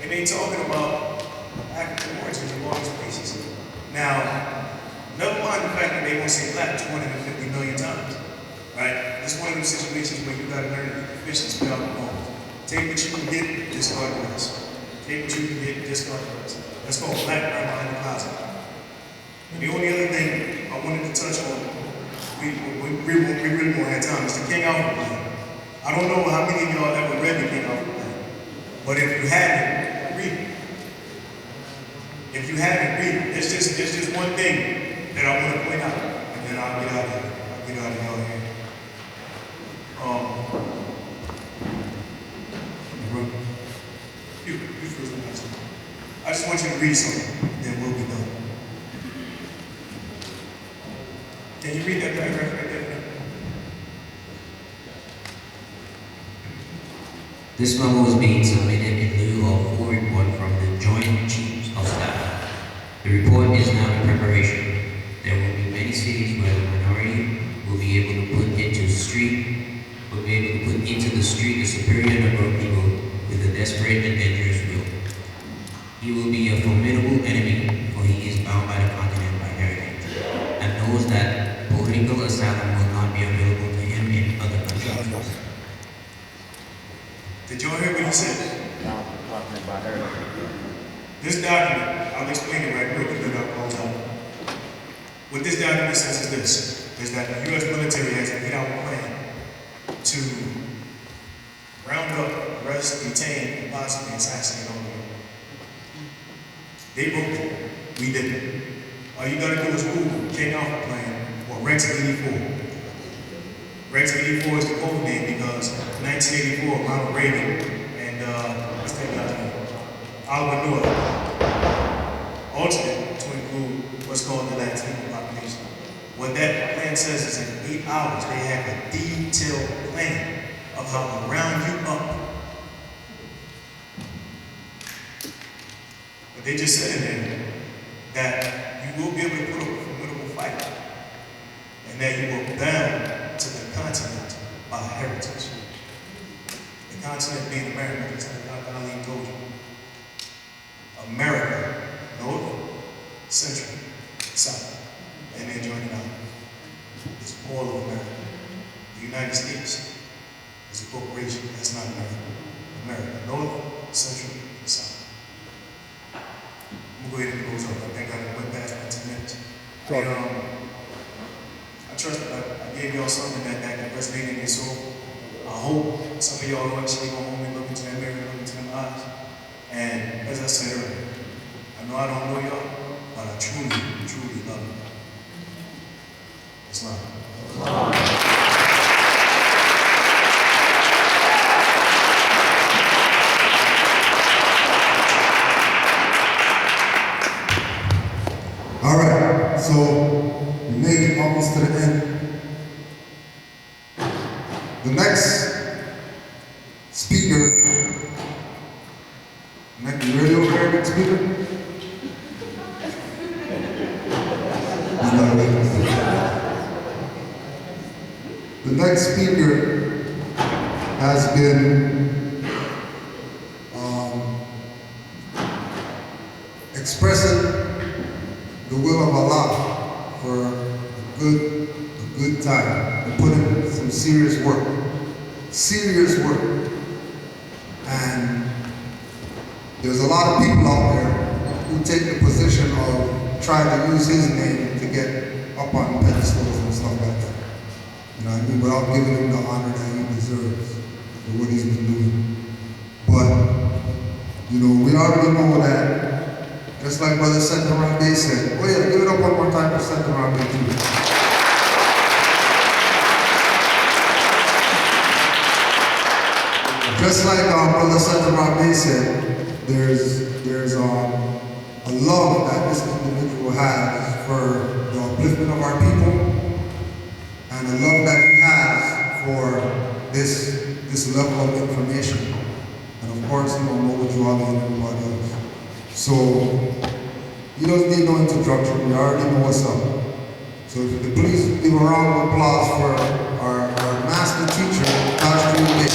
And they talking about African origins of all these places. Now, never mind the fact that they won't say black 250 million times, right? It's one of those situations where you gotta learn to eat the fish and spit out the bones. Take what you can get, discard the rest. Take what you can get, discard the rest. That's called Black Grandma in the Closet. And the only other thing I wanted to touch on, we really won't have time, is the King Alfred play. I don't know how many of y'all ever read the King Alfred play, but if you haven't, read it. If you haven't, read it. There's just one thing that I want to point out, and then I'll get out of here. I'll get out of y'all here. You first. I just want you to read something, and then we'll be done. Can you read that paragraph right there? This memo was being submitted in lieu of a full report from the Joint Chiefs of Staff. The report is now in preparation. There will be many cities where the minority will be able to put into street will be able to put into the street a superior number of people with a desperate and dangerous will. He will be a formidable enemy, for he is bound by the continent by heritage, and knows that political asylum will not be available to him in other countries. Did y'all hear what he said? This document, I'll explain it right quick and then I'll close out. What this document says is this, is that the U.S. military has an 8-hour plan to round up, arrest, detain, and possibly assassinate all of them. They wrote it, we didn't. All you gotta do is Google King Alpha Plan or Rex 84. Rex 84 is the code name because 1984, Ronald Reagan and what's that guy's name? Oliver North altered to include what's called the Latino population. What that plan says is in 8 hours, they have a detailed plan of how to round you up. But they just said in there that you will be able to put up a formidable fight and that you will bound to the continent by heritage. The continent being America, just like Ali told you. America, North, Central, South, and then joining out. It's all of America. The United States is a corporation. That's not America. America, North, Central, and South. I'm going to go ahead and close up. I think I went past my 10 minutes. I trust that I gave y'all something that resonated in your soul. I hope some of y'all will actually go home and look into that mirror and look into them eyes. And as I said earlier, I know I don't know y'all, but I truly, truly love you. Islam. All right, so we made it almost to the end. The next speaker, next radio American speaker, he's not a radio speaker. The next speaker has been expressing the will of Allah for a good time, and put in some serious work. And there's a lot of people out there who take the position of trying to use his name to get up on pedestals and stuff like that. You know what I mean? Without giving him the honor that he deserves for what he's been doing. But, you know, we already know that, just like Brother Sentarabe said, oh yeah, give it up one more time for Sentarabe too. Just like Brother Sentarabe said, there's a love that this individual has for the upliftment of our people, and a love that he has for this level of information. And of course, you don't know what you are and everybody else. So, he doesn't need no introduction, we already know what's up. So if you could please give a round of applause for our master teacher, Taj Bey.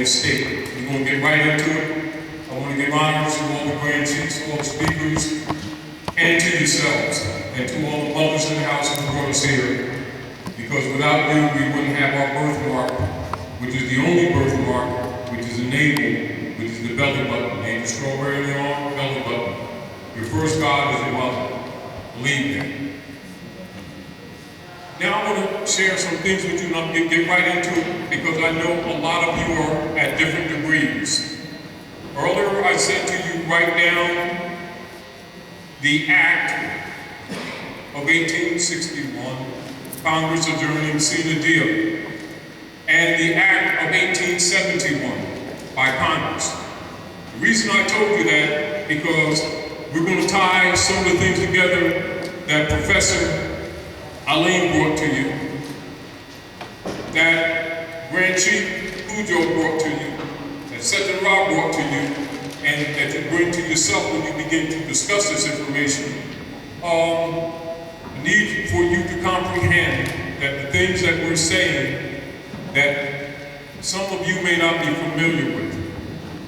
State. We're going to get right into it. I want to give honors to all the grand chiefs, all the speakers, and to yourselves, and to all the mothers in the house who brought us here. Because without you, we wouldn't have our birthmark, which is the only birthmark, which is enabled, which is the belly button. Ain't the strawberry on the arm, belly button. Your first God is your mother. Believe that. Now I want to share some things with you, and I'll get right into it, because I know a lot of you are at different degrees. Earlier I said to you, write down the Act of 1861, Congress adjourning sine die, and the Act of 1871 by Congress. The reason I told you that, because we're going to tie some of the things together that Professor Aline brought to you, that Grand Chief Pujo brought to you, that Seton Ra brought to you, and that you bring to yourself when you begin to discuss this information. I need for you to comprehend that the things that we're saying that some of you may not be familiar with.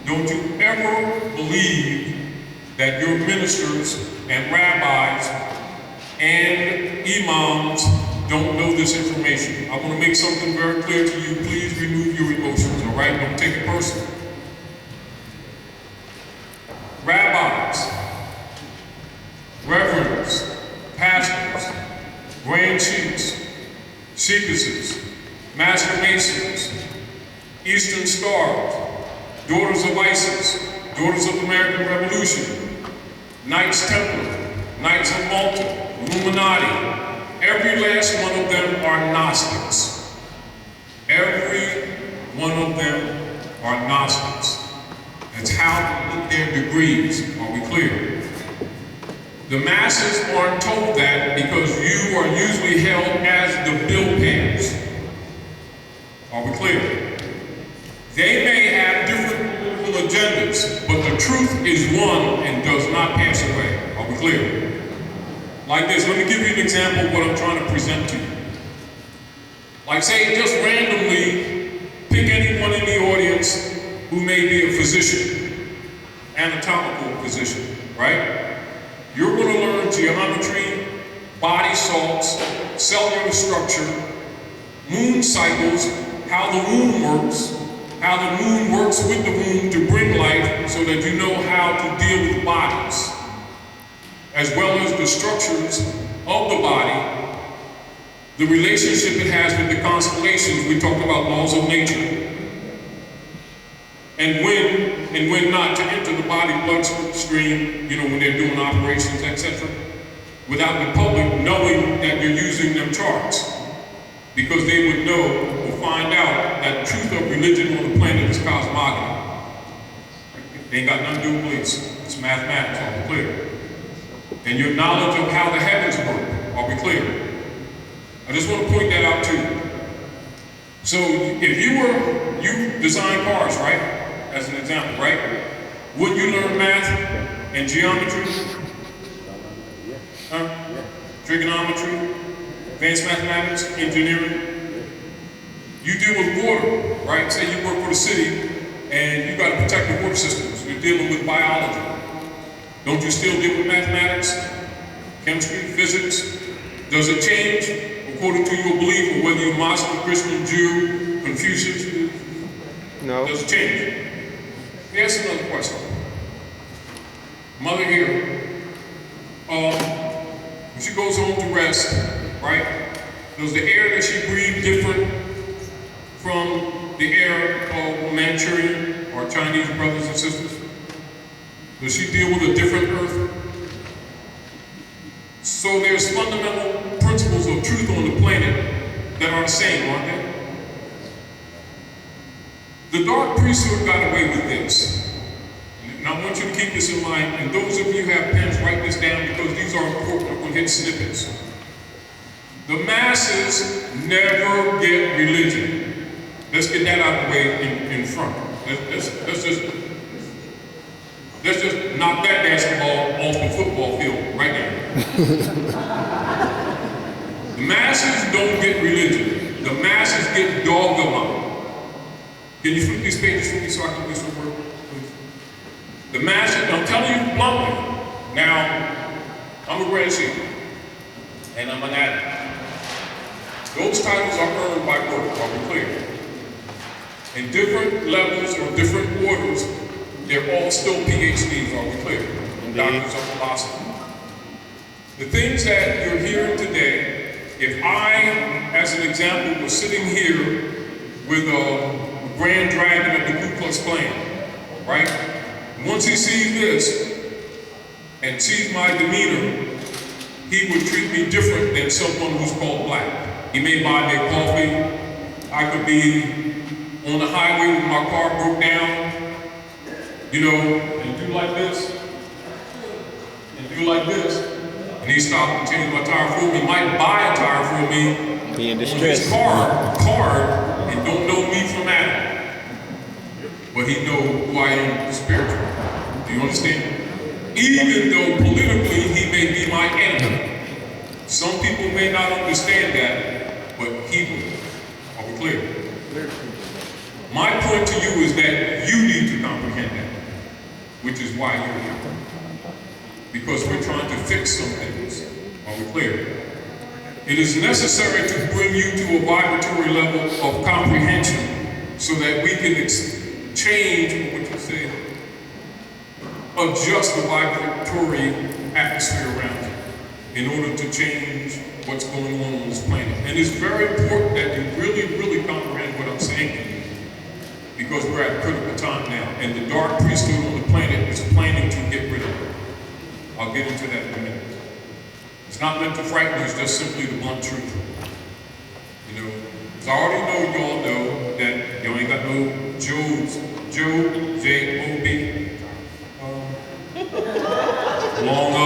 Don't you ever believe that your ministers and rabbis and imams don't know this information. I want to make something very clear to you. Please remove your emotions, all right? Don't take it personally. Rabbis, reverends, pastors, grand chiefs, sheikesses, master masons, Eastern Stars, Daughters of ISIS, Daughters of the American Revolution, Knights Templar, Knights of Malta, Illuminati, every last one of them are Gnostics. Every one of them are Gnostics. That's how they get their degrees. Are we clear? The masses aren't told that because you are usually held as the bill payers. Are we clear? They may have different political agendas, but the truth is one and does not pass away. Are we clear? Like this, let me give you an example of what I'm trying to present to you. Like say, just randomly pick anyone in the audience who may be a physician, anatomical physician, right? You're going to learn geometry, body salts, cellular structure, moon cycles, how the moon works, how the moon works with the moon to bring life so that you know how to deal with bodies, as well as the structures of the body, the relationship it has with the constellations. We talked about laws of nature. And when not to enter the body bloodstream, you know, when they're doing operations, etc., without the public knowing that you're using them charts. Because they would know or find out that the truth of religion on the planet is cosmogony. They ain't got nothing to do with beliefs. It's mathematics, are we clear? And your knowledge of how the heavens work, are we clear? I just want to point that out too. So if you design cars, right? As an example, right? Wouldn't you learn math and geometry? Trigonometry, advanced mathematics, engineering. You deal with water, right? Say you work for the city and you got to protect the water systems. You're dealing with biology. Don't you still deal with mathematics, chemistry, physics? Does it change according to your belief or whether you're Muslim, Christian, Jew, Confucius? No. Does it change? Let me ask another question. Mother here, when she goes home to rest, right? Does the air that she breathes different from the air of Manchurian or Chinese brothers and sisters? Does she deal with a different earth? So there's fundamental principles of truth on the planet that are the same, aren't they? The dark priesthood got away with this. And I want you to keep this in mind, and those of you who have pens, write this down because these are important. I'm going to hit snippets. The masses never get religion. Let's get that out of the way in front. Let's just knock that basketball off the football field right now. The masses don't get religion. The masses get dogma. Can you flip these pages for me so I can do some work, please? The masses, I'm telling you bluntly, now, I'm a Grand Chief, and I'm an addict. Those titles are earned by work, are we clear? In different levels or different orders, they're all still PhDs, are we clear? Doctors of philosophy. The things that you're hearing today, if I, as an example, was sitting here with a Grand Dragon of the Ku Klux Klan, right? Once he sees this and sees my demeanor, he would treat me different than someone who's called black. He may buy me a coffee. I could be on the highway when my car broke down, you know, and do like this. do like this, and he stopped and changed my tire for me. He might buy a tire for me He in on distress. his card, and don't know me from Adam. But he know who I am spiritually. Do you understand? Even though politically he may be my enemy. Some people may not understand that, but he will. Are we clear? My point to you is that you need to comprehend that, which is why you're here. Because we're trying to fix some things. Are we clear? It is necessary to bring you to a vibratory level of comprehension so that we can change, what you say, adjust the vibratory atmosphere around you in order to change what's going on this planet. And it's very important that you really, really comprehend what I'm saying to you, because we're at a critical time now, and the dark priesthood on the planet is planning to get rid of it. I'll get into that in a minute. It's not meant to frighten you, it's just simply the blunt truth. You know, so I already know y'all know that y'all ain't got no Job, J-O-B, long O,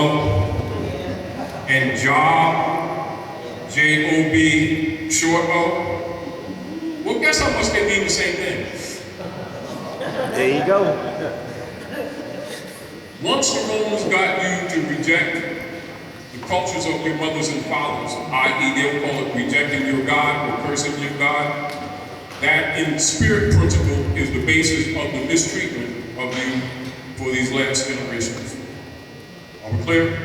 and Job, J-O-B, short O. Well, guess how much they mean the same thing? There you go. Once the Romans got you to reject the cultures of your mothers and fathers, i.e. they'll call it rejecting your God or cursing your God, that in spirit principle is the basis of the mistreatment of you for these last generations. Are we clear?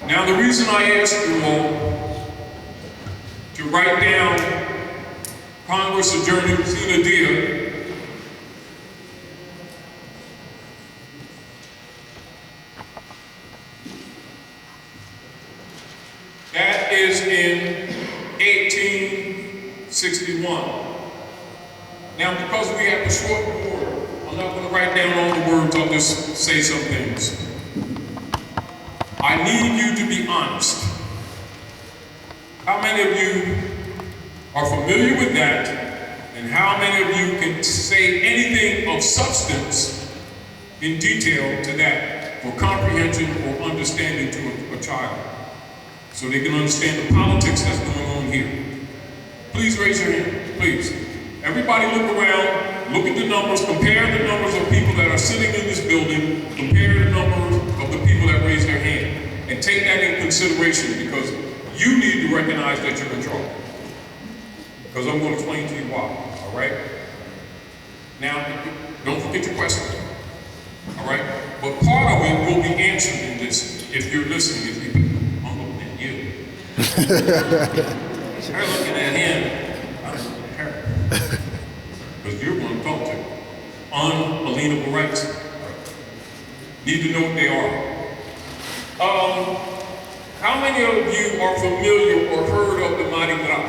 Now the reason I asked you all to write down Congress adjourned sine die that is in 1861. Now, because we have a short board, I'm not going to write down all the words, I'll just say some things. I need you to be honest. How many of you are familiar with that, and how many of you can say anything of substance in detail to that for comprehension or understanding to a child, so they can understand the politics that's going on here? Please raise your hand, please. Everybody look around, look at the numbers, compare the numbers of people that are sitting in this building, compare the numbers of the people that raise their hand, and take that in consideration, because you need to recognize that you're in trouble. Because I'm going to explain to you why, all right? Now, don't forget your question, all right? But part of it will be answered in this, if you're listening. If you, I'm looking at you. You're looking at him. I'm looking at her. Because you're going to talk to unalienable rights. Need to know what they are. How many of you are familiar or heard of the Mardi Gras?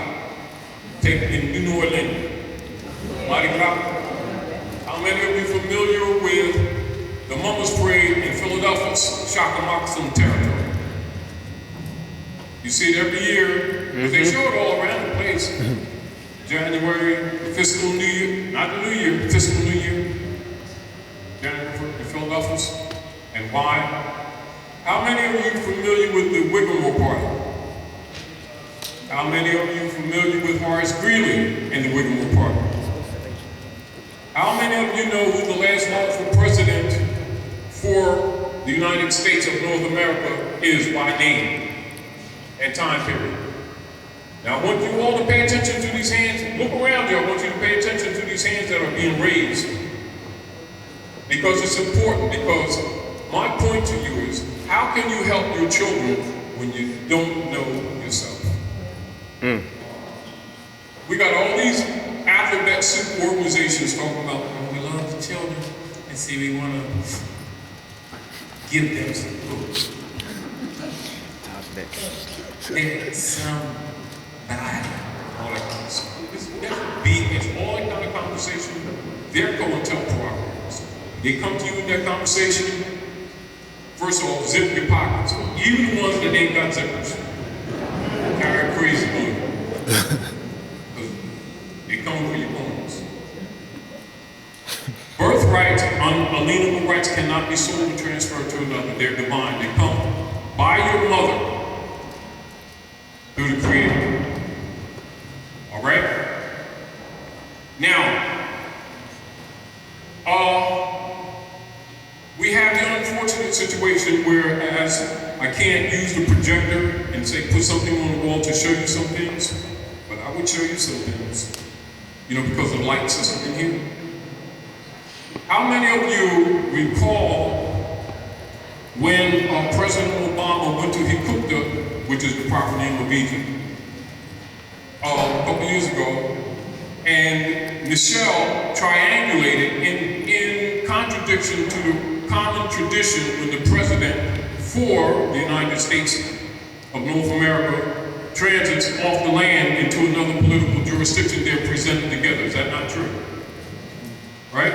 Take in New Orleans. Mardi Gras. How many of you familiar with the Mummers Parade in Philadelphia's Shakamoxon territory? You see it every year, but they show it all around the place. January, the fiscal New Year, not the New Year, the fiscal New Year. January in Philadelphia. And why? How many of you familiar with the Wigmore Party? How many of you familiar with Horace Greeley and the Wigmore Party? How many of you know who the last lawful president for the United States of North America is by name and time period? Now I want you all to pay attention to these hands. Look around you, I want you to pay attention to these hands that are being raised. Because it's important, because my point to you is, how can you help your children when you don't know yourself? We got all these alphabet soup organizations talking about, oh, we love the children, and see, we want to give them some food. There's somebody, all that kind of stuff. It's all that kind of conversation. They're going to tell programs. They come to you in that conversation. First of all, zip your pockets. Even the ones that ain't got zippers. Carry crazy money. They come for your bones. Birthright, unalienable rights cannot be sold or transferred to another. They're divine. They come situation where as I can't use the projector and say put something on the wall to show you some things, but I would show you some things, you know, because of the light system in here. How many of you recall when President Obama went to Hikuta, which is the proper name of Egypt, a couple years ago, and Michelle triangulated in contradiction to the common tradition when the president for the United States of North America transits off the land into another political jurisdiction, they're presented together. Is that not true? Right?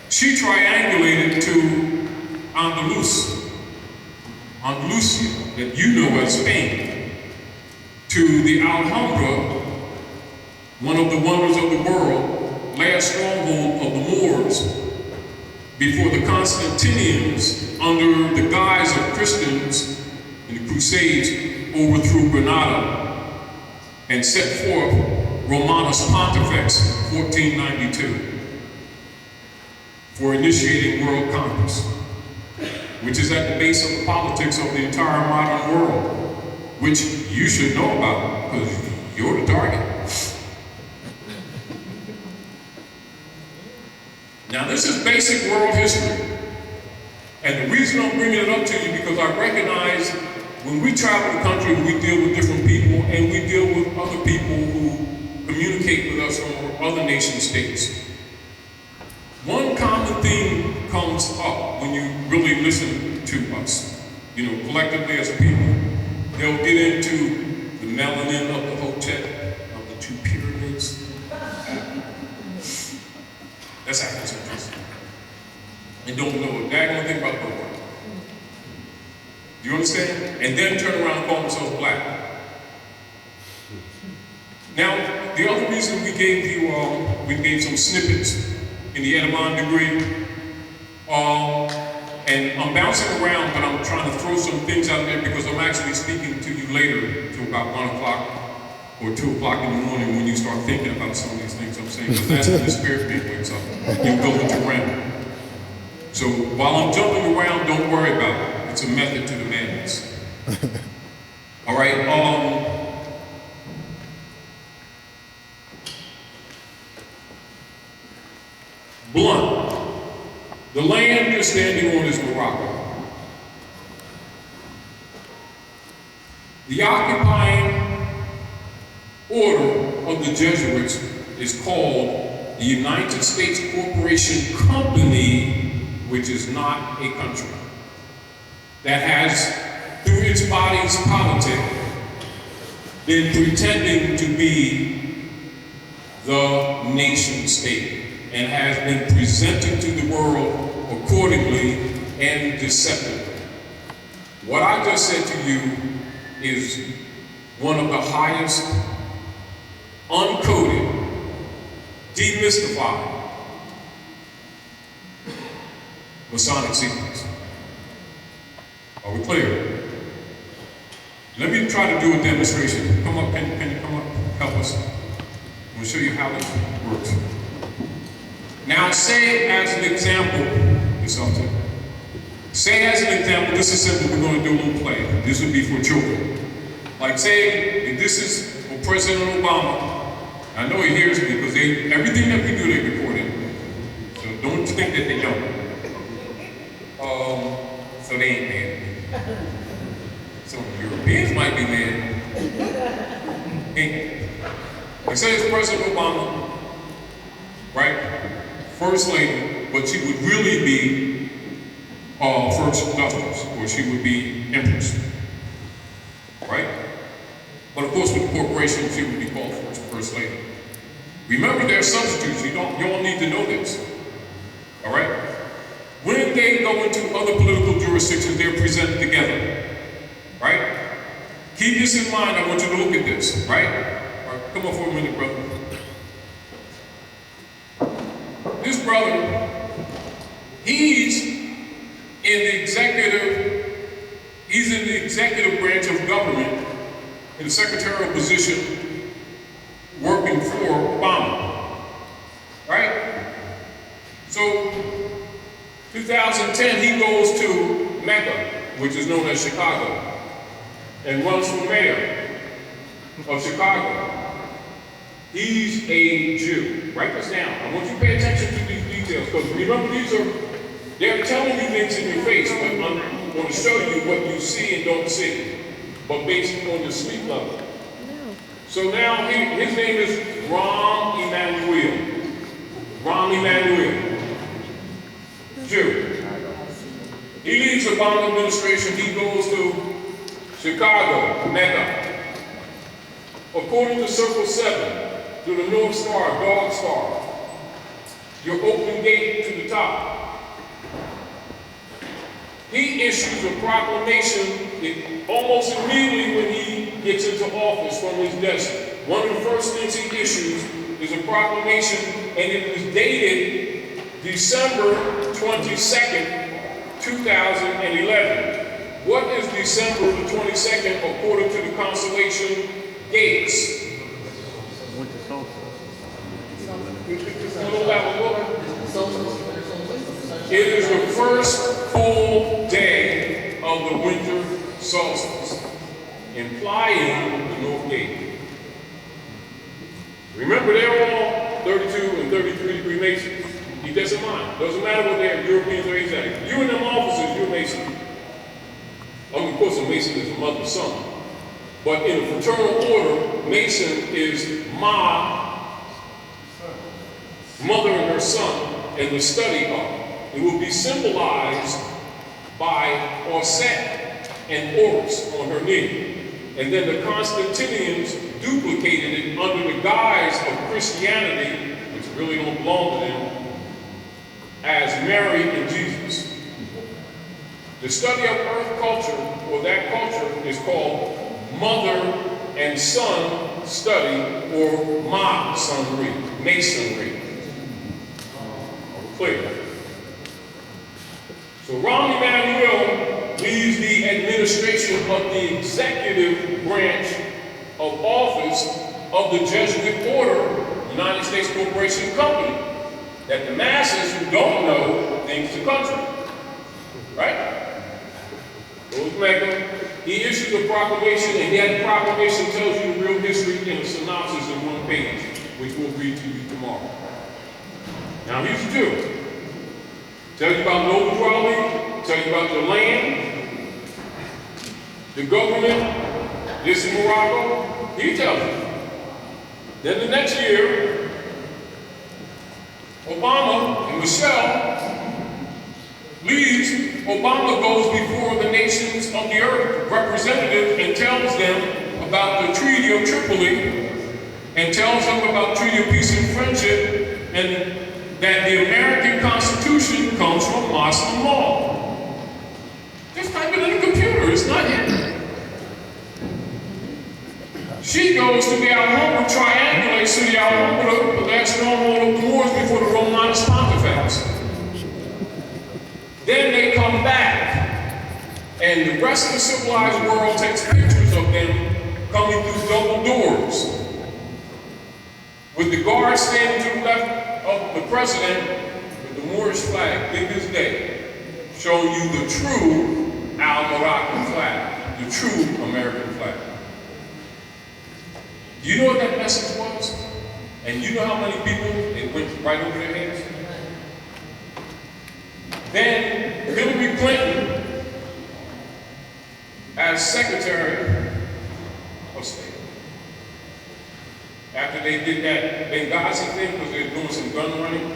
She triangulated to Andalusia, that you know as Spain, to the Alhambra, one of the wonders of the world, last stronghold of the Moors, before the Constantinians, under the guise of Christians in the Crusades, overthrew Granada and set forth Romanus Pontifex, 1492, for initiating world congress, which is at the base of the politics of the entire modern world, which you should know about because you're the target. Now this is basic world history. And the reason I'm bringing it up to you because I recognize when we travel the country, we deal with different people and we deal with other people who communicate with us from other nation states. One common theme comes up when you really listen to us, you know, collectively as a people. They'll get into the melanin of the Hotep, of the two pyramids. That's Afrocentricity. And don't know a daggone thing about the world. Do you understand? And then turn around and call themselves black. Now, the other reason we gave some snippets in the Edamon degree, and I'm bouncing around, but I'm trying to throw some things out there because I'm actually speaking to you later to about 1 o'clock or 2 o'clock in the morning when you start thinking about some of these things I'm saying, because that's when the spirit man wakes up. You go into REM. So while I'm jumping around, don't worry about it. It's a method to the madness. All right, blunt. The land you're standing on is Morocco. The occupying order of the Jesuits is called the United States Corporation Company, which is not a country, that has, through its body's politic, been pretending to be the nation state and has been presented to the world accordingly and deceptively. What I just said to you is one of the highest uncoded, demystified Masonic secrets. Are we clear? Let me try to do a demonstration. Come up, can you come up? Help us. I'm going to show you how this works. Now say as an example, say as an example, this is simple, we're going to do a little play. This would be for children. Like say, if this is for President Obama, I know he hears me because everything that we do, they record it. So don't think that they don't. So they ain't mad. Some Europeans might be mad. Like say it's President Obama, right? First lady, but she would really be first duchess, or she would be empress, right? But of course, with the corporation, she would be called first lady. Remember, there are substitutes. You all need to know this. All right. When they go into other political jurisdictions, they're presented together, right? Keep this in mind. I want you to look at this, right? All right, come on for a minute, brother. This brother, he's in the executive branch of government in a secretarial position working for Obama, right? So 2010, he goes to Mecca, which is known as Chicago, and runs for mayor of Chicago. He's a Jew. Write this down. I want you to pay attention to these details, because remember, they're telling you things in your face, but I'm going to show you what you see and don't see, but based on the sleep level. So now his name is Rahm Emanuel. Rahm Emanuel. Jew. He leaves the Obama administration. He goes to Chicago, Mecca. According to Circle 7, to the North Star, Dog Star, your open gate to the top. He issues a proclamation almost immediately when he gets into office from his desk. One of the first things he issues is a proclamation, and it is dated December 22nd, 2011. What is December the 22nd according to the constellation Gates? It is the first full day of the winter solstice, implying the North Gate. Remember, they're all 32 and 33 degree Masons. Keep this in mind. Doesn't matter what they're Europeans or Asiatics. You in them offices, you're a Mason. Of course, a Mason is a mother's son. But in a fraternal order, Mason is Ma, mother and her son, and the study of. It will be symbolized by Orset and Horus on her knee. And then the Constantinians duplicated it under the guise of Christianity, which really don't belong to them, as Mary and Jesus. The study of earth culture, or that culture, is called mother and son study, or masonry, masonry. Clear. So Rahm Emanuel leads the administration of the executive branch of office of the Jesuit Order, United States Corporation Company, that the masses who don't know think it's a country. Right? Goes Mecca. He issues a proclamation, and that proclamation tells you the real history in a synopsis in one page, which we'll read to you tomorrow. Now he's a Jew. Tell you about noble dwelling, tell you about the land, the government, this is Morocco. He tells you. Then the next year, Obama and Michelle leaves. Obama goes before the nations of the earth, representative, and tells them about the Treaty of Tripoli, and tells them about Treaty of Peace and Friendship, and that the American Constitution comes from Muslim law. Just type it in the computer, it's not here. She goes to the Alhambra, triangulates to the Alhambra, the last stronghold of the Moors before the Romanus Pontifex. Then they come back, and the rest of the civilized world takes pictures of them coming through double doors, with the guards standing to the left of the president with the Moorish flag, big as day, showing you the true Al-Moroccan flag, the true American flag. Do you know what that message was? And you know how many people it went right over their heads? Then Hillary Clinton, as Secretary of State, after they did that Benghazi thing, because they were doing some gun running,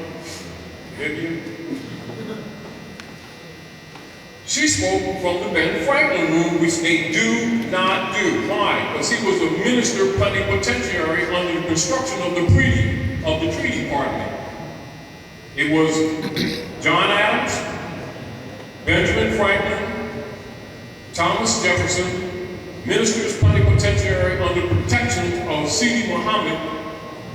Libya, she spoke from the Ben Franklin room, which they do not do. Why? Because he was a minister plenipotentiary under the construction of the treaty, pardon me. It was John Adams, Benjamin Franklin, Thomas Jefferson, ministers plenipotentiary under protection of Sidi Muhammad,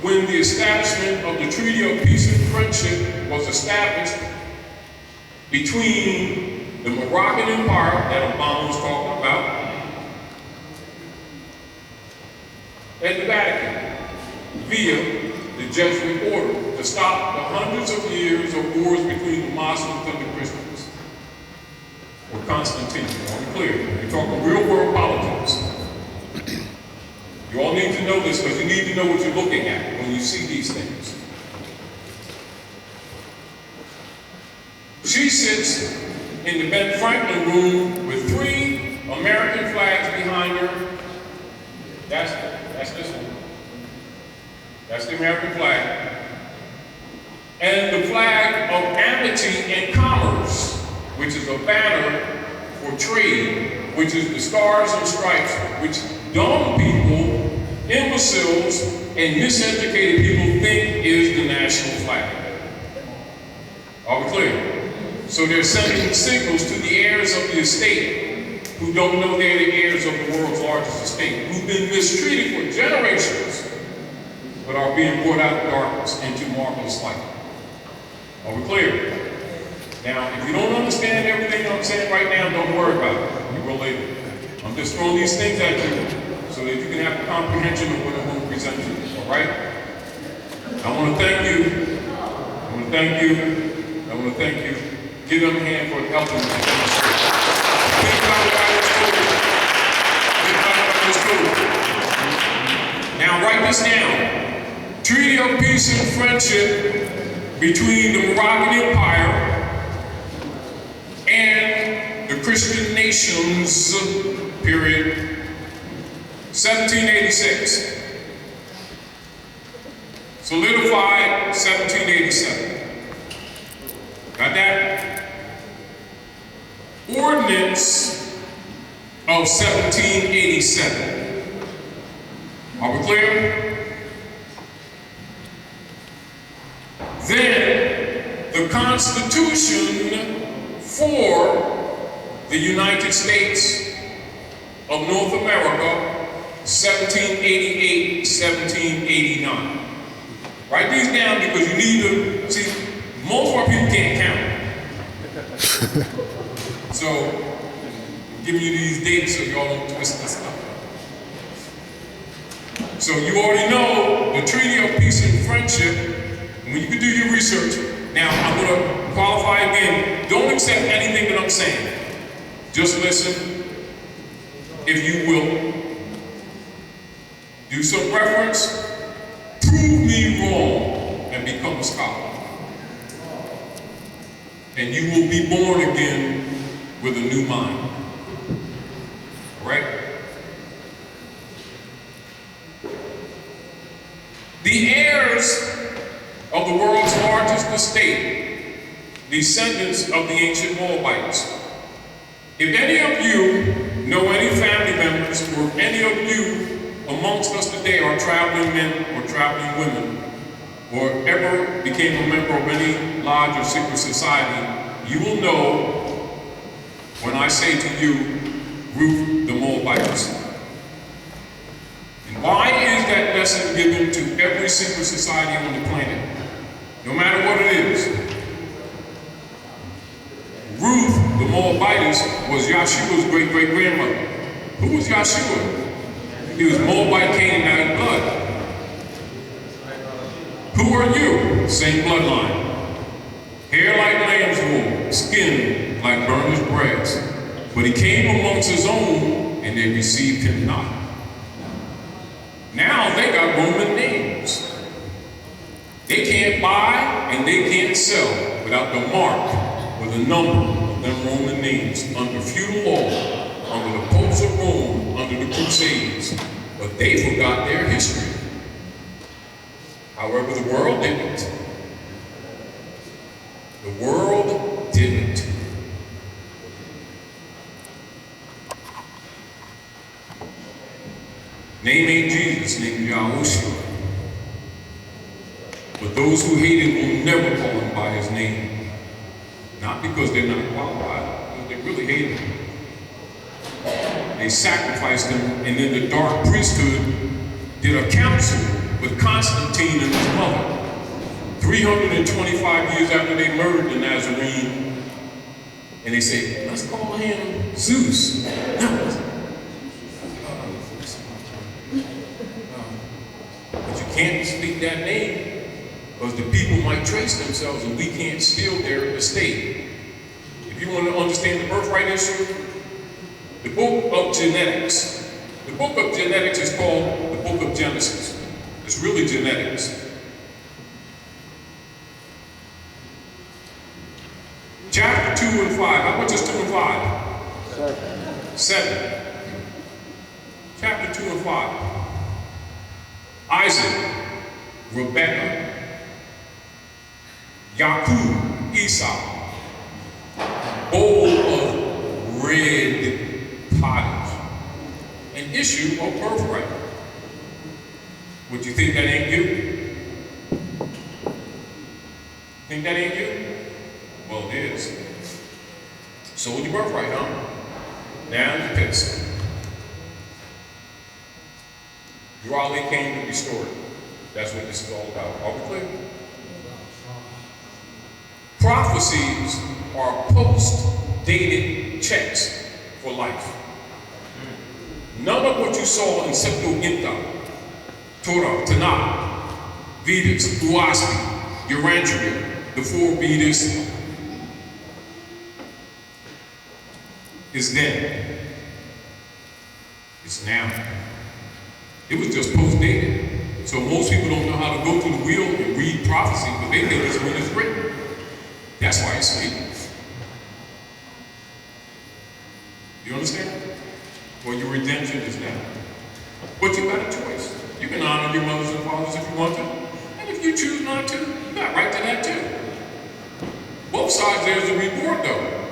when the establishment of the Treaty of Peace and Friendship was established between the Moroccan Empire that Obama was talking about and the Vatican via the Jesuit order to stop the hundreds of years of wars between the Muslims and the Christians. Constantine. I want to be clear. We're talking real world politics. You all need to know this because you need to know what you're looking at when you see these things. She sits in the Ben Franklin room with 3 American flags behind her. That's this one. That's the American flag. And the flag of amity and commerce, which is a banner for trade, which is the stars and stripes, which dumb people, imbeciles, and miseducated people think is the national flag. Are we clear? So they're sending signals to the heirs of the estate who don't know they're the heirs of the world's largest estate, who've been mistreated for generations, but are being brought out of darkness into marvelous light. Are we clear? Now, if you don't understand everything I'm saying right now, don't worry about it. You will later. I'm just throwing these things at you so that you can have a comprehension of what I'm going to present to you. All right? I want to thank you. I want to thank you. I want to thank you. Give them a hand for helping me. Now write this down. Treaty of Peace and Friendship between the Moroccan Empire and the Christian nations, period, 1786. Solidified 1787. Got that? Ordinance of 1787. Are we clear? Then the Constitution for the United States of North America, 1788, 1789. Write these down because you need to see. Most of our people can't count. So, I'm giving you these dates so y'all don't twist this up. So you already know the Treaty of Peace and Friendship. When you can do your research. Now, I'm going to qualify again. Don't accept anything that I'm saying. Just listen, if you will. Do some reference. Prove me wrong and become a scholar. And you will be born again with a new mind. All right? The heirs of the world's largest estate, descendants of the ancient Moabites. If any of you know any family members, or if any of you amongst us today are traveling men or traveling women, or ever became a member of any lodge or secret society, you will know when I say to you, Ruth the Moabitess. And why is that lesson given to every secret society on the planet? No matter what it is. Ruth the Moabitess was Yahshua's great-great-grandmother. Who was Yahshua? He was Moabite Canaanite blood. Who are you? Same bloodline. Hair like lamb's wool, skin like burnished brass. But he came amongst his own, and they received him not. Now they got Roman names. They can't buy and they can't sell without the mark or the number of them Roman names under feudal law, under the popes of Rome, under the Crusades. But they forgot their history. However, the world didn't. The world didn't. Name ain't Jesus, name Yahushua. But those who hate him will never call him by his name. Not because they're not qualified, because they really hate him. They sacrificed him, and then the dark priesthood did a council with Constantine and his mother. 325 years after they murdered the Nazarene, and they say, let's call him Zeus. No. But you can't speak that name because the people might trace themselves and we can't steal their estate. If you want to understand the birthright issue, the book of genetics. The book of genetics is called the book of Genesis. It's really genetics. Chapter 2 and 5. How much is 2 and 5? 7. Chapter 2 and 5. Isaac, Rebekah, Yaakov, Esau, bowl of red pottage, an issue of birthright. Would you think that ain't you? Think that ain't you? Well, it is. So is your birthright, huh? Now the pits. Raleigh came to restore it. That's what this is all about. Are we clear? Prophecies are post-dated checks for life. None of what you saw in Septuaginta, Torah, Tanakh, Vedas, Uaspi, Urantria, the 4 Vedas, is then. It's now. It was just post-dated. So most people don't know how to go through the wheel and read prophecy, but they think it's when it's written. That's why it's sleep. You understand? Well, your redemption is now. But you got a choice. You can honor your mothers and fathers if you want to. And if you choose not to, you got right to that too. Both sides, there's a reward though.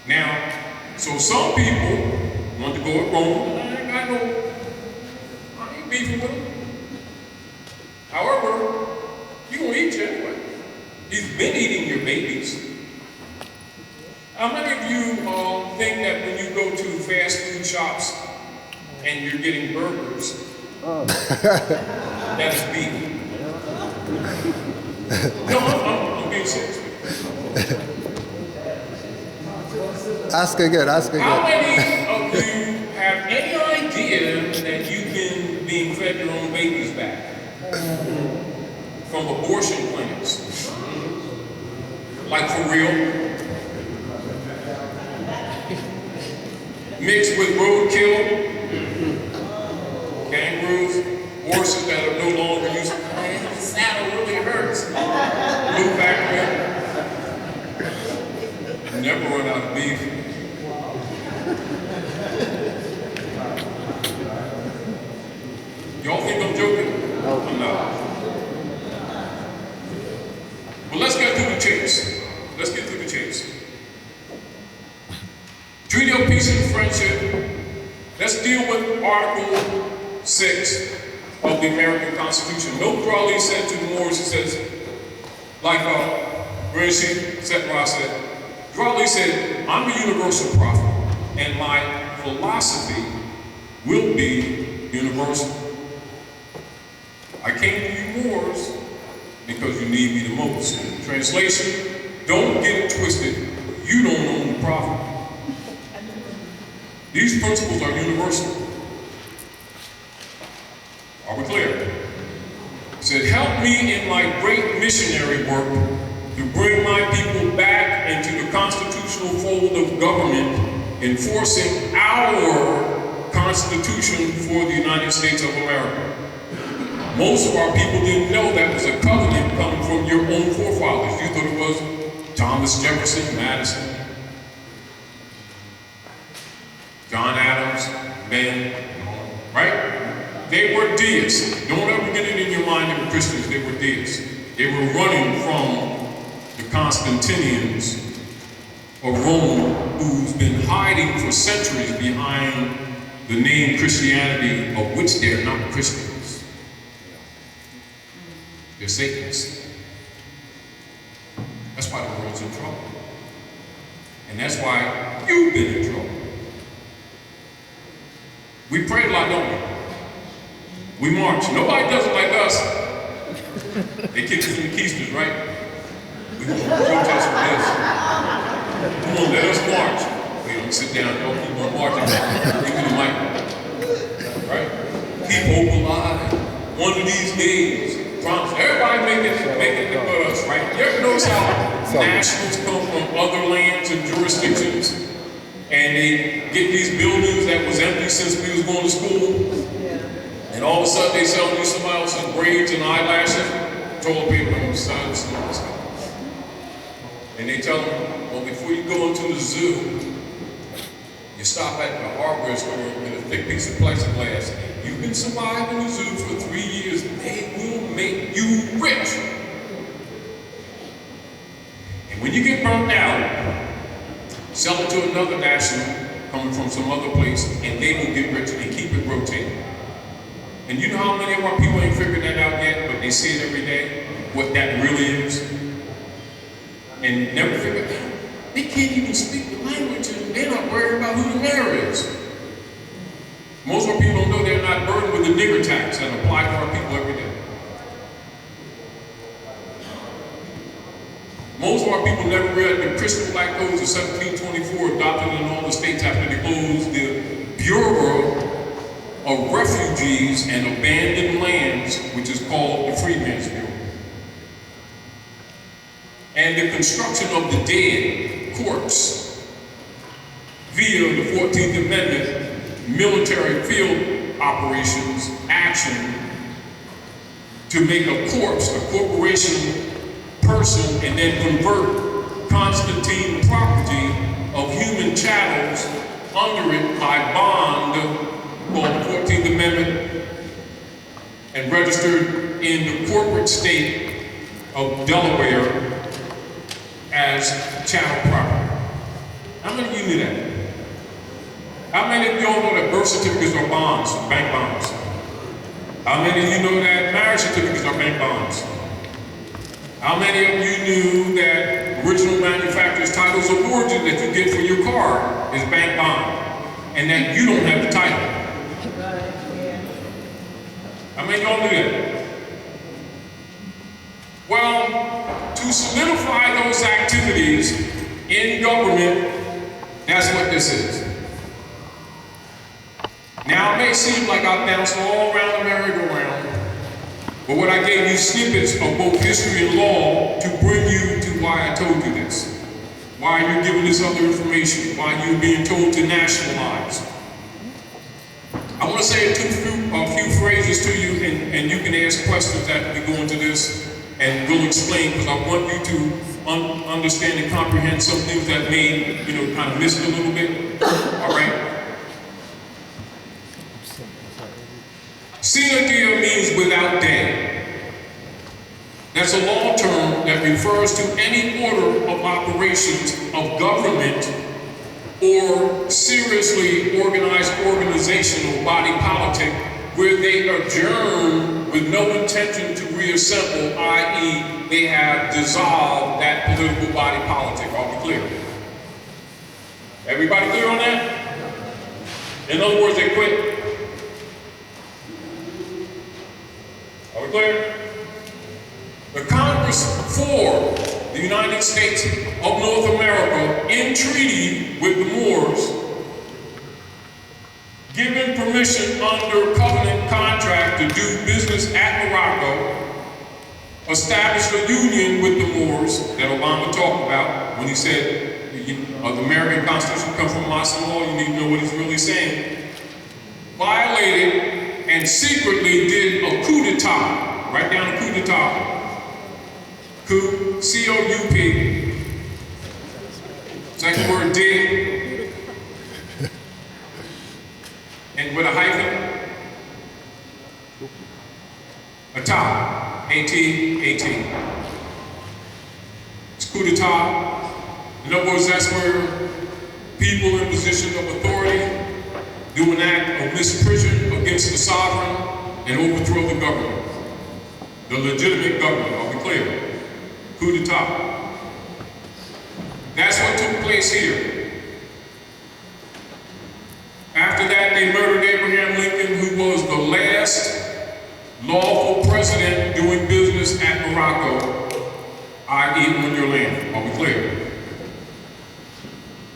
Now, so some people want to go at Rome. I ain't beefing with them. However, you're gonna eat you anyway. He's been eating your babies. How many of you think that when you go to fast food shops and you're getting burgers, that is beef? No, I'm being serious. Ask again, ask again. How many of you have any idea that you've been being fed your own babies back from abortion clinics? Like for real? Mixed with roadkill, kangaroos, horses that are no longer used. Man, the saddle really hurts. Blue factory. Never run out of beef. Y'all think I'm joking? No. I'm not. Well, let's get through the chase. Let's get through the chase. Treaty of Peace and Friendship. Let's deal with Article 6 of the American Constitution. Note Raleigh said to the Moors, he says, like Rashid Setrar said, Raleigh said, I'm a universal prophet, and my philosophy will be universal. I came to you Moors because you need me the most. Translation, don't get it twisted. You don't own the prophet. These principles are universal. Are we clear? He said, help me in my great missionary work to bring my people back into the constitutional fold of government, enforcing our Constitution for the United States of America. Most of our people didn't know that was a covenant coming from your own forefathers. You thought it was Thomas Jefferson, Madison, John Adams, Ben, right? They were deists. Don't ever get it in your mind they were Christians, they were deists. They were running from the Constantinians of Rome, who's been hiding for centuries behind the name Christianity, of which they're not Christians. They're Satanists. That's why the world's in trouble. And that's why you've been in trouble. We pray a lot, don't we? We march. Nobody does it like us. They kick us in the keisters, right? We want to protest for this. Come on, let us march. We don't sit down, don't keep on marching. Give me the mic. Right? Keep hope alive. One of these days, Trump's, everybody making it but us, right? You ever notice how nationals come from other lands and jurisdictions and they get these buildings that was empty since we was going to school? And all of a sudden they sell you somebody else's braids and eyelashes, toilet paper and stuff. And they tell them, well, before you go into the zoo, you stop at the hardware store with a thick piece of plexiglass. You can survive in the zoo for 3 years. They will make you rich. And when you get burnt out, sell it to another national coming from some other place, and they will get rich and keep it rotating. And you know how many of our people ain't figured that out yet, but they see it every day, what that really is? And never figured it out. They can't even speak the language, and they're not worried about who the mayor is. Most of our people don't know they're not burdened with the nigger tax that apply to our people every day. Most of our people never read the Crystal Black Codes of 1724 adopted in all the states after they closed the Bureau of Refugees and Abandoned Lands, which is called the Freedmen's Bureau. And the construction of the dead corpse via the 14th Amendment military field operations action to make a corpse, a corporation person, and then convert Constantine property of human chattels under it by bond called the 14th Amendment and registered in the corporate state of Delaware as chattel property. How many of you knew that? How many of y'all know that birth certificates are bonds, bank bonds? How many of you know that marriage certificates are bank bonds? How many of you knew that original manufacturer's titles of origin that you get for your car is bank bond, and that you don't have the title? How many of y'all knew that? Well, to solidify those activities in government, that's what this is. Now, it may seem like I've bounced all around the merry-go-round, but what I gave you snippets of both history and law to bring you to why I told you this, why you're giving this other information, why you're being told to nationalize. I want to say a few phrases to you, and you can ask questions after we go into this, and we'll explain, because I want you to understand and comprehend some things that may, kind of miss it a little bit. All right? Sine die means without day. That's a law term that refers to any order of operations of government or seriously organized organizational body politic where they adjourn with no intention to reassemble, i.e. they have dissolved that political body politic. Are we clear? Everybody clear on that? In other words, they quit. Are we clear? The Congress for the United States of North America, in treaty with the Moors, given permission under covenant contract to do business at Morocco, established a union with the Moors that Obama talked about when he said, the American Constitution comes from Muslim law, you need to know what he's really saying. Violated and secretly did a coup d'etat. Write down a coup d'etat. Coup, C-O-U-P. Second word, did. And with a hyphen. Etat. A-T-A-T. It's coup d'etat. In other words, that's where people in positions of authority do an act of misprision against the sovereign and overthrow the government. The legitimate government, are we clear? Coup d'etat. That's what took place here. After that, they murdered Abraham Lincoln, who was the last lawful president doing business at Morocco, i.e. on your land. Are we clear?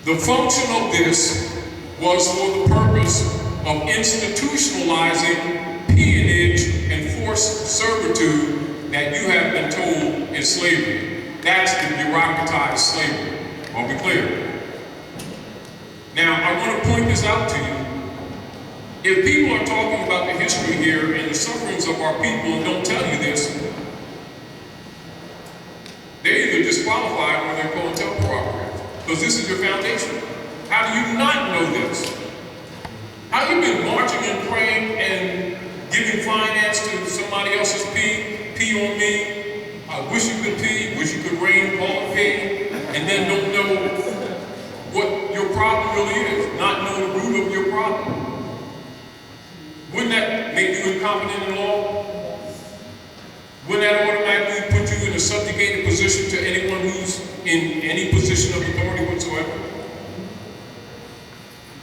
The function of this was for the purpose of institutionalizing peonage and forced servitude that you have been told is slavery. That's the bureaucratized slavery. Are we clear? Now, I want to point this out to you. If people are talking about the history here and the sufferings of our people and don't tell you this, they're either disqualified or they're going to tell cooperate. Because this is your foundation. How do you not know this? How you been marching and praying and giving finance to somebody else's pee on me? I wish you could pee, wish you could rain, call it pee, and then don't know what your problem really is, not know the root of your problem. Wouldn't that make you incompetent in law? Wouldn't that automatically put you in a subjugated position to anyone who's in any position of authority whatsoever?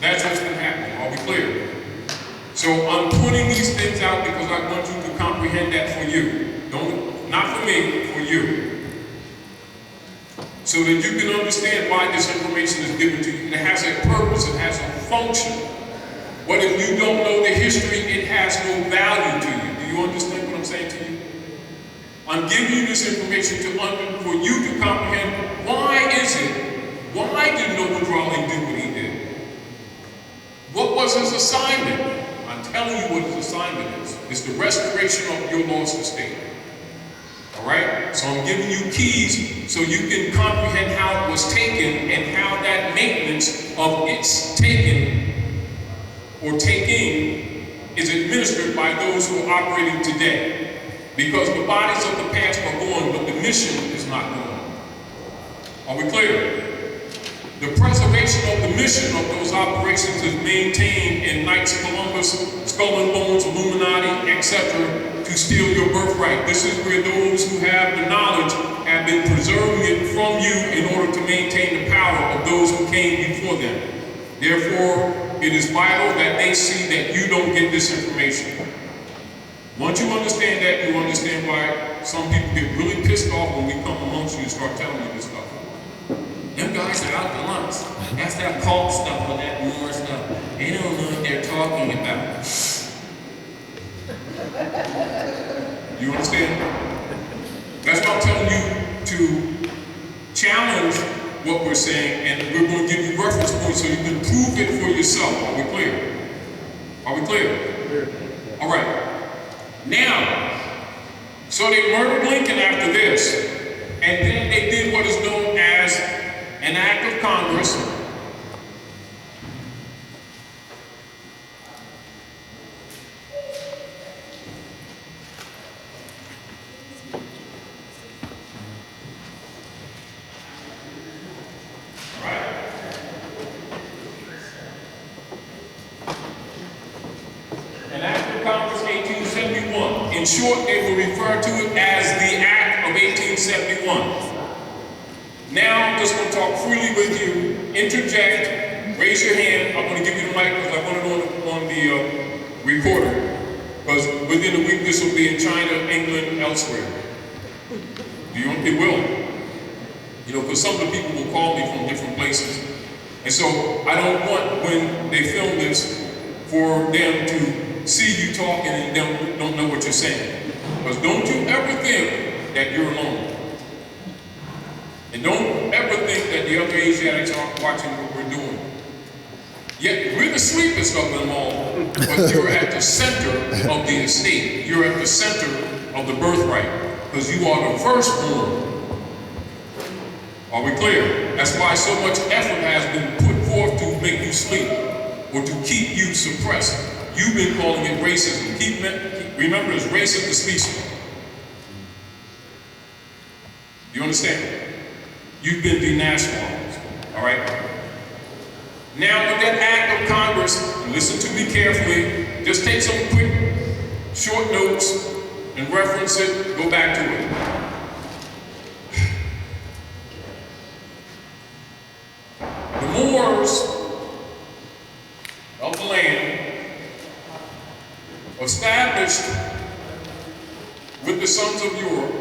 That's what's been happening. Are we clear? So I'm pointing these things out because I want you to comprehend that for you. Not for me, for you. So that you can understand why this information is given to you. It has a purpose, it has a function. What if you don't know the history, it has no value to you. Do you understand what I'm saying to you? I'm giving you this information for you to comprehend why did Noble Drawling do what he did? What was his assignment? I'm telling you what his assignment is. It's the restoration of your lost estate. All right? So I'm giving you keys so you can comprehend how it was taken and how that maintenance of its taken or taking is administered by those who are operating today. Because the bodies of the past are gone, but the mission is not gone. Are we clear? The preservation of the mission of those operations is maintained in Knights Columbus, Skull and Bones, Illuminati, etc., to steal your birthright. This is where those who have the knowledge have been preserving it from you in order to maintain the power of those who came before them. Therefore, it is vital that they see that you don't get this information. Once you understand that, you understand why some people get really pissed off when we come amongst you and start telling you this stuff. Them guys are out to lunch. That's that cult stuff or that more stuff. They don't know what they're talking about. You understand? That's why I'm telling you to challenge what we're saying, and we're going to give you reference points so you can prove it for yourself. Are we clear? Are we clear? All right. Now, so they murdered Lincoln after this, and then they did what is known as an act of Congress. In short, they will refer to it as the Act of 1871. Now, I'm just going to talk freely with you, interject, raise your hand. I'm going to give you the mic because I want it on the recorder. Because within a week, this will be in China, England, elsewhere. It will. You know, because some of the people will call me from different places. And so, I don't want, when they film this, for them to see you talking and don't know what you're saying. Because don't you ever think that you're alone. And don't ever think that the other Asiatics aren't watching what we're doing. Yet we're the sleepest of them all, but you're at the center of the estate. You're at the center of the birthright, because you are the firstborn. Are we clear? That's why so much effort has been put forth to make you sleep, or to keep you suppressed. You've been calling it racism. Remember, it's racist to species. Do you understand? You've been denationalized, all right? Now, with that act of Congress, and listen to me carefully, just take some quick, short notes and reference it, go back to it. The Moors of the land established with the sons of Europe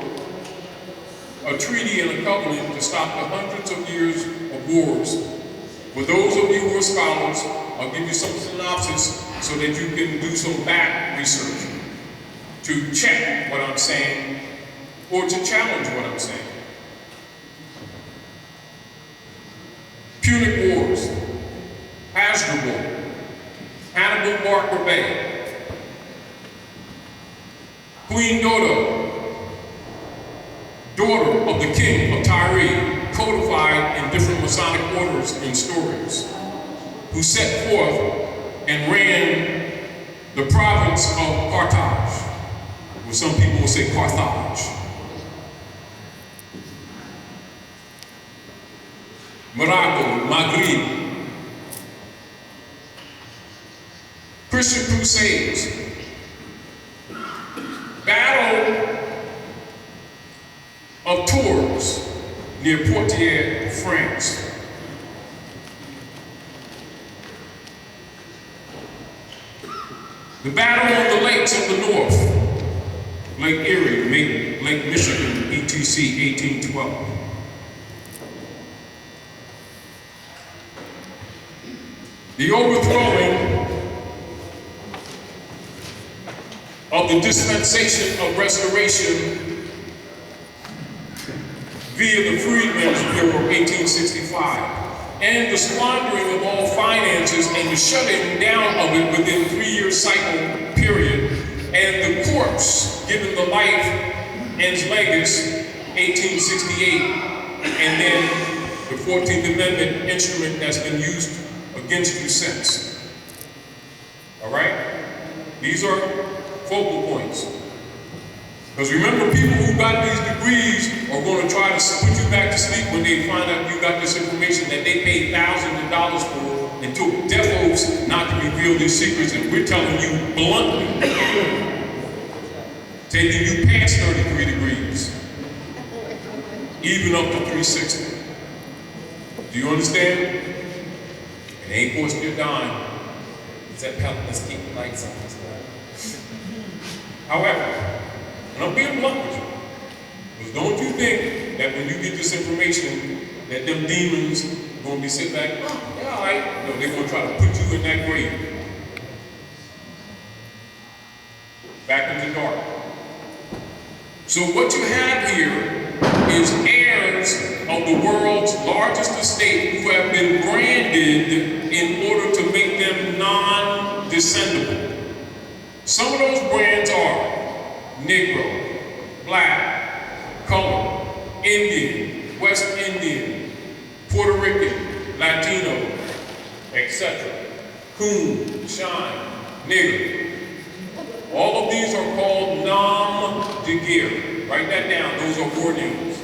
a treaty and a covenant to stop the hundreds of years of wars. For those of you who are scholars, I'll give you some synopsis so that you can do some back research to check what I'm saying or to challenge what I'm saying. Punic Wars, Hasdrubal, Hannibal Barker Bay, Queen Dodo, daughter of the king of Tyre, codified in different Masonic orders and stories, who set forth and ran the province of Carthage, or some people will say Carthage. Morocco, Maghreb, Christian Crusades, Battle of Tours near Poitiers, France. The battle on the lakes of the north, Lake Erie, Lake Michigan, ETC 1812. The overthrowing of the dispensation of restoration via the Freedmen's Bureau 1865, and the squandering of all finances and the shutting down of it within 3-year cycle period, and the corpse given the life ens legis 1868, and then the 14th Amendment instrument that's been used against you since. All right? These are focal points. Because remember, people who got these degrees are going to try to put you back to sleep when they find out you got this information that they paid thousands of dollars for and took death oaths not to reveal these secrets, and we're telling you bluntly, taking you past 33 degrees, even up to 360. Do you understand? It ain't costing you a dime. It's that pellet, let's keep the lights on. However, and I'm being blunt with you, because don't you think that when you get this information that them demons are going to be sitting back, oh, yeah, all right. No, they're going to try to put you in that grave. Back in the dark. So what you have here is heirs of the world's largest estate who have been branded in order to make them non-descendable. Some of those brands are Negro, Black, Color, Indian, West Indian, Puerto Rican, Latino, etc. Coon, Shine, Nigger. All of these are called nom de guerre. Write that down, those are war names.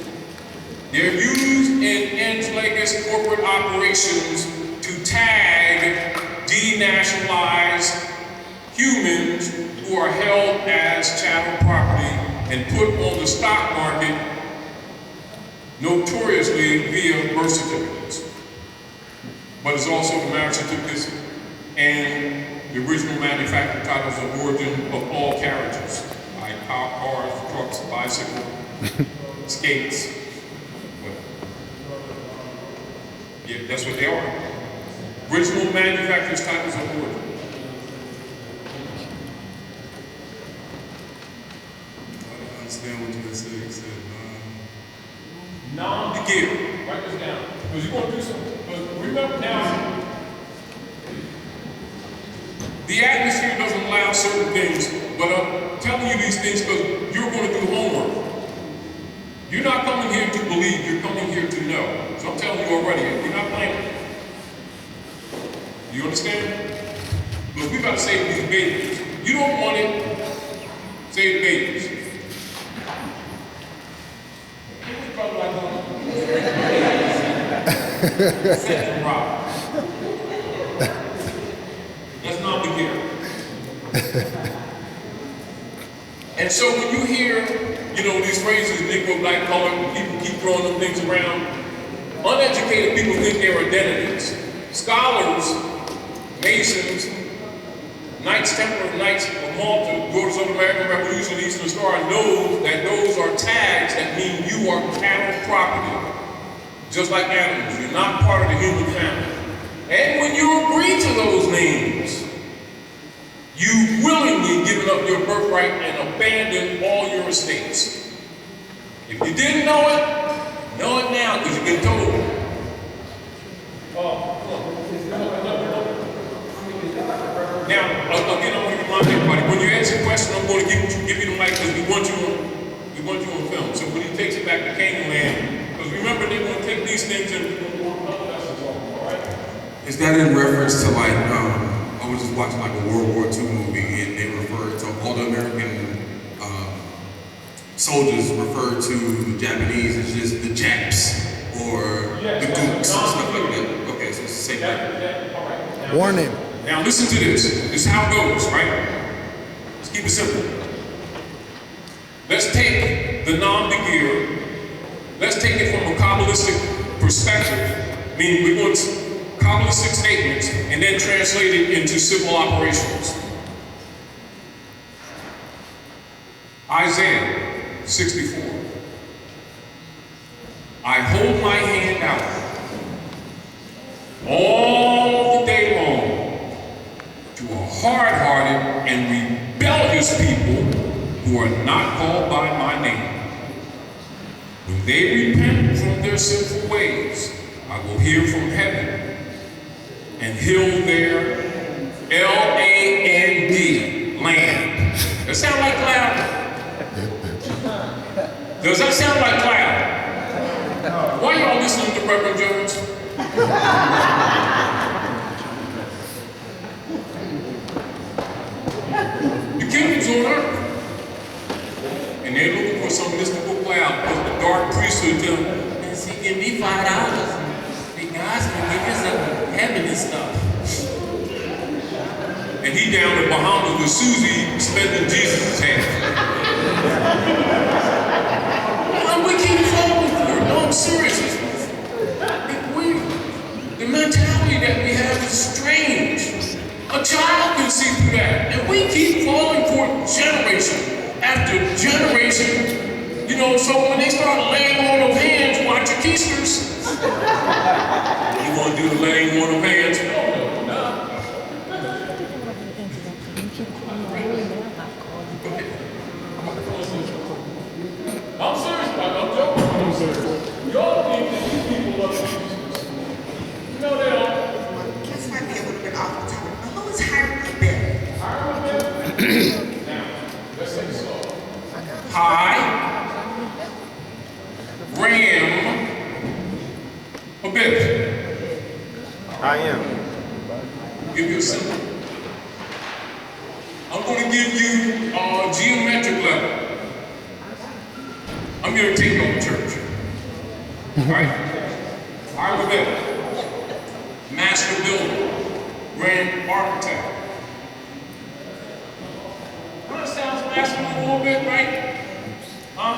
They're used in ens legis corporate operations to tag, denationalize humans who are held as chattel property and put on the stock market notoriously via birth certificates. But it's also the marriage certificates and the original manufacturer titles of origin of all carriages, like cars, trucks, bicycles, skates. Yeah, that's what they are. Original manufacturer's titles of origin. Understand what you just said. You said nom de guerre. Write this down. Because you're going to do something. But remember now, the atmosphere doesn't allow certain things, but I'm telling you these things because you're going to do homework. You're not coming here to believe, you're coming here to know. So I'm telling you already, you're not playing. You understand? Because we got to save these babies. You don't want it, save babies. Second problem. That's not the gear. And so when you hear, these phrases, Negro, Black, Color, people keep throwing them things around, uneducated people think they're identities. Scholars, Masons, Knights Templar, Knights of Malta, Daughters of the American Revolution, Eastern Star, knows that those are tags that mean you are cattle property. Just like animals, you're not part of the human family. And when you agree to those names, you willingly given up your birthright and abandon all your estates. If you didn't know it now because you've been told. Now, again, I want to remind everybody, when you ask a question, I'm going to give you the mic because we want you on film. So when he takes it back to Canaanland, because remember, they're going to take these things and all right? Is that in reference to like, I was just watching like a World War II movie and they referred to all the American soldiers referred to the Japanese as just the Japs or the Gooks and stuff like that. Okay, so it's the same thing. Warning. Now listen to this. This is how it goes, right? Let's keep it simple. Let's take the non-Begir, let's take it from a Kabbalistic perspective, meaning we want Kabbalistic statements and then translate it into civil operations. Isaiah 64. I hold my hand out all the day long to a hard-hearted and rebellious people who are not called by my name. When they repent from their sinful ways, I will hear from heaven and heal their L-A-N-D, land. Does that sound like cloud? Does that sound like cloud? Why y'all listening to Reverend Jones? The kingdom's on earth. And they're looking for some mystical cloud because the dark priesthood tell them, yes, he give me $5. The God's gonna give us some heaven and stuff. And he down in Bahamas with Susie spending Jesus' hand. And we keep falling for it. No, I'm serious. The mentality that we have is strange. A child can see through that. And we keep falling for it generation after generation. You know, so when they start laying on of hands, watch your keisters. You want to do the laying on of hands? I'm serious, I'm joking. Y'all think that these people love Jesus. No, they don't. This might be a little bit off the topic, but who is Hiram Ben? Hiram Ben? Now, let's say so. Hi, Ram, a bit. I am. Give you a symbol. I'm going to give you a geometric level. I'm here to take over church. All right? Hiram a bit. Master builder, grand architect. Well, that sounds masculine a little bit, right? Huh?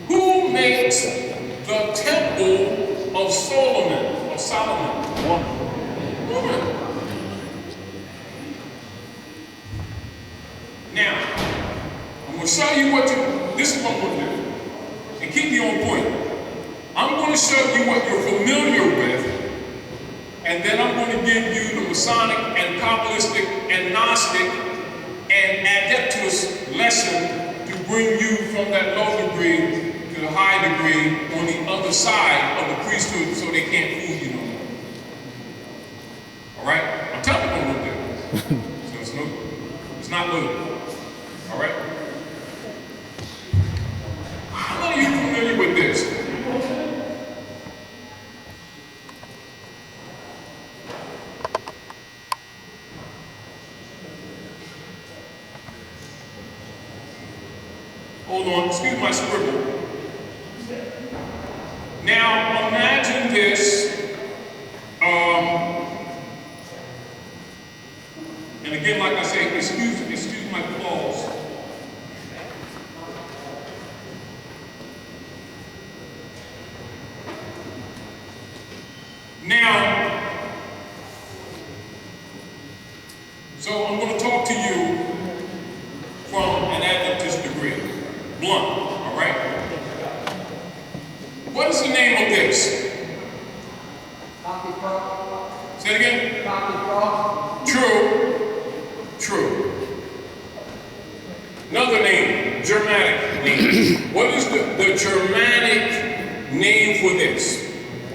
Who makes the temple of Solomon? Woman. Now, I'm going to show you this is what I'm going to do. And keep me on point. I'm going to show you what you're familiar with, and then I'm going to give you the Masonic and Kabbalistic and Gnostic and Adeptus lesson to bring you from that low degree to the high degree on the other side of the priesthood so they can't fool you no more. All right? I'm telling you what I'm going to do. So it's not loaded. All right? How many of you familiar with this? Hold on, excuse my scribble. Now imagine this, and again, like I say, excuse my flaws. Now, so I'm going to talk to you from an Adventist degree. Blunt, all right? What is the name of this? Say it again? True. True. Another name, Germanic name. What is the Germanic name for this?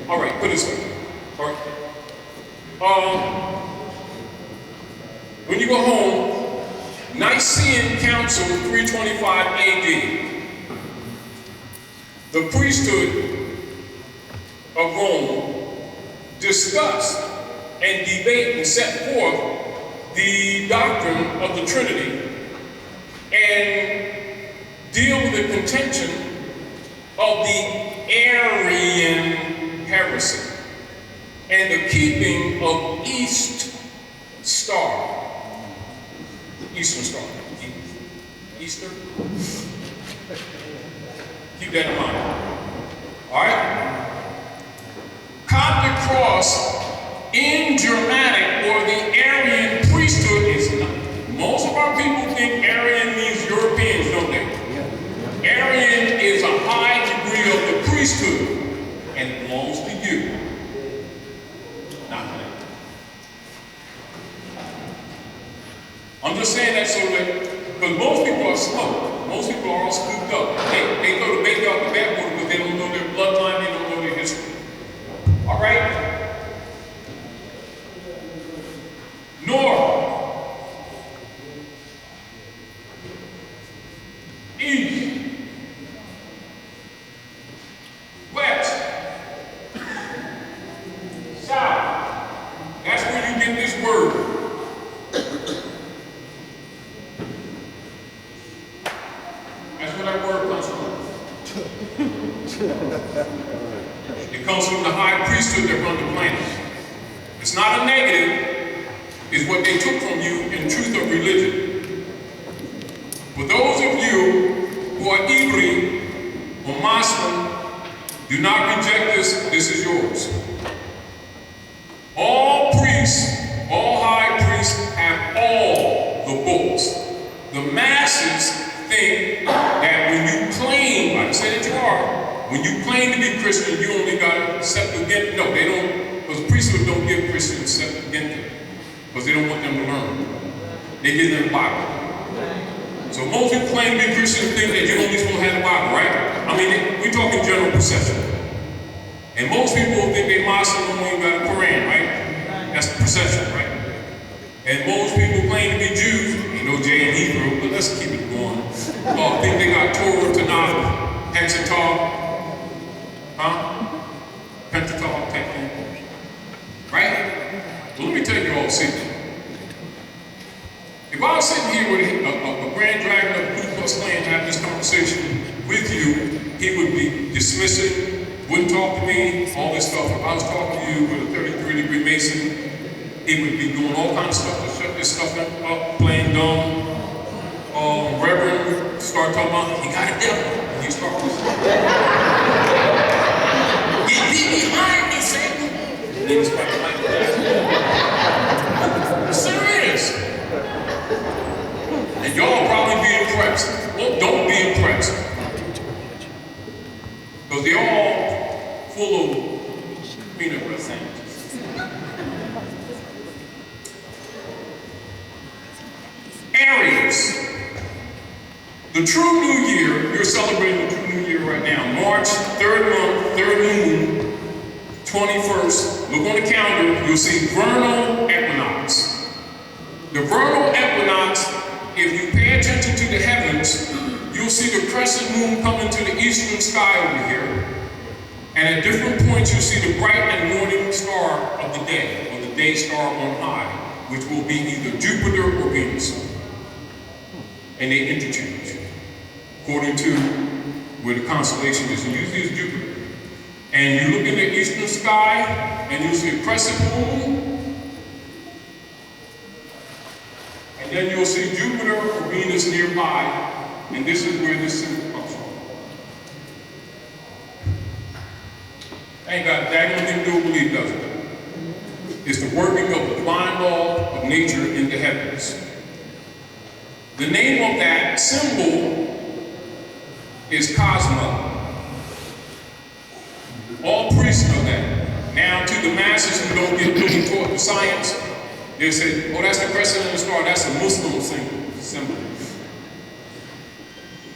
All right, put it this way. All right. When you go home, Nicene Council 325 AD, the priesthood of Rome discussed and debate and set forth the doctrine of the Trinity and deal with the contention of the Arian heresy and the keeping of Eastern Star. Easter? Keep that in mind. All right? Coptic cross in Germanic or the Arian priesthood is not. Most of our people think Arian means Europeans, don't they? Arian is a high degree of the priesthood and it belongs to you, not to them. I'm just saying that so that, because most people are smoked. Most people are all scooped up. They throw the baby out the bathwater because they don't know their bloodline, they don't know their history. All right? North, east, west, south. That's where you get this word. That's where that word comes from. It comes from the high priesthood that run the planet. It's not a negative. Is what they took from you in truth of religion. For those of you who are Ibri or Moorsmen, do not reject this. This is yours. All priests, all high priests have all the books. The masses think that when you claim, I didn't say that you are, when you claim to be Christian, you only got Septuagint. No, they don't, because priesthood don't give Christians Septuagint. Because they don't want them to learn. They give them the Bible. So most people claim to be Christian think that you're only supposed to have the Bible, right? I mean, we're talking general perception. And most people think they Muslim when you got a Quran, right? That's the perception, right? And most people claim to be Jews, you know, J and Hebrew, but let's keep it going. Think they got Torah, Tanakh, Hexateuch, Pentateuch type thing, right? Well, let me tell you all a secret. If I was sitting here with a grand dragon of the Ku Klux Klan having this conversation with you, he would be dismissing, wouldn't talk to me, all this stuff. If I was talking to you with a 33-degree Mason, he would be doing all kinds of stuff to shut this stuff up, playing dumb. Reverend start talking about, he got a devil. And you start with get behind me, Satan. He was fighting like that. Serious. And y'all probably be impressed. Well, don't be impressed. Because they're all full of peanut butter sandwiches. Aries. The true new year, you're celebrating the true new year right now. March, 3rd month, 3rd moon, 21st. Look on the calendar, you'll see vernal equinox. The vernal equinox, if you pay attention to the heavens, you'll see the crescent moon come into the eastern sky over here. And at different points, you'll see the bright and morning star of the day, or the day star on high, which will be either Jupiter or Venus. And they interchange according to where the constellation is. And usually it's Jupiter. And you look in the eastern sky, and you'll see a crescent moon. And then you'll see Jupiter or Venus nearby. And this is where this symbol comes from. Ain't got a daggone thing to do with belief, does it? It's the working of the divine law of nature in the heavens. The name of that symbol is Cosmo. All priests know that. Now, to the masses who don't get really taught the science, they say, oh, that's the crescent and the star, that's a Muslim symbol.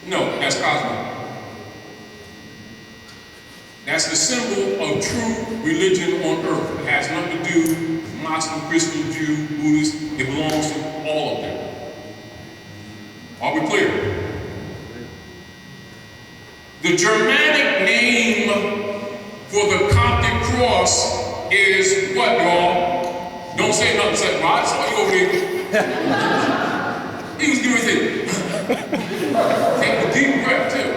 No, that's Cosmo. That's the symbol of true religion on earth. It has nothing to do with Muslim, Christian, Jew, Buddhist. It belongs to all of them. Are we clear? The Germanic name for the Coptic cross is what, y'all? Don't say nothing, say, well, I saw you over there. He was doing it. Take a deep breath, too.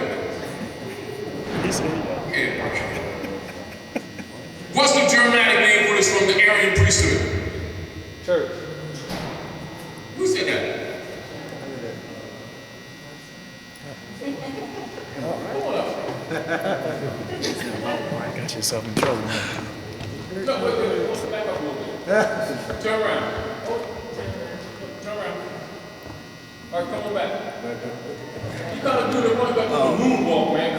What's the Germanic name for this from the Aryan priesthood? Church. Who said that? Got yourself in trouble, man. No, wait, back up a little bit. Turn around. Turn around. All right, come on back. You gotta do the one back on the moonwalk, man.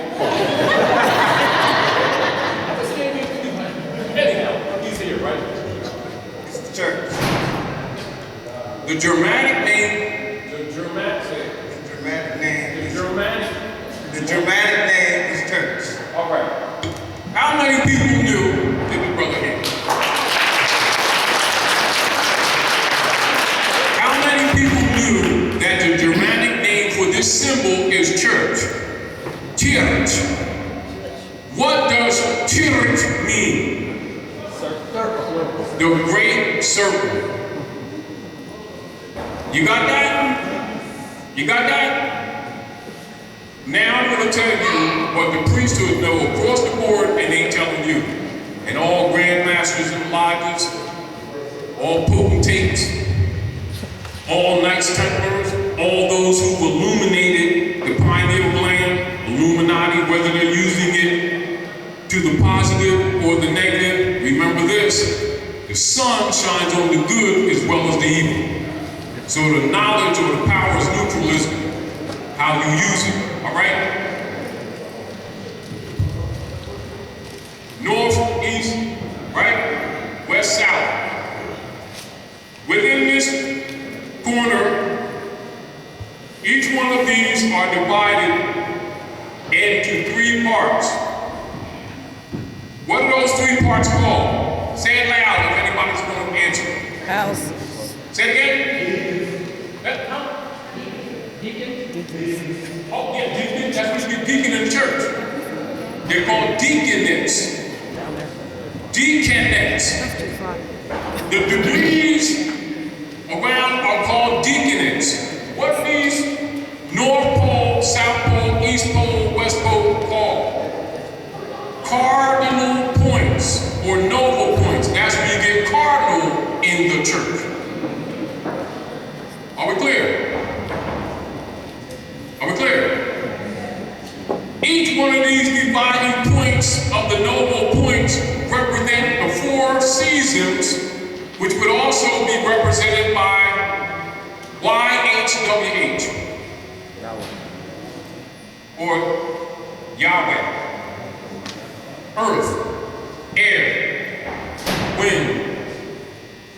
I just can't get you. Anyhow, he's here, right? It's the church. The Germanic name. The Germanic name. The Germanic name. The Germanic. The Germanic name is church. All right. How many people knew that the brother here? How many people knew that the Germanic name for this symbol is church? Church. What does church mean? The great circle. You got that? You got that? Now I'm going to tell you what the priesthood know across the board and ain't telling you. And all grandmasters and lodges, all potentates, all Knights Templars, all those who illuminated the pineal gland, Illuminati, whether they're using it to the positive or the negative, remember this, the sun shines on the good as well as the evil. So the knowledge or the power is neutralism, how you use it. All right? North, east, right? West, south. Within this corner, each one of these are divided into 3 parts. What are those 3 parts called? Say it loud if anybody's going to answer. House. Say it again. Oh, yeah, deacon, that's what you get deacon in the church. They're called deaconettes. Deaconettes. The degrees around are called deaconettes. What are these North Pole, South Pole, East Pole, West Pole called? Cardinal points or noble points. That's where you get cardinal in the church. Are we clear? Are we clear? Each one of these dividing points of the noble points represent the 4 seasons, which would also be represented by YHWH, or Yahweh. Earth, air, wind,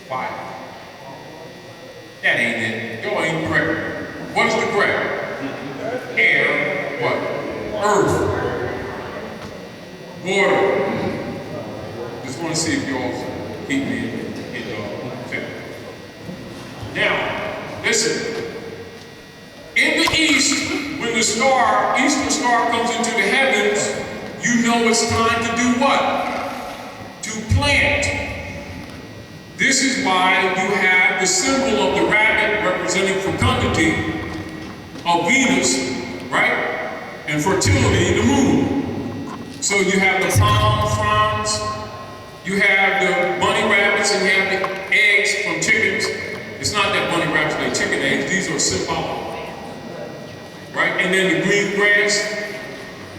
fire. That ain't it. Y'all ain't correct. What is the correct? Air, what? Earth, water. Just want to see if y'all keep me in the Now, listen. In the east, when the Eastern Star comes into the heavens, you know it's time to do what? To plant. This is why you have the symbol of the rabbit representing fecundity of Venus, right? And fertility, the moon. So you have the palm fronds, you have the bunny rabbits, and you have the eggs from chickens. It's not that bunny rabbits lay chicken eggs, these are symbolic. Right? And then the green grass,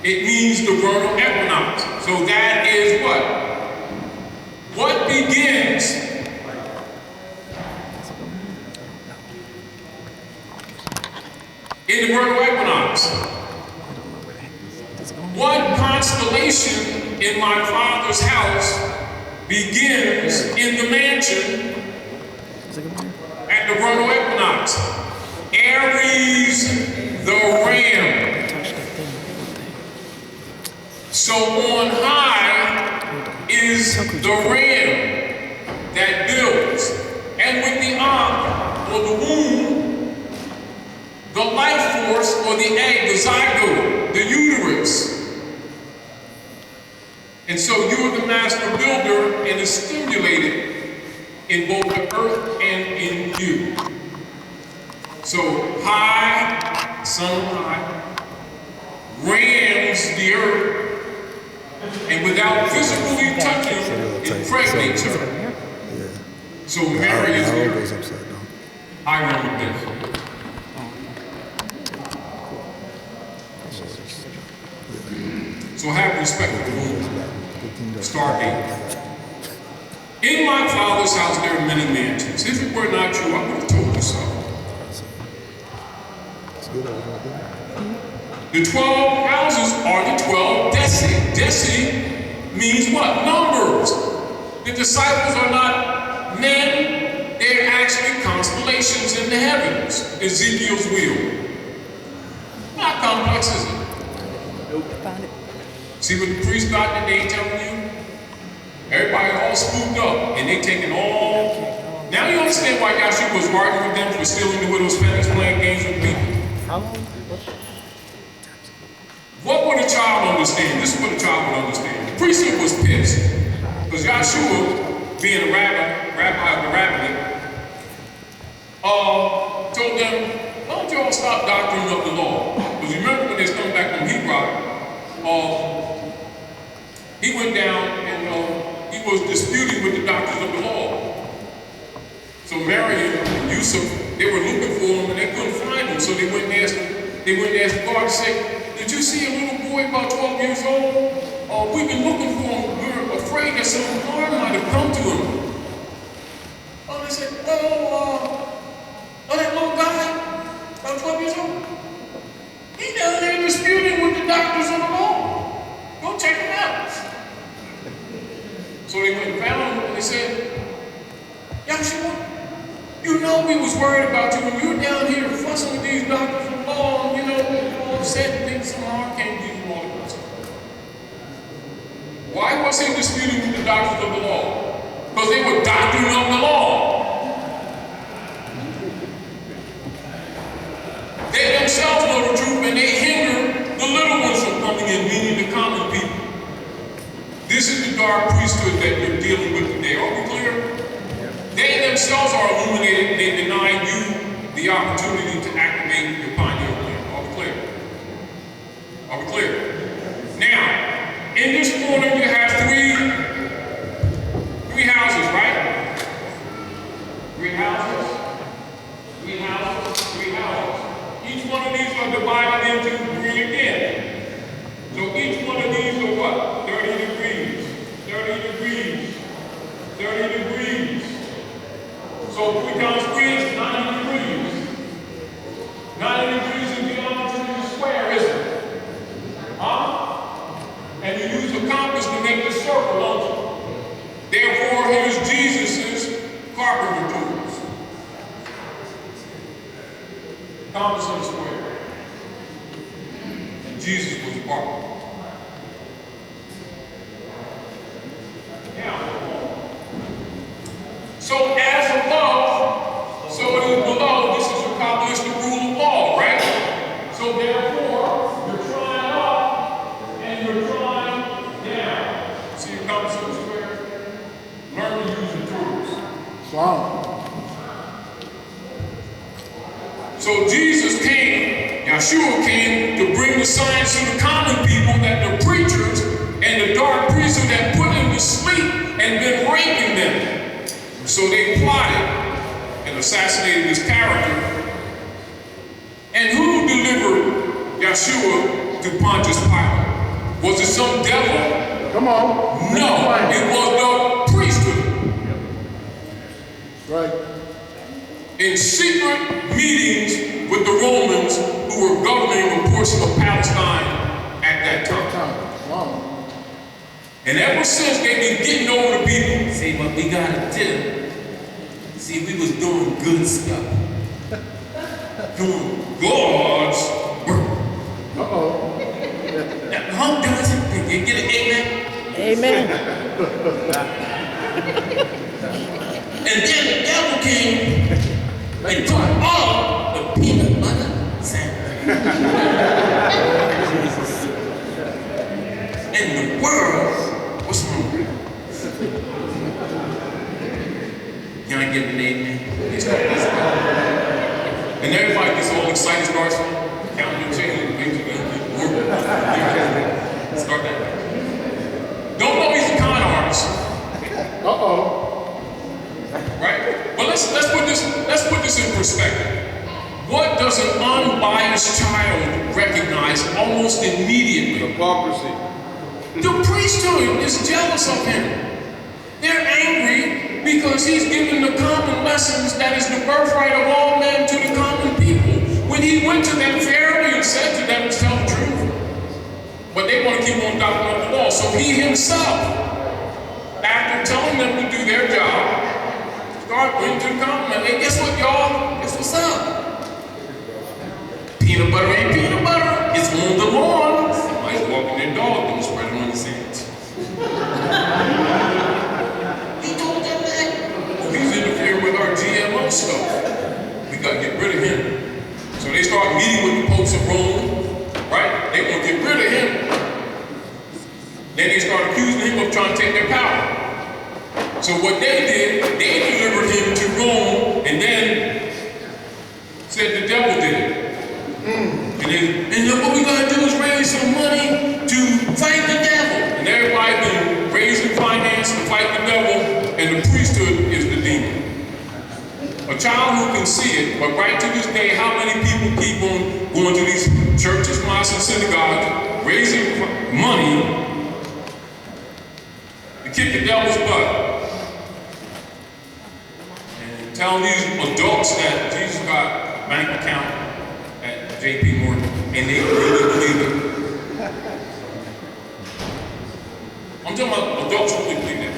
it means the vernal equinox. So that is what? What begins in the vernal equinox? What constellation in my Father's house begins in the mansion at the vernal equinox? Aries, the ram. So on high is the ram that builds. And with the Ankh, or the womb, the life force, or the egg, the zygote, the uterus. And so you're the master builder and is stimulated in both the earth and in you. So high, sun high, rams the earth, and without physically touching, impregnates her. So Mary is the earth. I remember this. So have respect for the womb. Stargate. In my Father's house there are many mansions. If it were not true, I would have told you so. The 12 houses are the 12 Desi. Desi means what? Numbers. The disciples are not men, they're actually constellations in the heavens. Ezekiel's wheel. Not complex, is it? Found it. See what the priest got that they ain't telling you? Everybody all spooked up and they taking all. Now you understand why Yahshua was arguing with them for stealing the widow's pennies, playing games with people. How long? What would a child understand? This is what a child would understand. The priesthood was pissed because Yahshua, being a rabbi of the rabbinate, told them, why don't you all stop doctrine of the law? Because remember when they was coming back from Hebron, he went down and he was disputing with the doctors of the law. So Mary and Yusuf, they were looking for him and they couldn't find him. So they went and asked the guard to say, did you see a little boy about 12 years old? We've been looking for him. We're afraid that some harm might have come to him. They said, that little guy, about 12 years old? He down there disputing with the doctors of the law. Go check him out. So they went and found him and they said, Yahshua, you know we was worried about you when you were down here fussing with these doctors of the law, and all upset and think some harm came to you and all that stuff. Why was he disputing with the doctors of the law? Because they were doctrine of the law. They themselves know the truth and they hinder the little ones from coming in, meaning the common people. This is the dark priesthood that you're dealing with today. Are we clear? They themselves are illuminated. They deny you the opportunity to activate your pioneer plan. Are we clear? Are we clear? Now, in this corner you have three houses, right? Three houses. Three houses. Three houses. Each one of these are divided into three again. So each one of these are what? 30 degrees. 30 degrees. 30 degrees. So 3 times 3 is 90 degrees. 90 degrees in geometry is a square, isn't it? And you use a compass to make the circle, don't you? Therefore, here's Jesus' carpenter tools. Compass and a square. And Jesus was a carpenter. So as above, so it is below. This is your Kabbalistic rule of law, right? So therefore, you're trying up and you're trying down. See your compass and square? Learn to use your tools. So Jesus came, Yahshua came to bring the science to the common people that the preachers and the dark priesthood had put them to sleep and been raping them. So they plotted and assassinated his character. And who delivered Yahshua to Pontius Pilate? Was it some devil? Come on. No, it was the priesthood. Right. In secret meetings with the Romans who were governing a portion of Palestine at that time. Wow. And ever since they've been getting over the people. See, what we gotta do. See, we was doing good stuff. Doing God's work. Uh-oh. Now, the hump does it, then Can you get an amen? Amen. And then the devil came and took all the peanut butter sandwich. And the world was hungry. Can I get an amen? And everybody gets all excited, starts counting your change. Start that. Don't know he's a con artist. Right? But let's put this in perspective. What does an unbiased child recognize almost immediately? Hypocrisy. The priesthood is jealous of him. They're angry because he's given the common lessons that is the birthright of all men to the common people. When he went to them fairly and said to them to tell the truth. But they want to keep on docking up the law. So he himself, after telling them to do their job, started bringing to the compliment. Hey, guess what, y'all? Guess what's up? Peanut butter ain't peanut butter. It's on the lawn. Somebody's walking their dog and spreading on the sands. He told them that. Oh, he's interfering with our GMO stuff. We got to get rid of him. So they start meeting with the popes of Rome. Right? They want to get rid of him. Then they start accusing him of trying to take their power. So what they did, they delivered him to Rome and then said the devil did it. And then what we gotta do is raise some money to fight the devil. And everybody's been raising finance to fight the devil, and the priesthood is the demon. A child who can see it, but right to this day, how many people keep on going to these churches, mosques, and synagogues, raising money to kick the devil's butt? And telling these adults that Jesus got a bank account at JP Morgan, and they really believe it. I'm talking about adults who really believe that.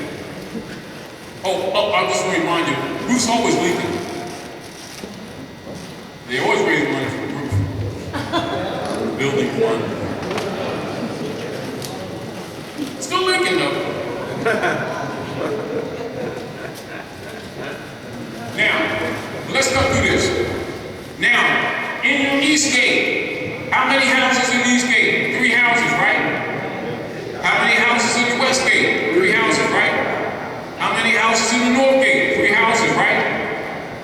Oh, I'll just remind you, roof's always leaking. They always raise money for the roof. Building one. Still leaking though. Now, let's cut through this. Now, in your East Gate, how many houses in East Gate? 3 houses, right? How many houses in the West Gate? 3 houses, right? How many houses in the North Gate? 3 houses, right?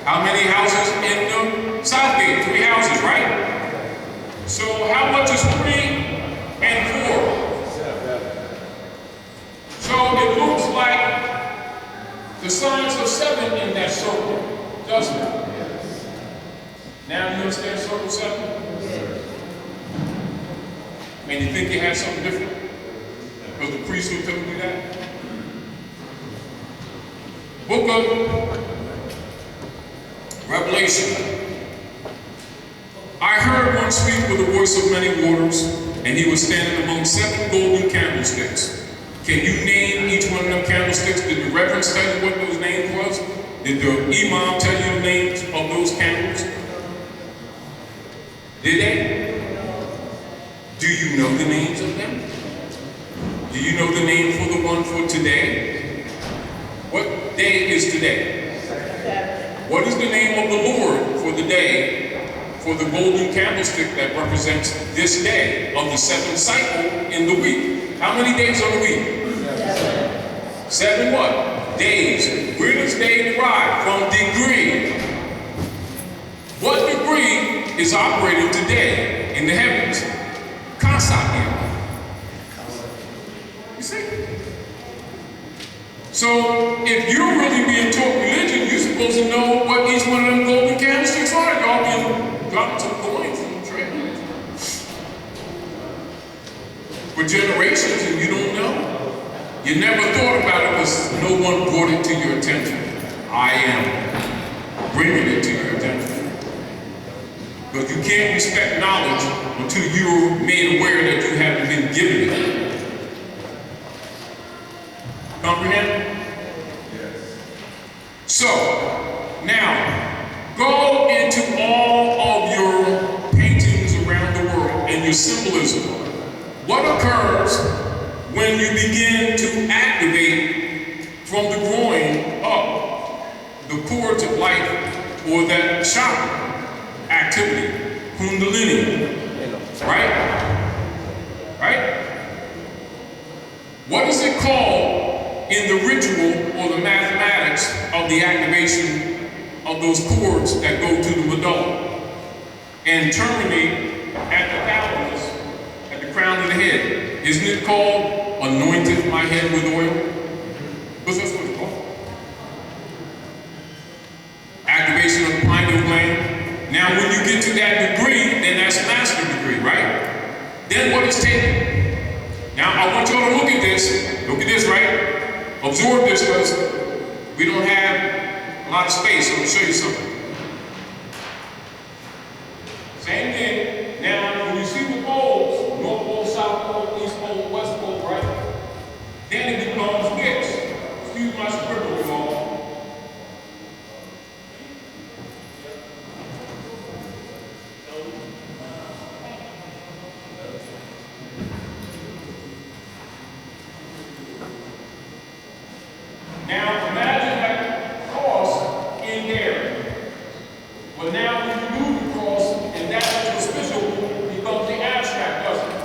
How many houses in the South Gate? 3 houses, right? So how much is 3 and 4? So it looks like the signs of 7 in that circle, doesn't it? Now you understand circle 7? And you think you had something different? Because the priest would tell you that? Book of Revelation. I heard one speak with the voice of many waters, and he was standing among 7 golden candlesticks. Can you name each one of them candlesticks? Did the reverend tell you what those names was? Did the imam tell you the names of those candles? Did they? Do you know the names of them? Do you know the name for the one for today? What day is today? What is the name of the Lord for the day, for the golden candlestick that represents this day of the 7th cycle in the week? How many days are the week? 7 what? Days. Where does day derive? From degree. What degree is operating today in the heavens? Kasa'im. You see? So, if you're really being taught religion, you're supposed to know what each one of them golden candlesticks are. Y'all been dropping some coins and trading for generations and you don't know. You never thought about it because no one brought it to your attention. I am bringing it to your attention. Because you can't respect knowledge until you're made aware that you haven't been given it. Comprehend? Yes. So, now, go into all of your paintings around the world and your symbolism. What occurs when you begin to activate from the groin up the cords of life or that chakra activity, kundalini, right? Right? What is it called in the ritual or the mathematics of the activation of those cords that go to the medulla and terminate at the calamus, at the crown of the head? Isn't it called anointed my head with oil? Because that's what it's called. Activation of the pineal gland. Now when you get to that degree, then that's a master degree, right? Then what is taken? Now I want y'all to look at this, right? Absorb this because we don't have a lot of space, so I'll show you something. Same thing. Now when you see the poles, North Pole, South Pole, East Pole, West Pole, right? Then it becomes this. Excuse my scribble, y'all. Now imagine that cross in there. But now when you move the cross and that which was visual becomes the abstract, doesn't it?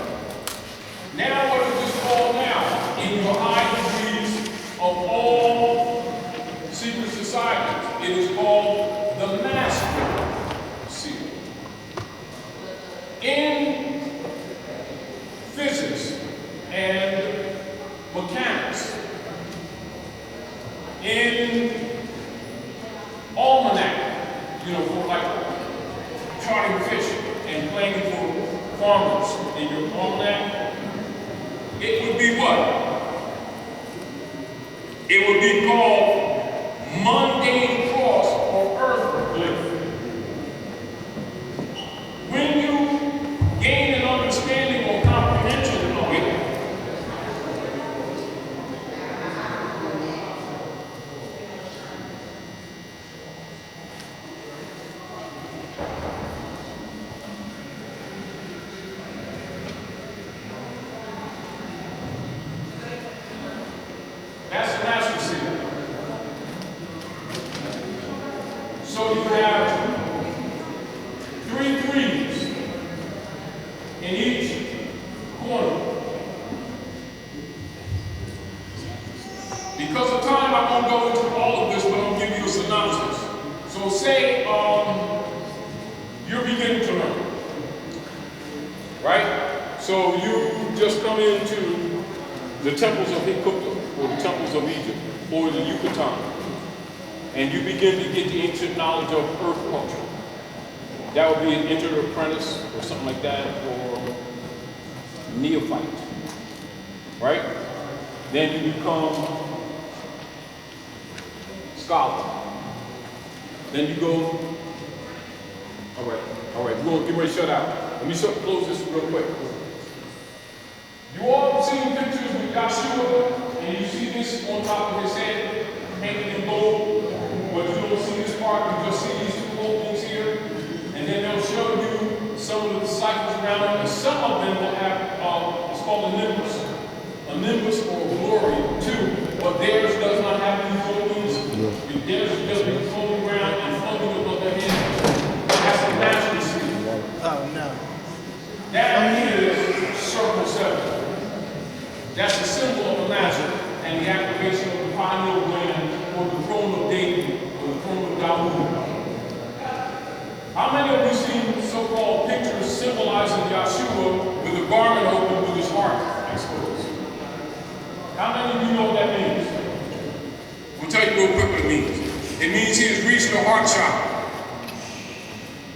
Now what is this called now? In your high degrees of all secret societies, it is called the master seal. In physics and mechanics, in almanac, for like charting fish and planning for farmers in your almanac, it would be what? It would be called mundane cross or earth glyph. When you gain an understanding or comprehension of it, that's the master seal. So you have 3 threes in each corner. Because of time, I won't go into all of this, but I'll give you a synopsis. So say you're beginning to learn, right? So you just come into the temples of Hikuta, or the temples of Egypt, or the Yucatan, and you begin to get the ancient knowledge of earth culture. That would be an inter-apprentice or something like that, or neophyte, right? Then you become scholar. Then you go, all right, we're gonna get ready to shut out. Let me close this real quick. You all have seen pictures with Yahshua, and you see this on top of his head, painted in gold, but you don't see this part, you just see these 2 openings here, and then they'll show you some of the disciples around him, and some of them will have, it's called a nimbus or glory too, but theirs does not have these openings. Theirs is just been floating around and floating above their head. That's the master seal. Oh no. That is circle 7. That's the symbol of the master and the activation of the pineal gland or the throne of David or the throne of Dawood. How many of you seen so-called pictures symbolizing Yahshua with a garment open with his heart exposed? How many of you know what that means? We'll tell you real quick what it means. It means he has reached the heart chakra.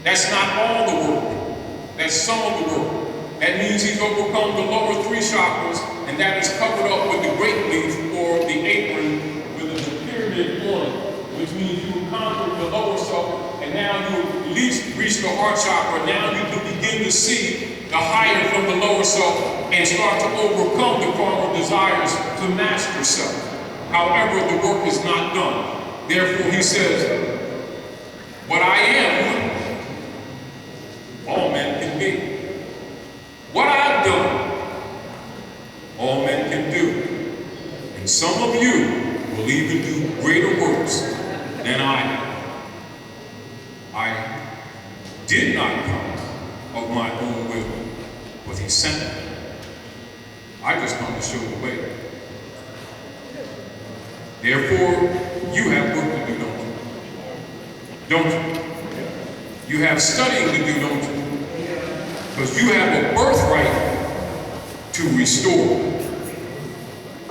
That's not all the work. That's some of the work. That means he's overcome the lower 3 chakras, and that is covered up with the great leaf or the apron with a pyramid on it, which means you conquered the lower self, and now you at least reach the heart chakra. Now you can begin to see the higher from the lower self and start to overcome the carnal desires to master self. However, the work is not done. Therefore, he says, what I am, all men can be. What I've done, all men can some of you will even do greater works than I have. I did not come of my own will, but he sent me. I just come to show the way. Therefore, you have work to do, don't you? Don't you? You have studying to do, don't you? Because you have a birthright to restore.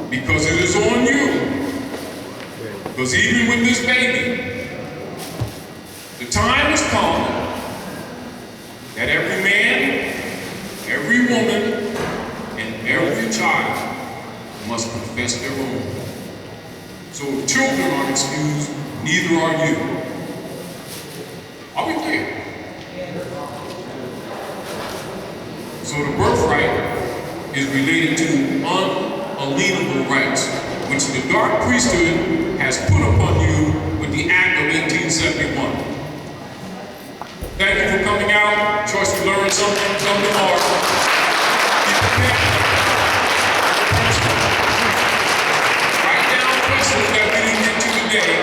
Because it is on you. Because even with this baby, the time has come that every man, every woman, and every child must confess their own. So if children aren't excused, neither are you. Are we clear? So the birthright is related to unalienable rights, which the dark priesthood has put upon you with the Act of 1871. Thank you for coming out. Trust you learned something. Come tomorrow. Be prepared. Write down questions that we didn't get to today,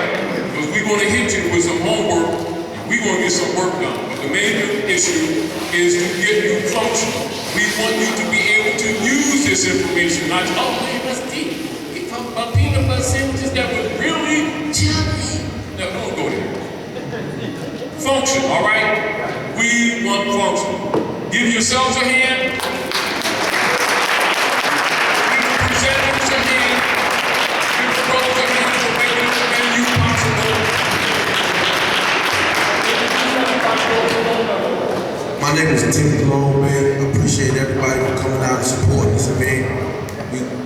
because we're going to hit you with some homework, and we're going to get some work done. But the major issue is to get you functional. We want you to be able to use this information, not, oh man, that's deep. We talked about peanut butter sandwiches that was really jelly. No, don't go there. Function, all right? We want function. Give yourselves a hand. Give the presenters a hand. Give the brothers a hand for making the venue possible. My name is Timothy Long, man. I appreciate everybody for coming out and supporting this event.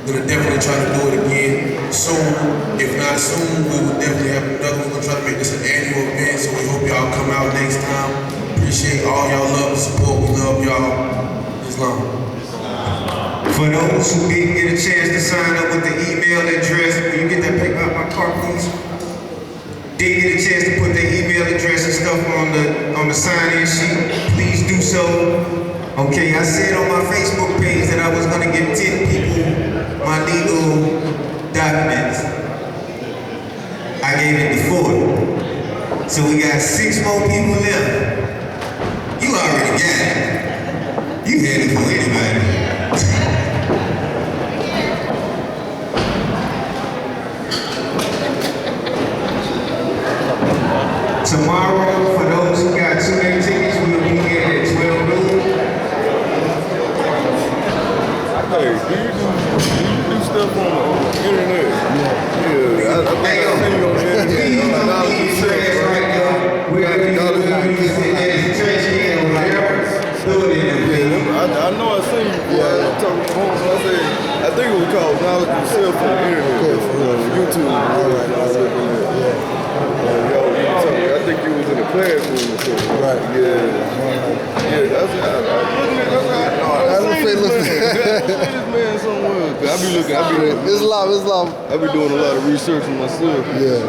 We're gonna definitely try to do it again soon. If not soon, we will definitely have another. We're gonna try to make this an annual event, so we hope y'all come out next time. Appreciate all y'all love and support. We love y'all. Islam. For those who didn't get a chance to sign up with the email address, will you get that paper out my car, please? Didn't get a chance to put their email address and stuff on the sign-in sheet, please do so. Okay, I said on my Facebook page that I was gonna give 10 people my legal documents. I gave it to 4. So we got 6 more people left. You already got it. You had it for anybody. Tomorrow, for those who got 2-day tickets, we'll be here at 12 noon. Hey, do you do stuff on the internet? Yeah. I think I see you on the internet. We're going to use it as a trash can or whatever. Do it in there. I know I seen you before. I talked to home, so I said, I think it was called Knowledge Yourself on the internet. YouTube. I think you was in the classroom or something. Right. Yeah. That's this man somewhere. I be looking. Islam. I be doing a lot of research on myself. Yeah.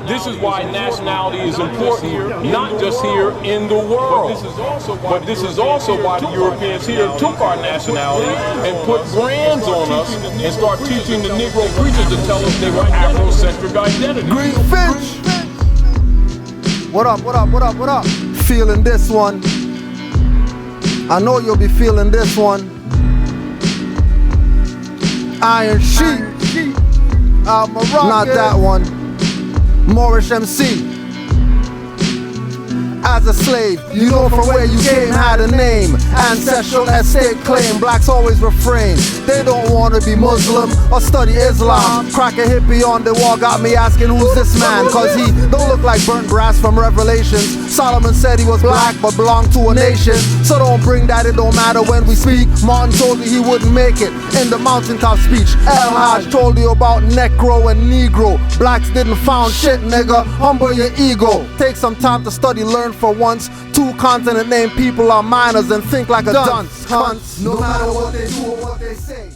This is why nationality is important, not just here in the world. But this is also why the Europeans here took our nationality and put brands on us and start teaching the Negro preachers to tell us they were Afrocentric identity. Green Finch! What up? Feeling this one. I know you'll be feeling this one. Iron Sheep. Not that one. Moorish MC. as a slave. You know from where you came had a name. Ancestral estate claim. Blacks always refrain. They don't wanna be Muslim or study Islam. Crack a hippie on the wall got me asking who's this man, cause he don't look like burnt brass from Revelations. Solomon said he was black but belonged to a nation. So don't bring that, it don't matter when we speak. Martin told you he wouldn't make it in the mountaintop speech. El Haj told you about Necro and Negro. Blacks didn't found shit, nigga. Humble your ego. Take some time to study, learn for once. Two continent named people are minors and think like a dunce. Cunts. No matter what they do or what they say.